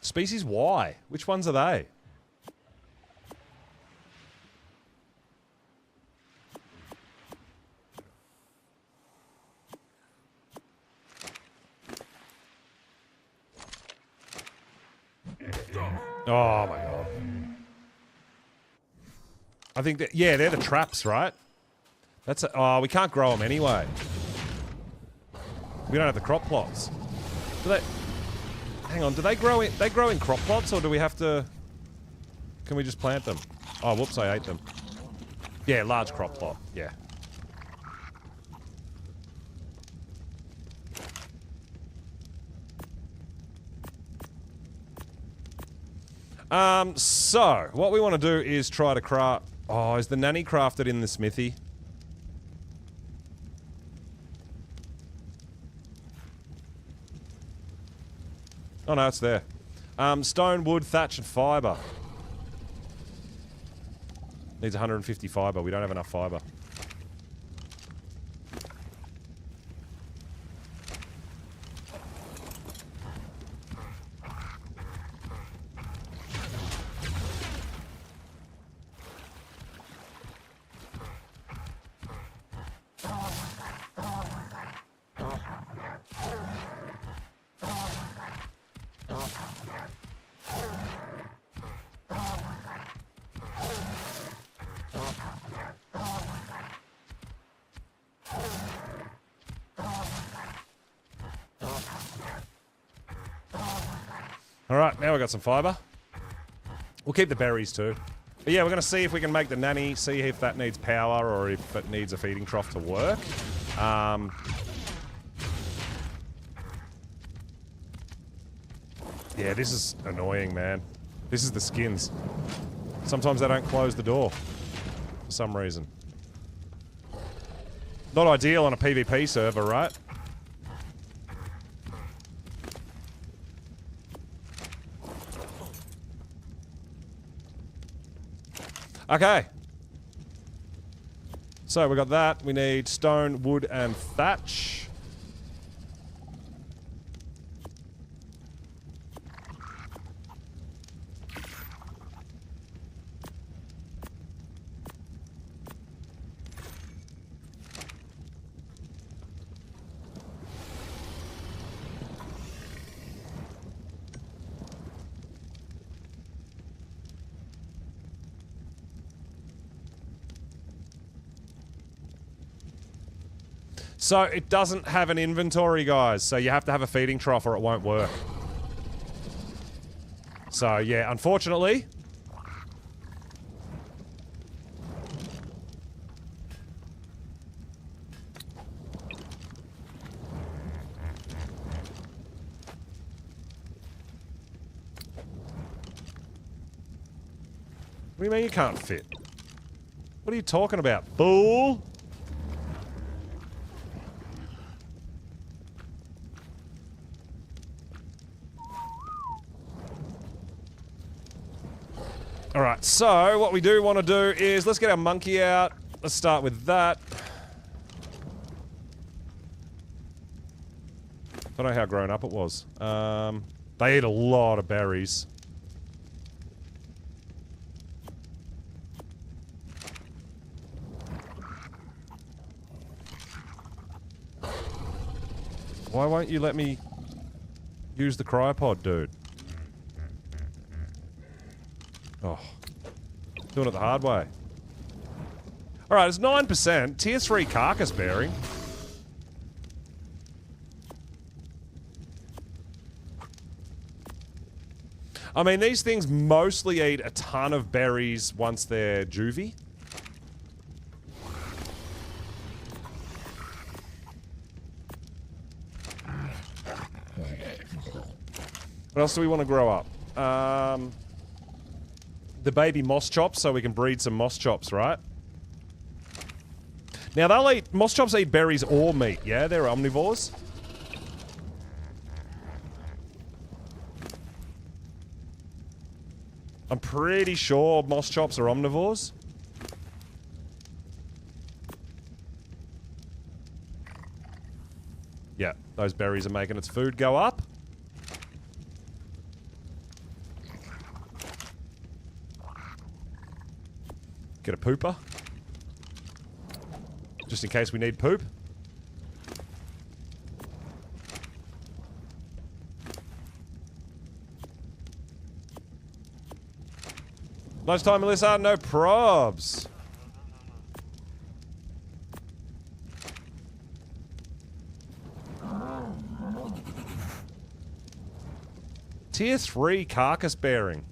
Species Y. Which ones are they? Oh my god. I think that, yeah, they're the traps, right? That's oh, we can't grow them anyway. We don't have the crop plots. Do they? Hang on, do they grow in crop plots, or do we have to... Can we just plant them? Oh, whoops, I ate them. Yeah, large crop plot. Yeah. So, what we want to do is try to craft... Oh, is the nanny crafted in the smithy? Oh no, it's there. Stone, wood, thatch, and fibre. Needs 150 fibre. We don't have enough fibre. Alright, now we've got some fibre. We'll keep the berries too. But yeah, we're going to see if we can make the nanny, see if that needs power or if it needs a feeding trough to work. Yeah, this is annoying, man. This is the skins. Sometimes they don't close the door for some reason. Not ideal on a PvP server, right? Okay. So we got that. We need stone, wood, and thatch. So it doesn't have an inventory, guys. So you have to have a feeding trough or it won't work. So yeah, unfortunately. What do you mean you can't fit? What are you talking about, fool? Alright, so what we do want to do is let's get our monkey out. Let's start with that. Don't know how grown up it was. They eat a lot of berries. Why won't you let me use the cryopod, dude? Oh. Doing it the hard way. Alright, it's 9%. Tier 3 carcass bearing. I mean, these things mostly eat a ton of berries once they're juvie. What else do we want to grow up? The baby moss chops, so we can breed some moss chops, right? Now they'll eat... Moss chops eat berries or meat, yeah? They're omnivores. I'm pretty sure moss chops are omnivores. Yeah, those berries are making its food go up. Get a pooper. Just in case we need poop. Lunchtime, Melissa. No probs. Tier 3 carcass bearing.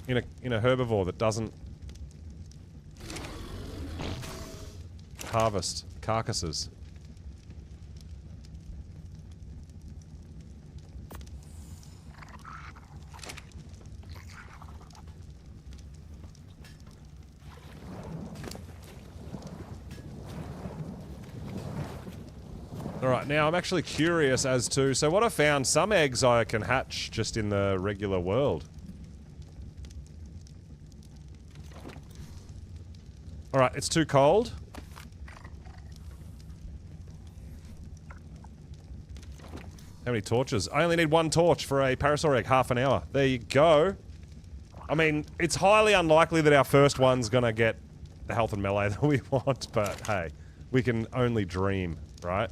In a herbivore that doesn't harvest carcasses. All right, now I'm actually curious as to... So what I found, some eggs I can hatch just in the regular world. All right, it's too cold. How many torches? I only need 1 torch for a parasaur egg, half an hour. There you go. I mean, it's highly unlikely that our first one's gonna get the health and melee that we want, but hey, we can only dream, right?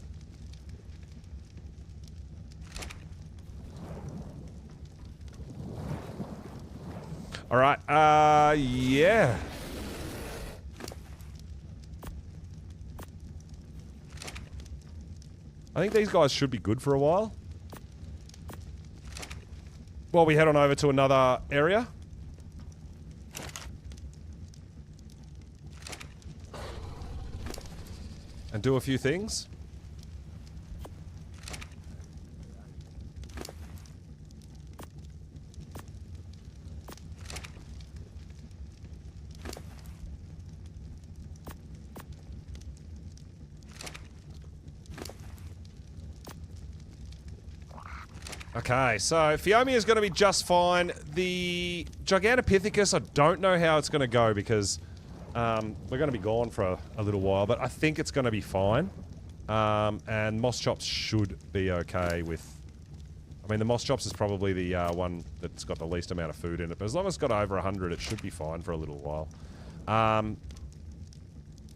All right, yeah. I think these guys should be good for a while. While we head on over to another area. And do a few things. Okay, so Phiomia is going to be just fine. The Gigantopithecus, I don't know how it's going to go because we're going to be gone for a little while, but I think it's going to be fine. And Moss Chops should be okay with... I mean, the Moss Chops is probably the one that's got the least amount of food in it, but as long as it's got over 100, it should be fine for a little while. And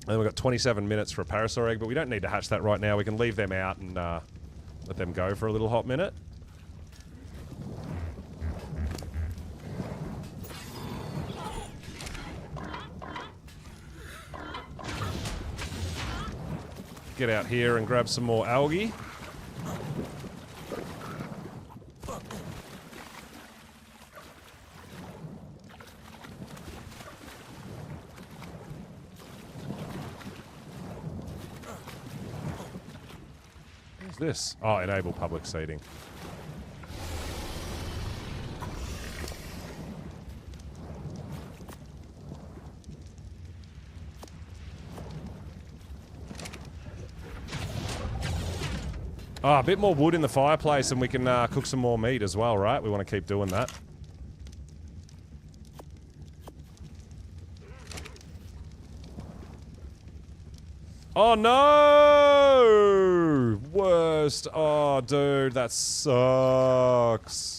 we've got 27 minutes for a parasaur egg, but we don't need to hatch that right now. We can leave them out and let them go for a little hot minute. Get out here and grab some more algae. What's this? Oh, enable public seating. Oh, a bit more wood in the fireplace and we can cook some more meat as well, right? We want to keep doing that. Oh, no! Worst. Oh, dude, that sucks.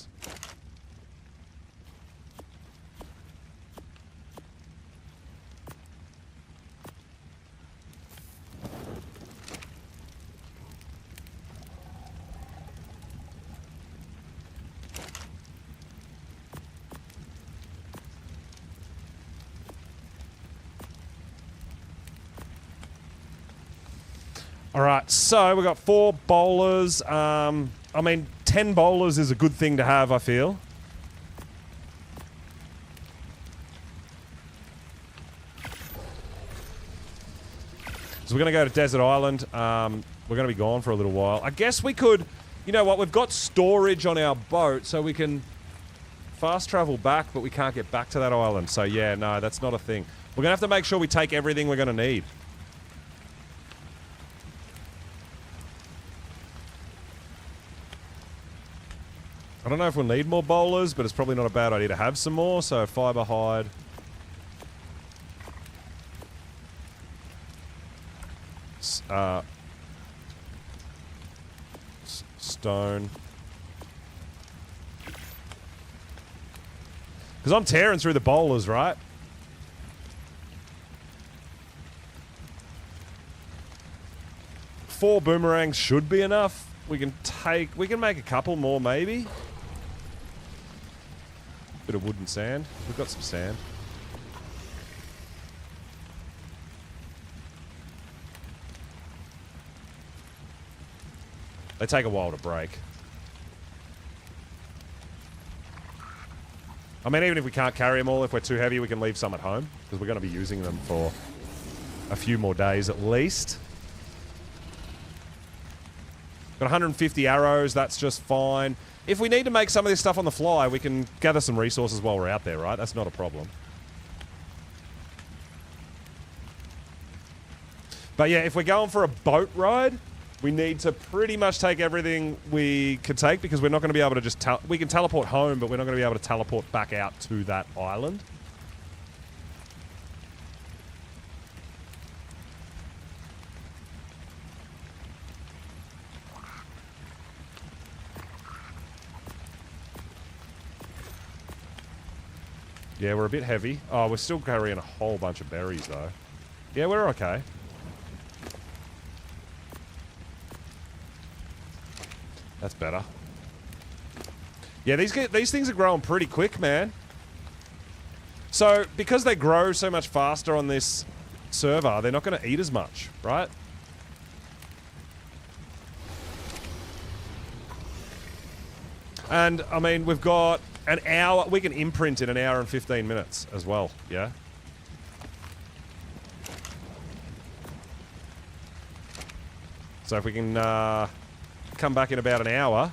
Alright, so we've got 4 bowlers. I mean, 10 bowlers is a good thing to have, I feel. So we're going to go to Desert Island. We're going to be gone for a little while. I guess we could... You know what? We've got storage on our boat, so we can fast travel back, but we can't get back to that island. So yeah, no, that's not a thing. We're going to have to make sure we take everything we're going to need. I don't know if we'll need more bowlers, but it's probably not a bad idea to have some more. So fiber hide. Stone. Because I'm tearing through the bowlers, right? Four boomerangs should be enough. We can make a couple more maybe. Bit of wood and sand. We've got some sand. They take a while to break. I mean, even if we can't carry them all, if we're too heavy, we can leave some at home. Because we're going to be using them for a few more days at least. Got 150 arrows, that's just fine. If we need to make some of this stuff on the fly, we can gather some resources while we're out there, right? That's not a problem. But yeah, if we're going for a boat ride, We need to pretty much take everything we could take because we're not going to be able to just... we can teleport home, but we're not going to be able to teleport back out to that island. Yeah, we're a bit heavy. Oh, we're still carrying a whole bunch of berries, though. Yeah, we're okay. That's better. Yeah, these things are growing pretty quick, man. So, because they grow so much faster on this server, they're not going to eat as much, right? And, I mean, we've got an hour. We can imprint in an hour and 15 minutes as well, yeah? So if we can come back in about an hour,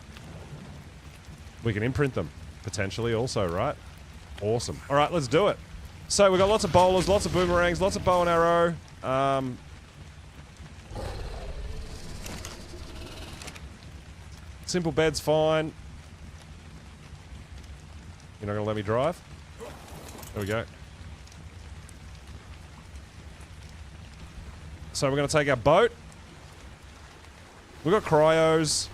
we can imprint them, potentially also, right? Awesome. All right, let's do it. So we've got lots of bowlers, lots of boomerangs, lots of bow and arrow. Simple bed's fine. You're not going to let me drive? There we go. So we're going to take our boat. We've got cryos.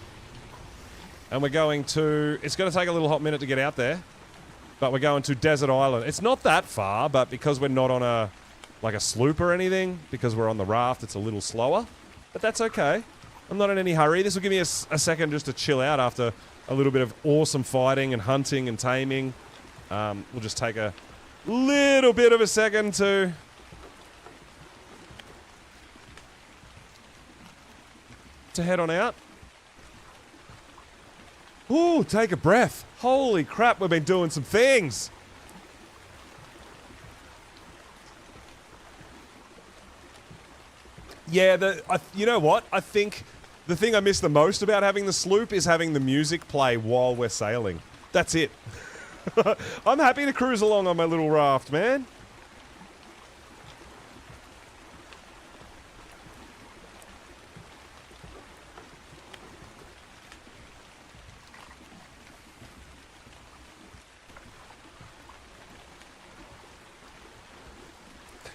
And we're going to... It's going to take a little hot minute to get out there. But we're going to Desert Island. It's not that far, but because we're not on a... like a sloop or anything, because we're on the raft, it's a little slower. But that's okay. I'm not in any hurry. This will give me a second just to chill out after a little bit of awesome fighting and hunting and taming. We'll just take a little bit of a second to... head on out. Ooh, take a breath. Holy crap, we've been doing some things. Yeah, you know what? I think the thing I miss the most about having the sloop is having the music play while we're sailing. That's it. I'm happy to cruise along on my little raft, man.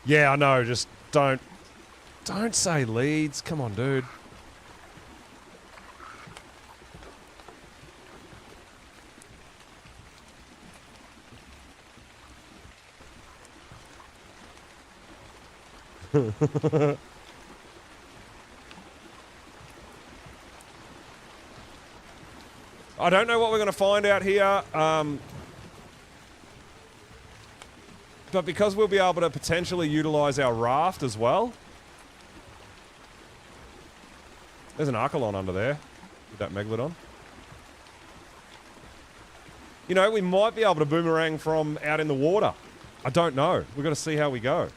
Yeah, I know, just don't say leads. Come on, dude. I don't know what we're going to find out here. But because we'll be able to potentially utilize our raft as well. There's an Archelon under there with that Megalodon. You know, we might be able to boomerang from out in the water. I don't know. We've got to see how we go.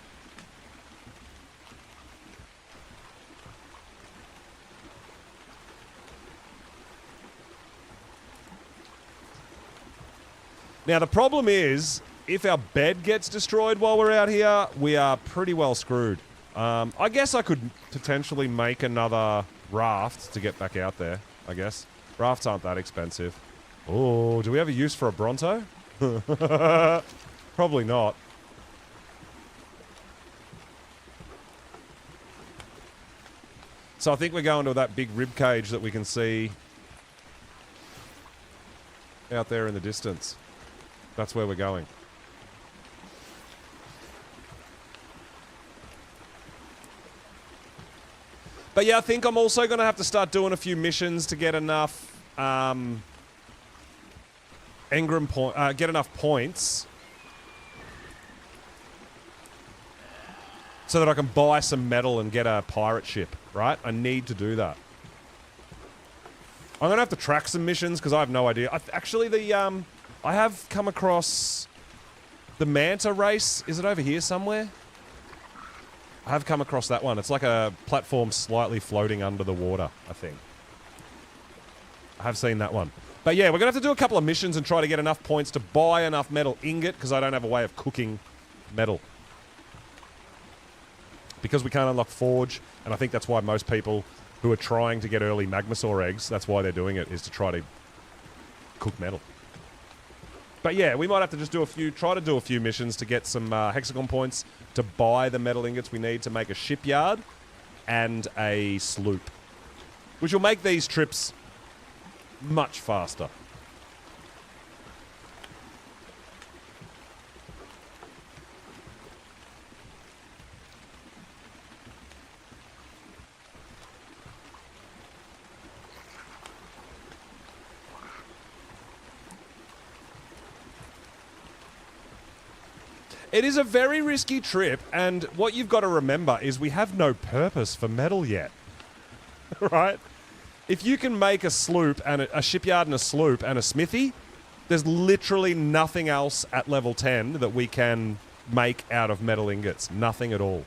Now, the problem is, if our bed gets destroyed while we're out here, we are pretty well screwed. I guess I could potentially make another raft to get back out there, I guess. Rafts aren't that expensive. Oh, do we have a use for a Bronto? Probably not. So I think we're going to that big rib cage that we can see out there in the distance. That's where we're going. But yeah, I think I'm also going to have to start doing a few missions to get enough get enough points so that I can buy some metal and get a pirate ship, right? I need to do that. I'm going to have to track some missions because I have no idea. Actually, I have come across the Manta race. Is it over here somewhere? I have come across that one. It's like a platform slightly floating under the water, I think. I have seen that one. But yeah, we're going to have to do a couple of missions and try to get enough points to buy enough metal ingot because I don't have a way of cooking metal. Because we can't unlock Forge, and I think that's why most people who are trying to get early Magmasaur eggs. That's why they're doing it, is to try to cook metal. But yeah, we might have to just try to do a few missions to get some hexagon points to buy the metal ingots we need to make a shipyard and a sloop, which will make these trips much faster. It is a very risky trip, and what you've got to remember is we have no purpose for metal yet. Right? If you can make a sloop and a shipyard and a sloop and a smithy, there's literally nothing else at level 10 that we can make out of metal ingots. Nothing at all.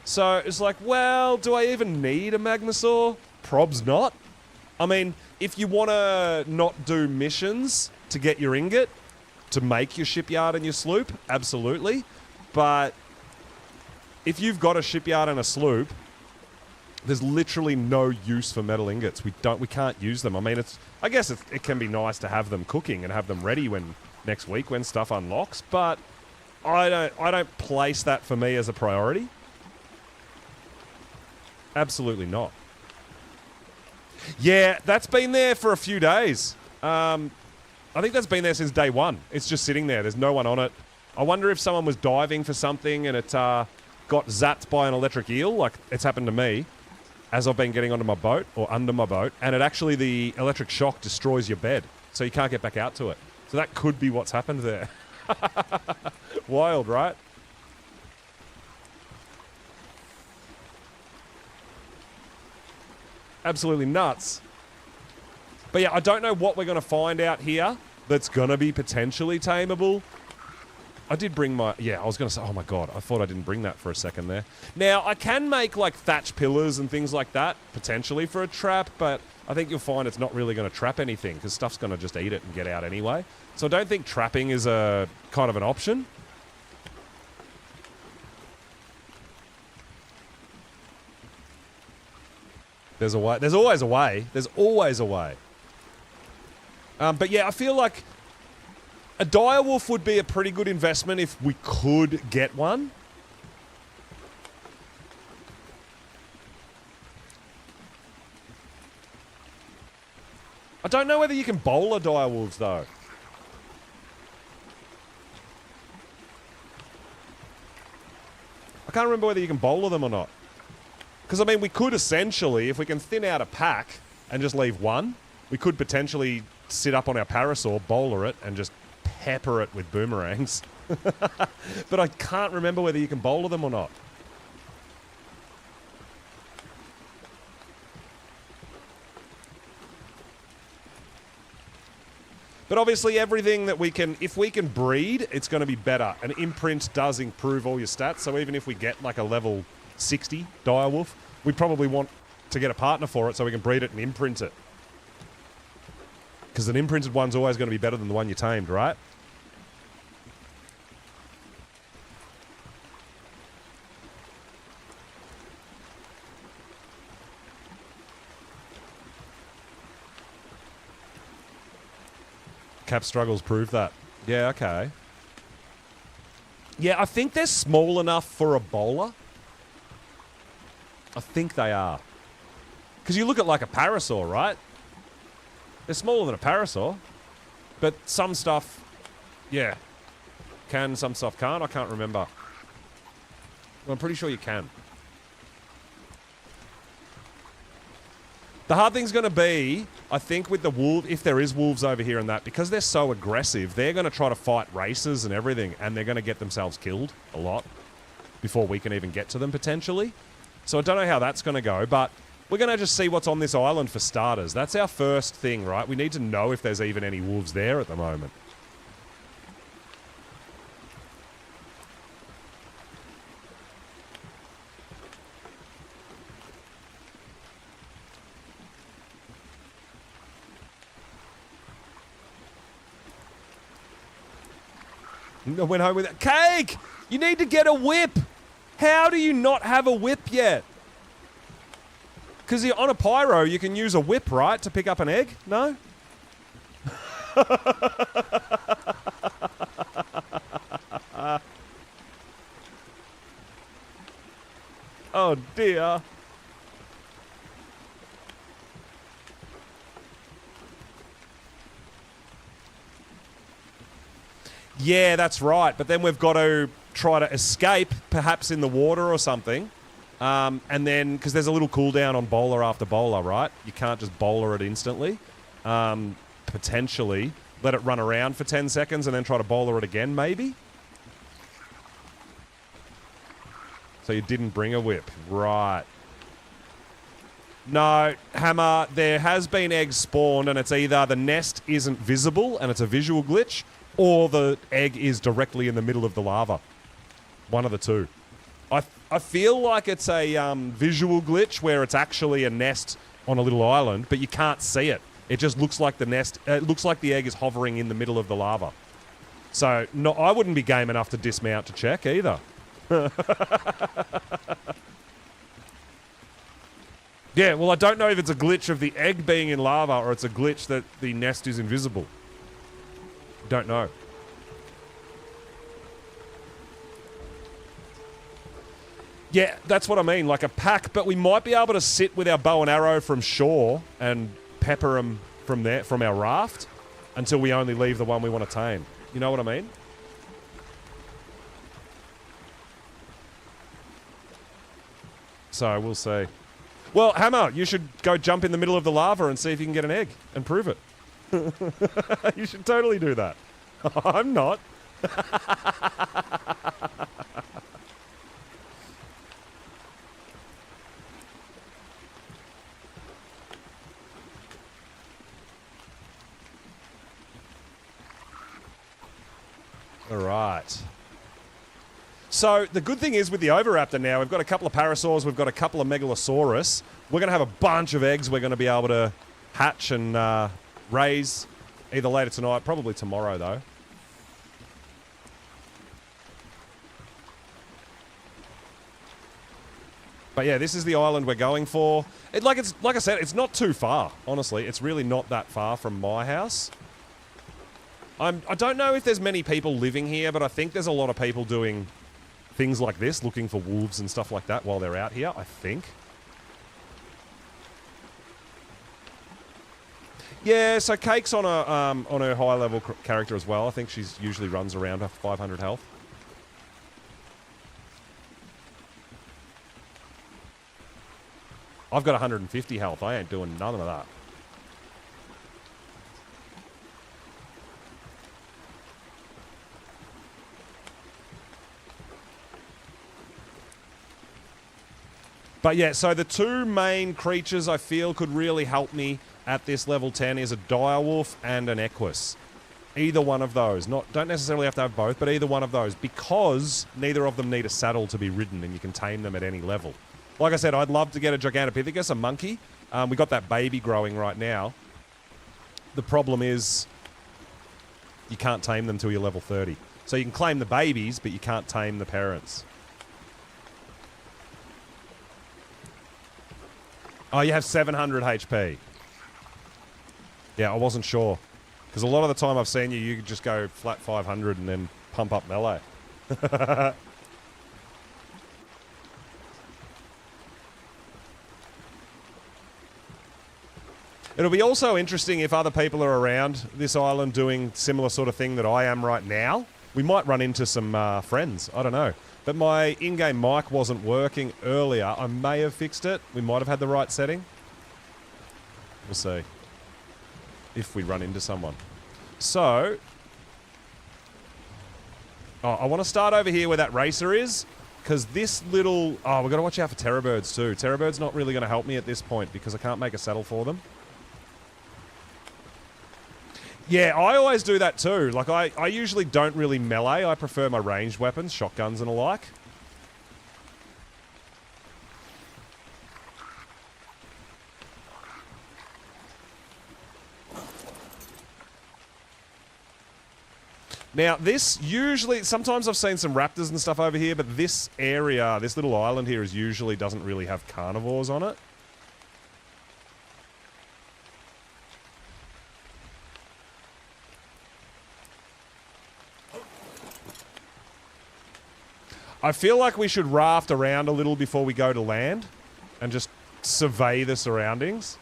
So it's like, well, do I even need a Magmasaur? Probs not. I mean, if you want to not do missions to get your ingot, to make your shipyard and your sloop, absolutely. But if you've got a shipyard and a sloop, there's literally no use for metal ingots. We can't use them. I mean, I guess it can be nice to have them cooking and have them ready when next week when stuff unlocks, but I don't place that for me as a priority. Absolutely not. Yeah, that's been there for a few days. I think that's been there since day one. It's just sitting there. There's no one on it. I wonder if someone was diving for something and it got zapped by an electric eel, like it's happened to me, as I've been getting onto my boat, or under my boat, and the electric shock destroys your bed, so you can't get back out to it. So that could be what's happened there. Wild, right? Absolutely nuts. But yeah, I don't know what we're going to find out here that's going to be potentially tameable. I did bring my... Yeah, I was going to say... Oh my god, I thought I didn't bring that for a second there. Now, I can make like thatch pillars and things like that, potentially for a trap, but I think you'll find it's not really going to trap anything, because stuff's going to just eat it and get out anyway. So I don't think trapping is a kind of an option. There's a way. There's always a way. There's always a way. But yeah, I feel like a direwolf would be a pretty good investment if we could get one. I don't know whether you can bowl a direwolves though. I can't remember whether you can bowler them or not. Because, I mean, we could essentially, if we can thin out a pack and just leave one, we could potentially sit up on our parasaur, bowler it, and just pepper it with boomerangs. But I can't remember whether you can bowler them or not. But obviously everything that we can, if we can breed, it's going to be better. An imprint does improve all your stats, so even if we get like a level 60 direwolf, we probably want to get a partner for it so we can breed it and imprint it. Because an imprinted one's always going to be better than the one you tamed, right? Cap struggles prove that. Yeah, okay. Yeah, I think they're small enough for a bowler. I think they are. Because you look at like a parasaur, right? They're smaller than a parasaur. But some stuff, yeah, can, some stuff can't. I can't remember. Well, I'm pretty sure you can. The hard thing's going to be, I think, with the wolf, if there is wolves over here and that, because they're so aggressive, they're going to try to fight races and everything, and they're going to get themselves killed a lot before we can even get to them, potentially. So I don't know how that's going to go, but we're going to just see what's on this island for starters. That's our first thing, right? We need to know if there's even any wolves there at the moment. I went home with it. Cake! You need to get a whip! How do you not have a whip yet? Because on a pyro, you can use a whip, right, to pick up an egg? No? Oh, dear. Yeah, that's right. But then we've got to try to escape, perhaps in the water or something. And then, because there's a little cooldown on bowler after bowler, right? You can't just bowler it instantly. Potentially let it run around for 10 seconds and then try to bowler it again, maybe? So you didn't bring a whip. Right. No, Hammer, there has been eggs spawned and it's either the nest isn't visible and it's a visual glitch, or the egg is directly in the middle of the lava. One of the two. I feel like it's a visual glitch where it's actually a nest on a little island, but you can't see it. It just looks like the nest, it looks like the egg is hovering in the middle of the lava. So no, I wouldn't be game enough to dismount to check either. Yeah, well, I don't know if it's a glitch of the egg being in lava or it's a glitch that the nest is invisible. Don't know. Yeah, that's what I mean, like a pack, but we might be able to sit with our bow and arrow from shore and pepper them from there, from our raft, until we only leave the one we want to tame. You know what I mean? So, we'll see. Well, Hammer, you should go jump in the middle of the lava and see if you can get an egg and prove it. You should totally do that. I'm not. All right. So the good thing is with the Oviraptor now, we've got a couple of Parasaurs, we've got a couple of Megalosaurus. We're going to have a bunch of eggs we're going to be able to hatch and raise either later tonight, probably tomorrow though. But yeah, this is the island we're going for. Like I said, it's not too far, honestly. It's really not that far from my house. I don't know if there's many people living here, but I think there's a lot of people doing things like this, looking for wolves and stuff like that while they're out here, I think. Yeah, so Cake's on her high level character as well. I think she's usually runs around her 500 health. I've got 150 health. I ain't doing none of that. But yeah, so the two main creatures I feel could really help me at this level 10 is a direwolf and an equus. Either one of those. Don't necessarily have to have both, but either one of those, because neither of them need a saddle to be ridden and you can tame them at any level. Like I said, I'd love to get a Gigantopithecus, a monkey. We got that baby growing right now. The problem is you can't tame them till you're level 30. So you can claim the babies, but you can't tame the parents. Oh, you have 700 HP. Yeah, I wasn't sure. Because a lot of the time I've seen you could just go flat 500 and then pump up melee. It'll be also interesting if other people are around this island doing similar sort of thing that I am right now. We might run into some friends. I don't know. But my in-game mic wasn't working earlier. I may have fixed it. We might have had the right setting. We'll see. If we run into someone. So. Oh, I want to start over here where that racer is. Because this little... Oh, we've got to watch out for terrorbirds too. Terrorbird's not really going to help me at this point because I can't make a saddle for them. Yeah, I always do that too. Like, I usually don't really melee. I prefer my ranged weapons, shotguns and the like. Now, this usually... Sometimes I've seen some raptors and stuff over here, but this area, this little island here, is usually doesn't really have carnivores on it. I feel like we should raft around a little before we go to land and just survey the surroundings.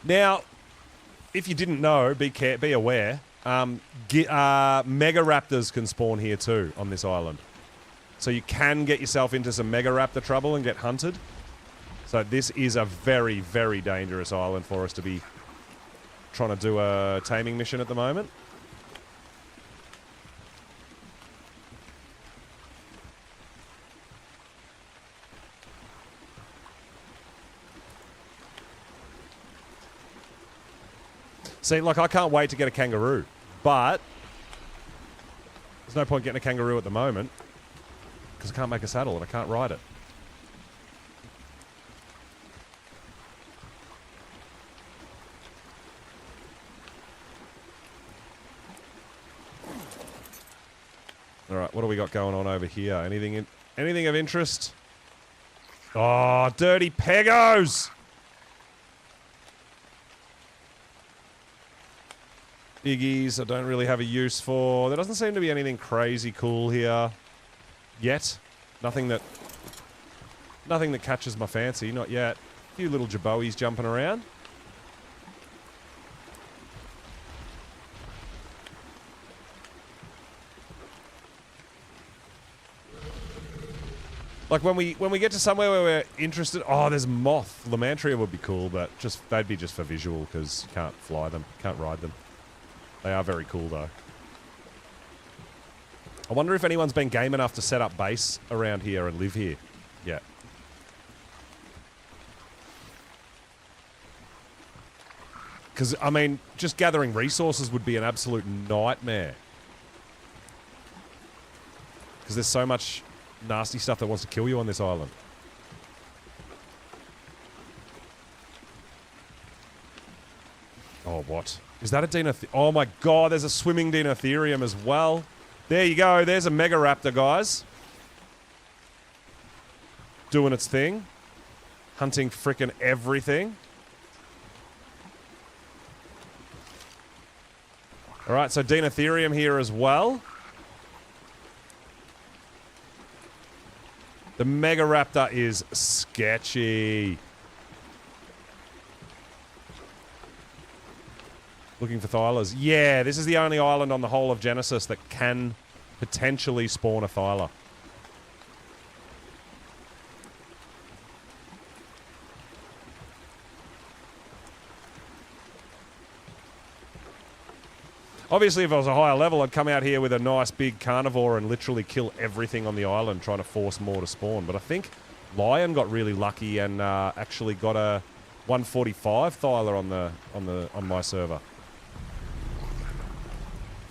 Now, if you didn't know, be aware. Mega raptors can spawn here too on this island, so you can get yourself into some mega raptor trouble and get hunted. So this is a very, very dangerous island for us to be trying to do a taming mission at the moment. See, like, I can't wait to get a kangaroo, but there's no point getting a kangaroo at the moment because I can't make a saddle and I can't ride it. All right, what do we got going on over here? Anything of interest? Oh, dirty peggos! Biggies I don't really have a use for. There doesn't seem to be anything crazy cool here yet. Nothing that catches my fancy, not yet. A few little jabois jumping around. Like when we get to somewhere where we're interested, oh, there's moth. Lamantria would be cool, but they'd be just for visual because you can't fly them, can't ride them. They are very cool though. I wonder if anyone's been game enough to set up base around here and live here yet. Because, I mean, just gathering resources would be an absolute nightmare. Because there's so much nasty stuff that wants to kill you on this island. Oh, what? Is that a Dinotherium? Oh my god, there's a swimming Dinotherium as well. There you go, there's a Mega Raptor, guys. Doing its thing. Hunting frickin' everything. Alright, so Dinotherium here as well. The Mega Raptor is sketchy. Looking for Thylas. Yeah, this is the only island on the whole of Genesis that can potentially spawn a Thyla. Obviously, if I was a higher level, I'd come out here with a nice big carnivore and literally kill everything on the island, trying to force more to spawn. But I think Lion got really lucky and actually got a 145 Thyla on my server.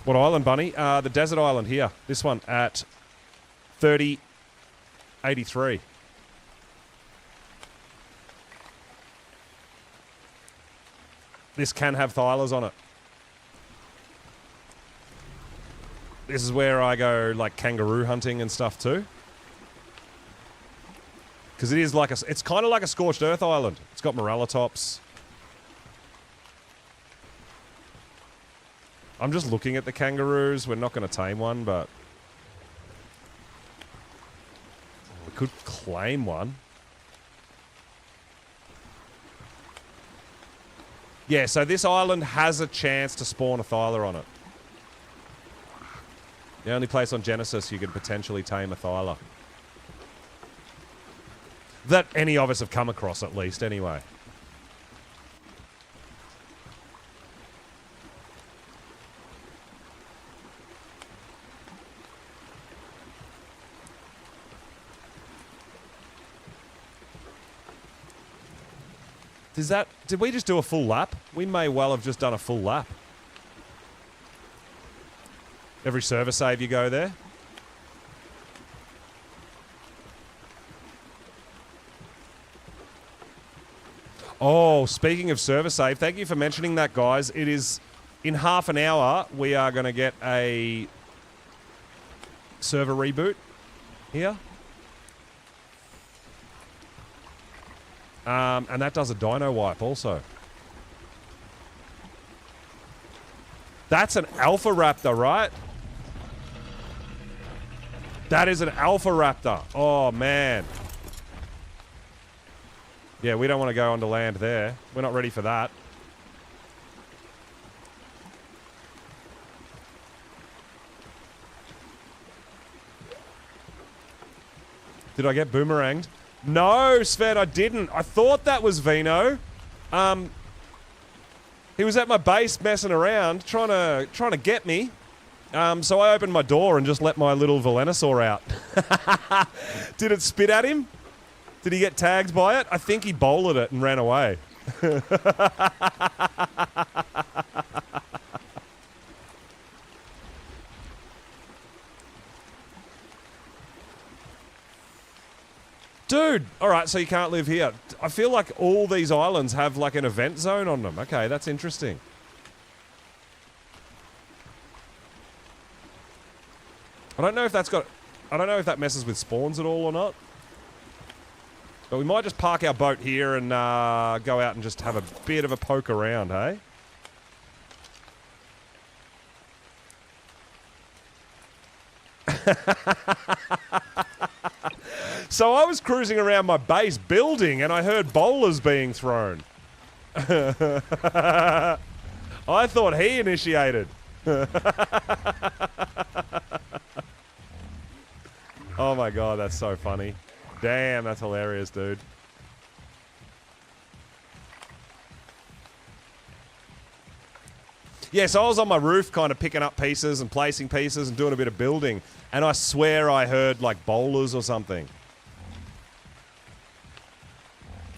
What island, Bunny? The desert island here. This one at 3083. This can have Thylas on it. This is where I go, like, kangaroo hunting and stuff too. Because it is like it's kind of like a scorched earth island. It's got morellatops. I'm just looking at the kangaroos. We're not going to tame one, but we could claim one. Yeah, so this island has a chance to spawn a Thyla on it. The only place on Genesis you could potentially tame a Thyla. That any of us have come across, at least, anyway. Did we just do a full lap? We may well have just done a full lap. Every server save you go there. Oh, speaking of server save, thank you for mentioning that, guys. It is in half an hour. We are going to get a server reboot here. And that does a dino wipe also. That's an alpha raptor, right? That is an alpha raptor. Oh, man. Yeah, we don't want to go onto land there. We're not ready for that. Did I get boomeranged? No, Sven, I didn't. I thought that was Vino. He was at my base messing around, trying to get me. So I opened my door and just let my little Velonosaur out. Did it spit at him? Did he get tagged by it? I think he bowled it and ran away. Dude, alright, so you can't live here. I feel like all these islands have like an event zone on them. Okay, that's interesting. I don't know if that messes with spawns at all or not. But we might just park our boat here and go out and just have a bit of a poke around, hey? So I was cruising around my base building and I heard bowlers being thrown. I thought he initiated. Oh my god, that's so funny. Damn, that's hilarious, dude. Yeah, so I was on my roof kind of picking up pieces and placing pieces and doing a bit of building. And I swear I heard like bowlers or something.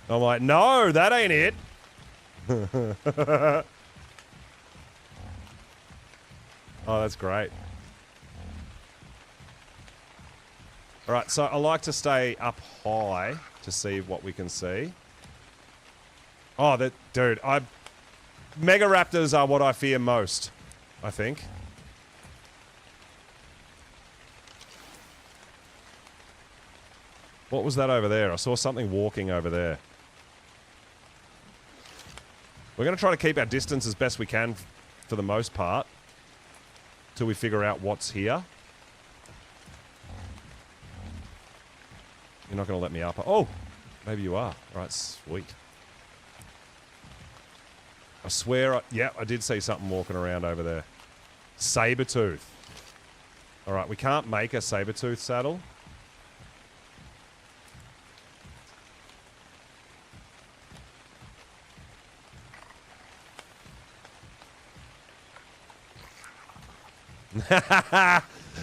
I'm like, no, that ain't it. Oh, that's great. Alright, so I like to stay up high to see what we can see. Oh, dude, Mega Raptors are what I fear most, I think. What was that over there? I saw something walking over there. We're going to try to keep our distance as best we can for the most part. Till we figure out what's here. You're not going to let me up. Oh! Maybe you are. Alright, sweet. I swear, yeah, I did see something walking around over there. Sabertooth. Alright, we can't make a Sabertooth saddle.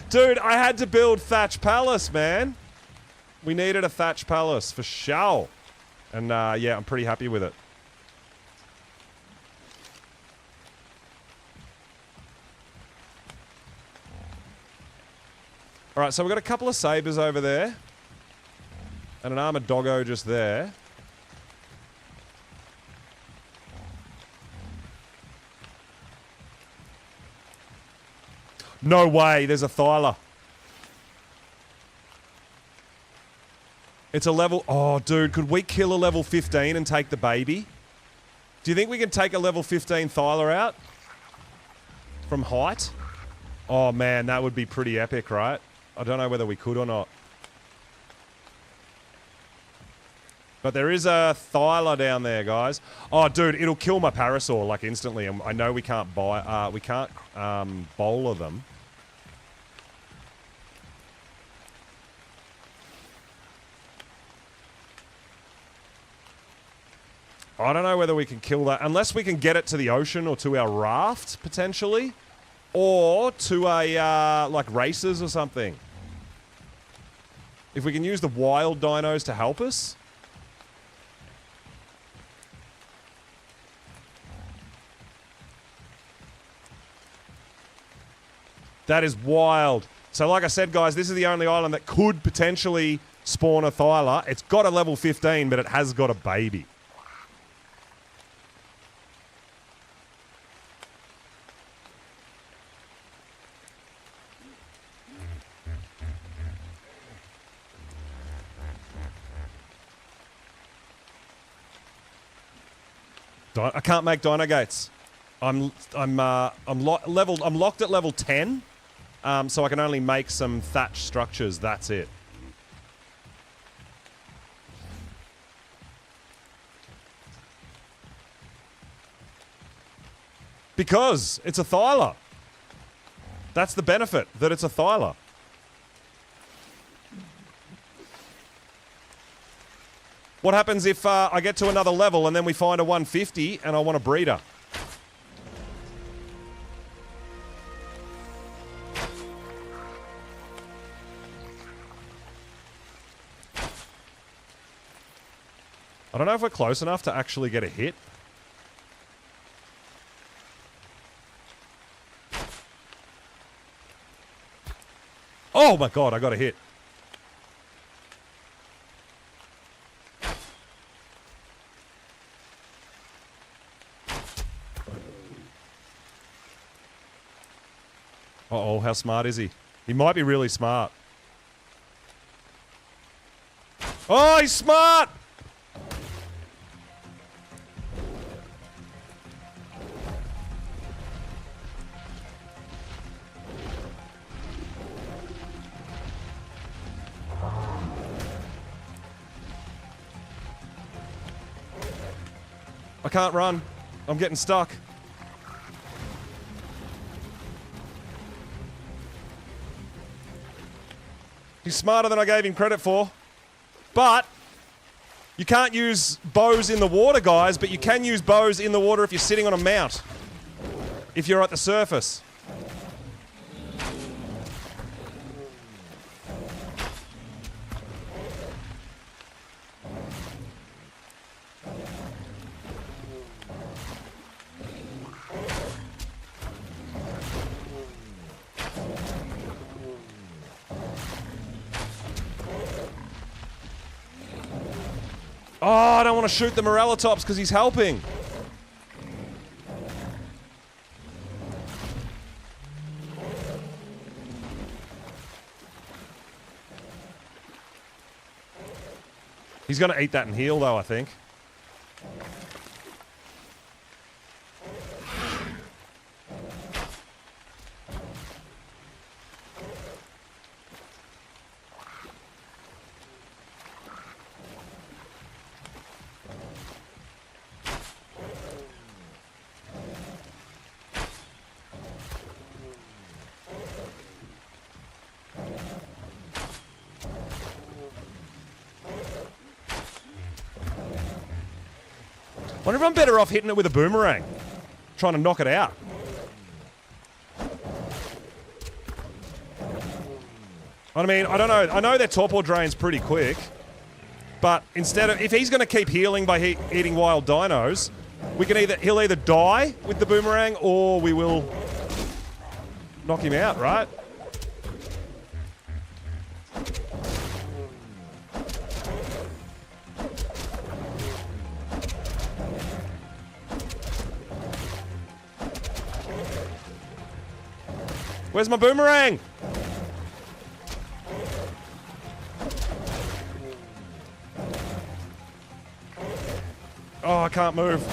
Dude, I had to build Thatch Palace, man. We needed a Thatch Palace for sure. And yeah, I'm pretty happy with it. Alright, so we've got a couple of sabers over there. And an armored doggo just there. No way, there's a Thyla. It's a level... Oh, dude, could we kill a level 15 and take the baby? Do you think we can take a level 15 Thyla out? From height? Oh, man, that would be pretty epic, right? I don't know whether we could or not. But there is a Thyla down there, guys. Oh, dude, it'll kill my Parasaur, like, instantly. And I know we can't buy... we can't bowler them. I don't know whether we can kill that. Unless we can get it to the ocean or to our raft, potentially. Or to a, like, races or something. If we can use the wild dinos to help us. That is wild. So like I said, guys, this is the only island that could potentially spawn a Thyla. It's got a level 15, but it has got a baby. I can't make dino gates. I'm locked at level 10, so I can only make some thatch structures. That's it. Because it's a thyla. That's the benefit, that it's a thyla. What happens if I get to another level and then we find a 150 and I want a breeder? I don't know if we're close enough to actually get a hit. Oh my god, I got a hit. Uh-oh, how smart is he? He might be really smart. Oh, he's smart! I can't run. I'm getting stuck. He's smarter than I gave him credit for. But you can't use bows in the water, guys, but you can use bows in the water if you're sitting on a mount. If you're at the surface. Oh, I don't want to shoot the Morellatops because he's helping. He's going to eat that and heal, though, I think. Wonder if I'm better off hitting it with a boomerang. Trying to knock it out. I mean, I don't know. I know their torpor drain's pretty quick. But instead of... If he's going to keep healing by eating wild dinos, we can he'll either die with the boomerang or we will knock him out, right? Where's my boomerang? Oh, I can't move.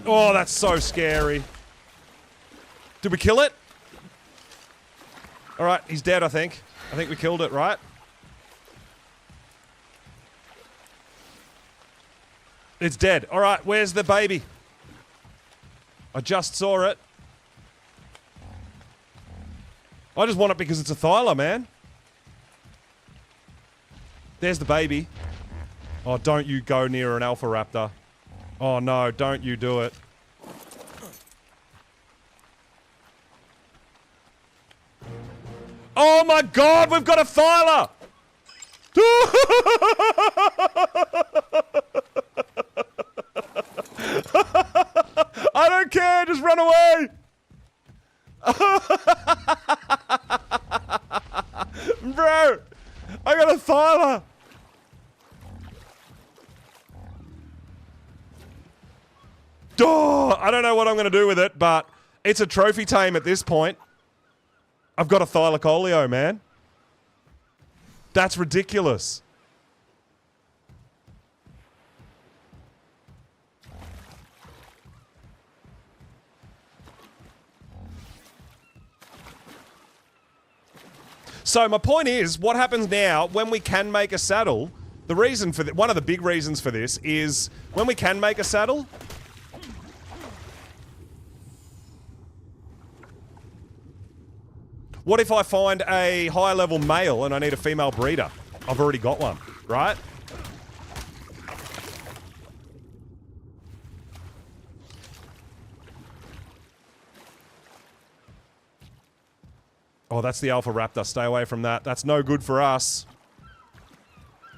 Oh, that's so scary. Did we kill it? All right, he's dead, I think. I think we killed it, right? It's dead. All right, where's the baby? I just saw it. I just want it because it's a thyla, man. There's the baby. Oh, don't you go near an alpha raptor. Oh, no, don't you do it. Oh my god, we've got a thyla! I don't care, just run away! Bro, I got a thyla! Oh, I don't know what I'm going to do with it, but it's a trophy tame at this point. I've got a Thylacoleo, man. That's ridiculous. So my point is, what happens now when we can make a saddle? The reason for one of the big reasons for this is when we can make a saddle. What if I find a high level male and I need a female breeder? I've already got one, right? Oh, that's the Alpha Raptor. Stay away from that. That's no good for us.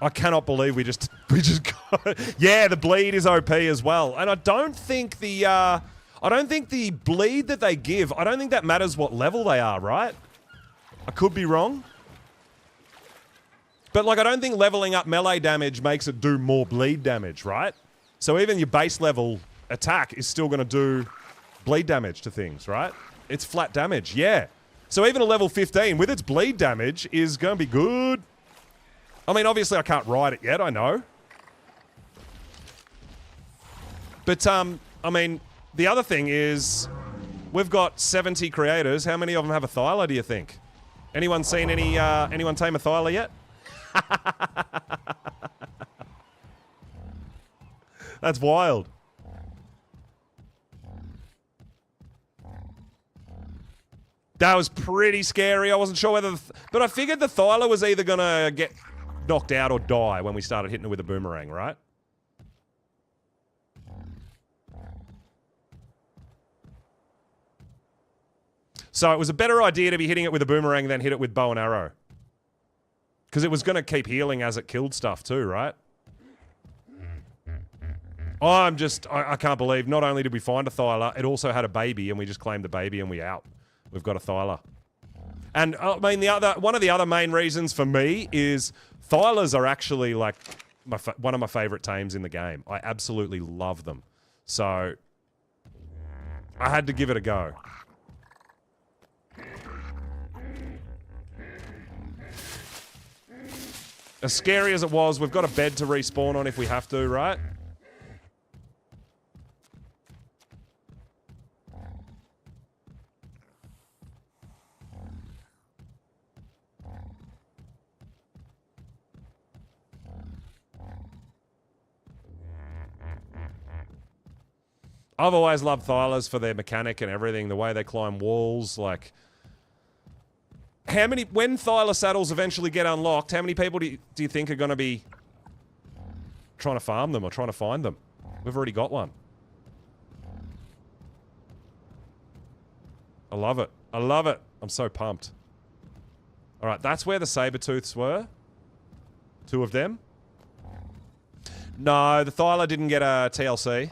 I cannot believe we just got it. Yeah, the bleed is OP as well. And I don't think the bleed that they give, I don't think that matters what level they are, right? I could be wrong. But like, I don't think leveling up melee damage makes it do more bleed damage, right? So even your base level attack is still going to do bleed damage to things, right? It's flat damage, yeah. So even a level 15 with its bleed damage is going to be good. I mean, obviously I can't ride it yet, I know. But, I mean, the other thing is we've got 70 creators. How many of them have a Thyla, do you think? Anyone seen anyone tame a Thyla yet? That's wild. That was pretty scary. I wasn't sure whether... but I figured the Thyla was either going to get knocked out or die when we started hitting it with a boomerang, right? So it was a better idea to be hitting it with a boomerang than hit it with bow and arrow. Because it was going to keep healing as it killed stuff too, right? I can't believe, not only did we find a Thyla, it also had a baby, and we just claimed the baby and we out. We've got a Thyla. And I mean, one of the other main reasons for me is Thylas are actually like one of my favorite tames in the game. I absolutely love them. So I had to give it a go. As scary as it was, we've got a bed to respawn on if we have to, right? I've always loved Thylas for their mechanic and everything, the way they climb walls, like... when Thyla saddles eventually get unlocked, how many people do you think are going to be trying to farm them or trying to find them? We've already got one. I love it. I love it. I'm so pumped. Alright, that's where the Sabertooths were. 2 of them. No, the Thyla didn't get a TLC.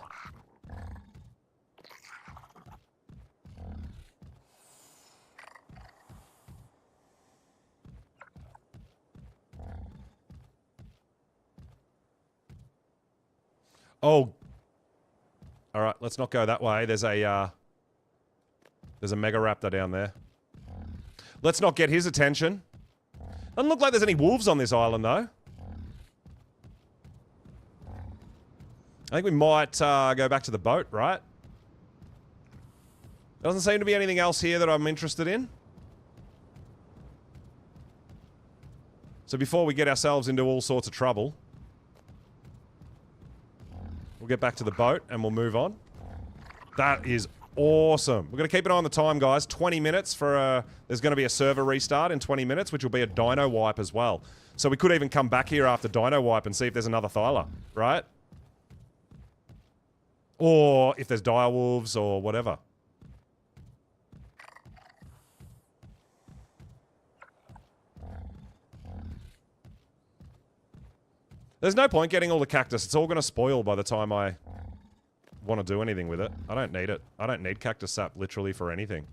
Oh. Alright, let's not go that way. There's a Mega Raptor down there. Let's not get his attention. Doesn't look like there's any wolves on this island, though. I think we might go back to the boat, right? Doesn't seem to be anything else here that I'm interested in. So before we get ourselves into all sorts of trouble... we'll get back to the boat and we'll move on. That is awesome. We're going to keep an eye on the time, guys. 20 minutes for there's going to be a server restart in 20 minutes, which will be a dino wipe as well. So we could even come back here after dino wipe and see if there's another Thyla, right? Or if there's direwolves or whatever. There's no point getting all the cactus. It's all going to spoil by the time I want to do anything with it. I don't need it. I don't need cactus sap literally for anything.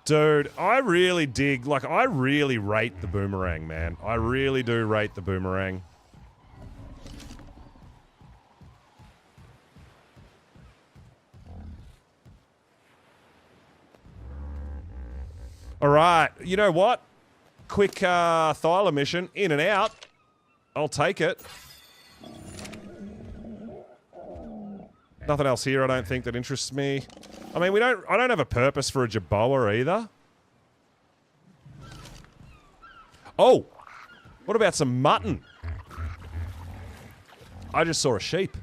Dude, I really dig, like, I really rate the boomerang, man. I really do rate the boomerang. All right, you know what? Quick Thyla mission, in and out. I'll take it. Nothing else here, I don't think, that interests me. I mean, I don't have a purpose for a Jerboa either. Oh! What about some mutton? I just saw a sheep.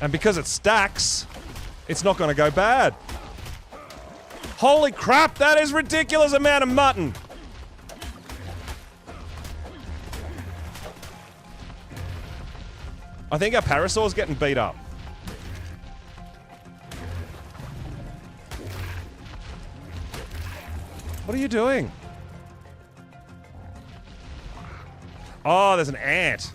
And because it stacks, it's not going to go bad. Holy crap, that is ridiculous amount of mutton. I think our Parasaur's getting beat up. What are you doing? Oh, there's an ant.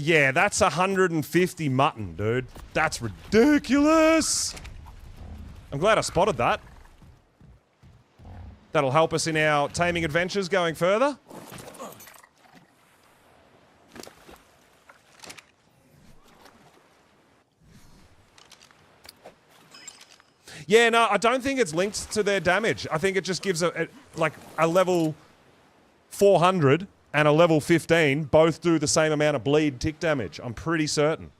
Yeah, that's 150 mutton, dude. That's ridiculous. I'm glad I spotted that. That'll help us in our taming adventures going further. Yeah, no, I don't think it's linked to their damage. I think it just gives like a level 400 and a level 15 both do the same amount of bleed tick damage. I'm pretty certain.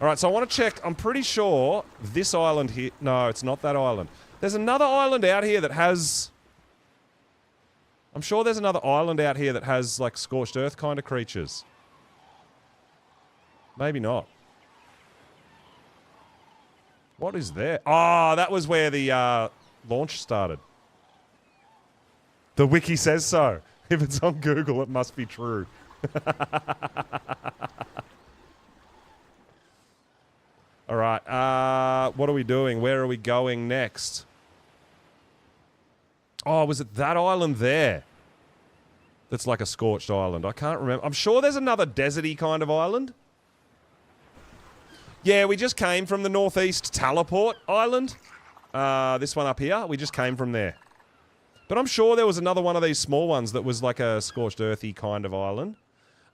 Alright, so I want to check. I'm pretty sure this island here... No, it's not that island. There's another island out here that has... I'm sure there's another island out here that has, like, scorched earth kind of creatures. Maybe not. What is there? Oh, that was where the launch started. The wiki says so. If it's on Google, it must be true. All right. What are we doing? Where are we going next? Oh, was it that island there? That's like a scorched island. I can't remember. I'm sure there's another deserty kind of island. Yeah, we just came from the northeast Teleport Island. This one up here. We just came from there. But I'm sure there was another one of these small ones that was like a scorched earthy kind of island.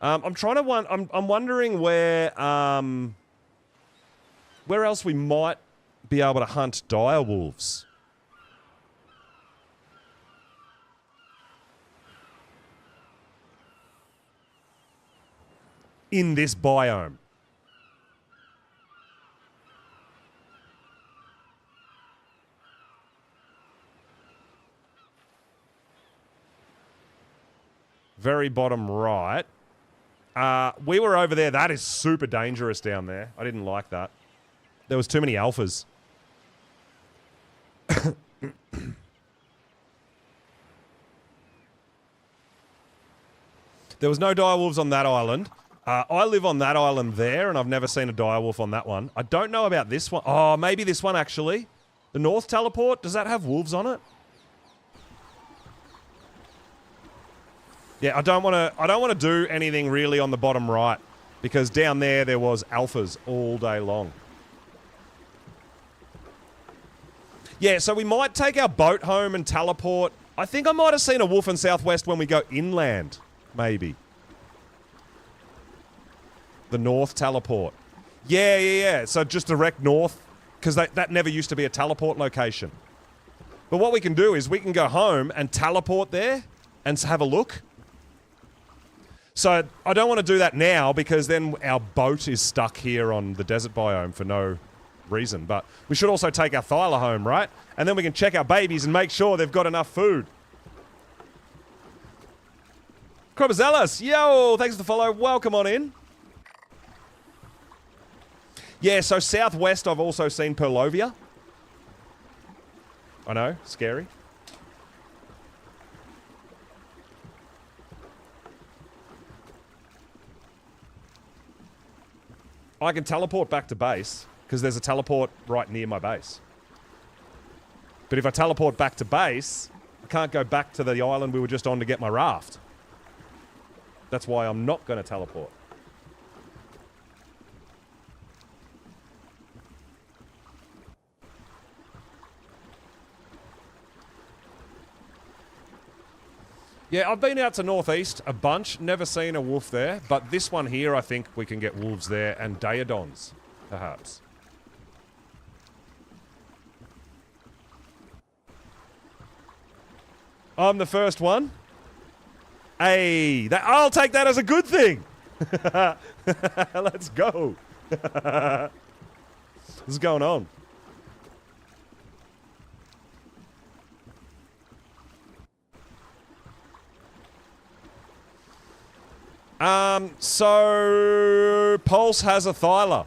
I'm wondering where else we might be able to hunt dire wolves. In this biome. Very bottom right. We were over there. That is super dangerous down there. I didn't like that. There was too many alphas. There was no direwolves on that island. I live on that island there, and I've never seen a direwolf on that one. I don't know about this one. Oh, maybe this one, actually. The North Teleport, does that have wolves on it? Yeah, I don't want to do anything really on the bottom right, because down there was alphas all day long. Yeah, so we might take our boat home and teleport. I think I might have seen a wolf in Southwest when we go inland, maybe. The north teleport. Yeah. So just direct north, because that never used to be a teleport location. But what we can do is we can go home and teleport there and have a look. So I don't want to do that now because then our boat is stuck here on the desert biome for no reason. But we should also take our Thyla home, right? And then we can check our babies and make sure they've got enough food. Crobazelis, yo, thanks for the follow. Welcome on in. Yeah, so southwest I've also seen Perlovia. I know, scary. I can teleport back to base, because there's a teleport right near my base. But if I teleport back to base, I can't go back to the island we were just on to get my raft. That's why I'm not going to teleport. Yeah, I've been out to northeast a bunch, never seen a wolf there, but this one here, I think we can get wolves there and daedons, perhaps. I'm the first one. Hey, I'll take that as a good thing. Let's go. What's going on? So Pulse has a Thyla.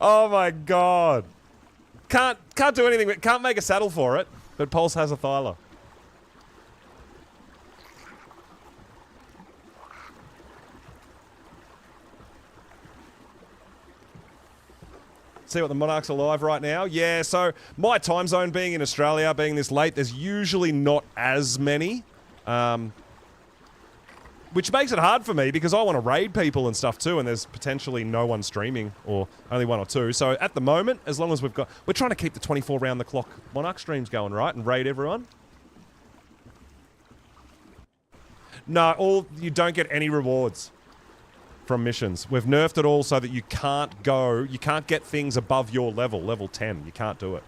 Oh my god. Can't do anything, can't make a saddle for it, but Pulse has a Thyla. See what the Monarchs are live right now? Yeah, so my time zone being in Australia, being this late, there's usually not as many. Which makes it hard for me because I want to raid people and stuff too, and there's potentially no one streaming, or only one or two. So at the moment, as long as we're trying to keep the 24 round the clock Monarch streams going, right? And raid everyone. No, you don't get any rewards from missions. We've nerfed it all so that you can't get things above your level 10. You can't do it.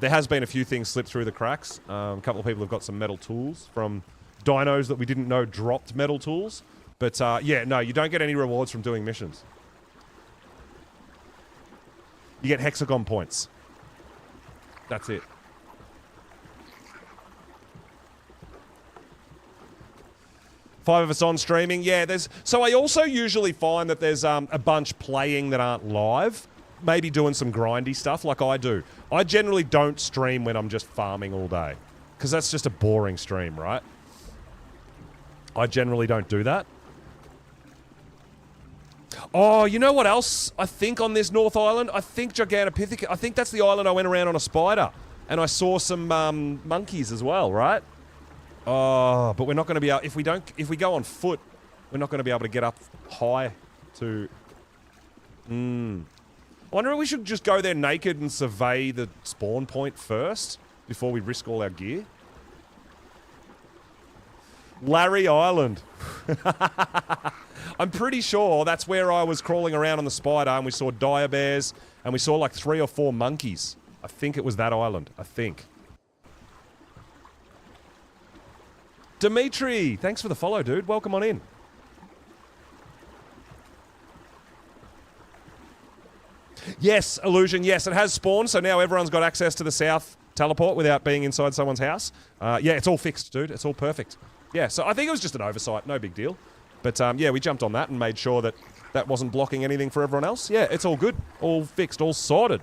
There has been a few things slip through the cracks. A couple of people have got some metal tools from dinos that we didn't know dropped metal tools. But yeah, no, you don't get any rewards from doing missions. You get hexagon points. That's it. Five of us on streaming. Yeah, so I also usually find that there's a bunch playing that aren't live. Maybe doing some grindy stuff like I do. I generally don't stream when I'm just farming all day. Because that's just a boring stream, right? I generally don't do that. Oh, you know what else I think on this North Island? I think Gigantopithecus. I think that's the island I went around on a spider. And I saw some monkeys as well, right? Oh, but we're not going to be able... If we go on foot, we're not going to be able to get up high to... I wonder if we should just go there naked and survey the spawn point first before we risk all our gear. Larry Island. I'm pretty sure that's where I was crawling around on the spider and we saw dire bears and we saw like 3 or 4 monkeys. I think it was that island. I think. Dimitri, thanks for the follow, dude. Welcome on in. Yes, Illusion. Yes, it has spawned, so now everyone's got access to the south teleport without being inside someone's house. Yeah, it's all fixed, dude. It's all perfect. Yeah, so I think it was just an oversight. No big deal. But yeah, we jumped on that and made sure that that wasn't blocking anything for everyone else. Yeah, it's all good. All fixed. All sorted.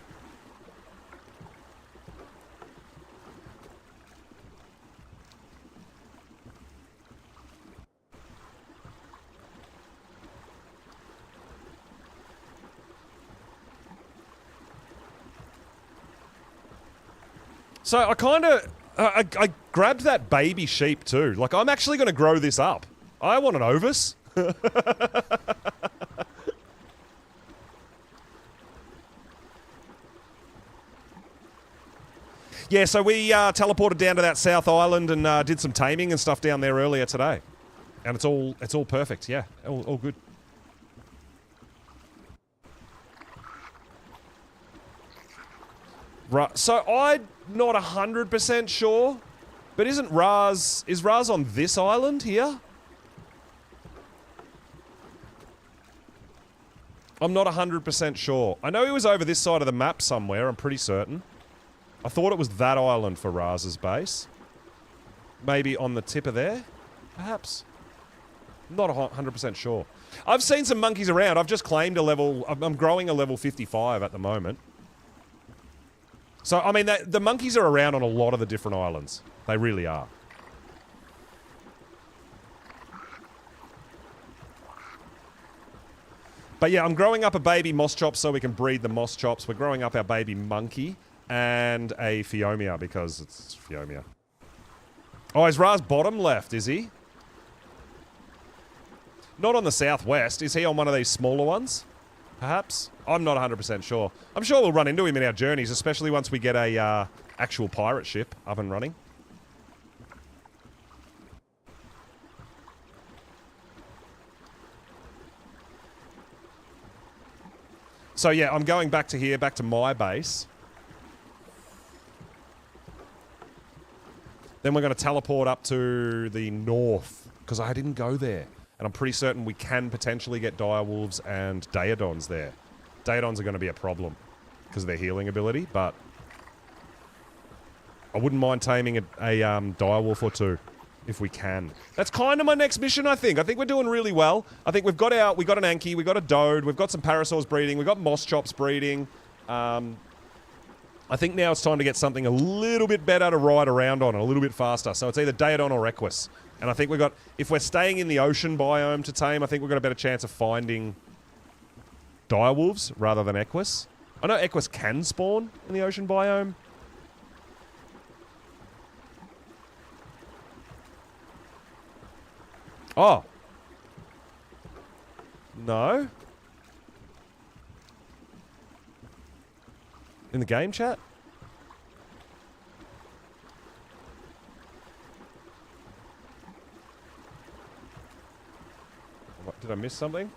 So I kind of, I grabbed that baby sheep too. Like, I'm actually going to grow this up. I want an ovis. Yeah, so we teleported down to that South Island and did some taming and stuff down there earlier today. And it's all perfect, yeah. All good. Right, so I'm not 100% sure, but is Raz on this island here? I'm not 100% sure. I know he was over this side of the map somewhere, I'm pretty certain. I thought it was that island for Raz's base. Maybe on the tip of there, perhaps? Not 100% sure. I've seen some monkeys around. I've just claimed a level... I'm growing a level 55 at the moment. So, I mean, the monkeys are around on a lot of the different islands. They really are. But yeah, I'm growing up a baby moss chop so we can breed the moss chops. We're growing up our baby monkey and a Phiomia because it's Phiomia. Oh, is Raz bottom left, is he? Not on the southwest. Is he on one of these smaller ones? Perhaps? I'm not 100% sure. I'm sure we'll run into him in our journeys, especially once we get a actual pirate ship up and running. So yeah, I'm going back to here, back to my base. Then we're going to teleport up to the north, because I didn't go there. And I'm pretty certain we can potentially get direwolves and daedons there. Daedons are going to be a problem, because of their healing ability, but... I wouldn't mind taming a direwolf or two, if we can. That's kind of my next mission, I think. I think we're doing really well. I think we got an Anki, we got a Dode, we've got some Parasaurs breeding, we've got Moss Chops breeding. I think now it's time to get something a little bit better to ride around on, a little bit faster. So it's either Daedon or Equus. And I think we've got, if we're staying in the ocean biome to tame, I think we've got a better chance of finding direwolves rather than Equus. I know Equus can spawn in the ocean biome. Oh. No. In the game chat? What, did I miss something?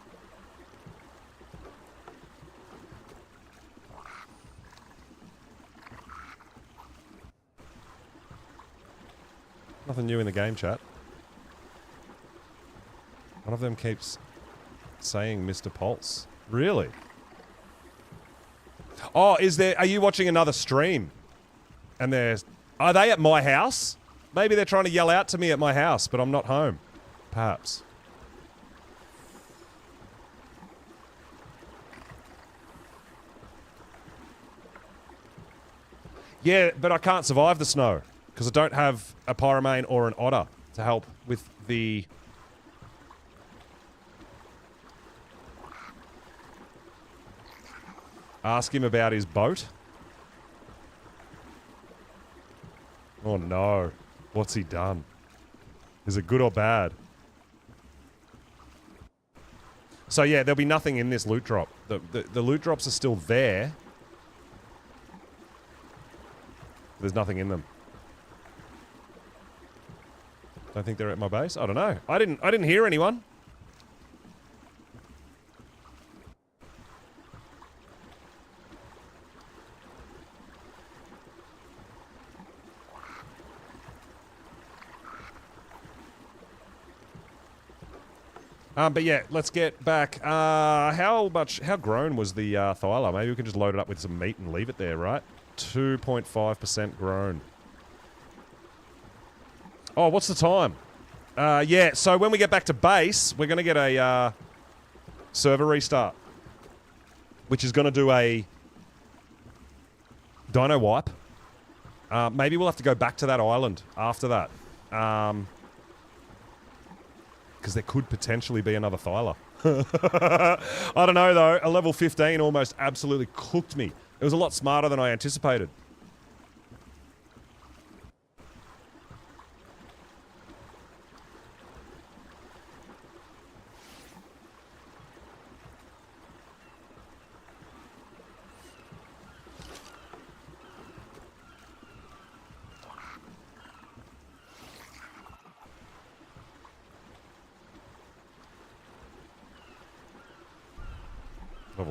Nothing new in the game chat. One of them keeps saying Mr. Pulse. Really? Oh, are you watching another stream? And are they at my house? Maybe they're trying to yell out to me at my house, but I'm not home. Perhaps. Yeah, but I can't survive the snow, because I don't have a Pyromane or an Otter to help with the... Ask him about his boat. Oh no. What's he done? Is it good or bad? So yeah, there'll be nothing in this loot drop. The loot drops are still there. There's nothing in them. Don't think they're at my base? I don't know. I didn't hear anyone. But yeah, let's get back. How grown was the Thyla? Maybe we can just load it up with some meat and leave it there, right? 2.5% grown. Oh, what's the time? Yeah, so when we get back to base, we're going to get a server restart, which is going to do a dino wipe. Maybe we'll have to go back to that island after that. Because there could potentially be another Thyla. I don't know, though. A level 15 almost absolutely cooked me. It was a lot smarter than I anticipated.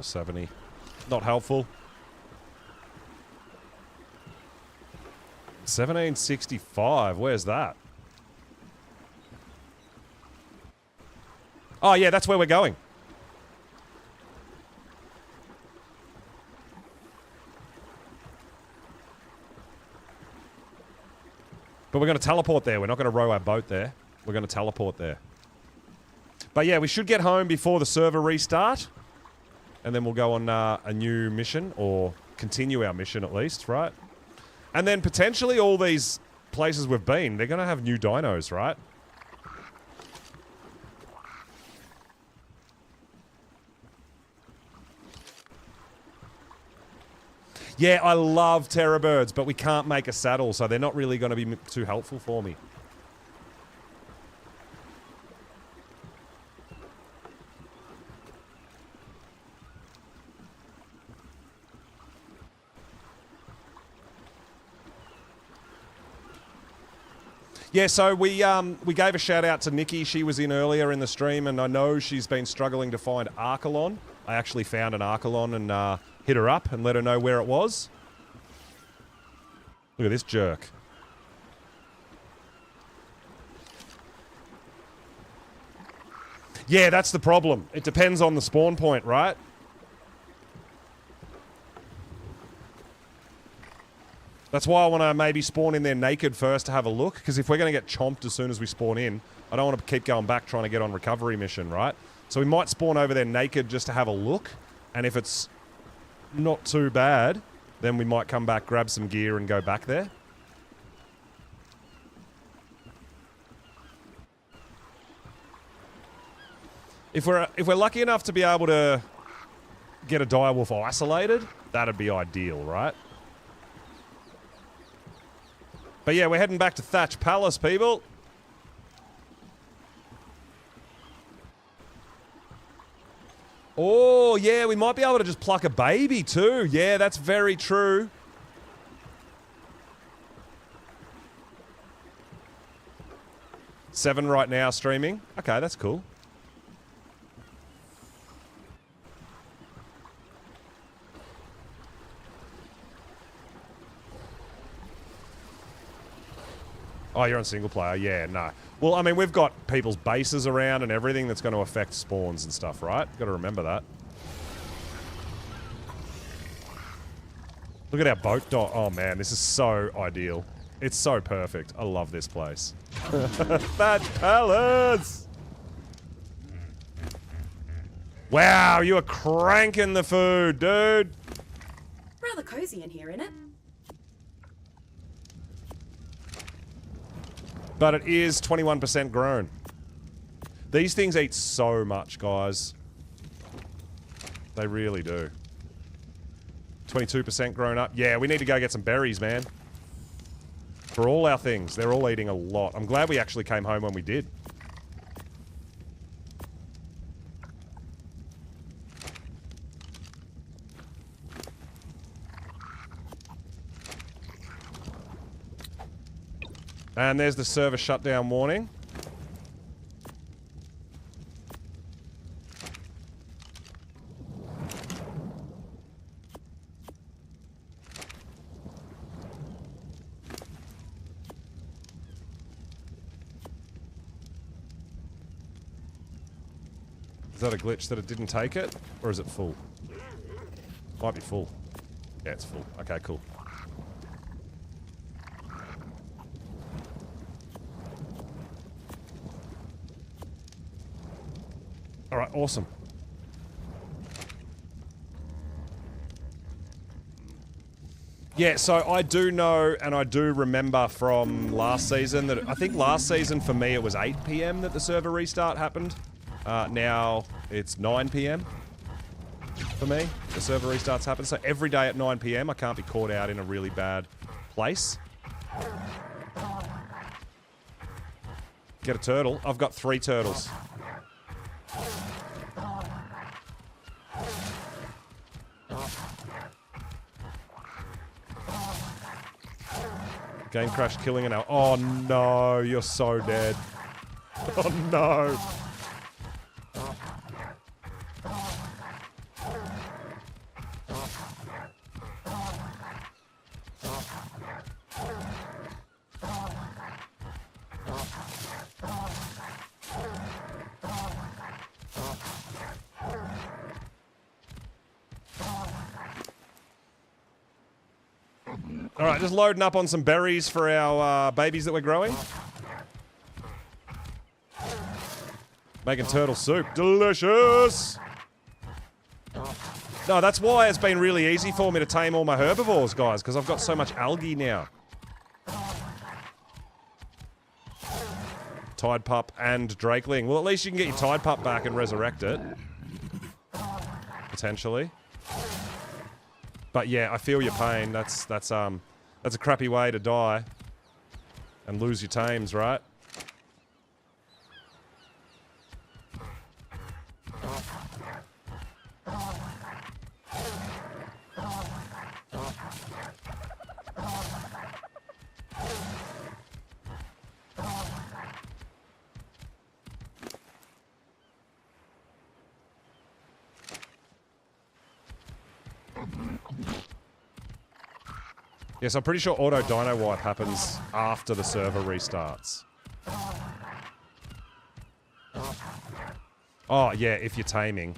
470. Not helpful. 1765. Where's that? Oh, yeah, that's where we're going. But we're going to teleport there. We're not going to row our boat there. We're going to teleport there. But yeah, we should get home before the server restart. And then we'll go on a new mission, or continue our mission at least, right? And then potentially all these places we've been, they're going to have new dinos, right? Yeah, I love terror birds, but we can't make a saddle, so they're not really going to be too helpful for me. Yeah, so we gave a shout out to Nikki. She was in earlier in the stream, and I know she's been struggling to find Archelon. I actually found an Archelon and hit her up and let her know where it was. Look at this jerk. Yeah, that's the problem. It depends on the spawn point, right? That's why I want to maybe spawn in there naked first to have a look, because if we're going to get chomped as soon as we spawn in, I don't want to keep going back trying to get on recovery mission, right? So we might spawn over there naked just to have a look, and if it's not too bad, then we might come back, grab some gear, and go back there. If we're lucky enough to be able to get a direwolf isolated, that'd be ideal, right? But yeah, we're heading back to Thatch Palace, people. Oh, yeah, we might be able to just pluck a baby too. Yeah, that's very true. Seven right now streaming. Okay, that's cool. Oh, you're on single player? Yeah, no. Well, I mean, we've got people's bases around and everything that's going to affect spawns and stuff, right? Got to remember that. Look at our boat dock. Oh, man, this is so ideal. It's so perfect. I love this place. Thatch Palace! Wow, you are cranking the food, dude. Rather cozy in here, innit? But it is 21% grown. These things eat so much, guys. They really do. 22% grown up. Yeah, we need to go get some berries, man. For all our things. They're all eating a lot. I'm glad we actually came home when we did. And there's the server shutdown warning. Is that a glitch that it didn't take it? Or is it full? Might be full. Yeah, it's full. Okay, cool. Alright, awesome. Yeah, so I do know and I do remember from last season that I think last season for me it was 8 PM that the server restart happened. Now it's 9 PM for me. The server restarts happen. So every day at 9 PM I can't be caught out in a really bad place. Get a turtle. I've got 3 turtles. Game crash killing an owl. Oh no, you're so dead. Oh no. All right, just loading up on some berries for our babies that we're growing. Making turtle soup. Delicious! No, that's why it's been really easy for me to tame all my herbivores, guys, because I've got so much algae now. Tide pup and drakeling. Well, at least you can get your tide pup back and resurrect it. Potentially. But yeah, I feel your pain. That's a crappy way to die and lose your tames, right? Yes, I'm pretty sure auto dino wipe happens after the server restarts. Oh, yeah, if you're taming.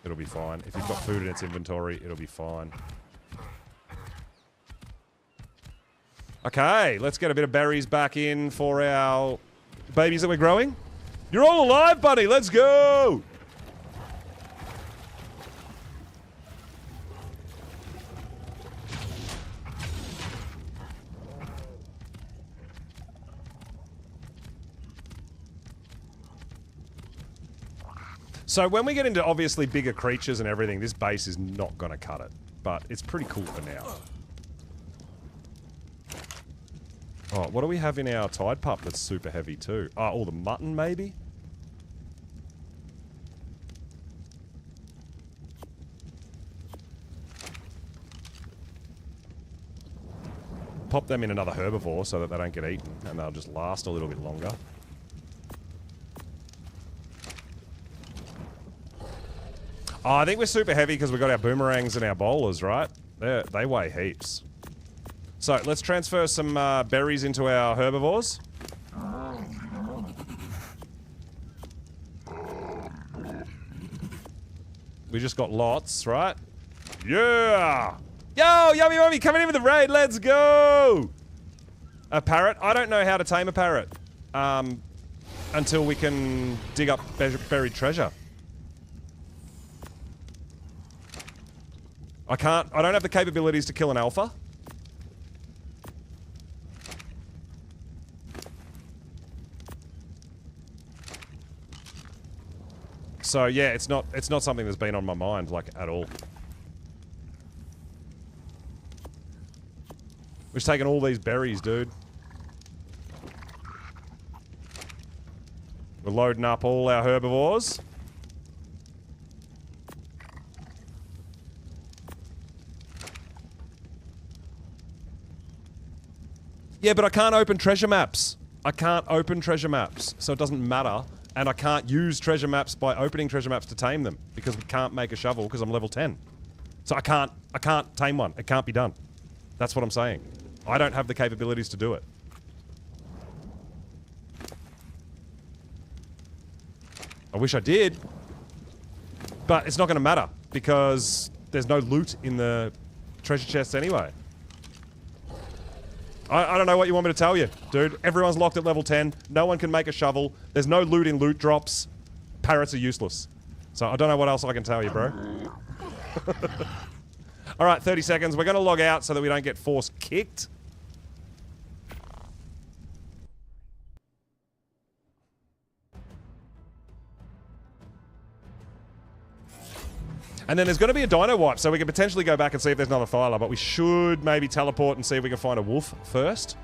It'll be fine. If you've got food in its inventory, it'll be fine. Okay, let's get a bit of berries back in for our babies that we're growing. You're all alive, buddy! Let's go! So when we get into obviously bigger creatures and everything, this base is not going to cut it. But it's pretty cool for now. Oh, what do we have in our tide pup that's super heavy too? Oh, all the mutton maybe? Pop them in another herbivore so that they don't get eaten and they'll just last a little bit longer. Oh, I think we're super heavy because we've got our boomerangs and our bowlers, right? They weigh heaps. So, let's transfer some berries into our herbivores. We just got lots, right? Yeah! Yo, Yummy Mummy, coming in with the raid, let's go! A parrot? I don't know how to tame a parrot. Until we can dig up buried treasure. I don't have the capabilities to kill an alpha. So yeah, it's not something that's been on my mind, like, at all. We're just taking all these berries, dude. We're loading up all our herbivores. Yeah, but I can't open treasure maps. I can't open treasure maps, so it doesn't matter. And I can't use treasure maps by opening treasure maps to tame them, because we can't make a shovel because I'm level 10. So I can't tame one. It can't be done. That's what I'm saying. I don't have the capabilities to do it. I wish I did. But it's not going to matter, because there's no loot in the treasure chests anyway. I don't know what you want me to tell you, dude. Everyone's locked at level 10. No one can make a shovel. There's no loot in loot drops. Parrots are useless. So I don't know what else I can tell you, bro. Alright, 30 seconds. We're going to log out so that we don't get force kicked. And then there's going to be a dino wipe, so we can potentially go back and see if there's another Thyla, but we should maybe teleport and see if we can find a wolf first.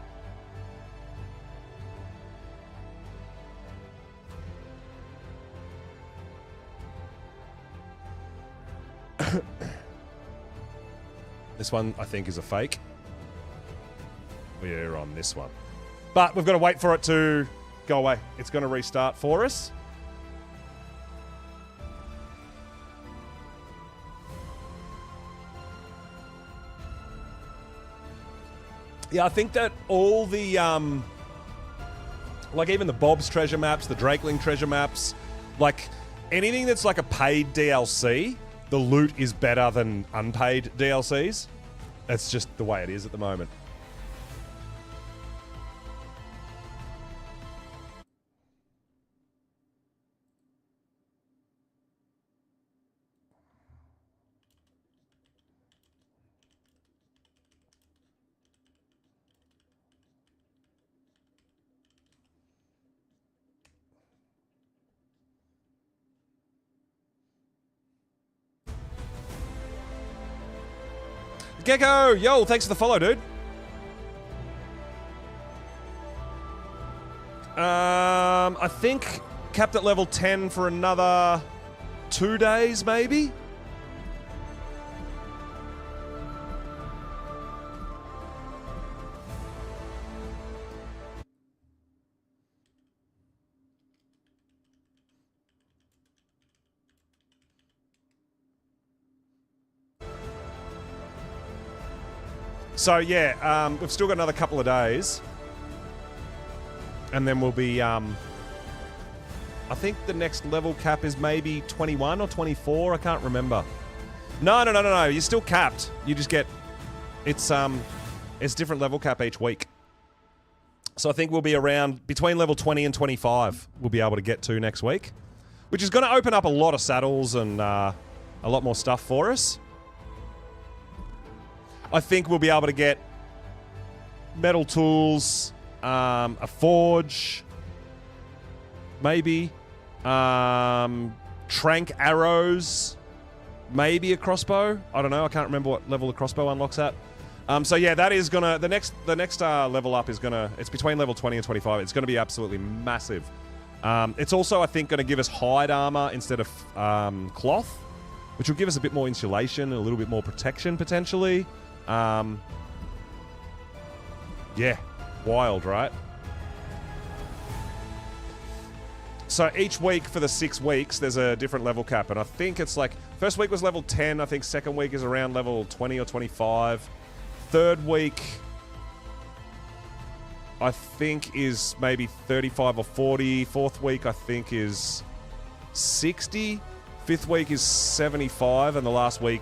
This one, I think, is a fake. We're on this one. But we've got to wait for it to go away. It's going to restart for us. Yeah, I think that all the, like even the Bob's treasure maps, the Drakeling treasure maps, like anything that's like a paid DLC, the loot is better than unpaid DLCs. That's just the way it is at the moment. Gecko, yo, thanks for the follow, dude. I think capped at level 10 for another 2 days, maybe? So yeah, we've still got another couple of days. And then we'll be, I think the next level cap is maybe 21 or 24, I can't remember. No, you're still capped. You just get, it's different level cap each week. So I think we'll be around, between level 20 and 25, we'll be able to get to next week. Which is going to open up a lot of saddles and a lot more stuff for us. I think we'll be able to get metal tools, a forge, maybe, trank arrows, maybe a crossbow. I don't know. I can't remember what level the crossbow unlocks at. So yeah, that is gonna the next level up is gonna. It's between level 20 and 25. It's gonna be absolutely massive. It's also, I think, gonna give us hide armor instead of cloth, which will give us a bit more insulation and a little bit more protection potentially. Yeah, wild, right? So each week for the 6 weeks, there's a different level cap, and I think it's like, first week was level 10, I think second week is around level 20 or 25. Third week, I think is maybe 35 or 40. Fourth week, I think is 60. Fifth week is 75, and the last week,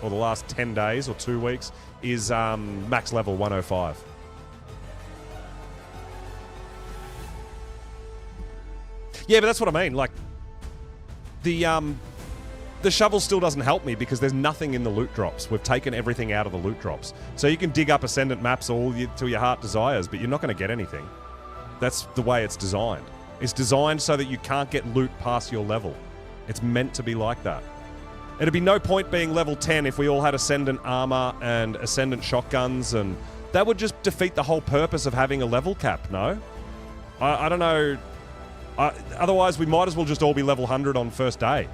or the last 10 days or 2 weeks, is max level 105. Yeah, but that's what I mean. Like, the shovel still doesn't help me because there's nothing in the loot drops. We've taken everything out of the loot drops. So you can dig up Ascendant maps all till your heart desires, but you're not going to get anything. That's the way it's designed. It's designed so that you can't get loot past your level. It's meant to be like that. It'd be no point being level 10 if we all had Ascendant armor and Ascendant shotguns, and that would just defeat the whole purpose of having a level cap, no? I don't know. Otherwise, we might as well just all be level 100 on first day.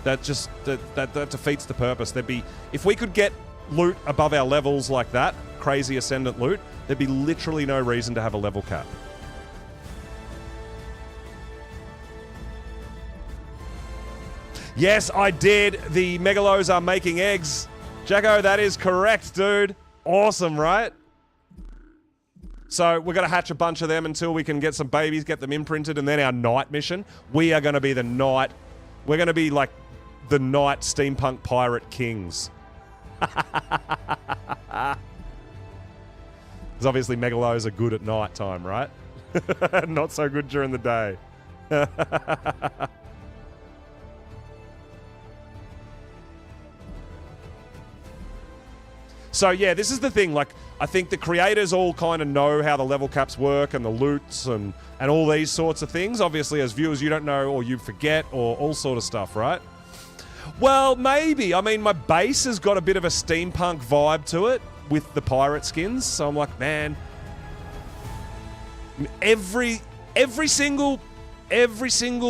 That just that defeats the purpose. There'd be, if we could get loot above our levels like that, crazy Ascendant loot, there'd be literally no reason to have a level cap. Yes, I did. The megalos are making eggs. Jacko, that is correct, dude. Awesome, right? So we're going to hatch a bunch of them until we can get some babies, get them imprinted, and then our night mission. We are going to be the night. We're going to be like the night steampunk pirate kings. Because obviously megalos are good at night time, right? Not so good during the day. So yeah, this is the thing, like, I think the creators all kind of know how the level caps work and the loots and all these sorts of things. Obviously, as viewers, you don't know, or you forget, or all sort of stuff, right? Well, maybe. I mean, my base has got a bit of a steampunk vibe to it with the pirate skins, so I'm like, man, every single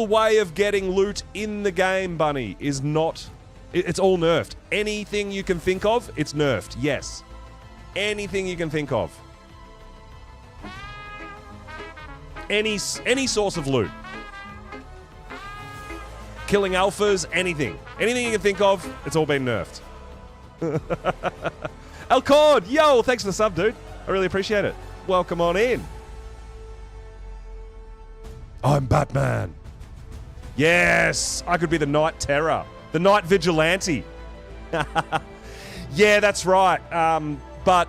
way of getting loot in the game, Bunny, is not... It's all nerfed. Anything you can think of, it's nerfed. Yes. Anything you can think of. Any source of loot. Killing alphas, anything. Anything you can think of, it's all been nerfed. Alcord, yo, thanks for the sub, dude. I really appreciate it. Welcome on in. I'm Batman. Yes, I could be the Night Terror. The Night Vigilante. Yeah, that's right. But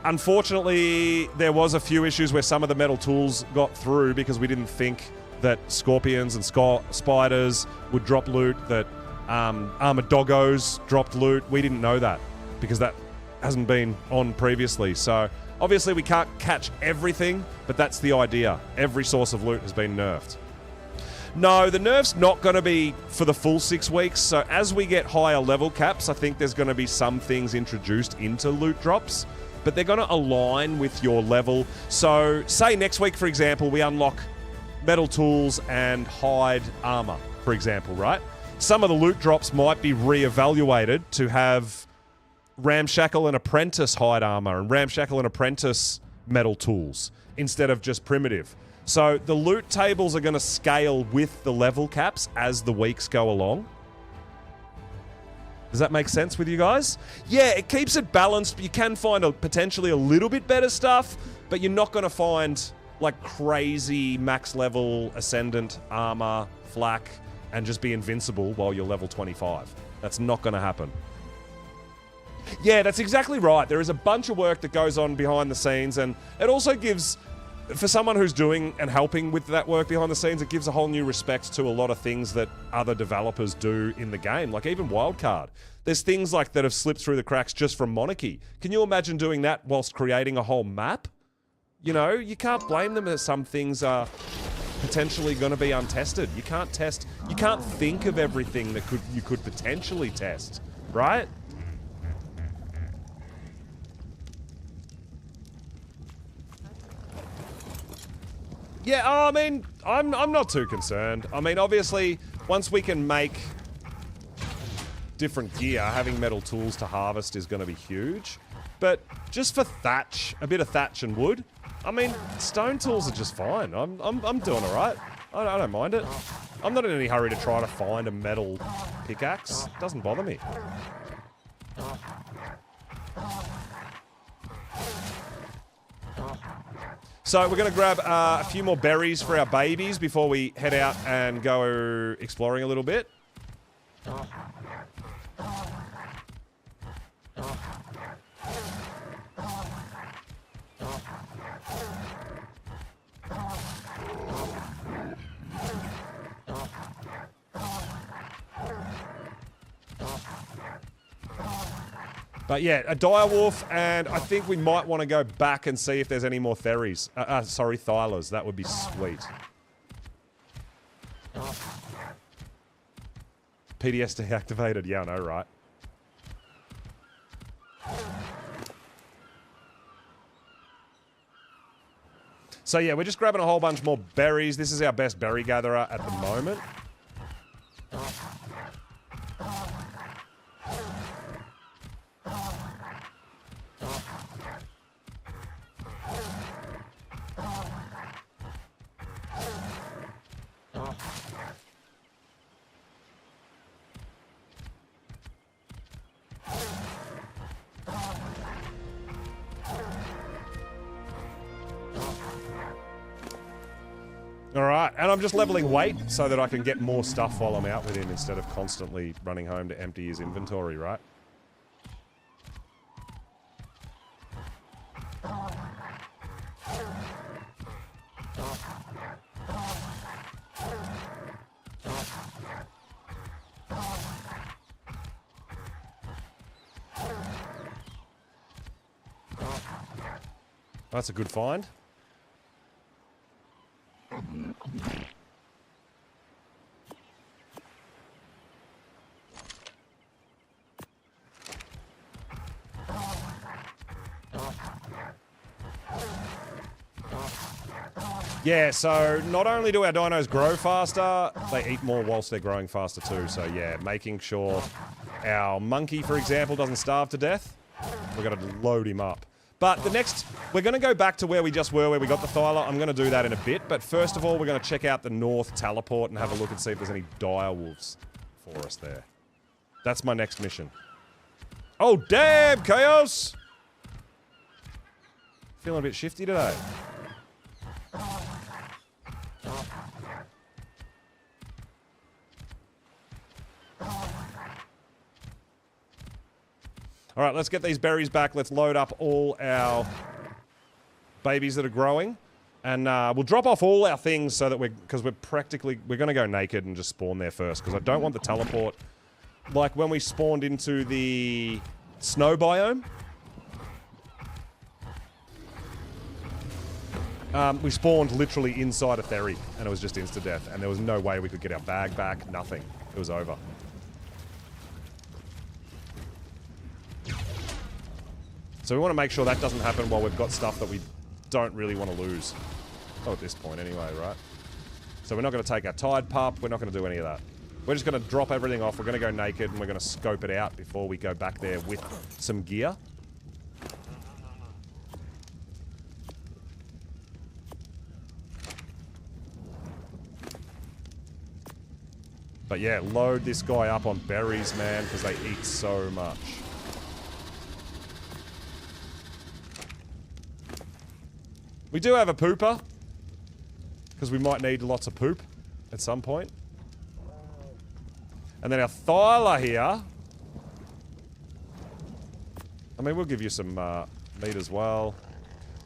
unfortunately, there was a few issues where some of the metal tools got through because we didn't think that scorpions and spiders would drop loot, that armored doggos dropped loot. We didn't know that because that hasn't been on previously. So obviously we can't catch everything, but that's the idea. Every source of loot has been nerfed. No, the nerf's not going to be for the full 6 weeks. So as we get higher level caps, I think there's going to be some things introduced into loot drops, but they're going to align with your level. So say next week, for example, we unlock metal tools and hide armor, for example, right? Some of the loot drops might be re-evaluated to have ramshackle and apprentice hide armor and ramshackle and apprentice metal tools instead of just primitive. So the loot tables are going to scale with the level caps as the weeks go along. Does that make sense with you guys? Yeah, it keeps it balanced. You can find potentially a little bit better stuff, but you're not going to find like crazy max level ascendant armor, flak, and just be invincible while you're level 25. That's not going to happen. Yeah, that's exactly right. There is a bunch of work that goes on behind the scenes, and it also gives, for someone who's doing and helping with that work behind the scenes, it gives a whole new respect to a lot of things that other developers do in the game, like even Wildcard. There's things like that have slipped through the cracks just from Monarchy. Can you imagine doing that whilst creating a whole map? You know, you can't blame them that some things are potentially going to be untested. You can't test, you can't think of everything that you could potentially test, right? Yeah, I mean, I'm not too concerned. I mean, obviously, once we can make different gear, having metal tools to harvest is going to be huge. But just for thatch, a bit of thatch and wood, I mean, stone tools are just fine. I'm doing all right. I don't mind it. I'm not in any hurry to try to find a metal pickaxe. It doesn't bother me. So we're going to grab a few more berries for our babies before we head out and go exploring a little bit. But yeah, a direwolf, and I think we might want to go back and see if there's any more theries. Sorry, Thylas. That would be sweet. PDS deactivated. Yeah, I know, right? So yeah, we're just grabbing a whole bunch more berries. This is our best berry gatherer at the moment. Alright, and I'm just leveling weight so that I can get more stuff while I'm out with him instead of constantly running home to empty his inventory, right? That's a good find. Yeah, so not only do our dinos grow faster, they eat more whilst they're growing faster too. So yeah, making sure our monkey, for example, doesn't starve to death. We're going to load him up. But the next, we're going to go back to where we just were, where we got the Thyla. I'm going to do that in a bit. But first of all, we're going to check out the north teleport and have a look and see if there's any dire wolves for us there. That's my next mission. Oh, damn, Chaos! Feeling a bit shifty today. All right, let's get these berries back. Let's load up all our babies that are growing. And we'll drop off all our things so that we're going to go naked and just spawn there first. Because I don't want the teleport. Like when we spawned into the snow biome. We spawned literally inside a ferry. And it was just insta-death. And there was no way we could get our bag back. Nothing. It was over. So we want to make sure that doesn't happen while we've got stuff that we don't really want to lose. Not at this point anyway, right? So we're not going to take our tide pup. We're not going to do any of that. We're just going to drop everything off. We're going to go naked and we're going to scope it out before we go back there with some gear. But yeah, load this guy up on berries, man, because they eat so much. We do have a pooper, because we might need lots of poop at some point. And then our Thyla here. I mean, we'll give you some meat as well.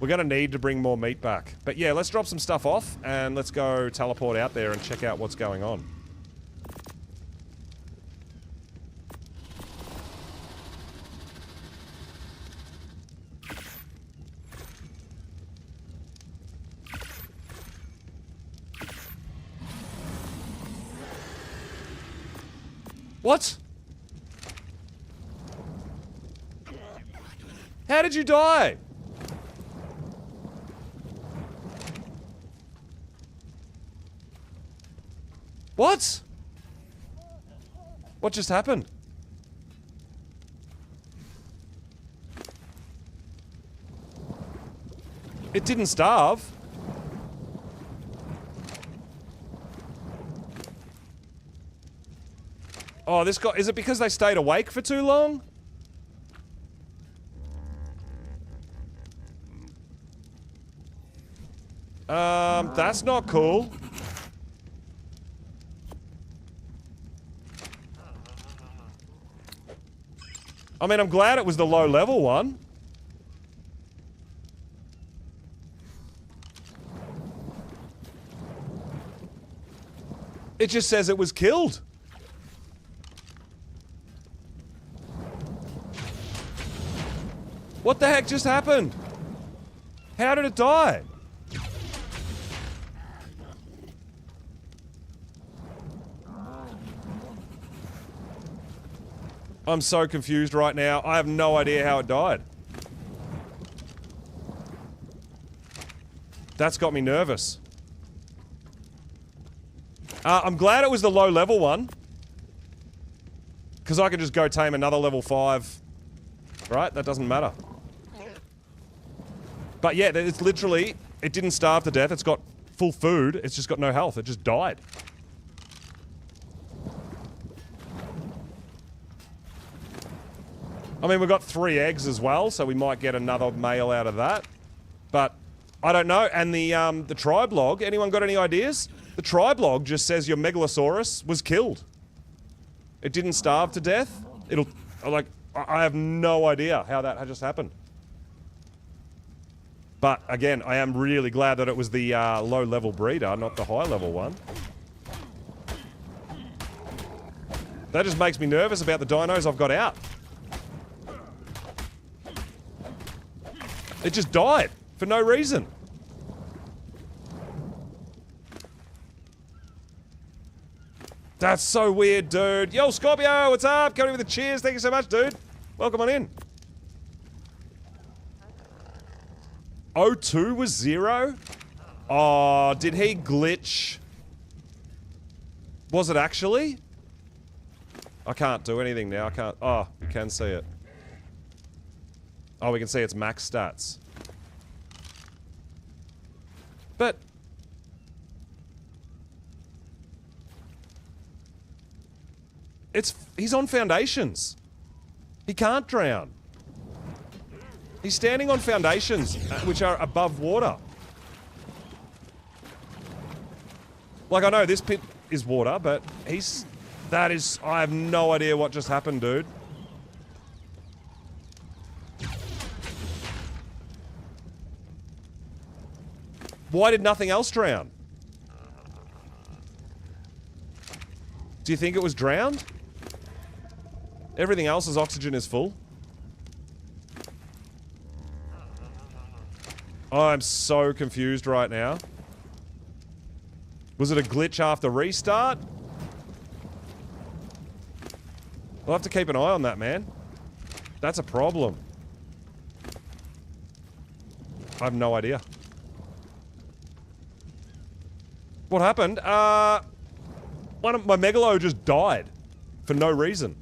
We're going to need to bring more meat back. But yeah, let's drop some stuff off, and let's go teleport out there and check out what's going on. What? How did you die? What? What just happened? It didn't starve. Oh, this guy... Is it because they stayed awake for too long? That's not cool. I mean, I'm glad it was the low-level one. It just says it was killed. What the heck just happened? How did it die? I'm so confused right now. I have no idea how it died. That's got me nervous. I'm glad it was the low-level one. Because I could just go tame another level 5. Right? That doesn't matter. But yeah, it's literally... It didn't starve to death. It's got full food. It's just got no health. It just died. I mean, we've got 3 eggs as well, so we might get another male out of that. But, I don't know. And the tribe log, anyone got any ideas? The tribe log just says your Megalosaurus was killed. It didn't starve to death. It'll... Like, I have no idea how that just happened. But, again, I am really glad that it was the low-level breeder, not the high-level one. That just makes me nervous about the dinos I've got out. It just died for no reason. That's so weird, dude. Yo, Scorpio, what's up? Coming with the cheers. Thank you so much, dude. Welcome on in. 02 was 0? Oh, did he glitch? Was it actually? I can't do anything now. I can't... Oh, you can see it. Oh, we can see its max stats. But... He's on foundations. He can't drown. He's standing on foundations, which are above water. Like, I know this pit is water, but I have no idea what just happened, dude. Why did nothing else drown? Do you think it was drowned? Everything else's oxygen is full. I'm so confused right now. Was it a glitch after restart? We'll have to keep an eye on that, man. That's a problem. I have no idea. What happened? One of my Megalo just died. For no reason.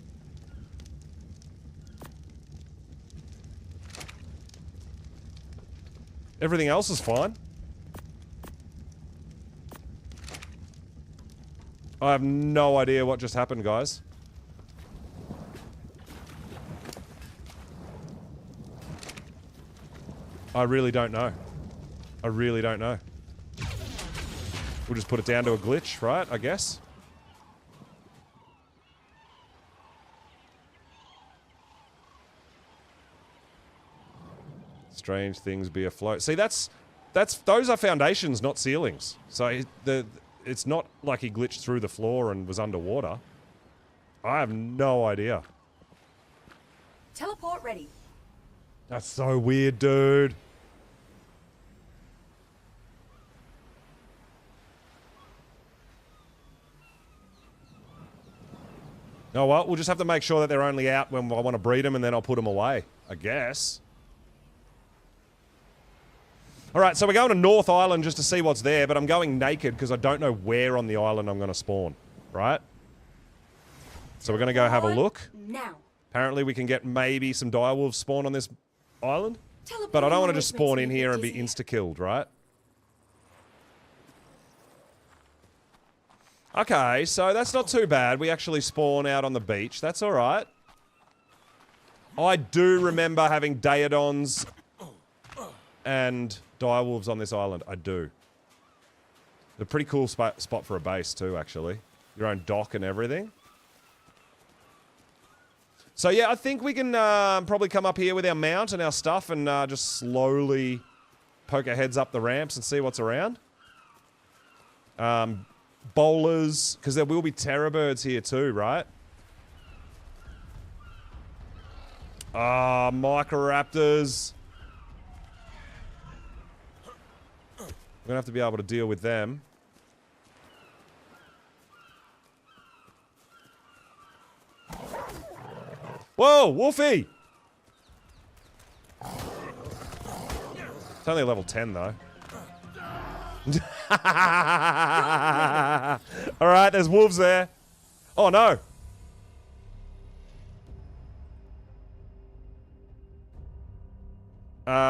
Everything else is fine. I have no idea what just happened, guys. I really don't know. I really don't know. We'll just put it down to a glitch, right? I guess. Strange things be afloat. See, those are foundations, not ceilings. So it's not like he glitched through the floor and was underwater. I have no idea. Teleport ready. That's so weird, dude. Oh well, we'll just have to make sure that they're only out when I want to breed them, and then I'll put them away, I guess. Alright, so we're going to North Island just to see what's there, but I'm going naked because I don't know where on the island I'm going to spawn, right? So we're going to go have a look. Now. Apparently we can get maybe some direwolves spawn on this island, but I don't want to just spawn in here and be insta-killed, right? Okay, so that's not too bad. We actually spawn out on the beach. That's alright. I do remember having Daedons and direwolves on this island. I do. It's a pretty cool spot for a base too, actually. Your own dock and everything. So yeah, I think we can probably come up here with our mount and our stuff and just slowly poke our heads up the ramps and see what's around. Bowlers, because there will be terror birds here too, right? Ah, Microraptors. We're gonna have to be able to deal with them. Whoa, Wolfie! It's only level 10 though. Alright, there's wolves there. Oh no.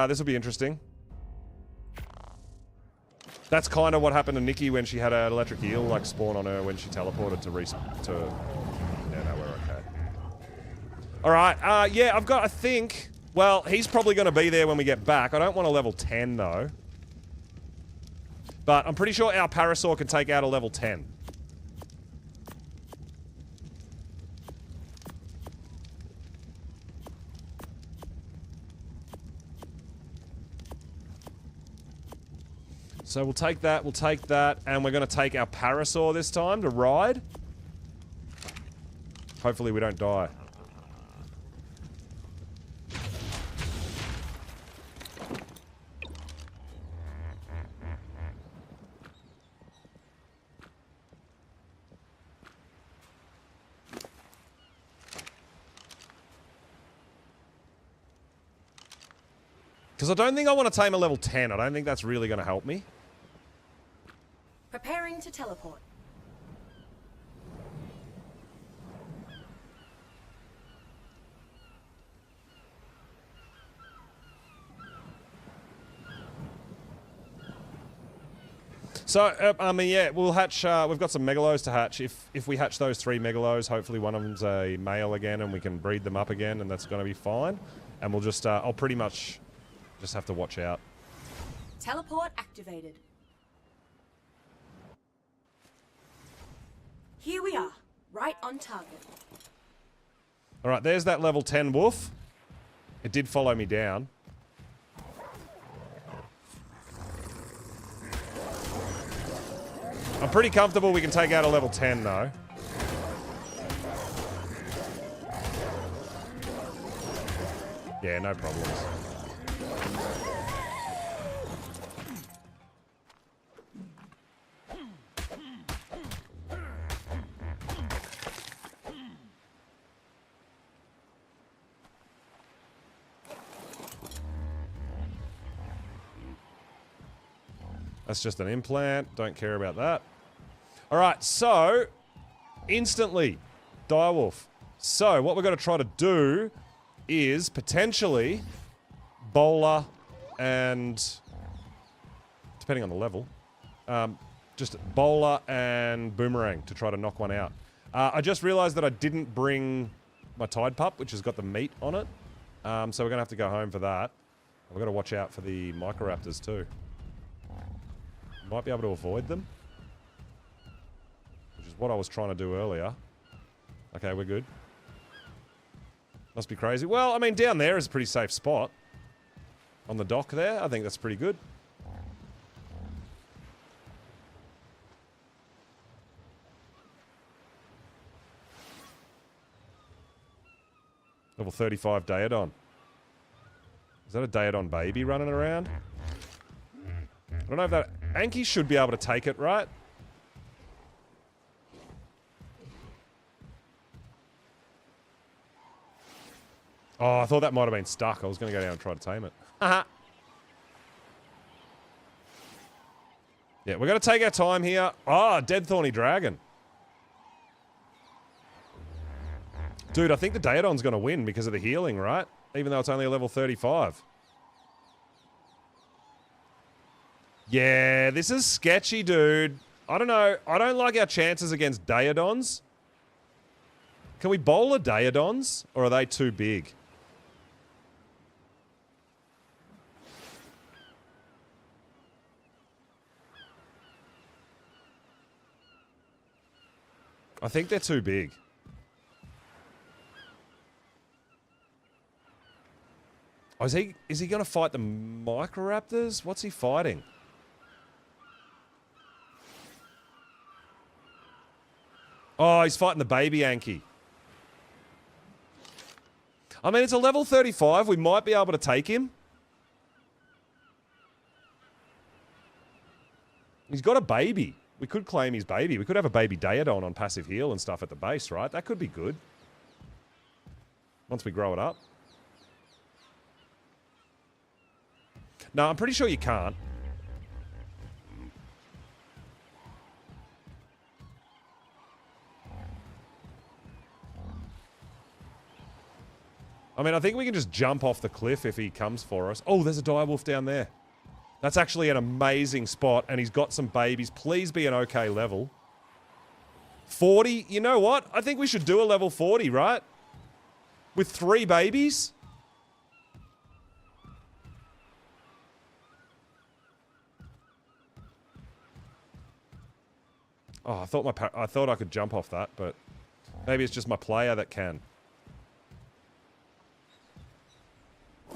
This will be interesting. That's kind of what happened to Nikki when she had an electric eel like spawn on her when she teleported to yeah, no, we're okay. Alright, yeah, I think, well, he's probably going to be there when we get back. I don't want a level 10 though. But I'm pretty sure our Parasaur can take out a level 10. So we'll take that, and we're going to take our Parasaur this time to ride. Hopefully we don't die. Because I don't think I want to tame a level 10. I don't think that's really going to help me. Preparing to teleport. So, I mean, yeah, we'll hatch, we've got some Megalos to hatch. If we hatch those 3 Megalos, hopefully one of them's a male again and we can breed them up again and that's going to be fine. And we'll just, I'll pretty much just have to watch out. Teleport activated. Here we are, right on target. Alright, there's that level 10 wolf. It did follow me down. I'm pretty comfortable we can take out a level 10, though. Yeah, no problems. That's just an implant. Don't care about that. All right, so instantly, direwolf. So what we're going to try to do is potentially bowler and, depending on the level, just bowler and boomerang to try to knock one out. I just realized that I didn't bring my Tide Pup, which has got the meat on it. So we're going to have to go home for that. We've got to watch out for the Microraptors too. Might be able to avoid them, which is what I was trying to do earlier. Okay, we're good. Must be crazy. Well, I mean, down there is a pretty safe spot. On the dock there, I think that's pretty good. Level 35 Daedon. Is that a Daedon baby running around? I don't know if that... Anki should be able to take it, right? Oh, I thought that might have been stuck. I was going to go down and try to tame it. Yeah, we're going to take our time here. Ah, dead thorny dragon. Dude, I think the Daedon's going to win because of the healing, right? Even though it's only a level 35. Yeah, this is sketchy, dude. I don't know. I don't like our chances against Daedons. Can we bowler Daedons? Or are they too big? I think they're too big. Oh, is he going to fight the Microraptors? What's he fighting? Oh, he's fighting the baby Anki. I mean, it's a level 35. We might be able to take him. He's got a baby. We could claim his baby. We could have a baby Daedon on passive heal and stuff at the base, right? That could be good. Once we grow it up. No, I'm pretty sure you can't. I mean, I think we can just jump off the cliff if he comes for us. Oh, there's a direwolf down there. That's actually an amazing spot, and he's got some babies. Please be an okay level. 40? You know what? I think we should do a level 40, right? With 3 babies? Oh, I thought I could jump off that, but maybe it's just my player that can.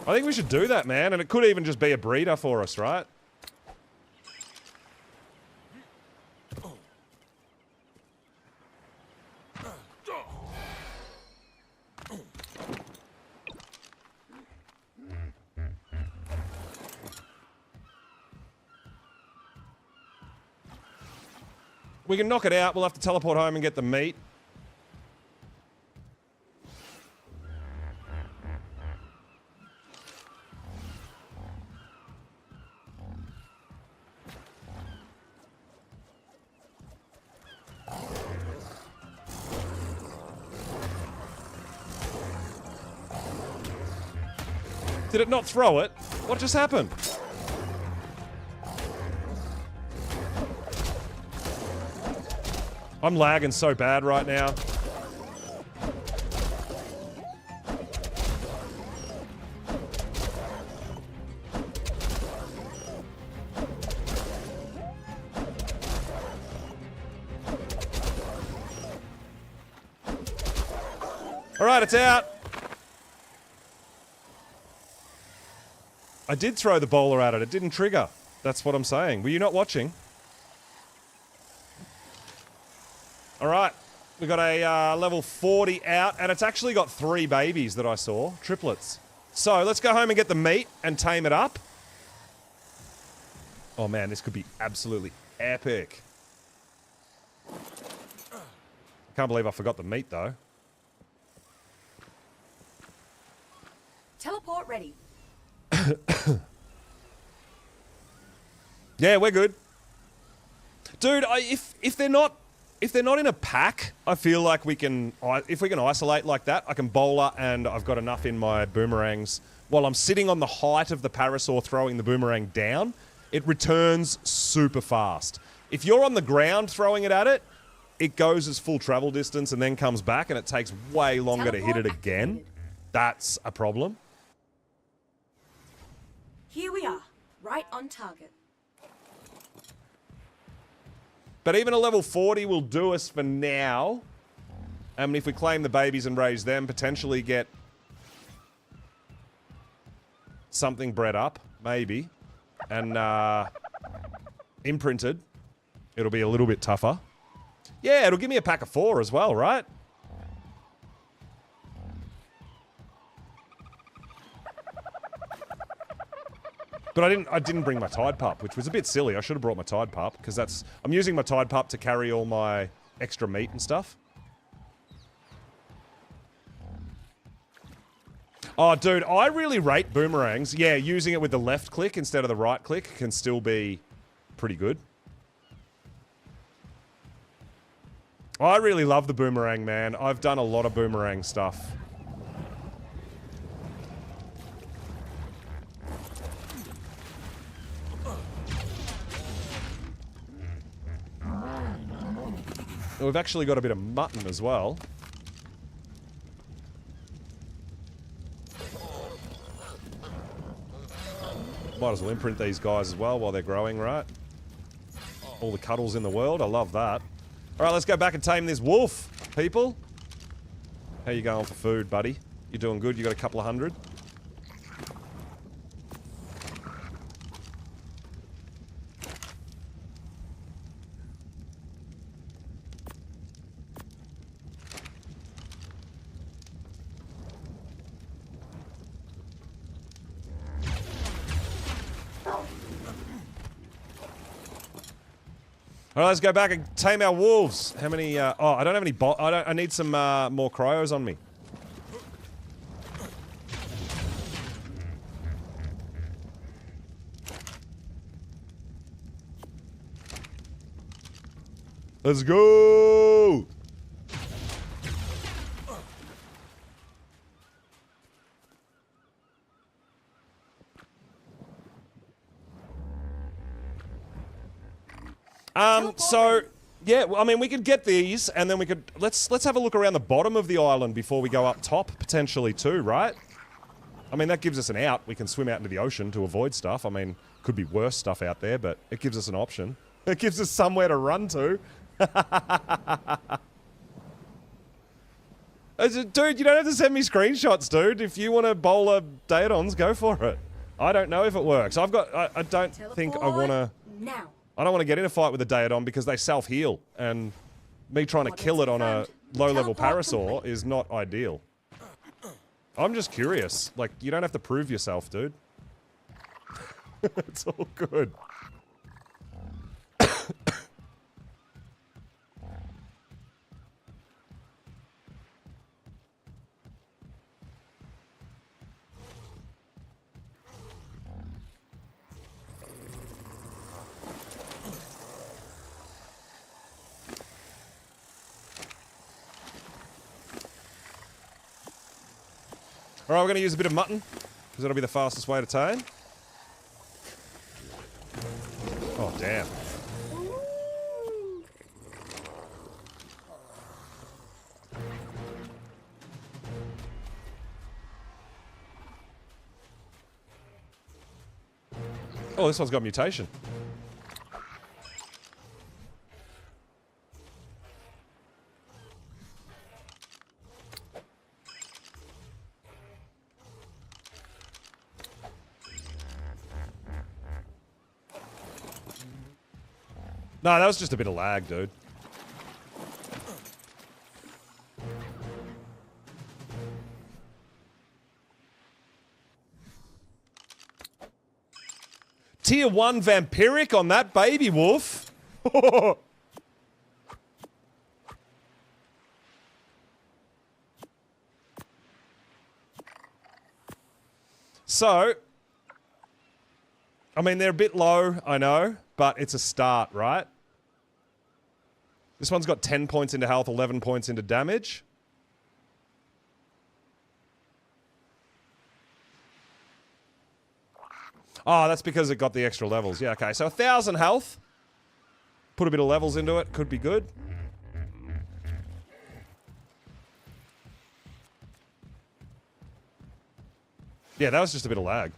I think we should do that, man, and it could even just be a breeder for us, right? We can knock it out. We'll have to teleport home and get the meat. Did it not throw it? What just happened? I'm lagging so bad right now. All right, it's out. I did throw the bowler at it. It didn't trigger. That's what I'm saying. Were you not watching? All right. We got a level 40 out, and it's actually got 3 babies that I saw. Triplets. So let's go home and get the meat and tame it up. Oh man, this could be absolutely epic. Can't believe I forgot the meat though. Teleport ready. Yeah, we're good. Dude, if they're not in a pack, I feel like if we can isolate like that, I can bowler and I've got enough in my boomerangs. While I'm sitting on the height of the parasaur throwing the boomerang down, it returns super fast. If you're on the ground throwing it at it, it goes as full travel distance and then comes back and it takes way longer to hit it again. That's a problem. Here we are, right on target. But even a level 40 will do us for now. And if we claim the babies and raise them, potentially get something bred up, maybe. And imprinted. It'll be a little bit tougher. Yeah, it'll give me a pack of 4 as well, right? But I didn't bring my Tide Pup, which was a bit silly. I should have brought my Tide Pup, because I'm using my Tide Pup to carry all my extra meat and stuff. Oh, dude, I really rate boomerangs. Yeah, using it with the left click instead of the right click can still be pretty good. I really love the boomerang, man. I've done a lot of boomerang stuff. We've actually got a bit of mutton as well. Might as well imprint these guys as well while they're growing, right? All the cuddles in the world. I love that. Alright, let's go back and tame this wolf, people. How you going for food, buddy? You doing good? You got a couple of hundred? All right, let's go back and tame our wolves. How many? Oh, I don't have any. I need some more cryos on me. Let's go. So, yeah, I mean, we could get these, and then we could... Let's have a look around the bottom of the island before we go up top, potentially, too, right? I mean, that gives us an out. We can swim out into the ocean to avoid stuff. I mean, could be worse stuff out there, but it gives us an option. It gives us somewhere to run to. Dude, you don't have to send me screenshots, dude. If you want to bowl a Daedons, go for it. I don't know if it works. I don't think I want to... Now. I don't want to get in a fight with a Daedon because they self-heal, and me trying to kill it on a low-level parasaur is not ideal. I'm just curious. Like, you don't have to prove yourself, dude. It's all good. Alright, we're going to use a bit of mutton, because that'll be the fastest way to tame. Oh, damn. Oh, this one's got mutation. No, that was just a bit of lag, dude. Tier 1 vampiric on that baby wolf. So, I mean, they're a bit low, I know, but it's a start, right? This one's got 10 points into health, 11 points into damage. Oh, that's because it got the extra levels. Yeah, okay. So 1,000 health. Put a bit of levels into it. Could be good. Yeah, that was just a bit of lag.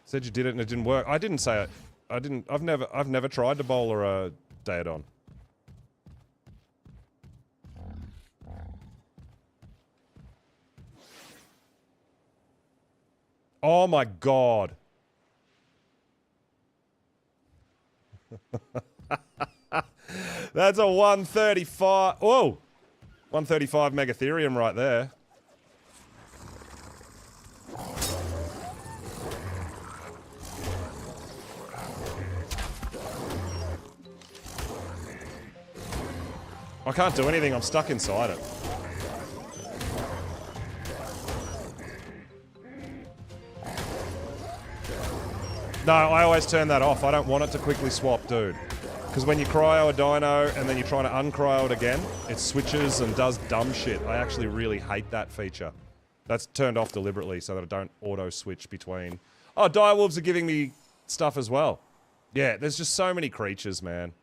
Said you did it and it didn't work. I didn't say it. I didn't. I've never tried to bowl or a Daedon. Oh my god. That's a 135. Whoa. 135 Megatherium right there. I can't do anything. I'm stuck inside it. No, I always turn that off. I don't want it to quickly swap, dude. Because when you cryo a dino and then you're trying to uncryo it again, it switches and does dumb shit. I actually really hate that feature. That's turned off deliberately so that I don't auto-switch between... Oh, direwolves are giving me stuff as well. Yeah, there's just so many creatures, man.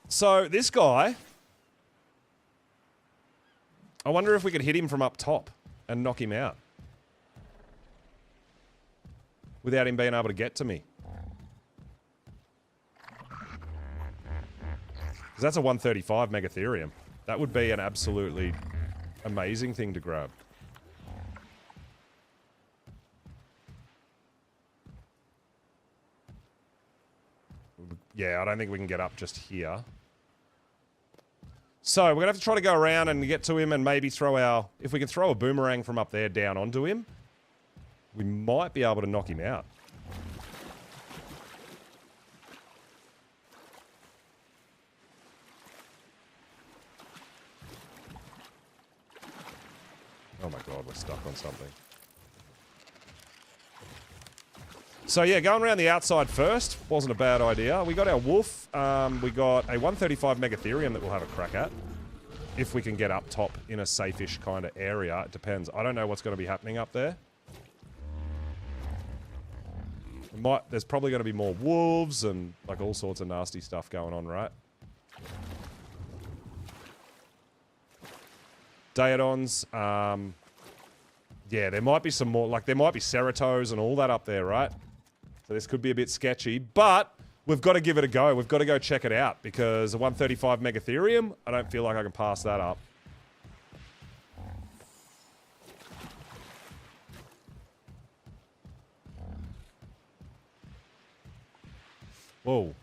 So this guy, I wonder if we could hit him from up top and knock him out without him being able to get to me. Because that's a 135 Megatherium. That would be an absolutely amazing thing to grab. Yeah, I don't think we can get up just here. So, we're going to have to try to go around and get to him and maybe throw our... If we can throw a boomerang from up there down onto him, we might be able to knock him out. Oh my god, we're stuck on something. So yeah, going around the outside first wasn't a bad idea. We got our wolf. We got a 135 Megatherium that we'll have a crack at. If we can get up top in a safe-ish kind of area. It depends. I don't know what's going to be happening up there. There's probably going to be more wolves and like all sorts of nasty stuff going on, right? Daedons. Yeah, there might be some more. Like, there might be Ceratos and all that up there, right? So this could be a bit sketchy, but we've got to give it a go. We've got to go check it out because a 135 Megatherium, I don't feel like I can pass that up. Whoa.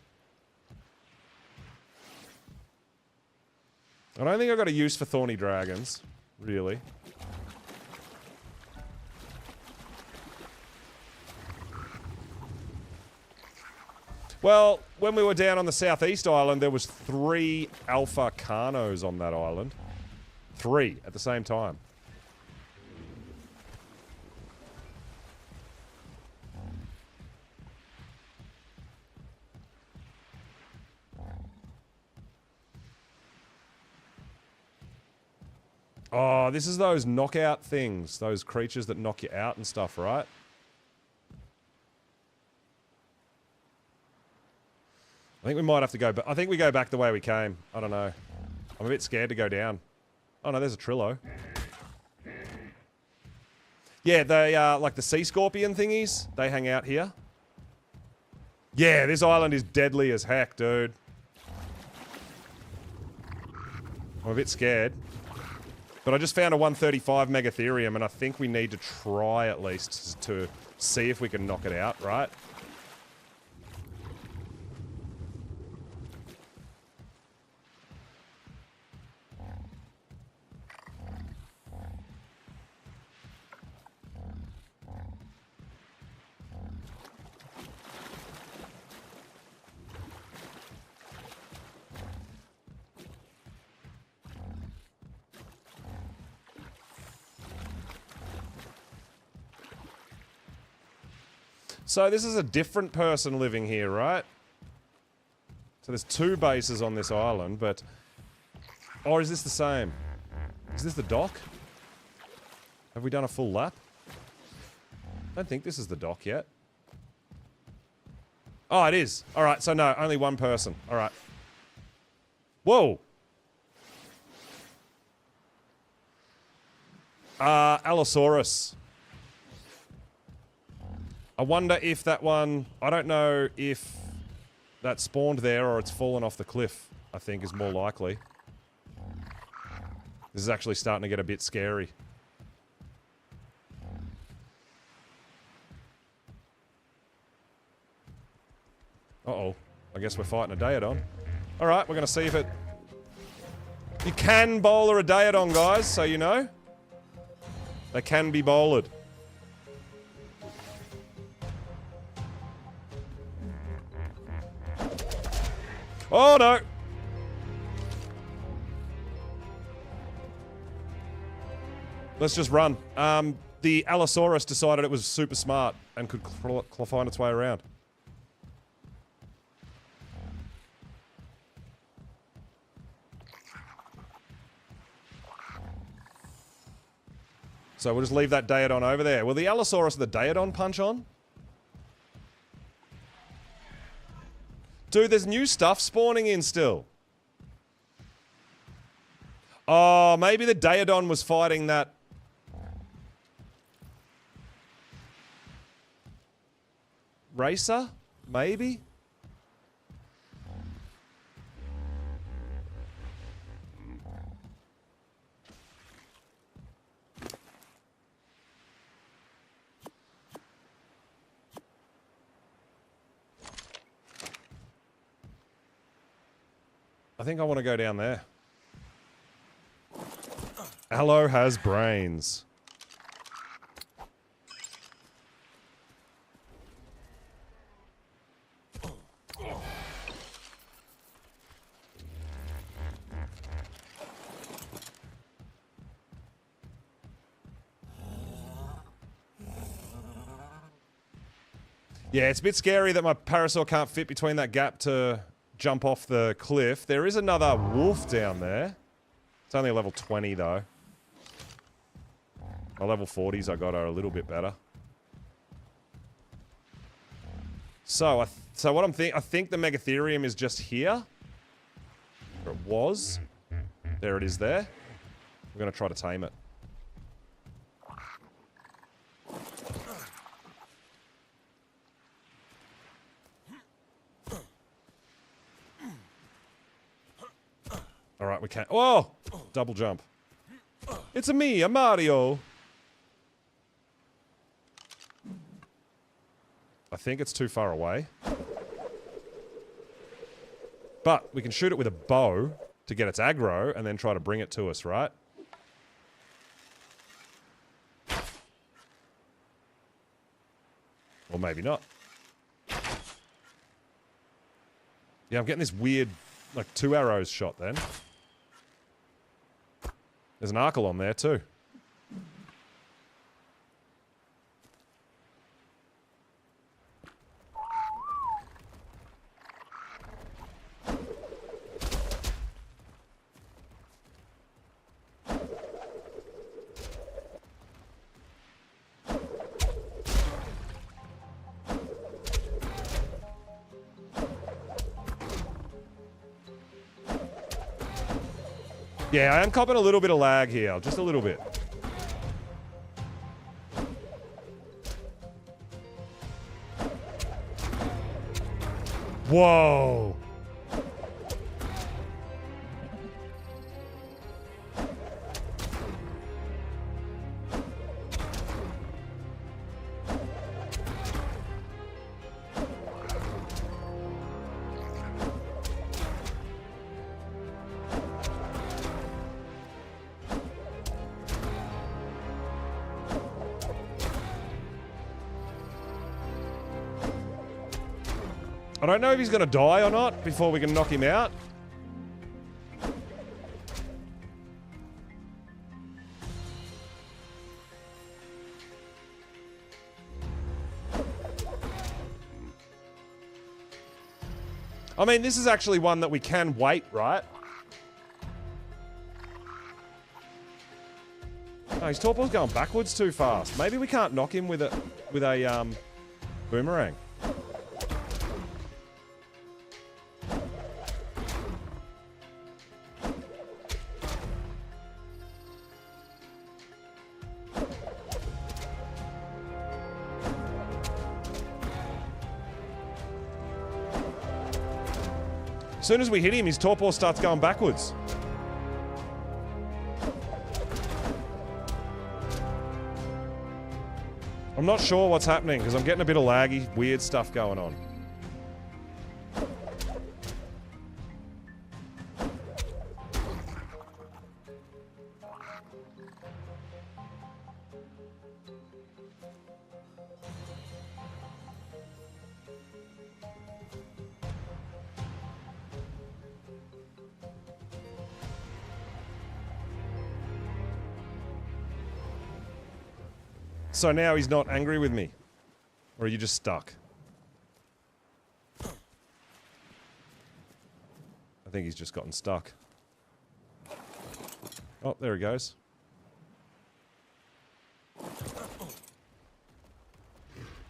I don't think I've got a use for thorny dragons, really. Well, when we were down on the southeast island, there was 3 alpha Carnos on that island. 3 at the same time. Oh, this is those knockout things. Those creatures that knock you out and stuff, right? I think we might have to go, but I think we go back the way we came. I don't know. I'm a bit scared to go down. Oh no, there's a Trillo. Yeah, they like the sea scorpion thingies. They hang out here. Yeah, this island is deadly as heck, dude. I'm a bit scared. But I just found a 135 Megatherium, and I think we need to try at least to see if we can knock it out, right? So this is a different person living here, right? So there's 2 bases on this island, but... Or is this the same? Is this the dock? Have we done a full lap? I don't think this is the dock yet. Oh, it is. Alright, so no, only 1 person. Alright. Whoa! Allosaurus. I wonder if that one... I don't know if that spawned there or it's fallen off the cliff, I think is more likely. This is actually starting to get a bit scary. Uh-oh. I guess we're fighting a Daedon. Alright, we're gonna see if it... You can bowler a Daedon, guys, so you know. They can be bowlered. Oh, no! Let's just run. The Allosaurus decided it was super smart and could find its way around. So we'll just leave that Daedon over there. Will the Allosaurus the Daedon punch on? Dude, there's new stuff spawning in still. Oh, maybe the Daedon was fighting that... Racer? Maybe? I think I want to go down there. Allo has brains. Yeah, it's a bit scary that my Parasaur can't fit between that gap to jump off the cliff. There is another wolf down there. It's only a level 20 though. My level 40s I got are a little bit better. So what I'm I think the Megatherium is just here. Or it was. There it is there. We're gonna try to tame it. Alright, we can't. Oh! Double jump. It's a Mario! I think it's too far away. But we can shoot it with a bow to get its aggro and then try to bring it to us, right? Or maybe not. Yeah, I'm getting this weird, like, 2 arrows shot then. There's an Archelon there too. Yeah, I am copping a little bit of lag here. Just a little bit. Whoa! I don't know if he's going to die or not before we can knock him out. I mean, this is actually one that we can wait, right? No, his torpor's going backwards too fast. Maybe we can't knock him with a boomerang. As soon as we hit him, his torpor starts going backwards. I'm not sure what's happening because I'm getting a bit of laggy, weird stuff going on. So now he's not angry with me? Or are you just stuck? I think he's just gotten stuck. Oh, there he goes.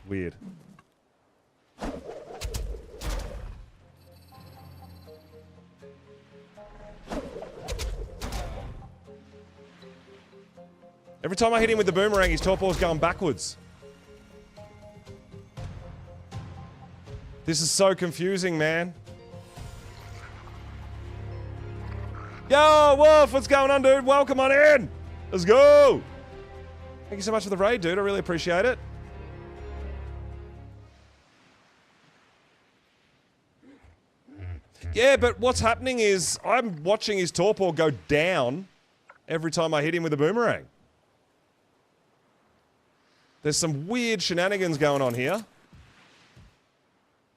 Weird. Every time I hit him with the boomerang, his torpor's going backwards. This is so confusing, man. Yo, Wolf, what's going on, dude? Welcome on in. Let's go. Thank you so much for the raid, dude. I really appreciate it. Yeah, but what's happening is I'm watching his torpor go down every time I hit him with a boomerang. There's some weird shenanigans going on here.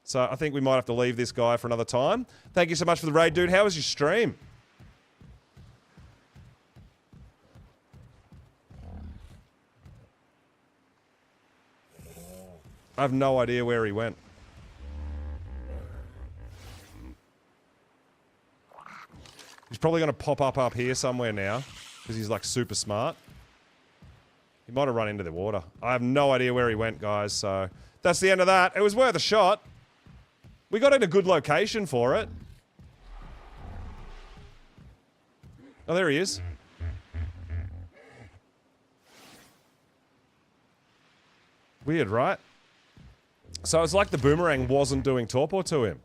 So I think we might have to leave this guy for another time. Thank you so much for the raid, dude. How was your stream? I have no idea where he went. He's probably going to pop up here somewhere now because he's like super smart. He might have run into the water. I have no idea where he went, guys, so that's the end of that. It was worth a shot. We got in a good location for it. Oh, there he is. Weird, right? So it's like the boomerang wasn't doing torpor to him.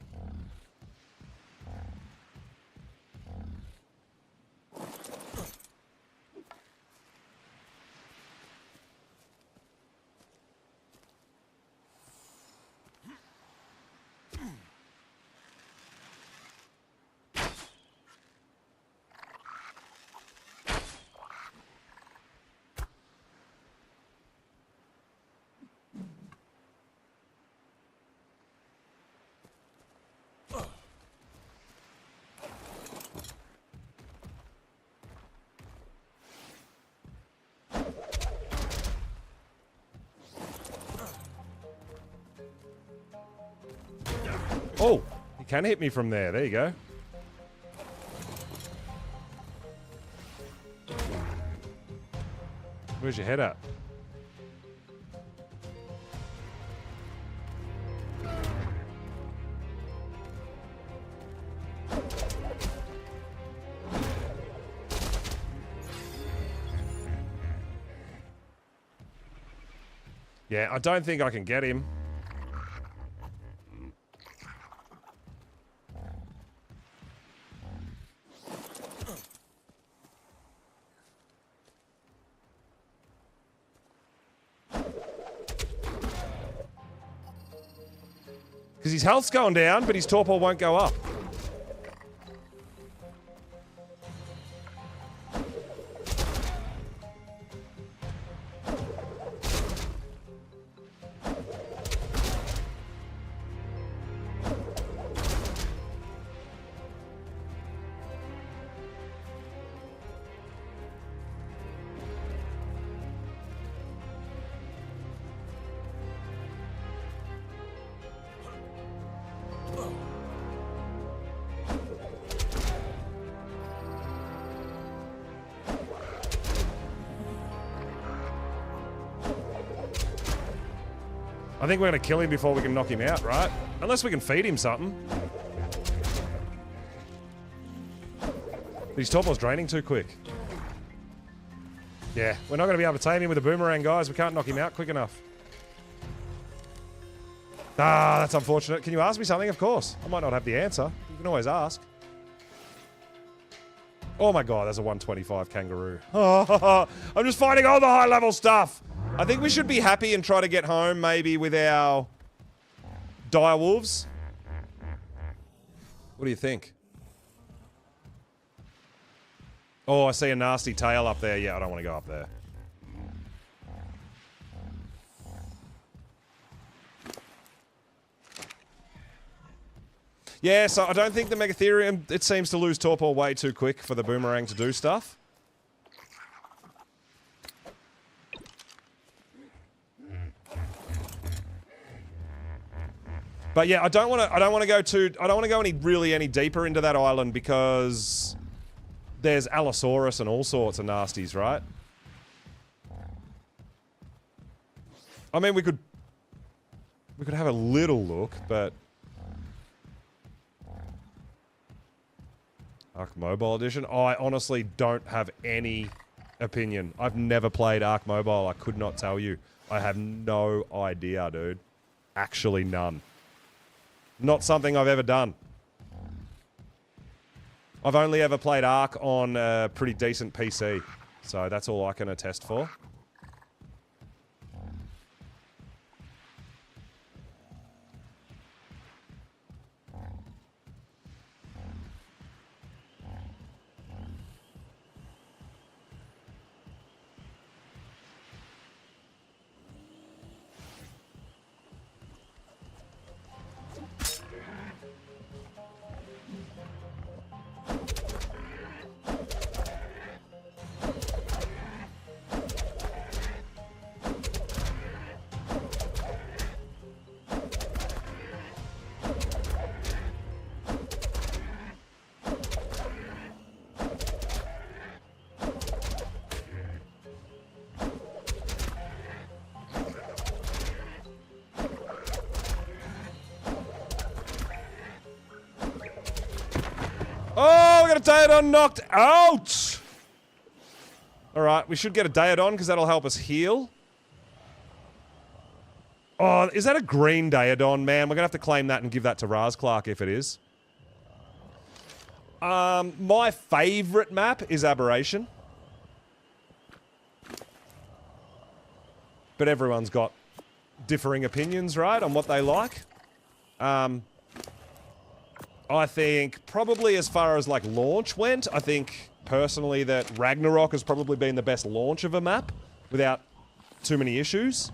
Oh, he can hit me from there. There you go. Where's your head at? Yeah, I don't think I can get him. Because his health's going down, but his torpor won't go up. I think we're going to kill him before we can knock him out, right? Unless we can feed him something. These torpors draining too quick. Yeah, we're not going to be able to tame him with a boomerang, guys. We can't knock him out quick enough. Ah, that's unfortunate. Can you ask me something? Of course. I might not have the answer. You can always ask. Oh my god, there's a 125 kangaroo. I'm just fighting all the high-level stuff. I think we should be happy and try to get home maybe with our dire wolves. What do you think? Oh, I see a nasty tail up there. Yeah, I don't want to go up there. Yeah, so I don't think the Megatherium, it seems to lose torpor way too quick for the boomerang to do stuff. But yeah, I don't want to go any deeper into that island because there's Allosaurus and all sorts of nasties, right? I mean, we could have a little look, but Ark Mobile Edition? I honestly don't have any opinion. I've never played Ark Mobile. I could not tell you. I have no idea, dude. Actually none. Not something I've ever done. I've only ever played Ark on a pretty decent PC. So that's all I can attest for. Oh, we got a Daedon knocked out! Alright, we should get a Daedon because that'll help us heal. Oh, is that a green Daedon, man? We're going to have to claim that and give that to Raz Clark if it is. My favourite map is Aberration. But everyone's got differing opinions, right, on what they like. I think probably as far as like launch went, I think personally that Ragnarok has probably been the best launch of a map without too many issues.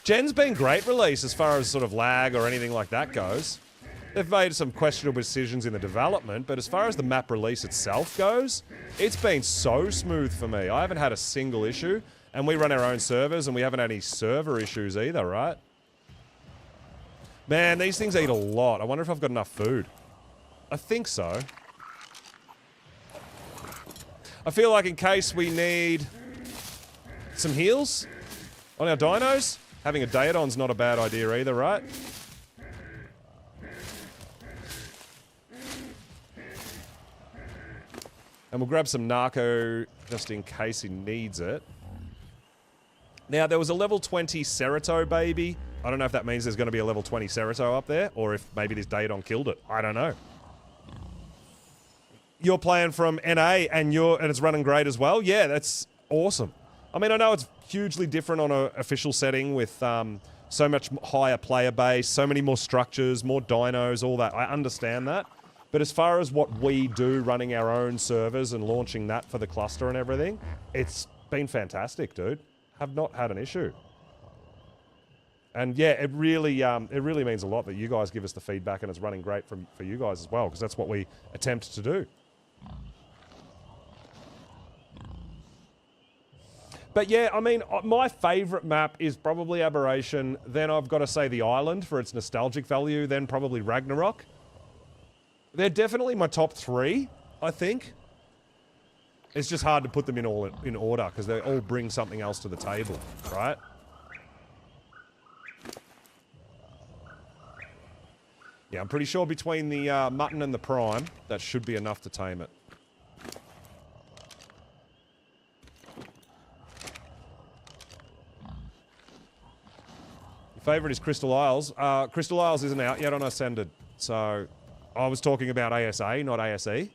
Gen's been great release as far as sort of lag or anything like that goes. They've made some questionable decisions in the development, but as far as the map release itself goes, it's been so smooth for me. I haven't had a single issue, and we run our own servers, and we haven't had any server issues either, right? Man, these things eat a lot. I wonder if I've got enough food. I think so. I feel like in case we need some heals on our dinos, having a Daedon's not a bad idea either, right? And we'll grab some Narco just in case he needs it. Now, there was a level 20 Cerato baby. I don't know if that means there's going to be a level 20 Cerato up there, or if maybe this Daedon killed it. I don't know. You're playing from NA and it's running great as well? Yeah, that's awesome. I mean, I know it's hugely different on an official setting with so much higher player base, so many more structures, more dinos, all that. I understand that. But as far as what we do running our own servers and launching that for the cluster and everything, it's been fantastic, dude. Have not had an issue. And yeah, it really means a lot that you guys give us the feedback and it's running great for you guys as well, because that's what we attempt to do. But yeah, I mean, my favourite map is probably Aberration. Then I've got to say the Island for its nostalgic value. Then probably Ragnarok. They're definitely my top 3, I think. It's just hard to put them in order because they all bring something else to the table, right? Yeah, I'm pretty sure between the Mutton and the Prime, that should be enough to tame it. Your favourite is Crystal Isles. Crystal Isles isn't out yet on Ascended, so I was talking about ASA, not ASE.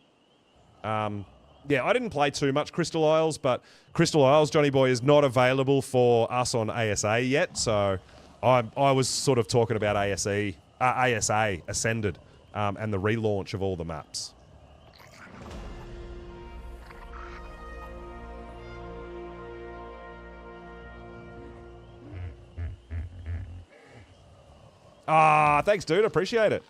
Yeah, I didn't play too much Crystal Isles, but Crystal Isles, Johnny Boy, is not available for us on ASA yet, so I was sort of talking about ASA, Ascended, and the relaunch of all the maps. Ah, thanks, dude. Appreciate it.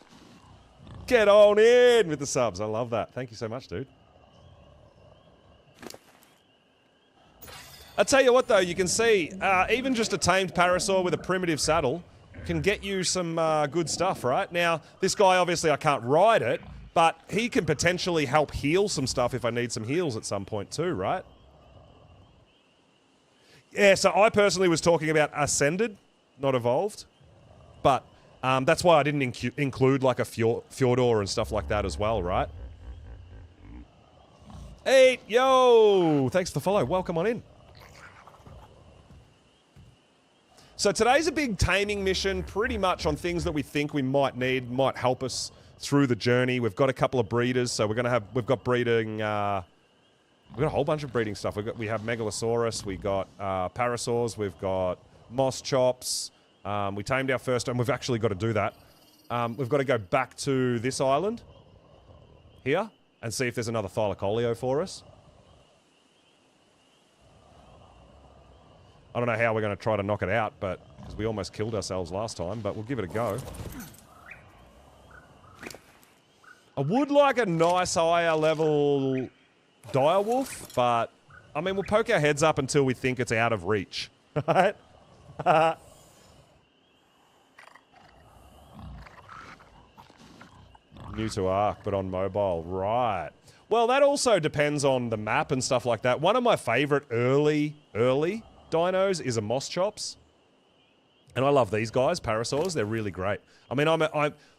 Get on in with the subs. I love that. Thank you so much, dude. I tell you what, though, you can see even just a tamed parasaur with a primitive saddle can get you some good stuff, right? Now, this guy, obviously, I can't ride it, but he can potentially help heal some stuff if I need some heals at some point too, right? Yeah, so I personally was talking about Ascended, not Evolved, but that's why I didn't include like a Fjordor and stuff like that as well, right? Hey, yo! Thanks for the follow. Welcome on in. So today's a big taming mission, pretty much on things that we think we might need, might help us through the journey. We've got a couple of breeders, so we've got breeding, we've got a whole bunch of breeding stuff. We have Megalosaurus, we got Parasaurs, we've got Moss Chops. We tamed our first, and we've actually got to do that. We've got to go back to this island here and see if there's another Thylacoleo for us. I don't know how we're going to try to knock it out, but because we almost killed ourselves last time, but we'll give it a go. I would like a nice higher level direwolf, but I mean, we'll poke our heads up until we think it's out of reach, right? New to Ark, but on mobile, right. Well, that also depends on the map and stuff like that. One of my favorite early dinos is a Moss Chops. And I love these guys, Parasaurs. They're really great. I mean,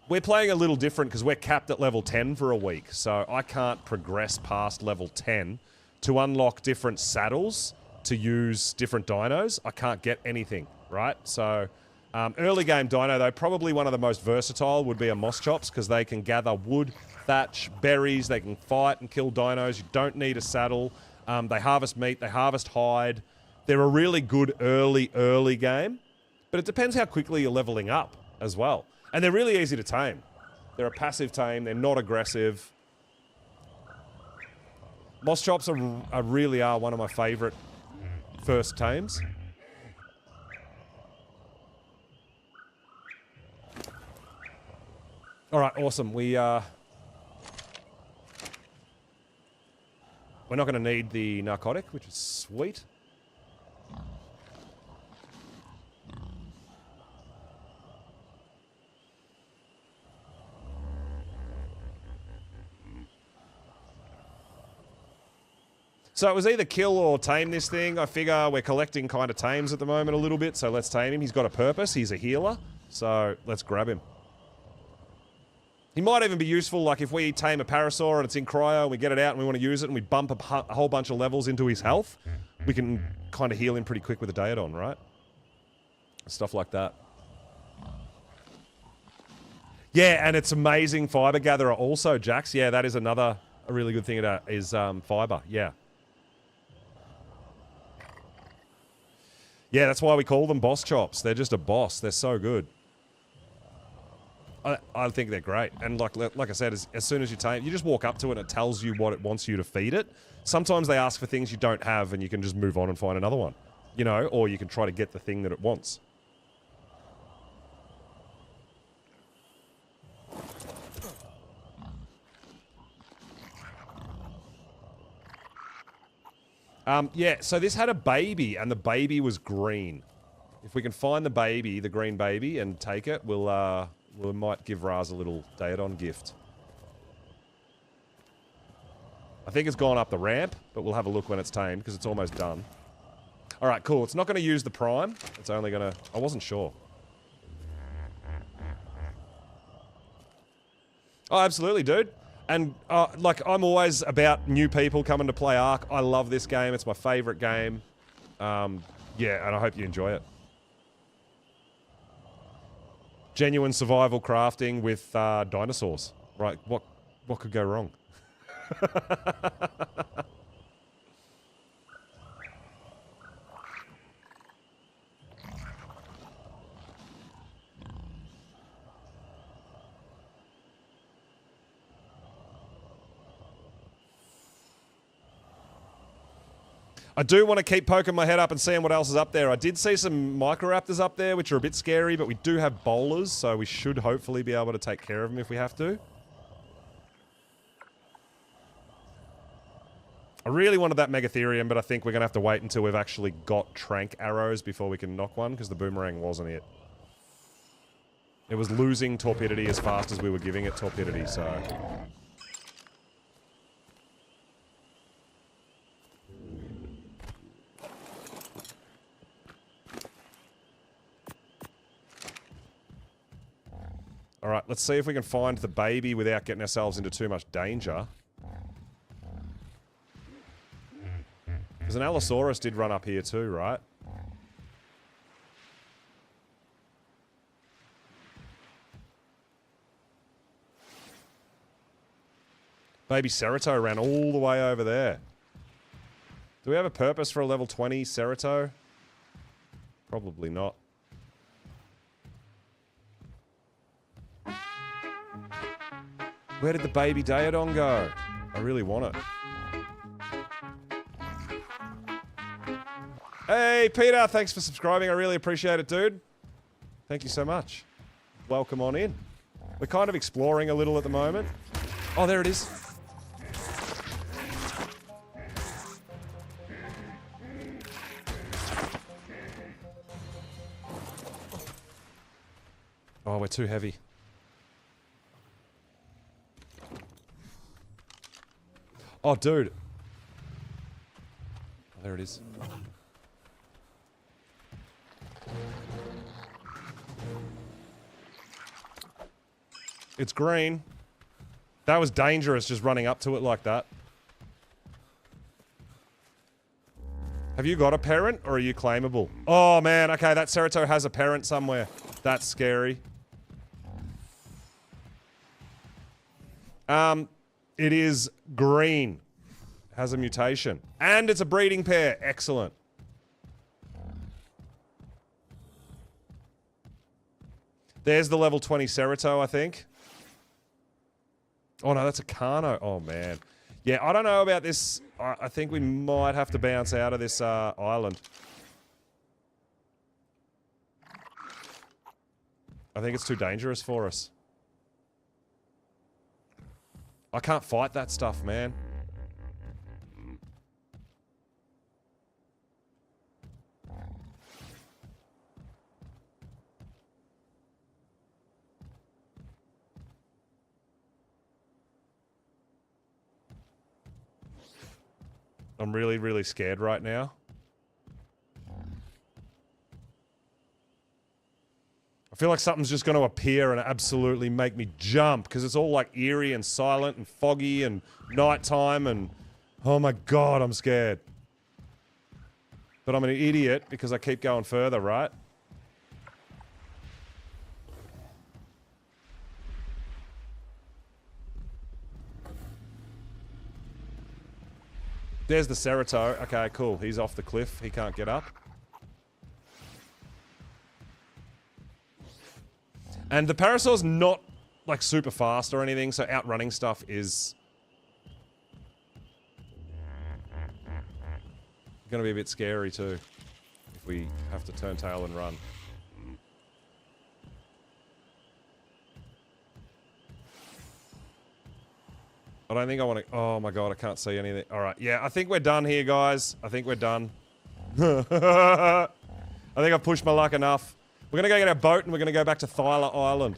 we're playing a little different because we're capped at level 10 for a week. So I can't progress past level 10 to unlock different saddles to use different dinos. I can't get anything, right? So early game dino, though, probably one of the most versatile would be a Moss Chops because they can gather wood, thatch, berries. They can fight and kill dinos. You don't need a saddle. They harvest meat. They harvest hide. They're a really good early game, but it depends how quickly you're leveling up as well. And they're really easy to tame. They're a passive tame. They're not aggressive. Moss Chops really are one of my favorite first tames. All right, awesome. We're not going to need the narcotic, which is sweet. So it was either kill or tame this thing. I figure we're collecting kind of tames at the moment a little bit, so let's tame him. He's got a purpose. He's a healer, so let's grab him. He might even be useful, like if we tame a Parasaur and it's in cryo and we get it out and we want to use it and we bump a whole bunch of levels into his health, we can kind of heal him pretty quick with a Daedon, right? Stuff like that. Yeah, and it's amazing fiber gatherer also, Jax. Yeah, that is a really good thing is fiber, yeah. Yeah, that's why we call them boss chops. They're just a boss. They're so good. I think they're great. And like I said, as soon as you tame, you just walk up to it and it tells you what it wants you to feed it. Sometimes they ask for things you don't have and you can just move on and find another one. You know, or you can try to get the thing that it wants. Yeah, so this had a baby, and the baby was green. If we can find the baby, the green baby, and take it, we might give Raz a little Daedon gift. I think it's gone up the ramp, but we'll have a look when it's tamed, because it's almost done. Alright, cool. It's not going to use the prime. It's only going to... I wasn't sure. Oh, absolutely, dude. And, like, I'm always about new people coming to play Ark. I love this game. It's my favourite game. Yeah, and I hope you enjoy it. Genuine survival crafting with dinosaurs. Right, what could go wrong? I do want to keep poking my head up and seeing what else is up there. I did see some Microraptors up there, which are a bit scary, but we do have bowlers, so we should hopefully be able to take care of them if we have to. I really wanted that Megatherium, but I think we're going to have to wait until we've actually got Trank arrows before we can knock one, because the boomerang wasn't it. It was losing torpidity as fast as we were giving it torpidity, so... Alright, let's see if we can find the baby without getting ourselves into too much danger. Because an Allosaurus did run up here too, right? Baby Cerito ran all the way over there. Do we have a purpose for a level 20 Cerito? Probably not. Where did the baby Daedon go? I really want it. Hey, Peter, thanks for subscribing. I really appreciate it, dude. Thank you so much. Welcome on in. We're kind of exploring a little at the moment. Oh, there it is. Oh, we're too heavy. Oh, dude. Oh, there it is. It's green. That was dangerous, just running up to it like that. Have you got a parent, or are you claimable? Oh, man. Okay, that Cerito has a parent somewhere. That's scary. It is green. Has a mutation. And it's a breeding pair. Excellent. There's the level 20 Cerito, I think. Oh, no, that's a Carno. Oh, man. Yeah, I don't know about this. I think we might have to bounce out of this island. I think it's too dangerous for us. I can't fight that stuff, man. I'm really, really scared right now. I feel like something's just going to appear and absolutely make me jump, because it's all like eerie and silent and foggy and nighttime and... Oh my god, I'm scared. But I'm an idiot because I keep going further, right? There's the Cerito. Okay, cool. He's off the cliff. He can't get up. And the Parasaur's not, like, super fast or anything, so outrunning stuff is... gonna be a bit scary, too. If we have to turn tail and run. I don't think I want to... Oh, my God, I can't see anything. All right, yeah, I think we're done here, guys. I think we're done. I think I've pushed my luck enough. We're going to go get our boat, and we're going to go back to Thyla Island.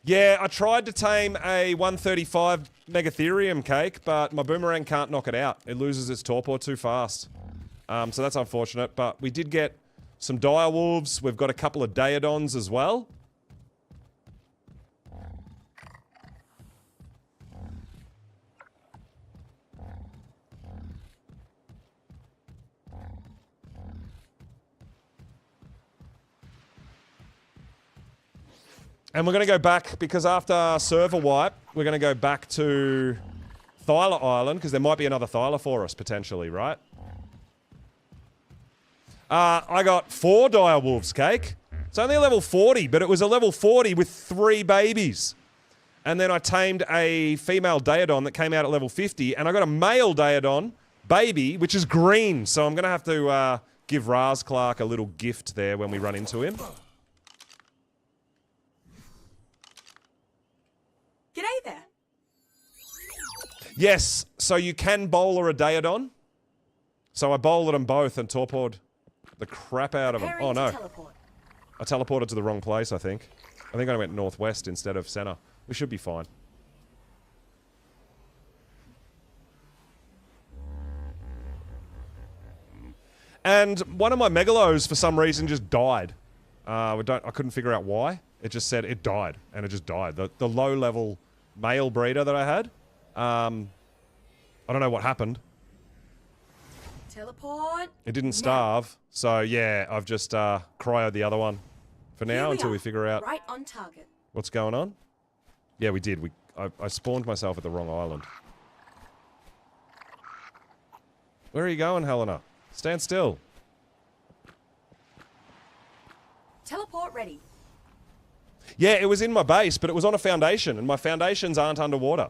Yeah, I tried to tame a 135 Megatherium cake, but my boomerang can't knock it out. It loses its torpor too fast. So that's unfortunate, but we did get some direwolves. We've got a couple of daedons as well. And we're going to go back, because after server wipe, we're going to go back to Thyla Island, because there might be another Thyla for us, potentially, right? I got 4 direwolves, cake. It's only a level 40, but it was a level 40 with 3 babies. And then I tamed a female daedon that came out at level 50, and I got a male daedon baby, which is green. So I'm going to have to give Raz Clark a little gift there when we run into him. G'day there. Yes, so you can bowler a daedon. So I bowled them both and torpored the crap out of them. Oh no. I teleported to the wrong place, I think. I think I went northwest instead of center. We should be fine. And one of my megalos, for some reason, just died. I couldn't figure out why. It just said it died, and it just died. The low-level male breeder that I had, I don't know what happened. Teleport. It didn't starve, so yeah, I've just cryoed the other one for now until we figure out right on target. What's going on. Yeah, we did. I spawned myself at the wrong island. Where are you going, Helena? Stand still. Teleport ready. Yeah, it was in my base, but it was on a foundation, and my foundations aren't underwater.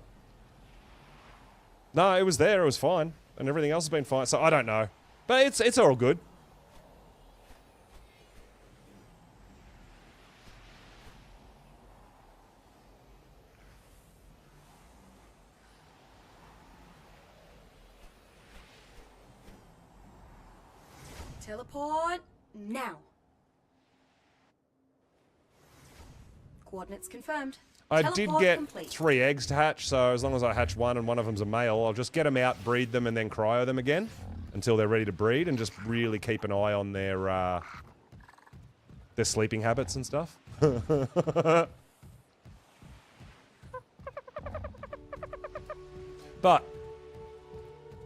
No, it was there, it was fine, and everything else has been fine, so I don't know. But it's all good. Teleport now. Coordinates confirmed. I Teleport did get complete. 3 eggs to hatch, so as long as I hatch one and one of them's a male, I'll just get them out, breed them, and then cryo them again until they're ready to breed, and just really keep an eye on their sleeping habits and stuff. But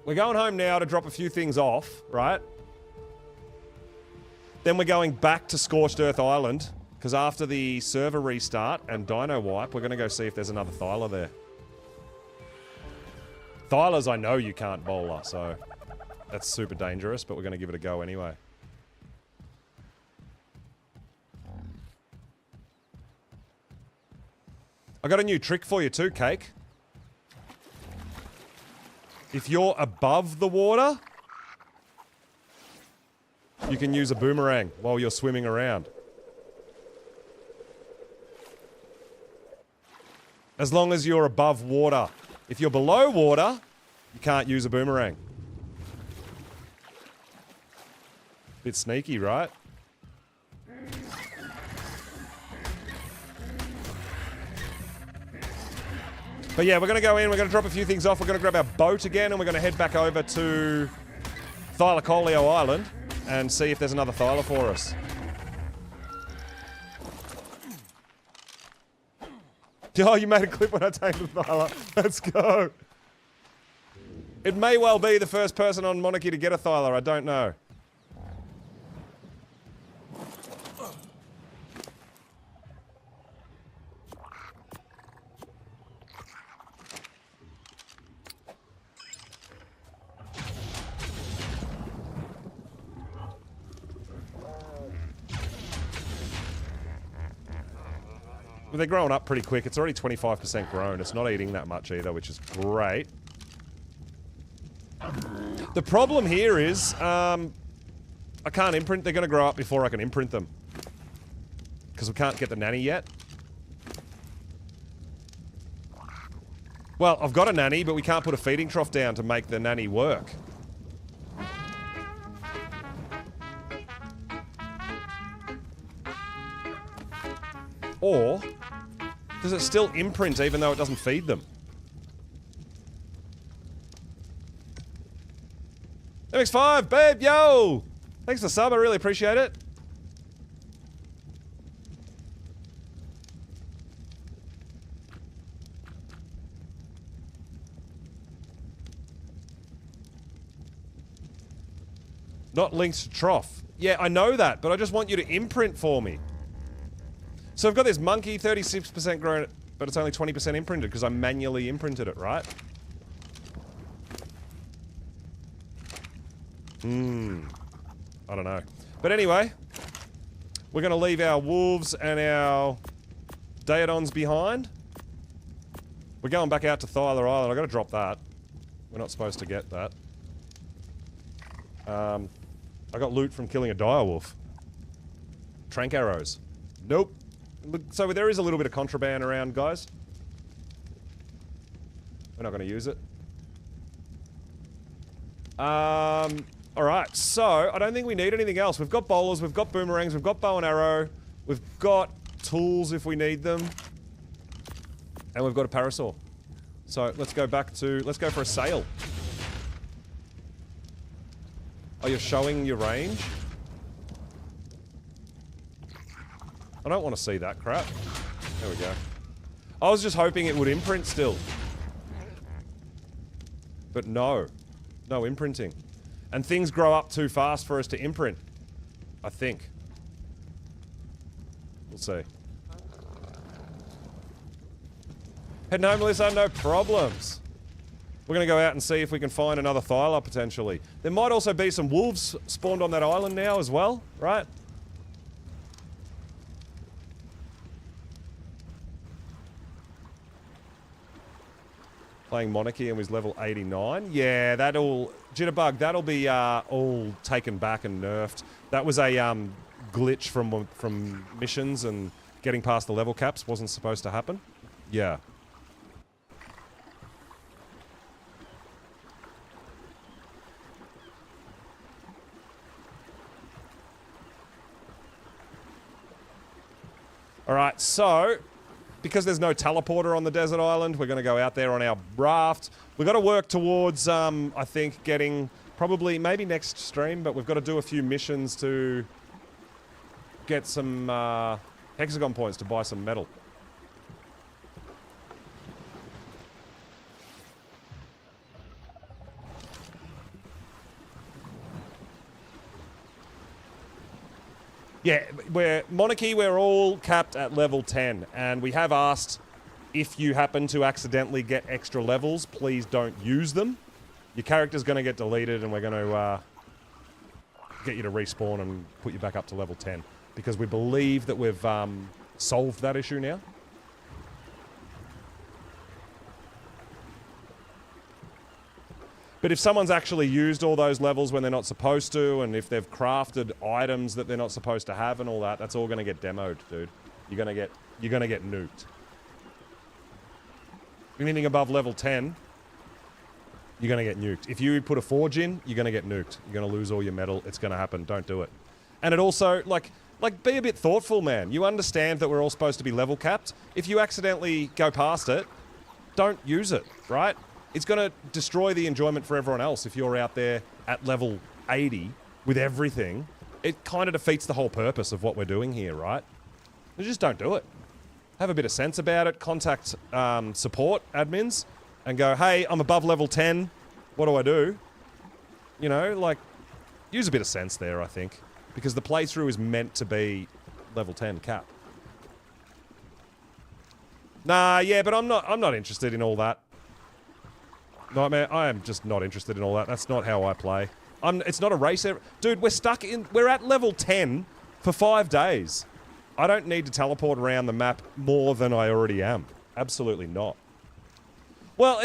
we're going home now to drop a few things off, right? Then we're going back to Scorched Earth Island, because after the server restart and dino wipe, we're going to go see if there's another Thyla there. Thylas I know you can't bowler, so that's super dangerous, but we're going to give it a go anyway. I got a new trick for you too, Cake. If you're above the water, you can use a boomerang while you're swimming around. As long as you're above water. If you're below water, you can't use a boomerang. Bit sneaky, right? But yeah, we're going to go in, we're going to drop a few things off, we're going to grab our boat again, and we're going to head back over to Thylacolio Island and see if there's another Thyla for us. Oh, you made a clip when I tamed the Thyla. Let's go. It may well be the first person on Monarchy to get a Thyla, I don't know. Well, they're growing up pretty quick. It's already 25% grown. It's not eating that much either, which is great. The problem here is, I can't imprint. They're going to grow up before I can imprint them. Because we can't get the nanny yet. Well, I've got a nanny, but we can't put a feeding trough down to make the nanny work. Or does it still imprint even though it doesn't feed them? MX5, babe, yo! Thanks for the sub, I really appreciate it. Not linked to trough. Yeah, I know that, but I just want you to imprint for me. So I've got this monkey, 36% grown, but it's only 20% imprinted because I manually imprinted it, right? I don't know. But anyway, we're going to leave our wolves and our Daedons behind. We're going back out to Thyler Island. I've got to drop that. We're not supposed to get that. I got loot from killing a direwolf. Trank arrows. Nope. So there is a little bit of contraband around, guys. We're not going to use it. Alright, so I don't think we need anything else. We've got bowlers, we've got boomerangs, we've got bow and arrow, we've got tools if we need them, and we've got a parasol. So let's go for a sail. Oh, you're showing your range? I don't want to see that crap. There we go. I was just hoping it would imprint still. But no. No imprinting. And things grow up too fast for us to imprint. I think. We'll see. Heading home, Melissa, no problems. We're going to go out and see if we can find another Thyla, potentially. There might also be some wolves spawned on that island now as well, right? Playing Monarchy and was level 89. Yeah, that'll... Jitterbug, that'll be all taken back and nerfed. That was a glitch from missions, and getting past the level caps wasn't supposed to happen. Yeah. Alright, so, because there's no teleporter on the desert island, we're going to go out there on our raft. We've got to work towards, I think, getting, probably, maybe next stream, but we've got to do a few missions to get some hexagon points to buy some metal. Yeah, Monarchy, we're all capped at level 10, and we have asked if you happen to accidentally get extra levels, please don't use them. Your character's going to get deleted, and we're going to get you to respawn and put you back up to level 10, because we believe that we've solved that issue now. But if someone's actually used all those levels when they're not supposed to, and if they've crafted items that they're not supposed to have and all that, that's all going to get demoed, dude. You're going to get nuked. Anything above level 10, you're going to get nuked. If you put a forge in, you're going to get nuked. You're going to lose all your metal. It's going to happen. Don't do it. And it also, like, be a bit thoughtful, man. You understand that we're all supposed to be level capped. If you accidentally go past it, don't use it, right? It's going to destroy the enjoyment for everyone else if you're out there at level 80 with everything. It kind of defeats the whole purpose of what we're doing here, right? You just don't do it. Have a bit of sense about it. Contact support admins and go, hey, I'm above level 10. What do I do? You know, like, use a bit of sense there, I think. Because the playthrough is meant to be level 10 cap. Nah, yeah, but I'm not interested in all that. Nightmare, I am just not interested in all that. That's not how I play. It's not a race. Dude, we're at level 10 for 5 days. I don't need to teleport around the map more than I already am. Absolutely not. Well,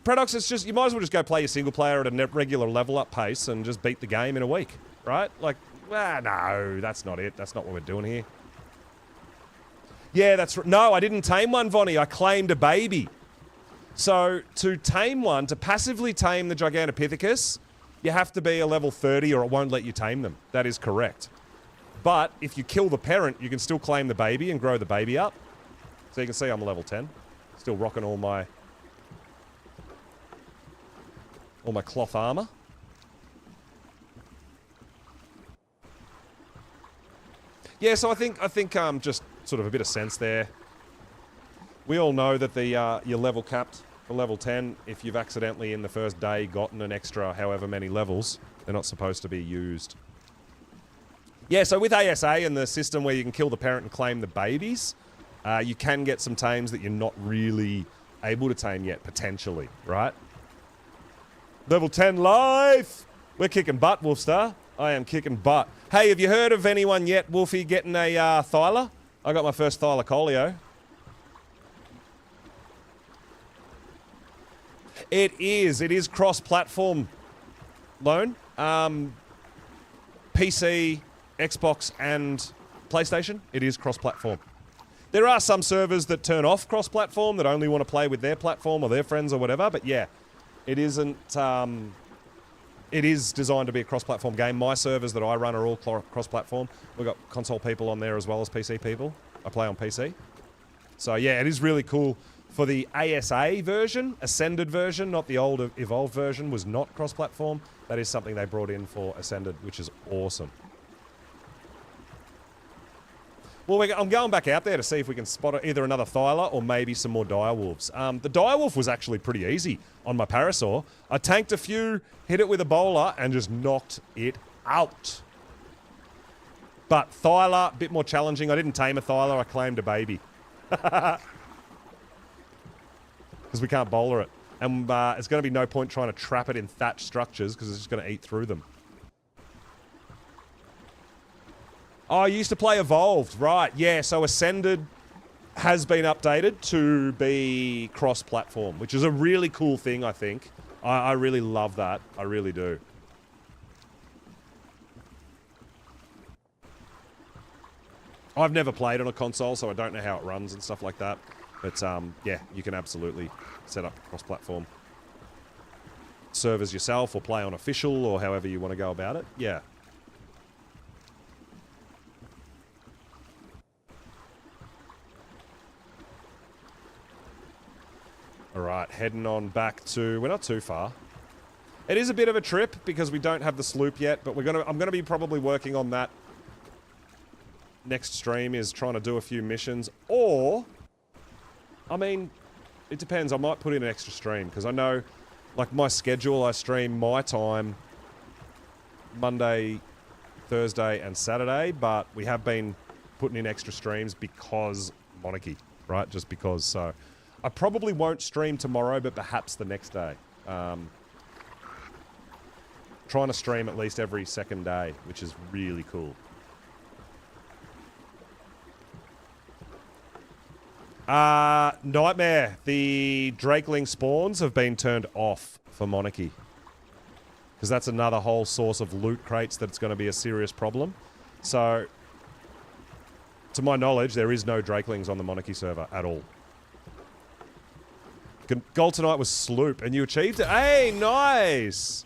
Paradox, it's just, you might as well just go play your single player at a regular level up pace and just beat the game in a week, right? Like, no, that's not it. That's not what we're doing here. Yeah, that's right. No, I didn't tame one, Vonnie. I claimed a baby. So to tame one, to passively tame the Gigantopithecus, you have to be a level 30 or it won't let you tame them. That is correct. But if you kill the parent, you can still claim the baby and grow the baby up. So you can see I'm level 10. Still rocking all my cloth armor. Yeah, so I think just sort of a bit of sense there. We all know that you're level capped for level 10. If you've accidentally in the first day gotten an extra however many levels, they're not supposed to be used. Yeah, so with ASA and the system where you can kill the parent and claim the babies, you can get some tames that you're not really able to tame yet, potentially, right? Level 10 life! We're kicking butt, Wolfstar. I am kicking butt. Hey, have you heard of anyone yet, Wolfie, getting a Thyla? I got my first Thylacolio. It is cross-platform, Lone. PC, Xbox, and PlayStation. It is cross-platform. There are some servers that turn off cross-platform that only want to play with their platform or their friends or whatever, but yeah, it isn't... it is designed to be a cross-platform game. My servers that I run are all cross-platform. We've got console people on there as well as PC people. I play on PC. So yeah, it is really cool. For the ASA version, Ascended version, not the old Evolved version, was not cross-platform. That is something they brought in for Ascended, which is awesome. Well, I'm going back out there to see if we can spot either another Thyla or maybe some more direwolves. The direwolf was actually pretty easy on my Parasaur. I tanked a few, hit it with a bowler, and just knocked it out. But Thyla, a bit more challenging. I didn't tame a Thyla, I claimed a baby. Because we can't bowler it. And it's going to be no point trying to trap it in thatched structures because it's just going to eat through them. Oh, I used to play Evolved. Right, yeah. So Ascended has been updated to be cross-platform, which is a really cool thing, I think. I really love that. I really do. I've never played on a console, so I don't know how it runs and stuff like that. But, yeah, you can absolutely set up cross-platform servers yourself or play on official or however you want to go about it. Yeah. Alright, heading on back to... We're not too far. It is a bit of a trip because we don't have the sloop yet, but I'm gonna be probably working on that next stream, is trying to do a few missions. Or... I mean, it depends. I might put in an extra stream, because I know, like, my schedule, I stream my time Monday, Thursday, and Saturday, but we have been putting in extra streams because Monarchy, right? Just because, so... I probably won't stream tomorrow, but perhaps the next day. Trying to stream at least every second day, which is really cool. Nightmare. The Drakeling spawns have been turned off for Monarchy. Because that's another whole source of loot crates that's going to be a serious problem. So, to my knowledge, there is no Drakelings on the Monarchy server at all. Goal tonight was Sloop, and you achieved it. Hey, nice!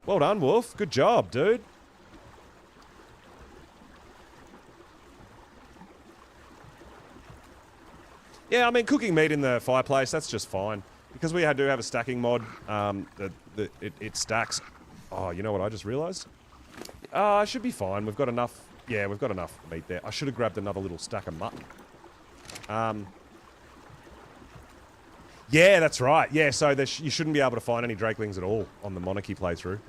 Well done, Wolf. Good job, dude. Yeah, I mean, cooking meat in the fireplace, that's just fine. Because we do have a stacking mod, it stacks. Oh, you know what I just realised? I should be fine. We've got enough... Yeah, we've got enough meat there. I should have grabbed another little stack of mutton. Yeah, that's right. Yeah, so you shouldn't be able to find any Drakelings at all on the Monarchy playthrough.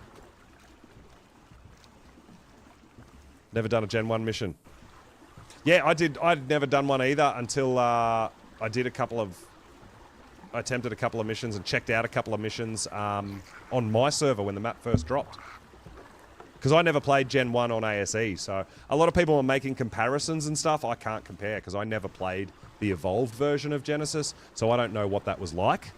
Never done a Gen 1 mission. Yeah, I'd never done one either until I attempted a couple of missions and checked out a couple of missions on my server when the map first dropped. Because I never played Gen 1 on ASE, so a lot of people are making comparisons and stuff. I can't compare because I never played the evolved version of Genesis, so I don't know what that was like.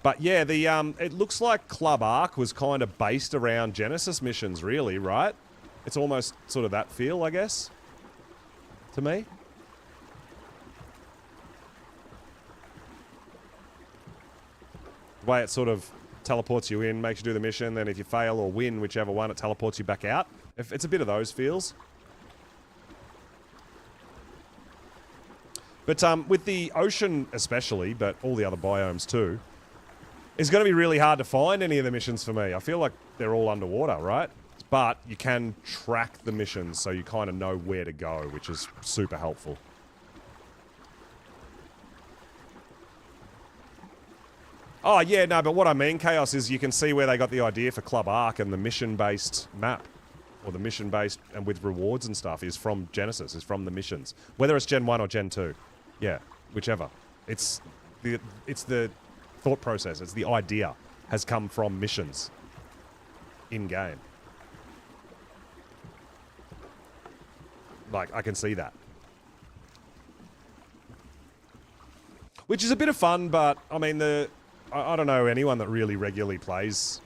But yeah, it looks like Club Arc was kind of based around Genesis missions, really, right? It's almost sort of that feel, I guess, to me. The way it sort of teleports you in, makes you do the mission, then if you fail or win, whichever one, it teleports you back out. It's a bit of those feels. But with the ocean especially, but all the other biomes too, it's going to be really hard to find any of the missions for me. I feel like they're all underwater, right? But you can track the missions, so you kind of know where to go, which is super helpful. Oh, yeah, no, but what I mean, Chaos, is you can see where they got the idea for Club Arc, and the mission-based map, or the mission-based and with rewards and stuff, is from Genesis, is from the missions. Whether it's Gen 1 or Gen 2. Yeah, whichever. It's the thought process, it's the idea, has come from missions in-game. Like, I can see that. Which is a bit of fun, but, I mean, I don't know anyone that really regularly plays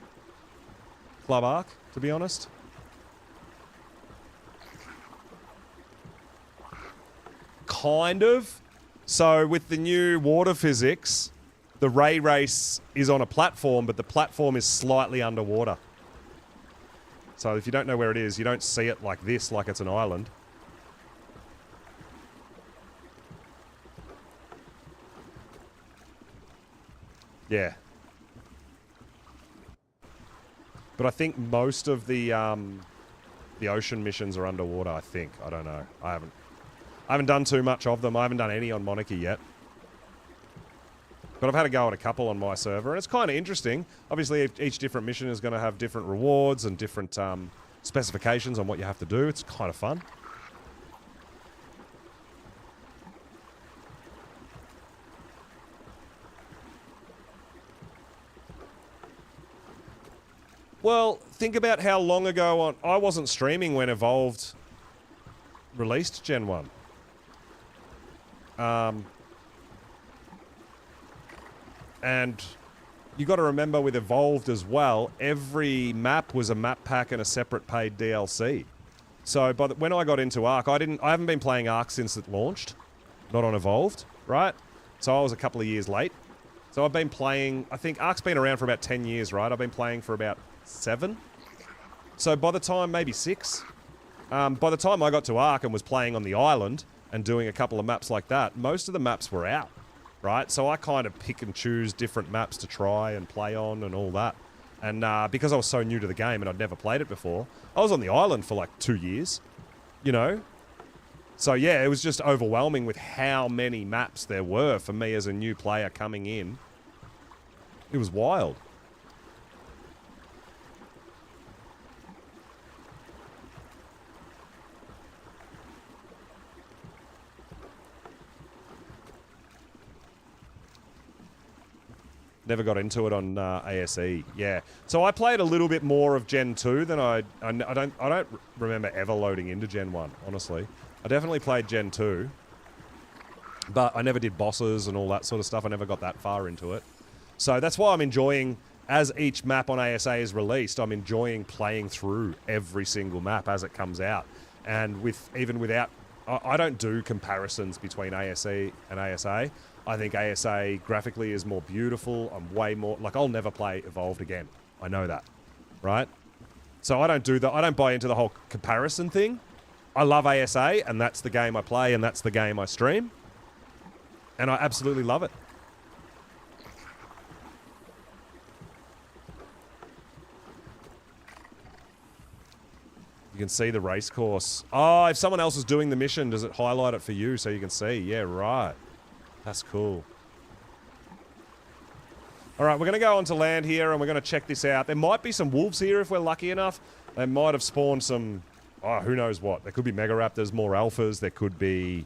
Club Arc, to be honest. Kind of. So, with the new water physics, the ray race is on a platform, but the platform is slightly underwater. So, if you don't know where it is, you don't see it like this, like it's an island. Yeah. But I think most of the ocean missions are underwater, I think. I don't know. I haven't done too much of them. I haven't done any on Monarchy yet. But I've had a go at a couple on my server, and it's kind of interesting. Obviously, each different mission is going to have different rewards and different specifications on what you have to do. It's kind of fun. Well, think about how long ago I wasn't streaming when Evolved released Gen 1. And you got to remember with Evolved as well, every map was a map pack and a separate paid DLC. So when I got into Arc, I haven't been playing Arc since it launched, not on Evolved, right? So I was a couple of years late. So I've been playing, I think Arc's been around for about 10 years, right? I've been playing for about 7. So by the time, maybe 6. By the time I got to Arc and was playing on the island and doing a couple of maps like that, most of the maps were out, right? So I kind of pick and choose different maps to try and play on and all that. And because I was so new to the game and I'd never played it before, I was on the island for like 2 years, you know? So yeah, it was just overwhelming with how many maps there were for me as a new player coming in. It was wild. Never got into it on ASE. Yeah. So I played a little bit more of Gen 2 than I don't remember ever loading into Gen 1, honestly. I definitely played Gen 2, but I never did bosses and all that sort of stuff. I never got that far into it. So that's why I'm enjoying, as each map on ASA is released, I'm enjoying playing through every single map as it comes out. And even without, I don't do comparisons between ASE and ASA. I think ASA graphically is more beautiful. I'm way more, like, I'll never play Evolved again. I know that, right? So I don't do that. I don't buy into the whole comparison thing. I love ASA, and that's the game I play, and that's the game I stream. And I absolutely love it. You can see the race course. Oh, if someone else is doing the mission, does it highlight it for you so you can see? Yeah, right. That's cool. All right, we're going to go onto land here, and we're going to check this out. There might be some wolves here if we're lucky enough. They might have spawned some, oh, who knows what. There could be mega raptors, more alphas. There could be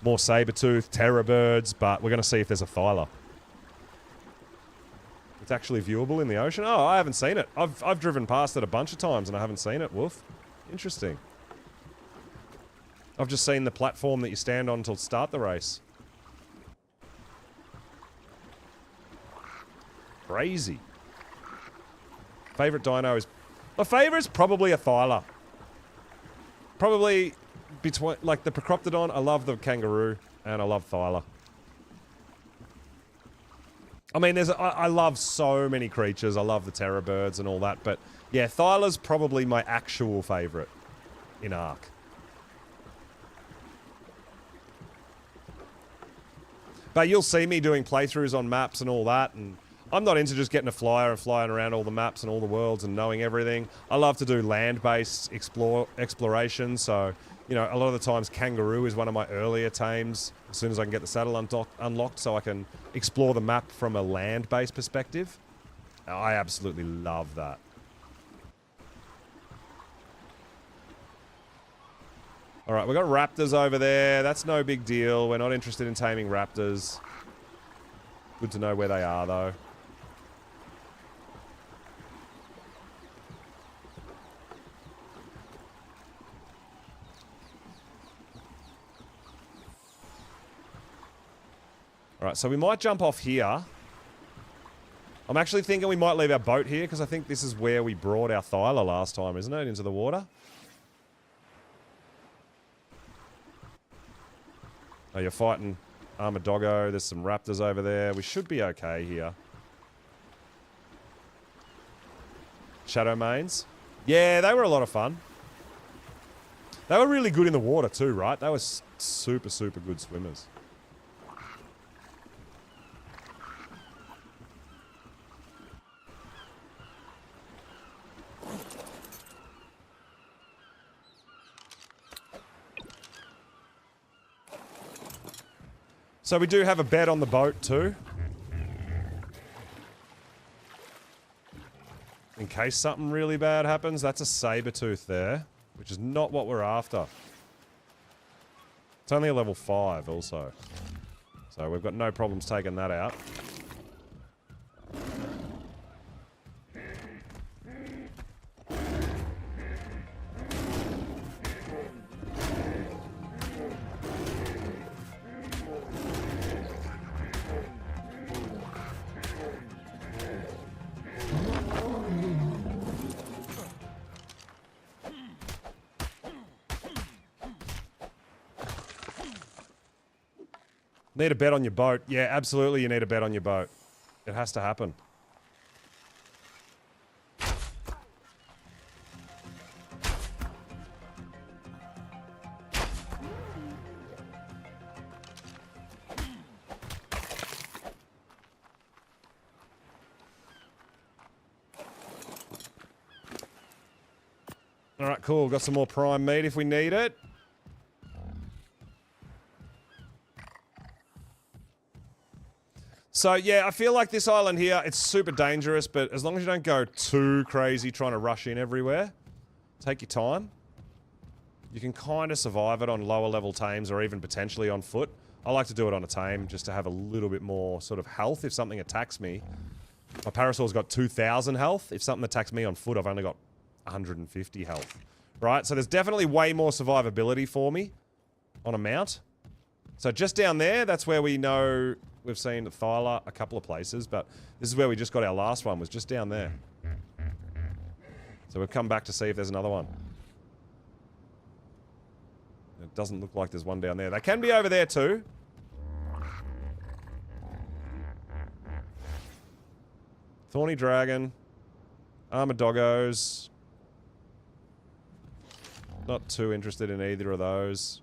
more saber-tooth, terror birds, but we're going to see if there's a thyla. It's actually viewable in the ocean. Oh, I haven't seen it. I've driven past it a bunch of times, and I haven't seen it. Woof. Interesting. I've just seen the platform that you stand on to start the race. Crazy. Favorite dino is... My favorite's probably a thyla. Probably between, like, the Procroptodon, I love the kangaroo, and I love Thyla. I mean, I love so many creatures. I love the terror birds and all that, but yeah, Thyla's probably my actual favourite in Ark. But you'll see me doing playthroughs on maps and all that, and I'm not into just getting a flyer and flying around all the maps and all the worlds and knowing everything. I love to do land-based exploration, so, you know, a lot of the times kangaroo is one of my earlier tames, as soon as I can get the saddle unlocked so I can explore the map from a land-based perspective. I absolutely love that. Alright, we've got raptors over there. That's no big deal. We're not interested in taming raptors. Good to know where they are, though. Alright, so we might jump off here. I'm actually thinking we might leave our boat here, because I think this is where we brought our Thyla last time, isn't it? Into the water. Oh, you're fighting Armadoggo. There's some raptors over there. We should be okay here. Shadow mains. Yeah, they were a lot of fun. They were really good in the water too, right? They were super, super good swimmers. So we do have a bed on the boat too. In case something really bad happens. That's a saber-tooth there, which is not what we're after. It's only a level 5 also. So we've got no problems taking that out. Need a bet on your boat. Yeah, absolutely you need a bet on your boat. It has to happen. Alright, cool. Got some more prime meat if we need it. So, yeah, I feel like this island here, it's super dangerous, but as long as you don't go too crazy trying to rush in everywhere, take your time. You can kind of survive it on lower level tames or even potentially on foot. I like to do it on a tame just to have a little bit more sort of health if something attacks me. My Parasaur's got 2,000 health. If something attacks me on foot, I've only got 150 health. Right? So there's definitely way more survivability for me on a mount. So just down there, that's where we know we've seen Thyla a couple of places, but this is where we just got our last one, was just down there. So we've come back to see if there's another one. It doesn't look like there's one down there. They can be over there too. Thorny Dragon. Armadoggos. Not too interested in either of those.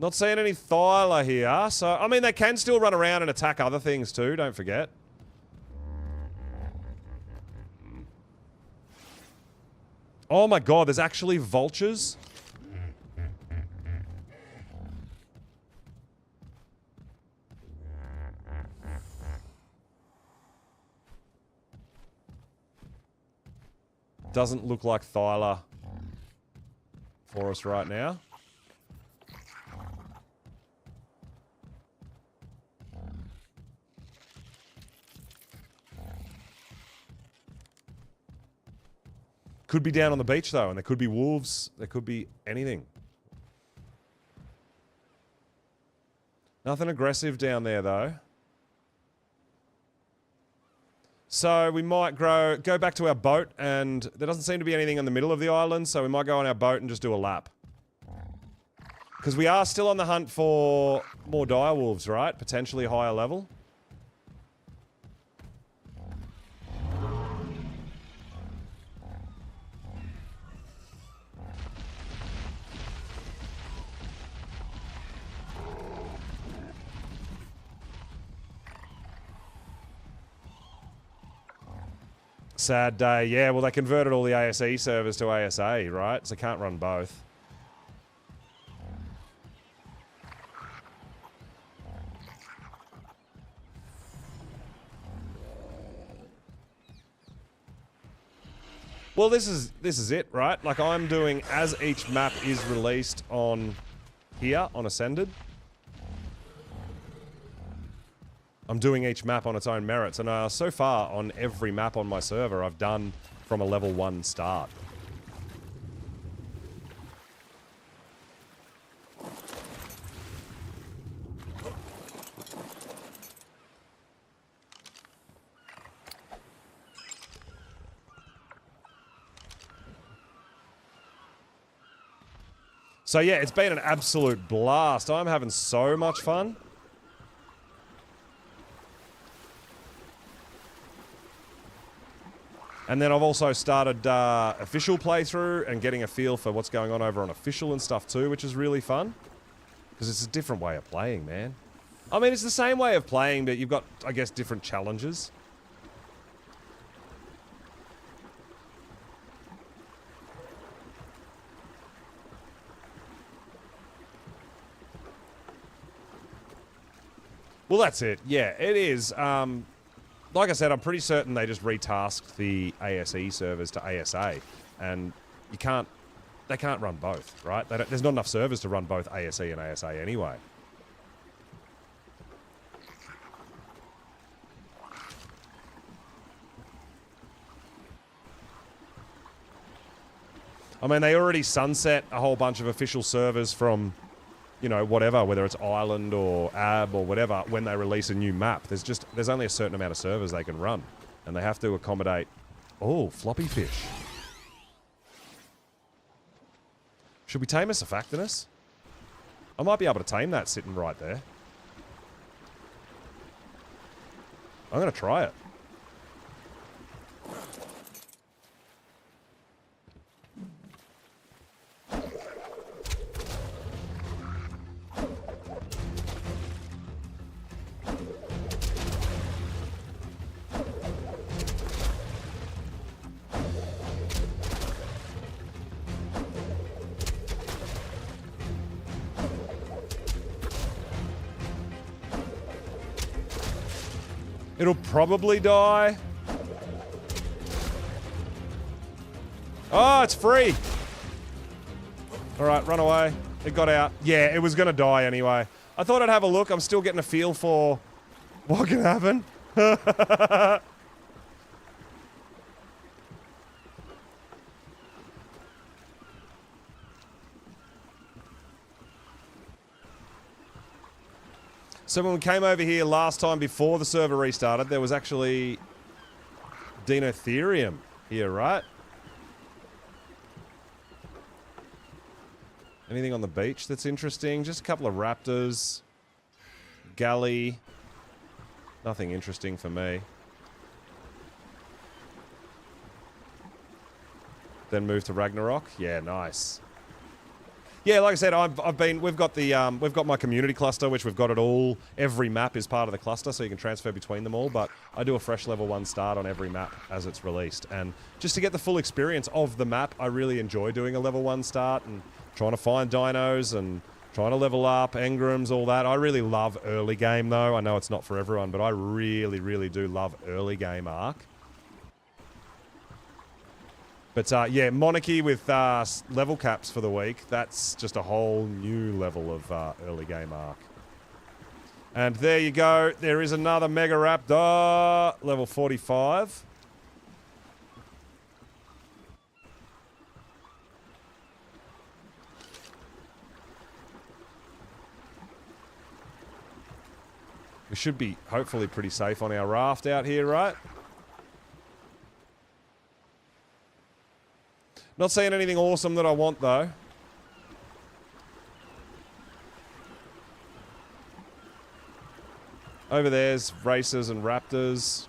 Not seeing any Thyla here, so, I mean, they can still run around and attack other things too, don't forget. Oh my god, there's actually vultures? Doesn't look like Thyla for us right now. Could be down on the beach, though, and there could be wolves. There could be anything. Nothing aggressive down there, though. So we might go back to our boat, and there doesn't seem to be anything in the middle of the island, so we might go on our boat and just do a lap. Because we are still on the hunt for more direwolves, right? Potentially higher level. Sad day. Yeah, well, they converted all the ASE servers to ASA, right? So can't run both. Well, this is it, right? Like, I'm doing, as each map is released on here, on Ascended, I'm doing each map on its own merits, and so far on every map on my server I've done from a level 1 start. So yeah, it's been an absolute blast. I'm having so much fun. And then I've also started official playthrough and getting a feel for what's going on over on official and stuff too, which is really fun. Because it's a different way of playing, man. I mean, it's the same way of playing, but you've got, I guess, different challenges. Well, that's it. Yeah, it is. Like I said, I'm pretty certain they just retasked the ASE servers to ASA, and they can't run both, right? There's not enough servers to run both ASE and ASA anyway. I mean, they already sunset a whole bunch of official servers from, you know, whatever, whether it's Island or AB or whatever, when they release a new map. There's only a certain amount of servers they can run, and they have to accommodate... Oh, floppy fish. Should we tame a Surfactinus? I might be able to tame that sitting right there. I'm going to try it. It'll probably die. Oh, it's free. All right, run away. It got out. Yeah, it was going to die anyway. I thought I'd have a look. I'm still getting a feel for what can happen. So when we came over here last time before the server restarted, there was actually Dinotherium here, right? Anything on the beach that's interesting? Just a couple of raptors. Galley. Nothing interesting for me. Then move to Ragnarok. Yeah, nice. Yeah, like I said, we've got my community cluster, which we've got it all. Every map is part of the cluster, so you can transfer between them all. But I do a fresh level 1 start on every map as it's released, and just to get the full experience of the map, I really enjoy doing a level 1 start and trying to find dinos and trying to level up engrams, all that. I really love early game, though. I know it's not for everyone, but I really, really do love early game Ark. But yeah, Monarchy with level caps for the week. That's just a whole new level of early game Ark. And there you go. There is another Mega Raptor, level 45. We should be hopefully pretty safe on our raft out here, right? Not seeing anything awesome that I want, though. Over there's racers and raptors.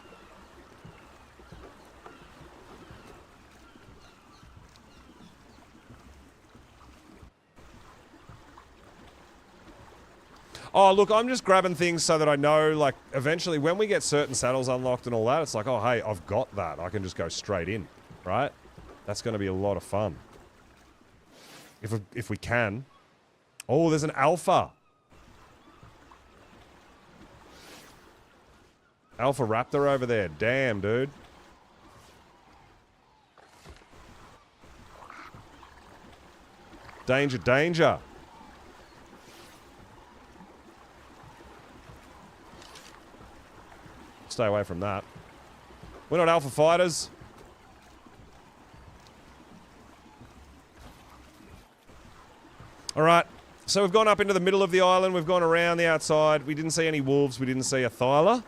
Oh, look, I'm just grabbing things so that I know, like, eventually when we get certain saddles unlocked and all that, it's like, oh, hey, I've got that. I can just go straight in, right? That's going to be a lot of fun. If we can. Oh, there's an alpha. Alpha raptor over there. Damn, dude. Danger, danger. Stay away from that. We're not alpha fighters. Alright, so we've gone up into the middle of the island. We've gone around the outside. We didn't see any wolves. We didn't see a thyla.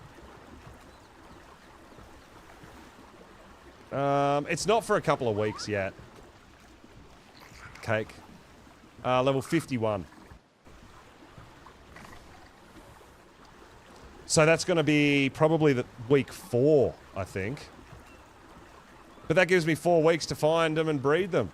It's not for a couple of weeks yet. Cake. Level 51. So that's going to be probably the week 4, I think. But that gives me 4 weeks to find them and breed them.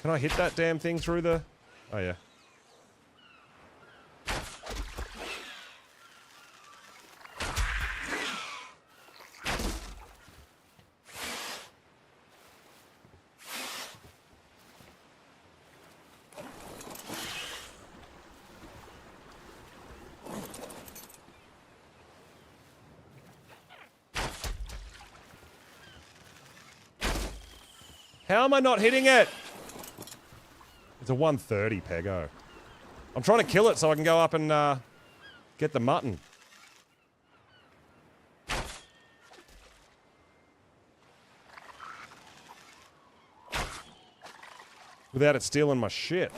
Can I hit that damn thing through the... Oh, yeah. How am I not hitting it? It's a 130 pego. I'm trying to kill it so I can go up and get the mutton. Without it stealing my shit.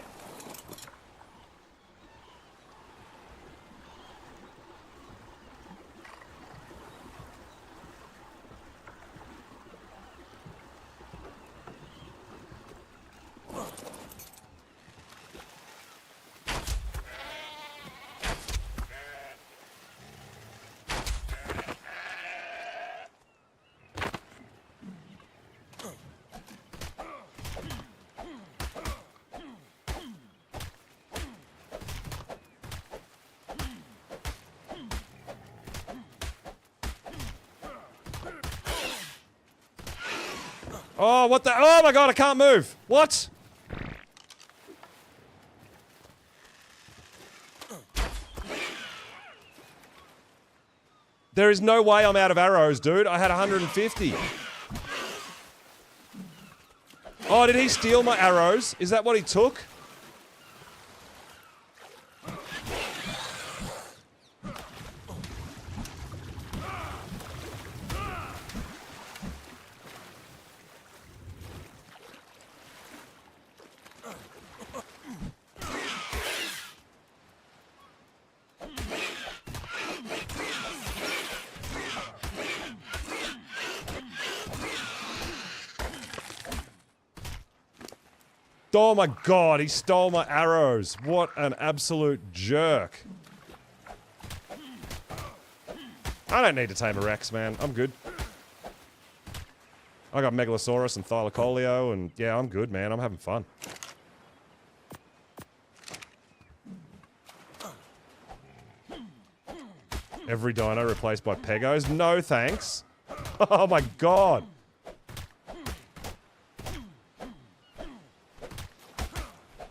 Oh, what the? Oh my god, I can't move. What? There is no way I'm out of arrows, dude. I had 150. Oh, did he steal my arrows? Is that what he took? Oh my god, he stole my arrows. What an absolute jerk. I don't need to tame a Rex, man. I'm good. I got Megalosaurus and Thylacoleo, and yeah, I'm good, man. I'm having fun. Every dino replaced by Pegos? No, thanks. Oh my god.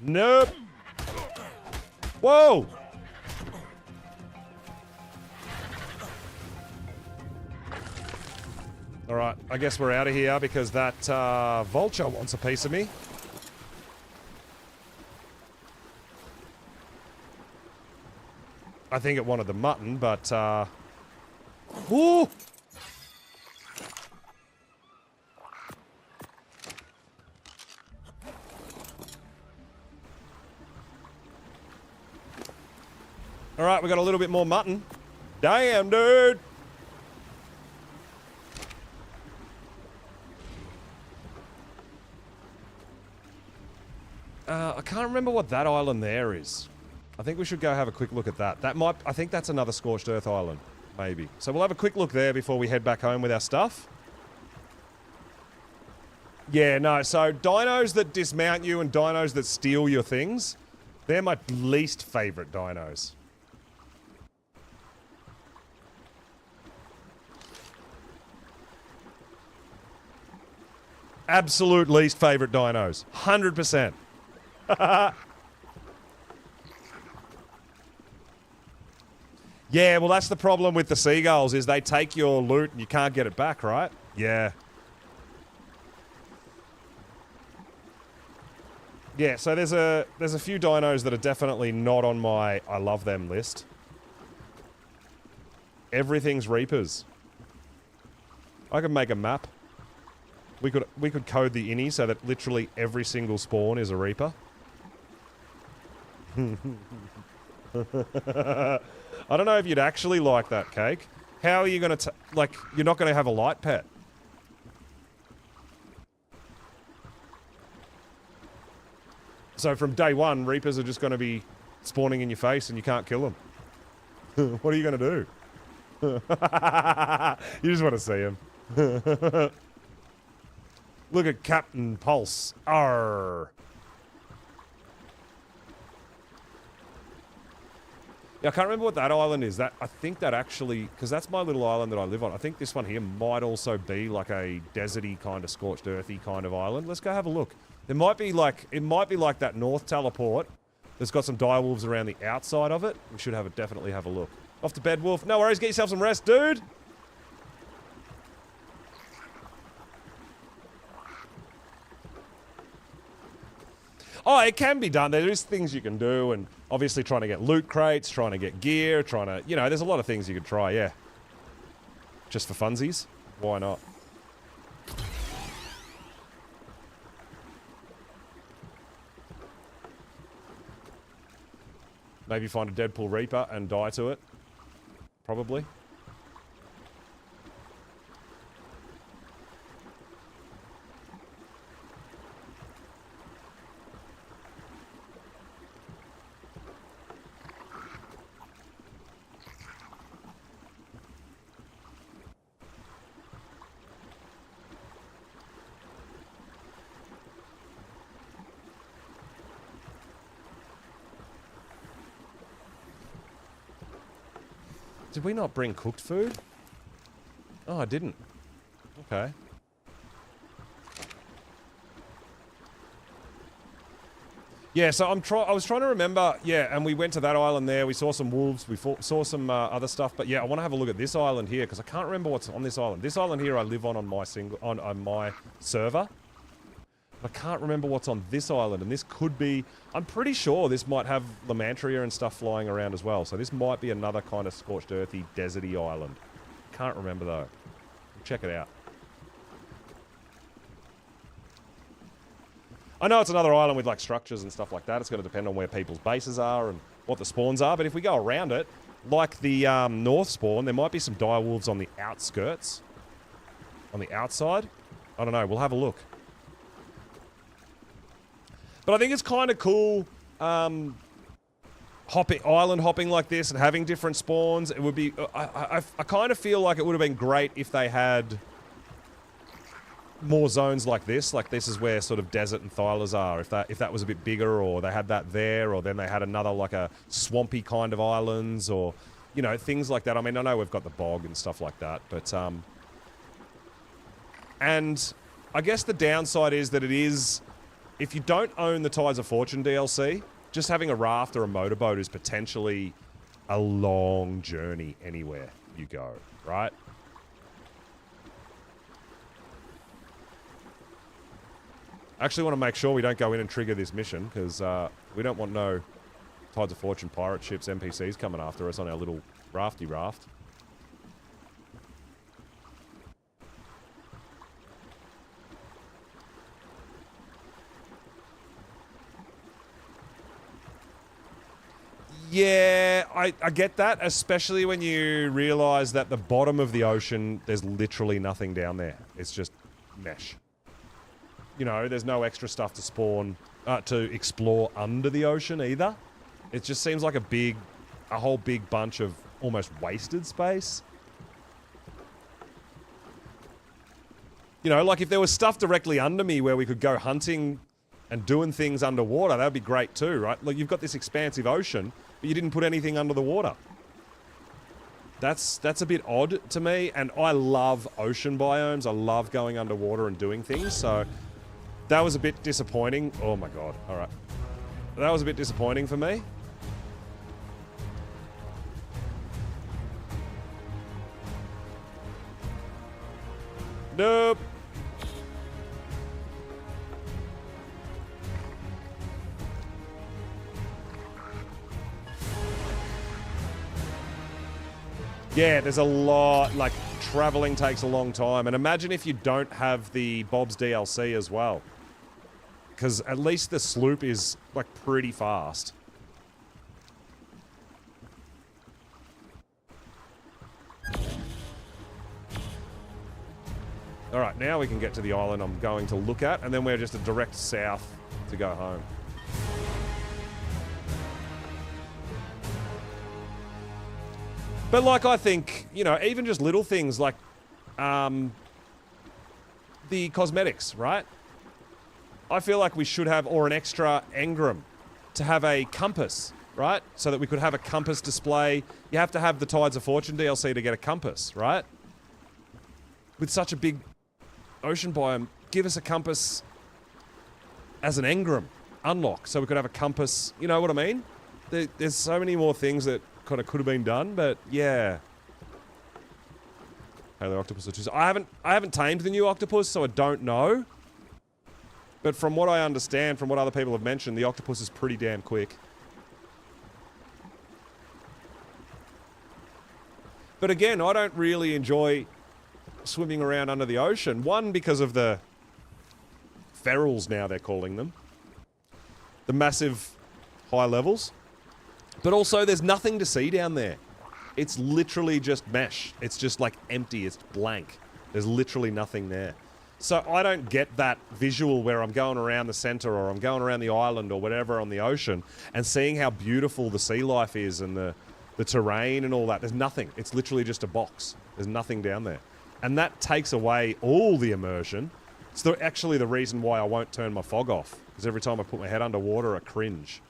Nope. Whoa. Alright, I guess we're out of here because that vulture wants a piece of me. I think it wanted the mutton, but ooh! All right, we got a little bit more mutton. Damn, dude. I can't remember what that island there is. I think we should go have a quick look at that. I think that's another Scorched Earth island, maybe. So we'll have a quick look there before we head back home with our stuff. Yeah, no, so dinos that dismount you and dinos that steal your things, they're my least favorite dinos. Absolute least favorite dinos. 100%. Yeah, well, that's the problem with the seagulls, is they take your loot and you can't get it back, right? Yeah. Yeah, so there's a few dinos that are definitely not on my I love them list. Everything's Reapers. I could make a map. We could code the innie so that literally every single spawn is a Reaper. I don't know if you'd actually like that, Cake. How are you going to, like, you're not going to have a light pet. So from day one, Reapers are just going to be spawning in your face and you can't kill them. What are you going to do? You just want to see them. Look at Captain Pulse. Arr. Yeah, I can't remember what that island is. I think that actually, because that's my little island that I live on. I think this one here might also be like a deserty kind of scorched earthy kind of island. Let's go have a look. It might be like that North Teleport that's got some direwolves around the outside of it. We should definitely have a look. Off to bed, Wolf. No worries, get yourself some rest, dude. Oh, it can be done. There is things you can do, and obviously trying to get loot crates, trying to get gear, trying to, you know, there's a lot of things you could try, yeah. Just for funsies? Why not? Maybe find a Deadpool Reaper and die to it. Probably. Did we not bring cooked food? Oh, I didn't. Okay. Yeah, so I was trying to remember, yeah, and we went to that island there, we saw some wolves, we saw some other stuff, but yeah, I want to have a look at this island here, because I can't remember what's on this island. This island here I live on my on my server. I can't remember what's on this island, and this could be, I'm pretty sure this might have Lamantria and stuff flying around as well, so this might be another kind of scorched earthy, deserty island. Can't remember though. We'll check it out. I know it's another island with like structures and stuff like that. It's going to depend on where people's bases are and what the spawns are, but if we go around it, like the north spawn, there might be some direwolves on the outskirts. On the outside. I don't know, we'll have a look. But I think it's kind of cool island hopping like this and having different spawns. It would be... I kind of feel like it would have been great if they had more zones like this. Like this is where sort of desert and thylas are. If that was a bit bigger, or they had that there, or then they had another like a swampy kind of islands, or, you know, things like that. I mean, I know we've got the bog and stuff like that, but... And I guess the downside is that it is... If you don't own the Tides of Fortune DLC, just having a raft or a motorboat is potentially a long journey anywhere you go, right? I actually want to make sure we don't go in and trigger this mission, because we don't want no Tides of Fortune pirate ships, NPCs coming after us on our little rafty raft. Yeah, I get that, especially when you realise that the bottom of the ocean, there's literally nothing down there. It's just mesh. You know, there's no extra stuff to spawn, to explore under the ocean either. It just seems like a whole big bunch of almost wasted space. You know, like if there was stuff directly under me where we could go hunting and doing things underwater, that would be great too, right? Like you've got this expansive ocean, but you didn't put anything under the water. That's a bit odd to me, and I love ocean biomes. I love going underwater and doing things, so that was a bit disappointing. Oh my god, alright. That was a bit disappointing for me. Nope. Yeah, there's a lot, like, traveling takes a long time. And imagine if you don't have the Bob's DLC as well. Because at least the sloop is, like, pretty fast. Alright, now we can get to the island I'm going to look at, and then we're just a direct south to go home. But like, I think, you know, even just little things like the cosmetics, right? I feel like we should have, or an extra engram to have a compass, right? So that we could have a compass display. You have to have the Tides of Fortune DLC to get a compass, right? With such a big ocean biome, give us a compass as an engram unlock, so we could have a compass, you know what I mean? There's so many more things that kind of could have been done, but yeah. Halo Octopus or two. I haven't tamed the new octopus, so I don't know. But from what I understand, from what other people have mentioned, the octopus is pretty damn quick. But again, I don't really enjoy swimming around under the ocean. One, because of the ferals now they're calling them. The massive high levels. But also, there's nothing to see down there. It's literally just mesh. It's just like empty. It's blank. There's literally nothing there. So I don't get that visual where I'm going around the center or I'm going around the island or whatever on the ocean and seeing how beautiful the sea life is and the terrain and all that. There's nothing. It's literally just a box. There's nothing down there. And that takes away all the immersion. It's actually the reason why I won't turn my fog off. Because every time I put my head underwater, I cringe.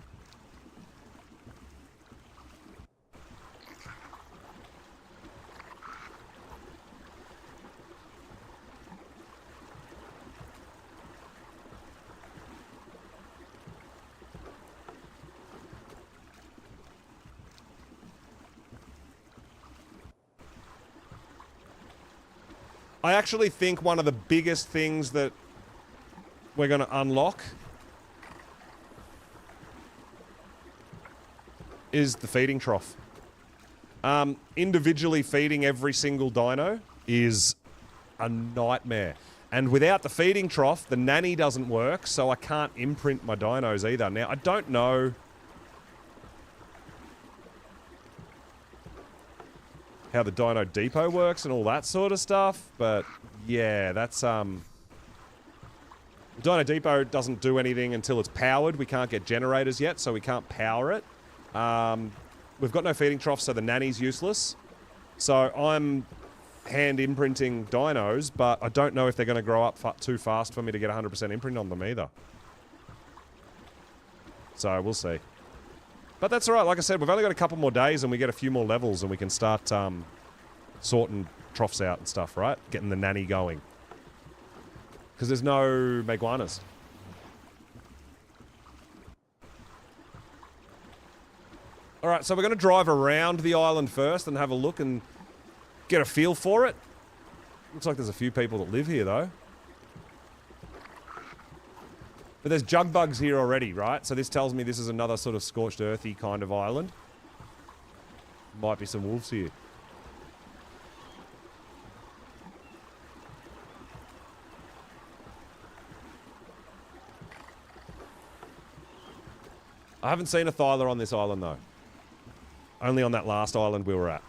I actually think one of the biggest things that we're going to unlock is the feeding trough. Individually feeding every single dino is a nightmare. And without the feeding trough, the nanny doesn't work, so I can't imprint my dinos either. Now, I don't know how the Dino Depot works and all that sort of stuff, but yeah, that's the Dino Depot doesn't do anything until it's powered. We can't get generators yet, so we can't power it. We've got no feeding trough, so the nanny's useless. So I'm hand imprinting dinos, but I don't know if they're going to grow up too fast for me to get 100% imprint on them either. So we'll see. But that's alright, like I said, we've only got a couple more days and we get a few more levels and we can start sorting troughs out and stuff, right? Getting the nanny going. Because there's no Meguanas. Alright, so we're going to drive around the island first and have a look and get a feel for it. Looks like there's a few people that live here, though. But there's jug bugs here already, right? So this tells me this is another sort of scorched earthy kind of island. Might be some wolves here. I haven't seen a Thyla on this island, though. Only on that last island we were at.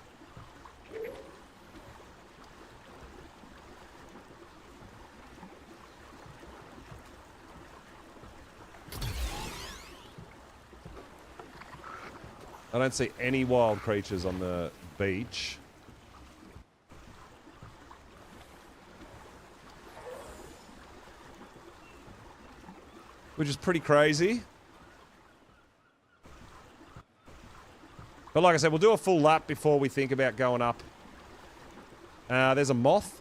I don't see any wild creatures on the beach. Which is pretty crazy. But like I said, we'll do a full lap before we think about going up. There's a moth.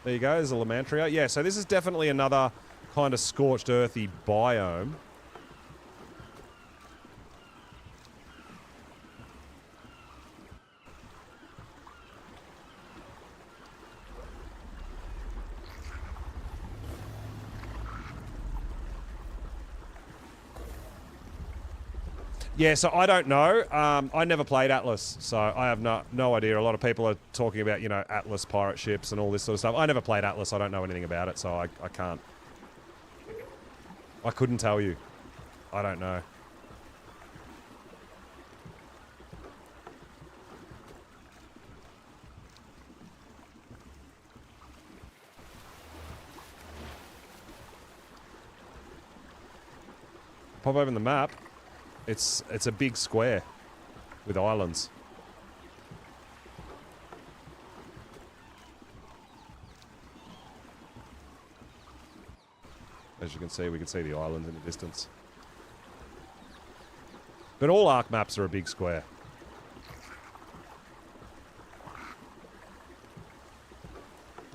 There you go, there's a Lamantria. Yeah, so this is definitely another kind of scorched earthy biome. Yeah, so I don't know. I never played Atlas, so I have no idea. A lot of people are talking about, you know, Atlas pirate ships and all this sort of stuff. I never played Atlas. I don't know anything about it, so I can't. I couldn't tell you. I don't know. Pop open the map. It's a big square with islands. As you can see, we can see the islands in the distance. But all Ark maps are a big square.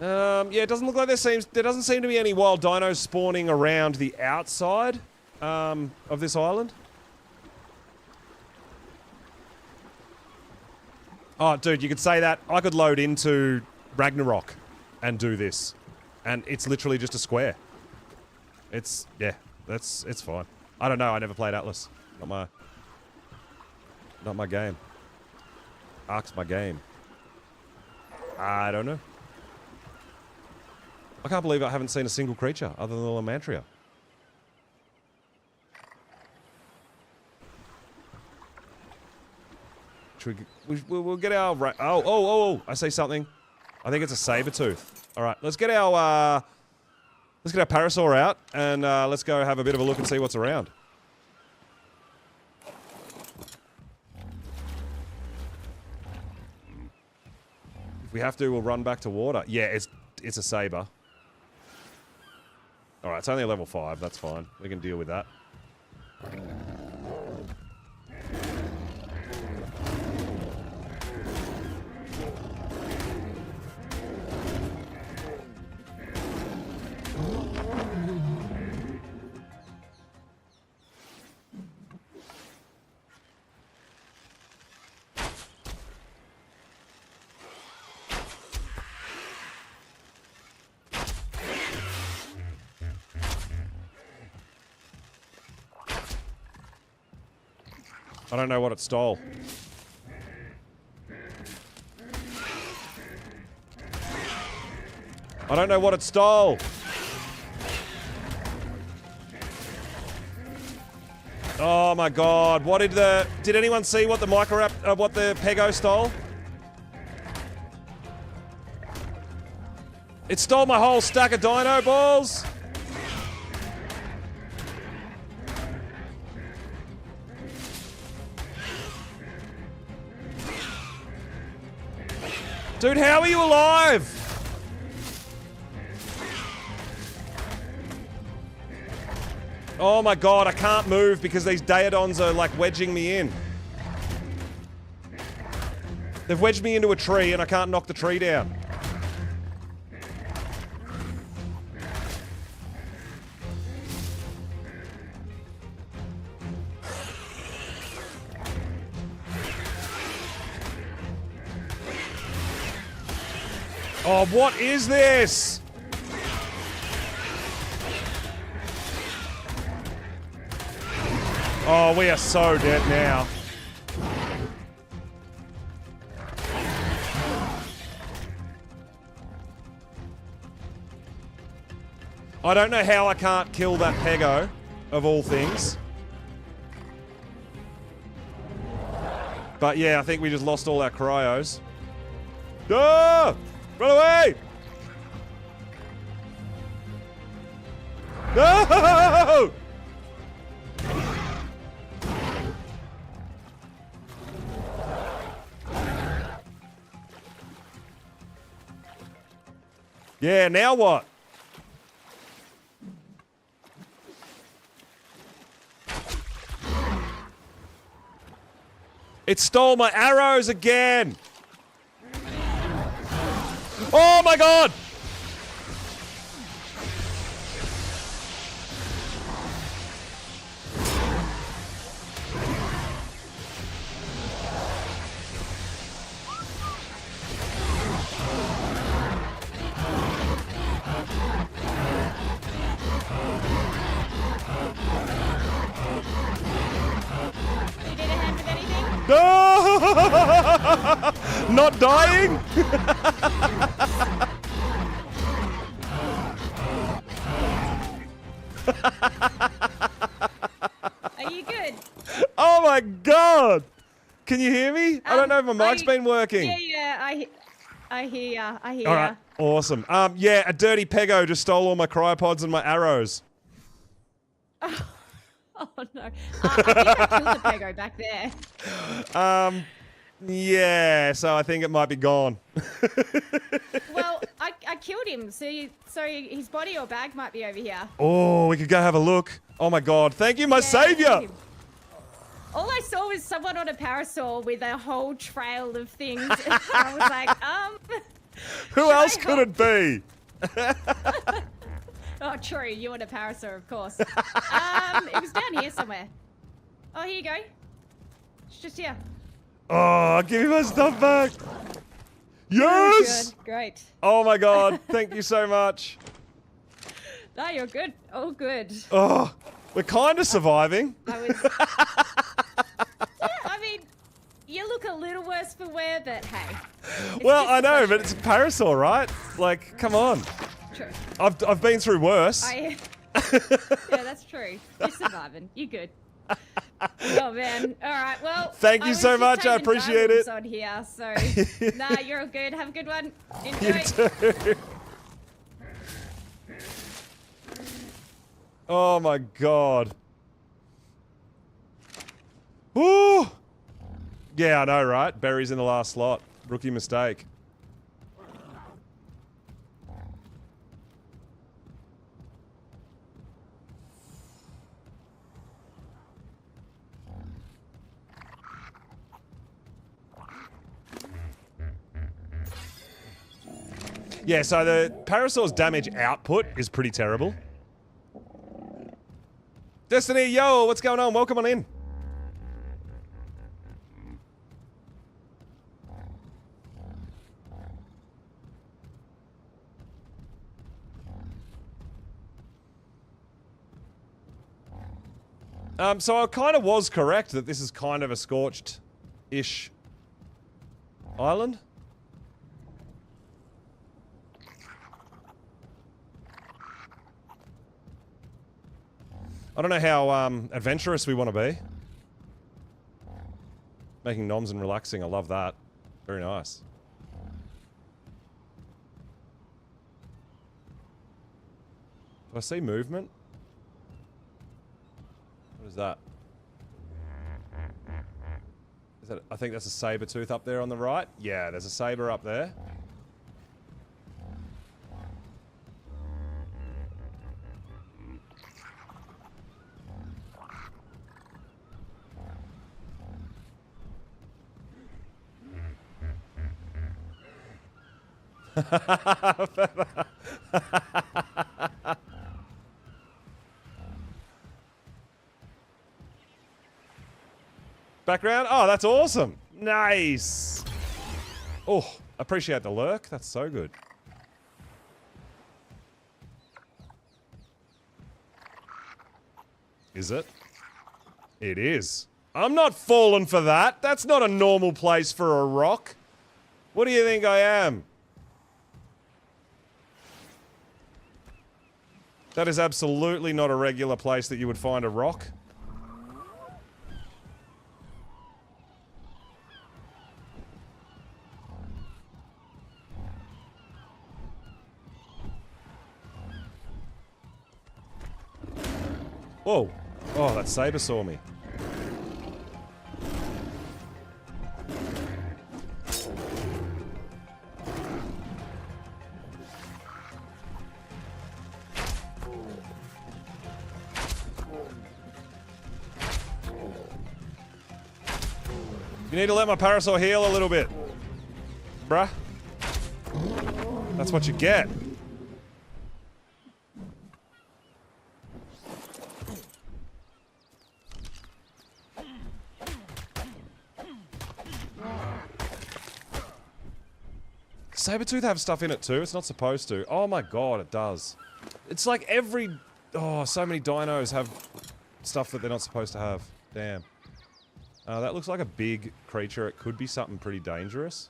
Yeah, it doesn't look like there doesn't seem to be any wild dinos spawning around the outside of this island. Oh, dude, you could say that. I could load into Ragnarok and do this. And it's literally just a square. It's, yeah, it's fine. I don't know, I never played Atlas. Not my game. Ark's my game. I don't know. I can't believe I haven't seen a single creature other than the Lamantria. We'll get our... Oh, I see something. I think it's a saber-tooth. All right, let's get our parasaur out and let's go have a bit of a look and see what's around. If we have to, we'll run back to water. Yeah, it's a saber. All right, it's only a level 5. That's fine. We can deal with that. I don't know what it stole. I don't know what it stole. Oh my god, what did anyone see what the what the Pego stole? It stole my whole stack of dino balls. Dude, how are you alive? Oh my god, I can't move because these Daedons are like wedging me in. They've wedged me into a tree and I can't knock the tree down. Oh, what is this? Oh, we are so dead now. I don't know how I can't kill that Pego, of all things. But yeah, I think we just lost all our cryos. Ah! Run away! No! Yeah, now what? It stole my arrows again! Oh my god! You need a hand with anything? No! Not dying? Are you good? Oh my god! Can you hear me? I don't know if my mic's been working. Yeah, I hear ya. I hear All ya. right, awesome. Yeah, a dirty pego just stole all my cryopods and my arrows. Oh no. I think I killed the pego back there. Yeah, so I think it might be gone. Well, I killed him, so his body or bag might be over here. Oh, we could go have a look. Oh my god, thank you, my Yeah, savior! All I saw was someone on a parasol with a whole trail of things. And I was like, Who else could it be? Oh, true. You want a parasol, of course. It was down here somewhere. Oh, here you go. It's just here. Oh, give me my stuff back. Yes! Good. Great. Oh my god, thank you so much. No, you're good. Oh, good. Oh, we're kind of surviving. I was... Yeah, I mean, you look a little worse for wear, but hey. Well, I know, but it's a parasol, right? Like, come on. True. I've been through worse. Yeah, that's true. You're surviving. You're good. Oh man. All right. Well. Thank you was so just much. I taking appreciate it. dialogues on here, so nah, you're all good. Have a good one. Enjoy. You too. Oh my god. Woo! Yeah, I know, right? Berry's in the last slot. Rookie mistake. Yeah, so the Parasaur's damage output is pretty terrible. Destiny, yo, what's going on? Welcome on in. So I kind of was correct that this is kind of a scorched-ish island. I don't know how adventurous we want to be. Making noms and relaxing, I love that. Very nice. Do I see movement? What is that? Is that? I think that's a saber tooth up there on the right. Yeah, there's a saber up there. Background? Oh, that's awesome. Nice. Oh, appreciate the lurk. That's so good. Is it? It is. I'm not falling for that. That's not a normal place for a rock. What do you think I am? That is absolutely not a regular place that you would find a rock. Whoa. Oh, that saber saw me. You need to let my parasaur heal a little bit. Bruh. That's what you get. Sabertooth have stuff in it too? It's not supposed to. Oh my god, it does. It's like every... Oh, so many dinos have stuff that they're not supposed to have. Damn. That looks like a big creature. It could be something pretty dangerous.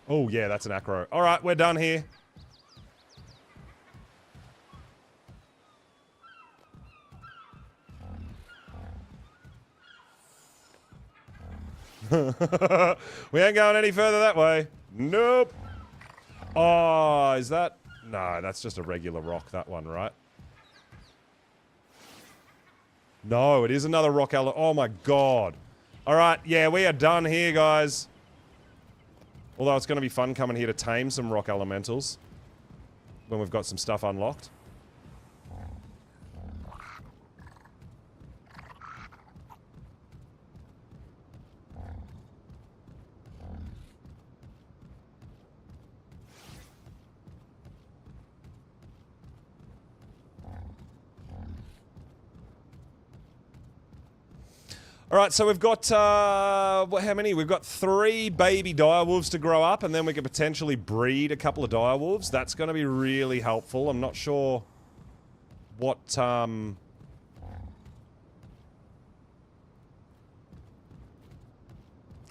Oh yeah, that's an acro. Alright, we're done here. We ain't going any further that way. Nope. Oh, is that... No, that's just a regular rock, that one, right? No, it is another rock ele... Oh my god. Alright, yeah, we are done here, guys. Although it's going to be fun coming here to tame some rock elementals. When we've got some stuff unlocked. Alright, so we've got, how many? We've got 3 baby direwolves to grow up, and then we could potentially breed a couple of direwolves. That's going to be really helpful. I'm not sure what, I'm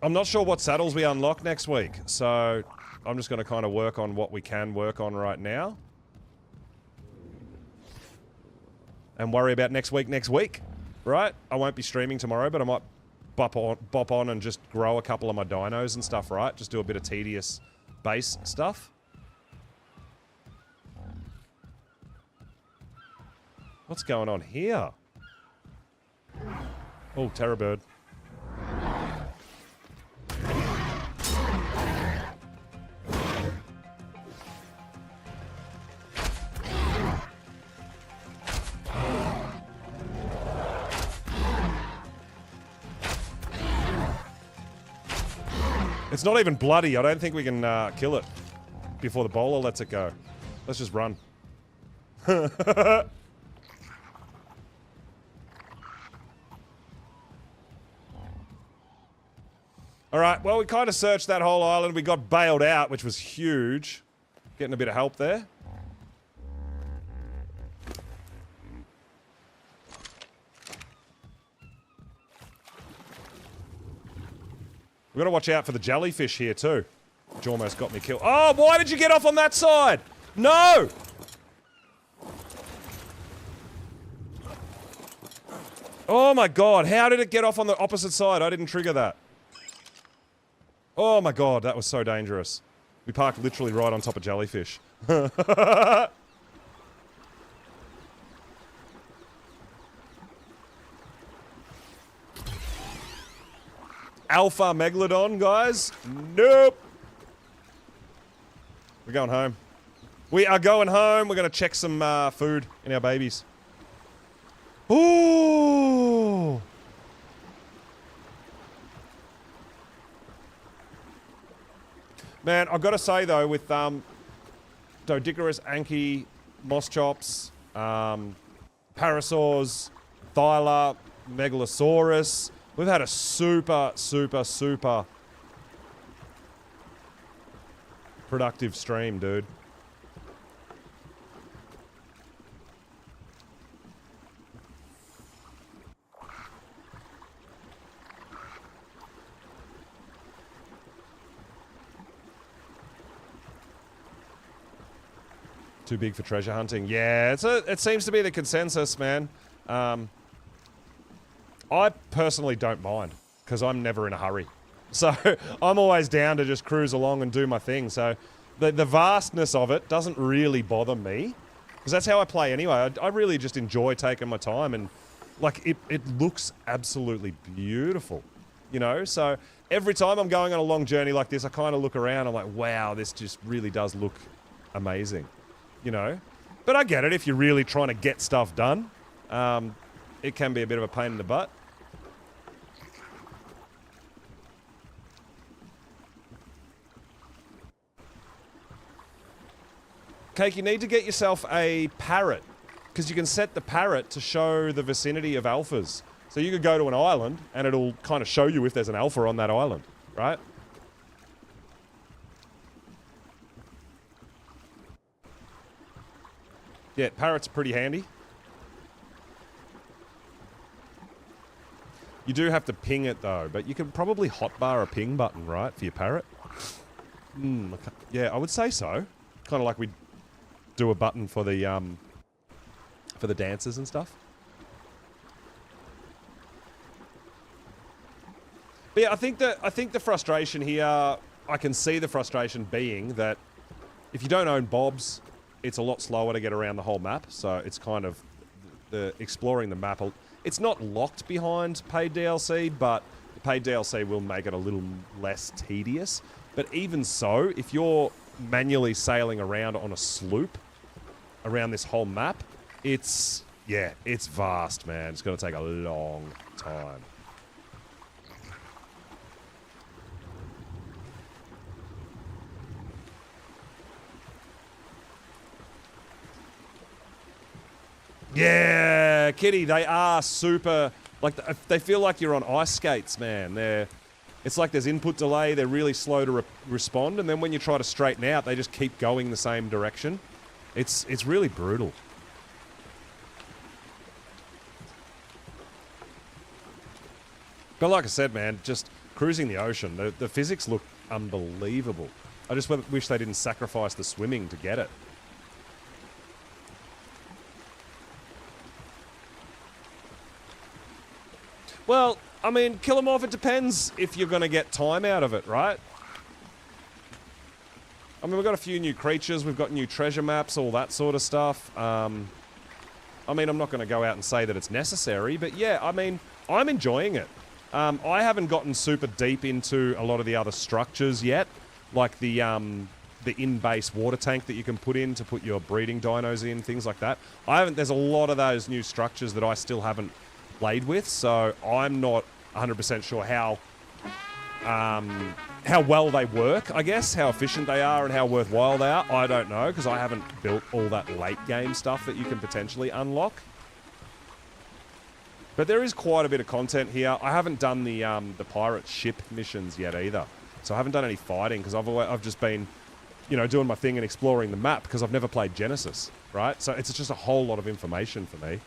not sure what saddles we unlock next week, so I'm just going to kind of work on what we can work on right now. And worry about next week. Right? I won't be streaming tomorrow, but I might bop on and just grow a couple of my dinos and stuff, right? Just do a bit of tedious base stuff. What's going on here? Oh, Terror Bird. It's not even bloody. I don't think we can kill it before the bowler lets it go. Let's just run. Alright, well, we kind of searched that whole island. We got bailed out, which was huge. Getting a bit of help there. We've got to watch out for the jellyfish here, too. Which almost got me killed. Oh, why did you get off on that side? No! Oh my god, how did it get off on the opposite side? I didn't trigger that. Oh my god, that was so dangerous. We parked literally right on top of jellyfish. Alpha Megalodon, guys? Nope. We're going home. We are going home. We're going to check some food in our babies. Ooh. Man, I've got to say, though, with Dodicarus, Anki, Moss Chops, Parasaurs, Thyla, Megalosaurus... We've had a super productive stream, dude. Too big for treasure hunting. Yeah, it seems to be the consensus, man. I personally don't mind, because I'm never in a hurry. So, I'm always down to just cruise along and do my thing. So, the vastness of it doesn't really bother me. Because that's how I play anyway. I really just enjoy taking my time, and like it looks absolutely beautiful, you know? So every time I'm going on a long journey like this, I kind of look around, I'm like, wow, this just really does look amazing, you know? But I get it, if you're really trying to get stuff done, it can be a bit of a pain in the butt. Cake, you need to get yourself a parrot, because you can set the parrot to show the vicinity of alphas. So you could go to an island, and it'll kind of show you if there's an alpha on that island, right? Yeah, parrot's pretty handy. You do have to ping it, though, but you can probably hotbar a ping button, right, for your parrot? Yeah, I would say so. Kind of like we do a button for the dancers and stuff. But yeah, I think the frustration here, I can see the frustration being that if you don't own Bobs, it's a lot slower to get around the whole map. So it's kind of the exploring the map. It's not locked behind paid DLC, but the paid DLC will make it a little less tedious. But even so, if you're manually sailing around on a sloop around this whole map, it's vast, man. It's going to take a long time. Yeah, Kitty, they are super, like, they feel like you're on ice skates, man. It's like there's input delay, they're really slow to respond, and then when you try to straighten out, they just keep going the same direction. It's really brutal. But like I said, man, just cruising the ocean, the physics look unbelievable. I just wish they didn't sacrifice the swimming to get it. Well, I mean, kill them off, it depends if you're going to get time out of it, right? I mean, we've got a few new creatures, we've got new treasure maps, all that sort of stuff. I mean, I'm not going to go out and say that it's necessary, but yeah, I mean, I'm enjoying it. I haven't gotten super deep into a lot of the other structures yet, like the in-base water tank that you can put in to put your breeding dinos in, things like that. There's a lot of those new structures that I still haven't played with, so I'm not 100% sure how well they work, I guess, how efficient they are and how worthwhile they are. I don't know, because I haven't built all that late game stuff that you can potentially unlock. But there is quite a bit of content here. I haven't done the pirate ship missions yet either, so I haven't done any fighting because I've just been, you know, doing my thing and exploring the map because I've never played Genesis, right? So it's just a whole lot of information for me.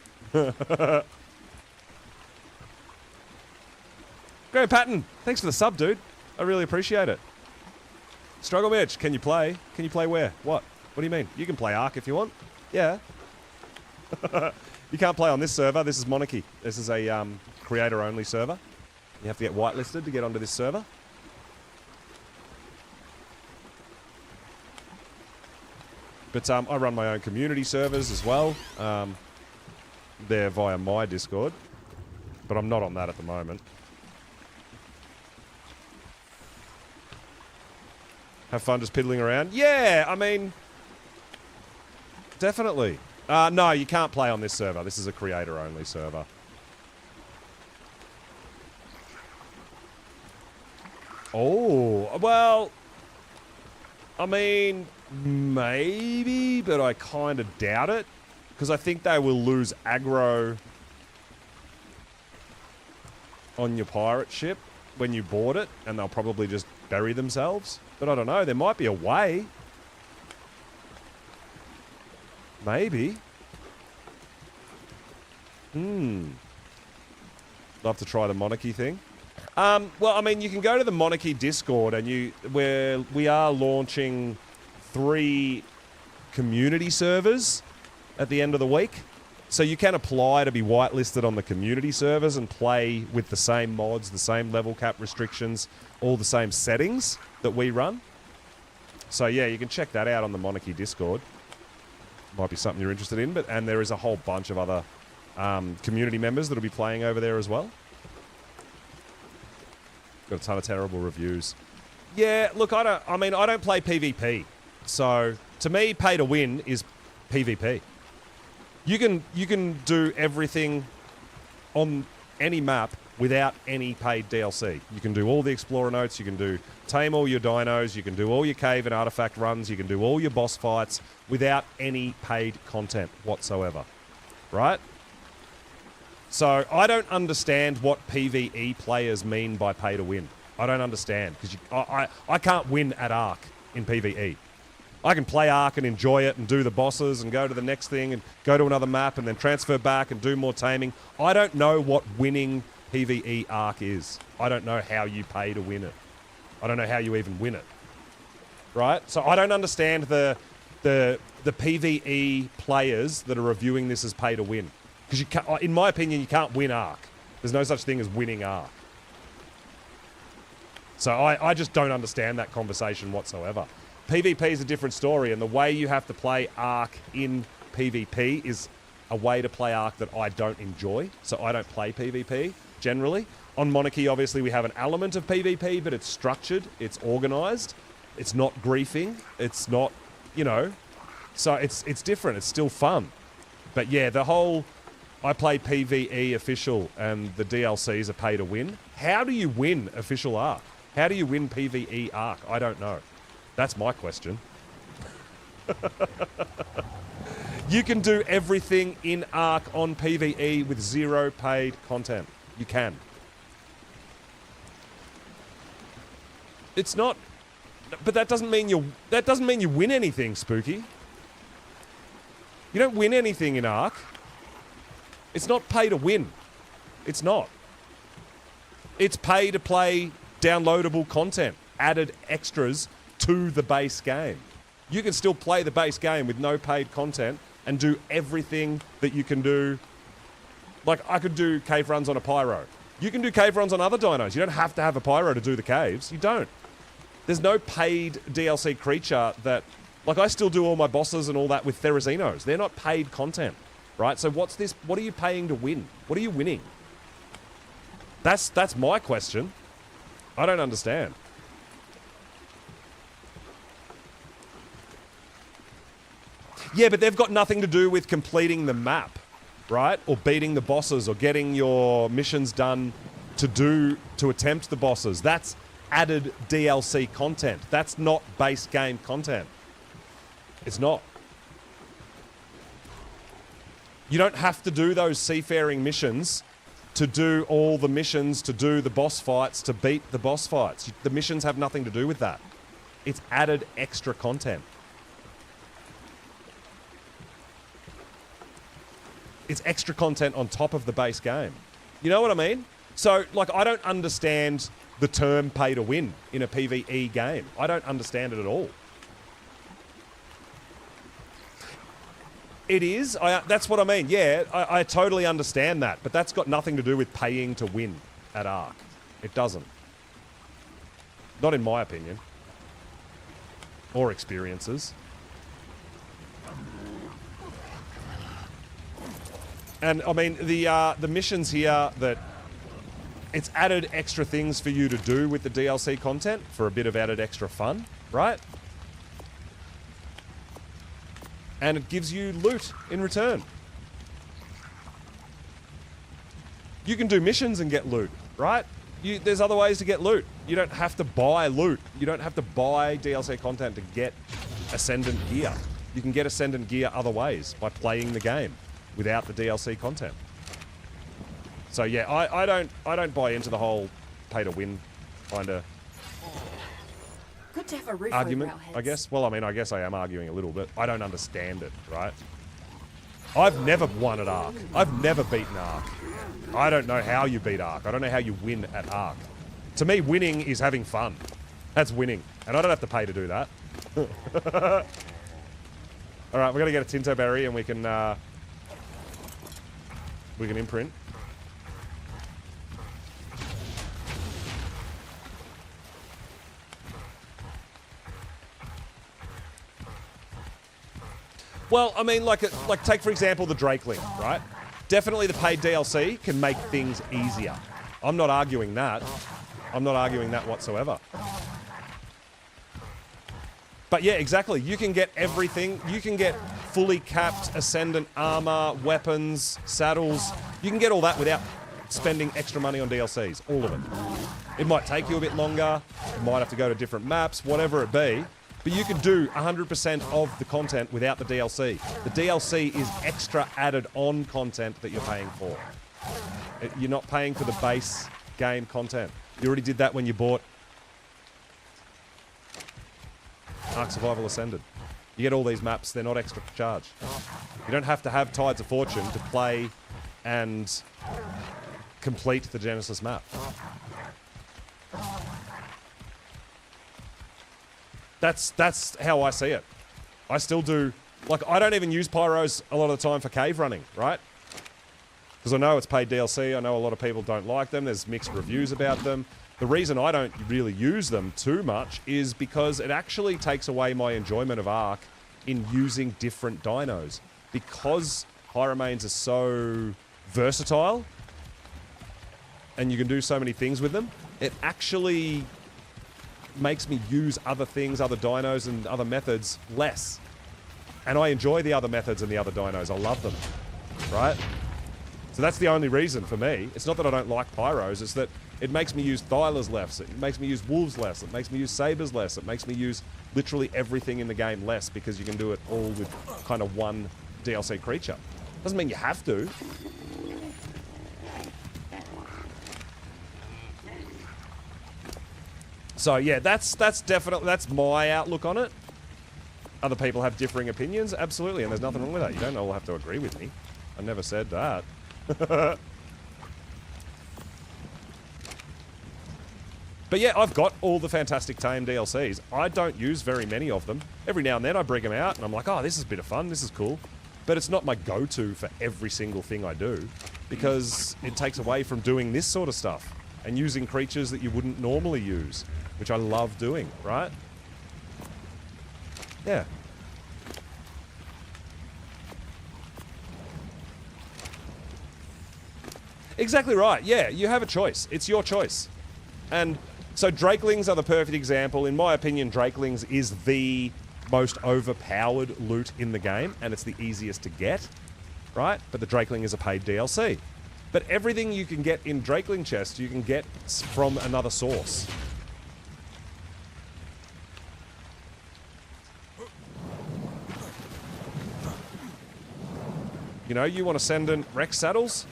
Graham Patton, thanks for the sub, dude. I really appreciate it. Struggle Mitch, can you play? Can you play where? What? What do you mean? You can play Ark if you want. Yeah. You can't play on this server. This is Monarchy. This is a creator-only server. You have to get whitelisted to get onto this server. But I run my own community servers as well. They're via my Discord. But I'm not on that at the moment. Have fun just piddling around? Yeah, I mean, definitely. No, you can't play on this server. This is a creator-only server. Oh, well, I mean, maybe, but I kind of doubt it. Because I think they will lose aggro on your pirate ship when you board it, and they'll probably just bury themselves. But I don't know, there might be a way. Maybe. Love to try the Monarchy thing. Well, I mean, you can go to the Monarchy Discord, and we are launching 3 community servers at the end of the week. So you can apply to be whitelisted on the community servers and play with the same mods, the same level cap restrictions, all the same settings that we run. So yeah, you can check that out on the Monarchy Discord. might be something you're interested in. And there is a whole bunch of other community members that'll be playing over there as well. Got a ton of terrible reviews. Yeah, look, I don't play PvP. So to me, pay to win is PvP. You can do everything on any map without any paid DLC. You can do all the Explorer notes, you can tame all your dinos, you can do all your cave and artifact runs, you can do all your boss fights without any paid content whatsoever. Right? So I don't understand what PvE players mean by pay to win. I don't understand, because I can't win at Ark in PvE. I can play Ark and enjoy it and do the bosses and go to the next thing and go to another map and then transfer back and do more taming. I don't know what winning PvE Ark is. I don't know how you pay to win it. I don't know how you even win it. Right? So I don't understand the PvE players that are reviewing this as pay to win. Because in my opinion, you can't win Ark. There's no such thing as winning Ark. So I just don't understand that conversation whatsoever. PvP is a different story, and the way you have to play Ark in PvP is a way to play Ark that I don't enjoy. So I don't play PvP, generally. On Monarchy, obviously, we have an element of PvP, but it's structured, it's organised, it's not griefing, it's not, you know... So it's different, it's still fun. But yeah, the whole... I play PvE official and the DLCs are pay to win. How do you win official Ark? How do you win PvE Ark? I don't know. That's my question. You can do everything in Ark on PvE with zero paid content. You can. It's not... But that doesn't mean you win anything, Spooky. You don't win anything in Ark. It's not pay to win. It's not. It's pay to play downloadable content, added extras to the base game. You can still play the base game with no paid content and do everything that you can do. Like, I could do cave runs on a pyro. You can do cave runs on other dinos. You don't have to have a pyro to do the caves. You don't. There's no paid DLC creature that... Like, I still do all my bosses and all that with Therazinos. They're not paid content, right? So what's this? What are you paying to win? What are you winning? That's my question. I don't understand. Yeah, but they've got nothing to do with completing the map, right? Or beating the bosses or getting your missions done to attempt the bosses. That's added DLC content. That's not base game content. It's not. You don't have to do those seafaring missions to do all the missions, to do the boss fights, to beat the boss fights. The missions have nothing to do with that. It's added extra content. It's extra content on top of the base game. You know what I mean? So, like, I don't understand the term pay to win in a PvE game. I don't understand it at all. It is. That's what I mean. Yeah, I totally understand that. But that's got nothing to do with paying to win at Ark. It doesn't. Not in my opinion. Or experiences. And, I mean, the missions here that... It's added extra things for you to do with the DLC content for a bit of added extra fun, right? And it gives you loot in return. You can do missions and get loot, right? There's other ways to get loot. You don't have to buy loot. You don't have to buy DLC content to get Ascendant gear. You can get Ascendant gear other ways, by playing the game without the DLC content. So yeah, I don't buy into the whole pay to win kind of Good to have a roof argument, over our I heads. guess. Well, I mean, I guess I am arguing a little bit. I don't understand it, right? I've never won at Ark. I've never beaten Ark. I don't know how you beat Ark. I don't know how you win at Ark. To me, winning is having fun. That's winning. And I don't have to pay to do that. Alright, we're going to get a Tinto Berry and we can imprint. Well, I mean, like take for example the Drakeling, right? Definitely the paid DLC can make things easier. I'm not arguing that. I'm not arguing that whatsoever. But yeah, exactly. You can get everything. You can get fully capped Ascendant armor, weapons, saddles. You can get all that without spending extra money on DLCs. All of it. It might take you a bit longer. You might have to go to different maps, whatever it be. But you can do 100% of the content without the DLC. The DLC is extra added on content that you're paying for. You're not paying for the base game content. You already did that when you bought Ark Survival Ascended. You get all these maps, they're not extra charge. You don't have to have Tides of Fortune to play and complete the Genesis map. That's how I see it. I still do, like, I don't even use pyros a lot of the time for cave running, right? Because I know it's paid DLC, I know a lot of people don't like them, there's mixed reviews about them. The reason I don't really use them too much is because it actually takes away my enjoyment of Ark in using different dinos. Because Pyramanes are so versatile, and you can do so many things with them, it actually makes me use other things, other dinos and other methods less. And I enjoy the other methods and the other dinos. I love them, right? So that's the only reason for me. It's not that I don't like pyros, it's that it makes me use Thylers less, it makes me use Wolves less, it makes me use Sabres less, it makes me use literally everything in the game less because you can do it all with kind of one DLC creature. Doesn't mean you have to. So yeah, that's definitely, that's my outlook on it. Other people have differing opinions, absolutely, and there's nothing wrong with that. You don't all have to agree with me. I never said that. But yeah, I've got all the Fantastic Tame DLCs. I don't use very many of them. Every now and then I bring them out and I'm like, oh, this is a bit of fun, this is cool. But it's not my go-to for every single thing I do because it takes away from doing this sort of stuff and using creatures that you wouldn't normally use, which I love doing, right? Yeah. Exactly right. Yeah, you have a choice. It's your choice. And so Drakelings are the perfect example. In my opinion, Drakelings is the most overpowered loot in the game, and it's the easiest to get, right? But the Drakeling is a paid DLC. But everything you can get in Drakeling chests, you can get from another source. You know, you want to send in Rex saddles?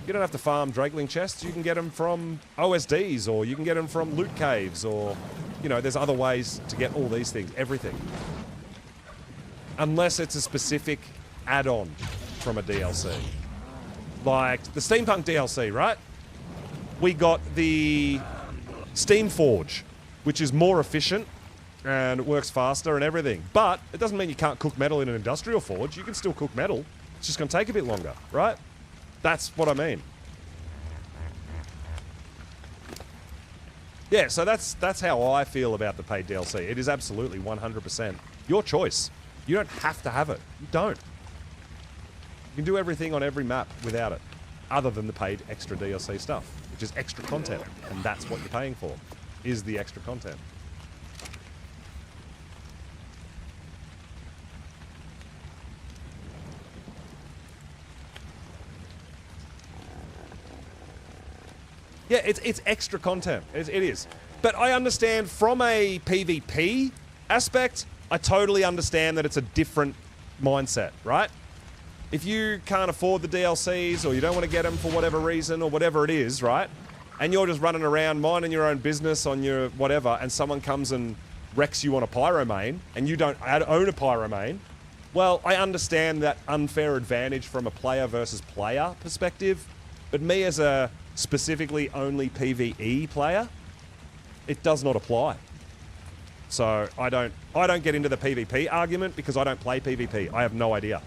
You don't have to farm Drakeling chests. You can get them from OSDs, or you can get them from loot caves, or, you know, there's other ways to get all these things, everything. Unless it's a specific add-on from a DLC. Like the Steampunk DLC, right? We got the Steam Forge, which is more efficient and it works faster and everything. But it doesn't mean you can't cook metal in an industrial forge. You can still cook metal. It's just going to take a bit longer, right? That's what I mean. Yeah, so that's how I feel about the paid DLC. It is absolutely 100% your choice. You don't have to have it. You don't. You can do everything on every map without it, other than the paid extra DLC stuff, which is extra content, and that's what you're paying for, is the extra content. Yeah, it's extra content. It is. But I understand from a PvP aspect, I totally understand that it's a different mindset, right? If you can't afford the DLCs or you don't want to get them for whatever reason or whatever it is, right? And you're just running around minding your own business on your whatever, and someone comes and wrecks you on a pyromane and you don't own a pyromane, well, I understand that unfair advantage from a player versus player perspective. But me as a specifically only PvE player, it does not apply. So I don't get into the PvP argument because I don't play PvP. I have no idea.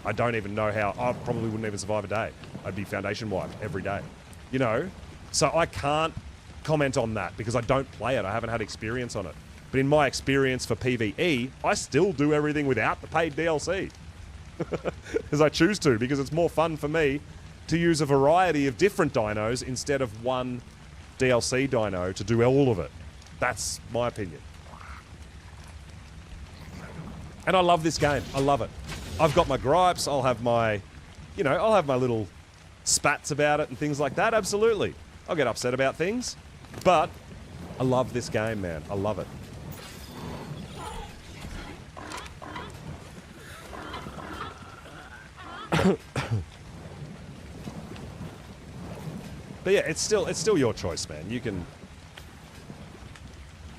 I don't even know how. I probably wouldn't even survive a day. I'd be foundation wiped every day. You know? So I can't comment on that because I don't play it. I haven't had experience on it. But in my experience for PvE, I still do everything without the paid DLC. as I choose to, because it's more fun for me to use a variety of different dinos instead of one DLC dino to do all of it. That's my opinion. And I love this game. I love it. I've got my gripes. I'll have my, I'll have my little spats about it and things like that. Absolutely. I'll get upset about things. But I love this game, man. I love it. But yeah, it's still your choice, man. You can,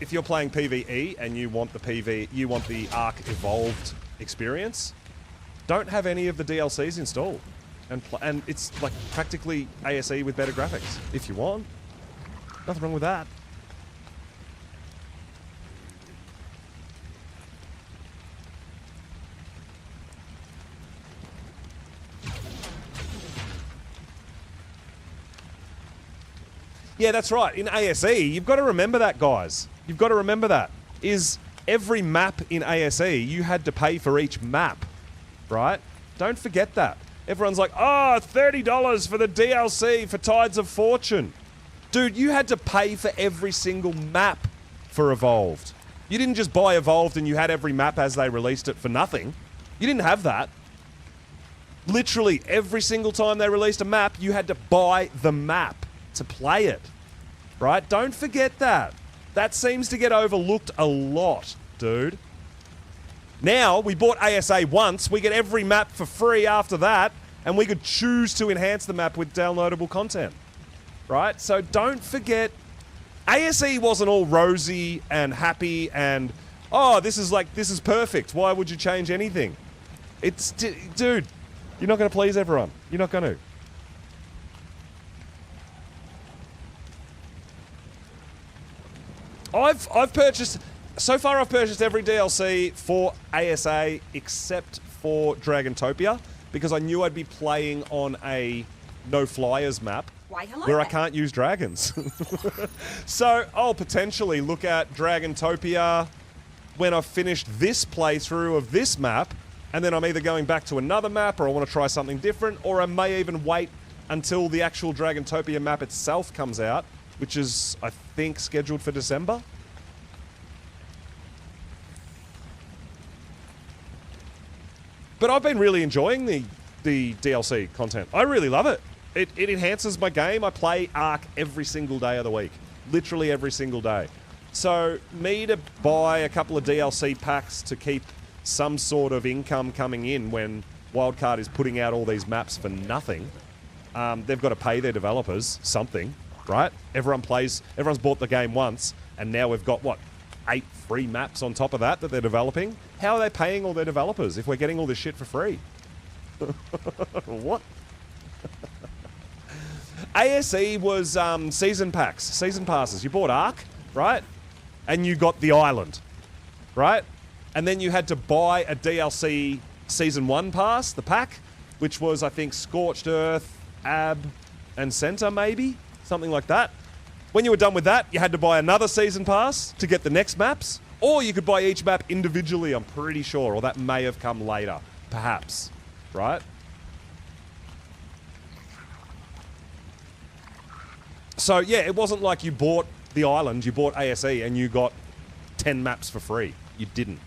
if you're playing PvE and you want the Ark Evolved experience, don't have any of the DLCs installed, and it's like practically ASE with better graphics if you want. Nothing wrong with that. Yeah, that's right. In ASE, you've got to remember that, guys. You've got to remember that. Is every map in ASE, you had to pay for each map, right? Don't forget that. Everyone's like, oh, $30 for the DLC for Tides of Fortune. Dude, you had to pay for every single map for Evolved. You didn't just buy Evolved and you had every map as they released it for nothing. You didn't have that. Literally, every single time they released a map, you had to buy the map to play it, right? Don't forget that. That seems to get overlooked a lot, dude. Now, we bought ASA once, we get every map for free after that, and we could choose to enhance the map with downloadable content, right? So don't forget, ASE wasn't all rosy and happy and, oh, this is perfect. Why would you change anything? Dude, you're not going to please everyone. You're not going to. I've purchased every DLC for ASA except for Dragantopia because I knew I'd be playing on a no flyers map where I can't use dragons. So I'll potentially look at Dragantopia when I've finished this playthrough of this map, and then I'm either going back to another map or I want to try something different, or I may even wait until the actual Dragantopia map itself comes out, which is, I think, scheduled for December. But I've been really enjoying the DLC content. I really love it. It enhances my game. I play Ark every single day of the week. Literally every single day. So, me to buy a couple of DLC packs to keep some sort of income coming in when Wildcard is putting out all these maps for nothing, they've got to pay their developers something. Right? Everyone's bought the game once, and now we've got, 8 free maps on top of that they're developing? How are they paying all their developers if we're getting all this shit for free? What? ASE was season packs, season passes. You bought Ark, right? And you got the island, right? And then you had to buy a DLC Season 1 pass, the pack, which was, I think, Scorched Earth, Ab, and Center, maybe? Something like that. When you were done with that, you had to buy another season pass to get the next maps, or you could buy each map individually, I'm pretty sure, or that may have come later, perhaps, right? So yeah, it wasn't like you bought the island, you bought ASE, and you got 10 maps for free. You didn't.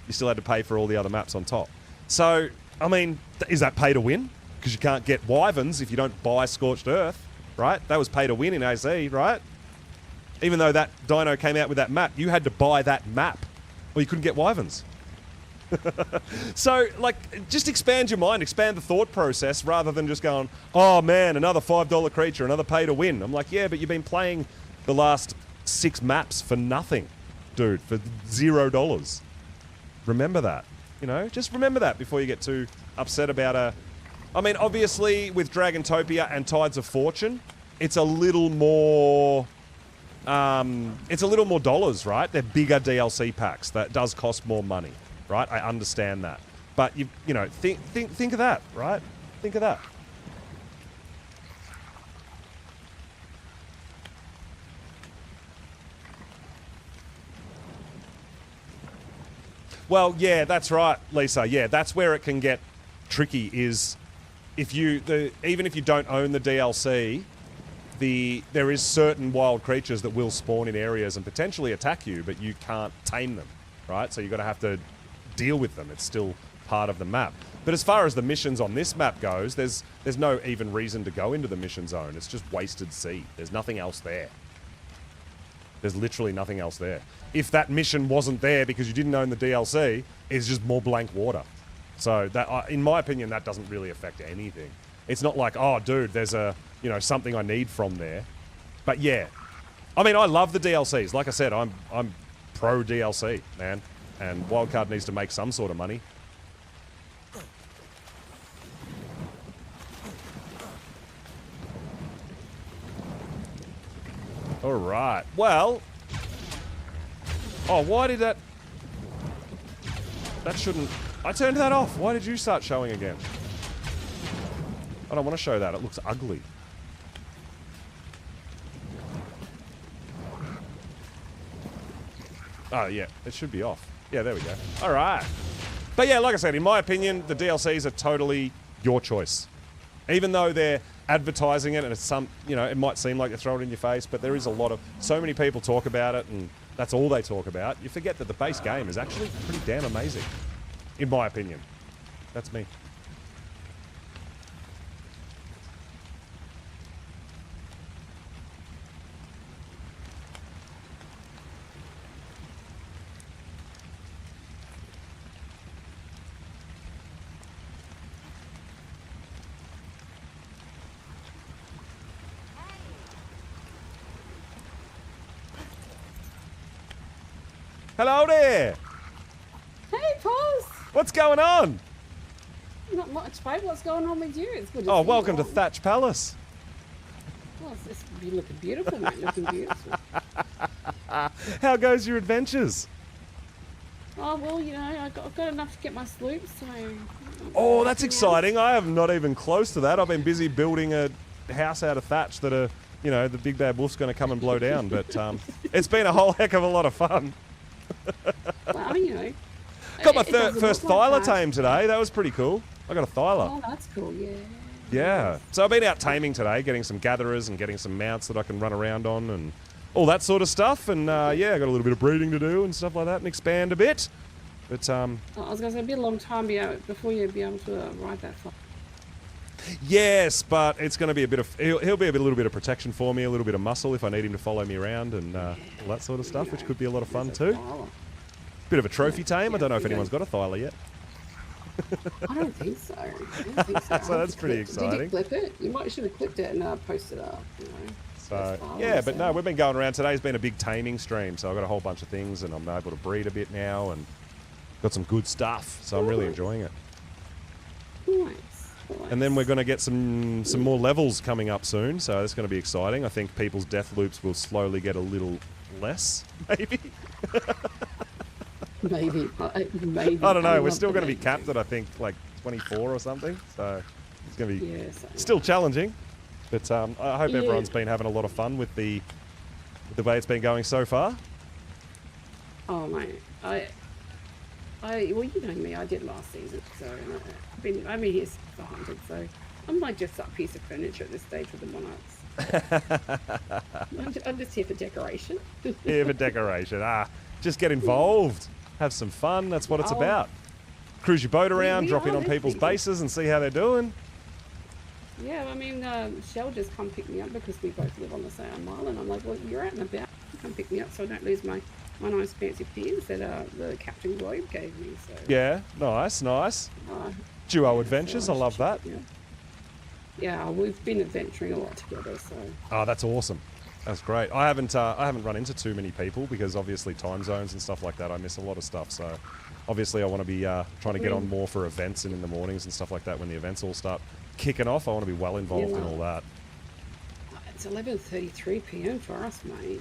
You still had to pay for all the other maps on top. So, I mean, is that pay to win? Because you can't get Wyverns if you don't buy Scorched Earth. Right? That was pay to win in AZ, right? Even though that dino came out with that map, you had to buy that map, or you couldn't get Wyverns. So, just expand your mind, expand the thought process, rather than just going, oh man, another $5 creature, another pay to win. I'm like, yeah, but you've been playing the last 6 maps for nothing, dude, for $0. Remember that. Just remember that before you get too upset about I mean, obviously, with Dragantopia and Tides of Fortune, it's a little more dollars, right? They're bigger DLC packs. That does cost more money, right? I understand that. But, think of that, right? Think of that. Well, yeah, that's right, Lisa. Yeah, that's where it can get tricky is even if you don't own the DLC, there is certain wild creatures that will spawn in areas and potentially attack you, but you can't tame them, right? So you've got to have to deal with them. It's still part of the map. But as far as the missions on this map goes, there's no even reason to go into the mission zone. It's just wasted sea. There's nothing else there. There's literally nothing else there. If that mission wasn't there because you didn't own the DLC, it's just more blank water. So that, in my opinion, that doesn't really affect anything. It's not like, oh, dude, there's something I need from there. But yeah, I mean, I love the DLCs. Like I said, I'm pro DLC, man. And Wildcard needs to make some sort of money. All right. Well. Oh, why did that... That shouldn't... I turned that off. Why did you start showing again? I don't want to show that. It looks ugly. Oh, yeah. It should be off. Yeah, there we go. All right. But yeah, like I said, in my opinion, the DLCs are totally your choice. Even though they're advertising it and it's it might seem like they're throwing it in your face, but there is so many people talk about it and that's all they talk about. You forget that the base game is actually pretty damn amazing. In my opinion. That's me. Hello there! Hey, Paws! What's going on? Not much, mate. What's going on with you? It's good to Oh, see welcome you to on. Thatch Palace. Well, you're looking beautiful, mate. Looking beautiful. How goes your adventures? Oh, well, I've got enough to get my sloop, so... Oh, that's exciting. I am not even close to that. I've been busy building a house out of thatch that the big bad wolf's going to come and blow down. But it's been a whole heck of a lot of fun. Well, Got my first Thyla tame today. That was pretty cool. I got a Thyla. Oh, that's cool, yeah. Yeah. So I've been out taming today, getting some gatherers and getting some mounts that I can run around on and all that sort of stuff. And yeah, I got a little bit of breeding to do and stuff like that and expand a bit. But I was going to say, it'll be a long time before you'll be able to ride that far. yes, but it's going to be he'll be a little bit of protection for me, a little bit of muscle if I need him to follow me around and all that sort of stuff, which could be a lot of fun too. Bit of a trophy tame. I don't know if anyone's got a Thyla yet. I don't think so. So that's pretty exciting. Did you clip it? You should have clipped it and posted it up, So, yeah, but no, we've been going around. Today's been a big taming stream, so I've got a whole bunch of things and I'm able to breed a bit now and got some good stuff, so I'm really enjoying it. Nice. And then we're going to get some more levels coming up soon, so that's going to be exciting. I think people's death loops will slowly get a little less, maybe. Maybe. I don't know. We're still going to be capped at, I think, like 24 or something. So it's going to be still challenging. But I hope everyone's been having a lot of fun with the way it's been going so far. Oh, mate. Well, you know me. I did last season. So I'm here for 100. So I'm like just a piece of furniture at this stage with the Monarchs. I'm just here for decoration. Here for decoration. Just get involved. Have some fun. That's what it's about. Cruise your boat around, drop in on people's bases and see how they're doing. Yeah, I mean, Shell just come pick me up because we both live on the same island. I'm like, well, you're out and about. Come pick me up so I don't lose my nice fancy pins that the Captain Globe gave me. So. Yeah, nice. Duo adventures, I love that. Yeah, we've been adventuring a lot together. So. Oh, that's awesome. That's great. I haven't run into too many people because obviously time zones and stuff like that. I miss a lot of stuff. So obviously I want to be trying to get on more for events and in the mornings and stuff like that. When the events all start kicking off, I want to be well involved in all that. It's 11:33 p.m. for us, mate.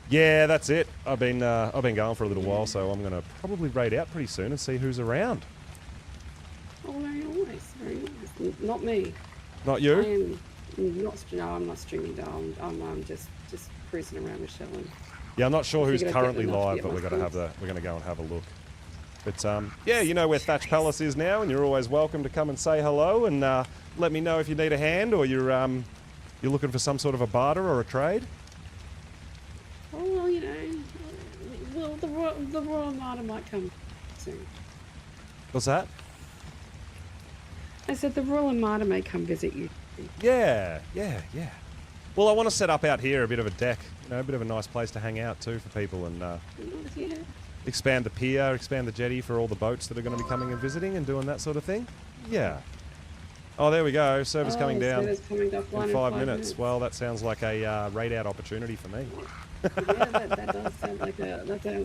Yeah, that's it. I've been going for a little while, so I'm going to probably raid out pretty soon and see who's around. Oh, very nice. Very nice. Not me. Not you? I'm not streaming. No, I'm just cruising around with Shell. Yeah, I'm not sure who's currently live, but we're going to go and have a look. But yeah, you know where Thatch Palace is now, and you're always welcome to come and say hello and let me know if you need a hand or you're looking for some sort of a barter or a trade. Oh, well, you know, well, the Royal Armada might come soon. What's that? I said the Royal Armada may come visit you. Yeah. Well, I want to set up out here a bit of a deck, you know, a bit of a nice place to hang out too for people and Yeah. expand the pier, expand the jetty for all the boats that are going to be coming and visiting and doing that sort of thing. Yeah. Oh, there we go. Service coming down in 5 minutes. Well, that sounds like a raid out opportunity for me. Yeah, that does sound like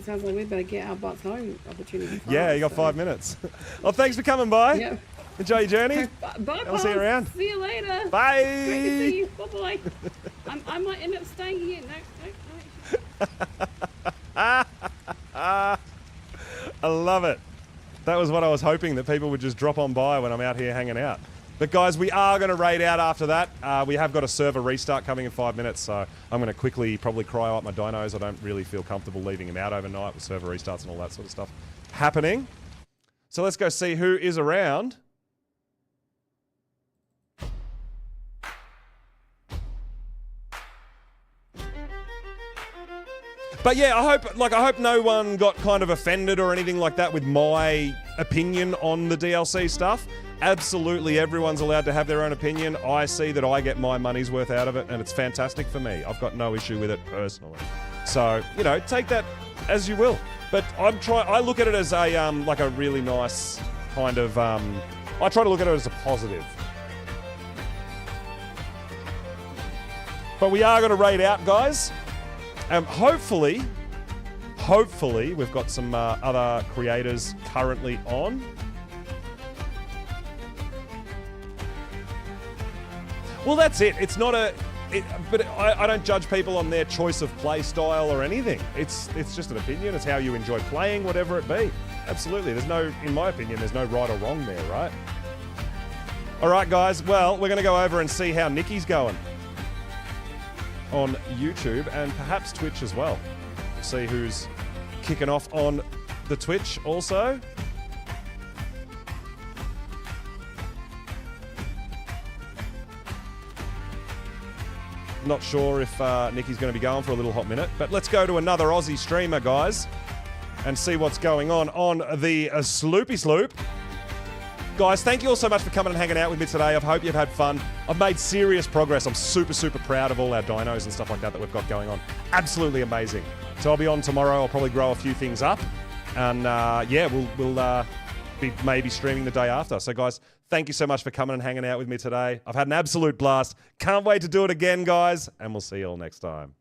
sounds like we better get our butts home opportunity. Yeah, you got 5 minutes. Well, thanks for coming by. Yeah. Enjoy your journey. Bye. I'll see you around. See you later. Bye. Great to see you. Bye. I might end up staying here. No. I love it. That was what I was hoping, that people would just drop on by when I'm out here hanging out. But guys, we are going to raid out after that. We have got a server restart coming in 5 minutes, so I'm going to quickly probably cryo up my dinos. I don't really feel comfortable leaving them out overnight with server restarts and all that sort of stuff happening. So let's go see who is around. But yeah, I hope no one got kind of offended or anything like that with my opinion on the DLC stuff. Absolutely, everyone's allowed to have their own opinion. I see that I get my money's worth out of it, and it's fantastic for me. I've got no issue with it personally. So, you know, take that as you will. But I look at it as a like a really nice kind of. I try to look at it as a positive. But we are going to raid out, guys. Hopefully, we've got some other creators currently on. Well, that's it. It's not but I don't judge people on their choice of play style or anything. It's just an opinion. It's how you enjoy playing, whatever it be. Absolutely. In my opinion, there's no right or wrong there, right? All right, guys. Well, we're going to go over and see how Nikki's going on YouTube and perhaps Twitch as well. We'll see who's kicking off on the Twitch also. Not sure if Nikki's going to be going for a little hot minute, but let's go to another Aussie streamer, guys, and see what's going on the Sloopy Sloop. Guys, thank you all so much for coming and hanging out with me today. I hope you've had fun. I've made serious progress. I'm super, super proud of all our dinos and stuff like that we've got going on. Absolutely amazing. So I'll be on tomorrow. I'll probably grow a few things up. And yeah, we'll be maybe streaming the day after. So guys, thank you so much for coming and hanging out with me today. I've had an absolute blast. Can't wait to do it again, guys. And we'll see you all next time.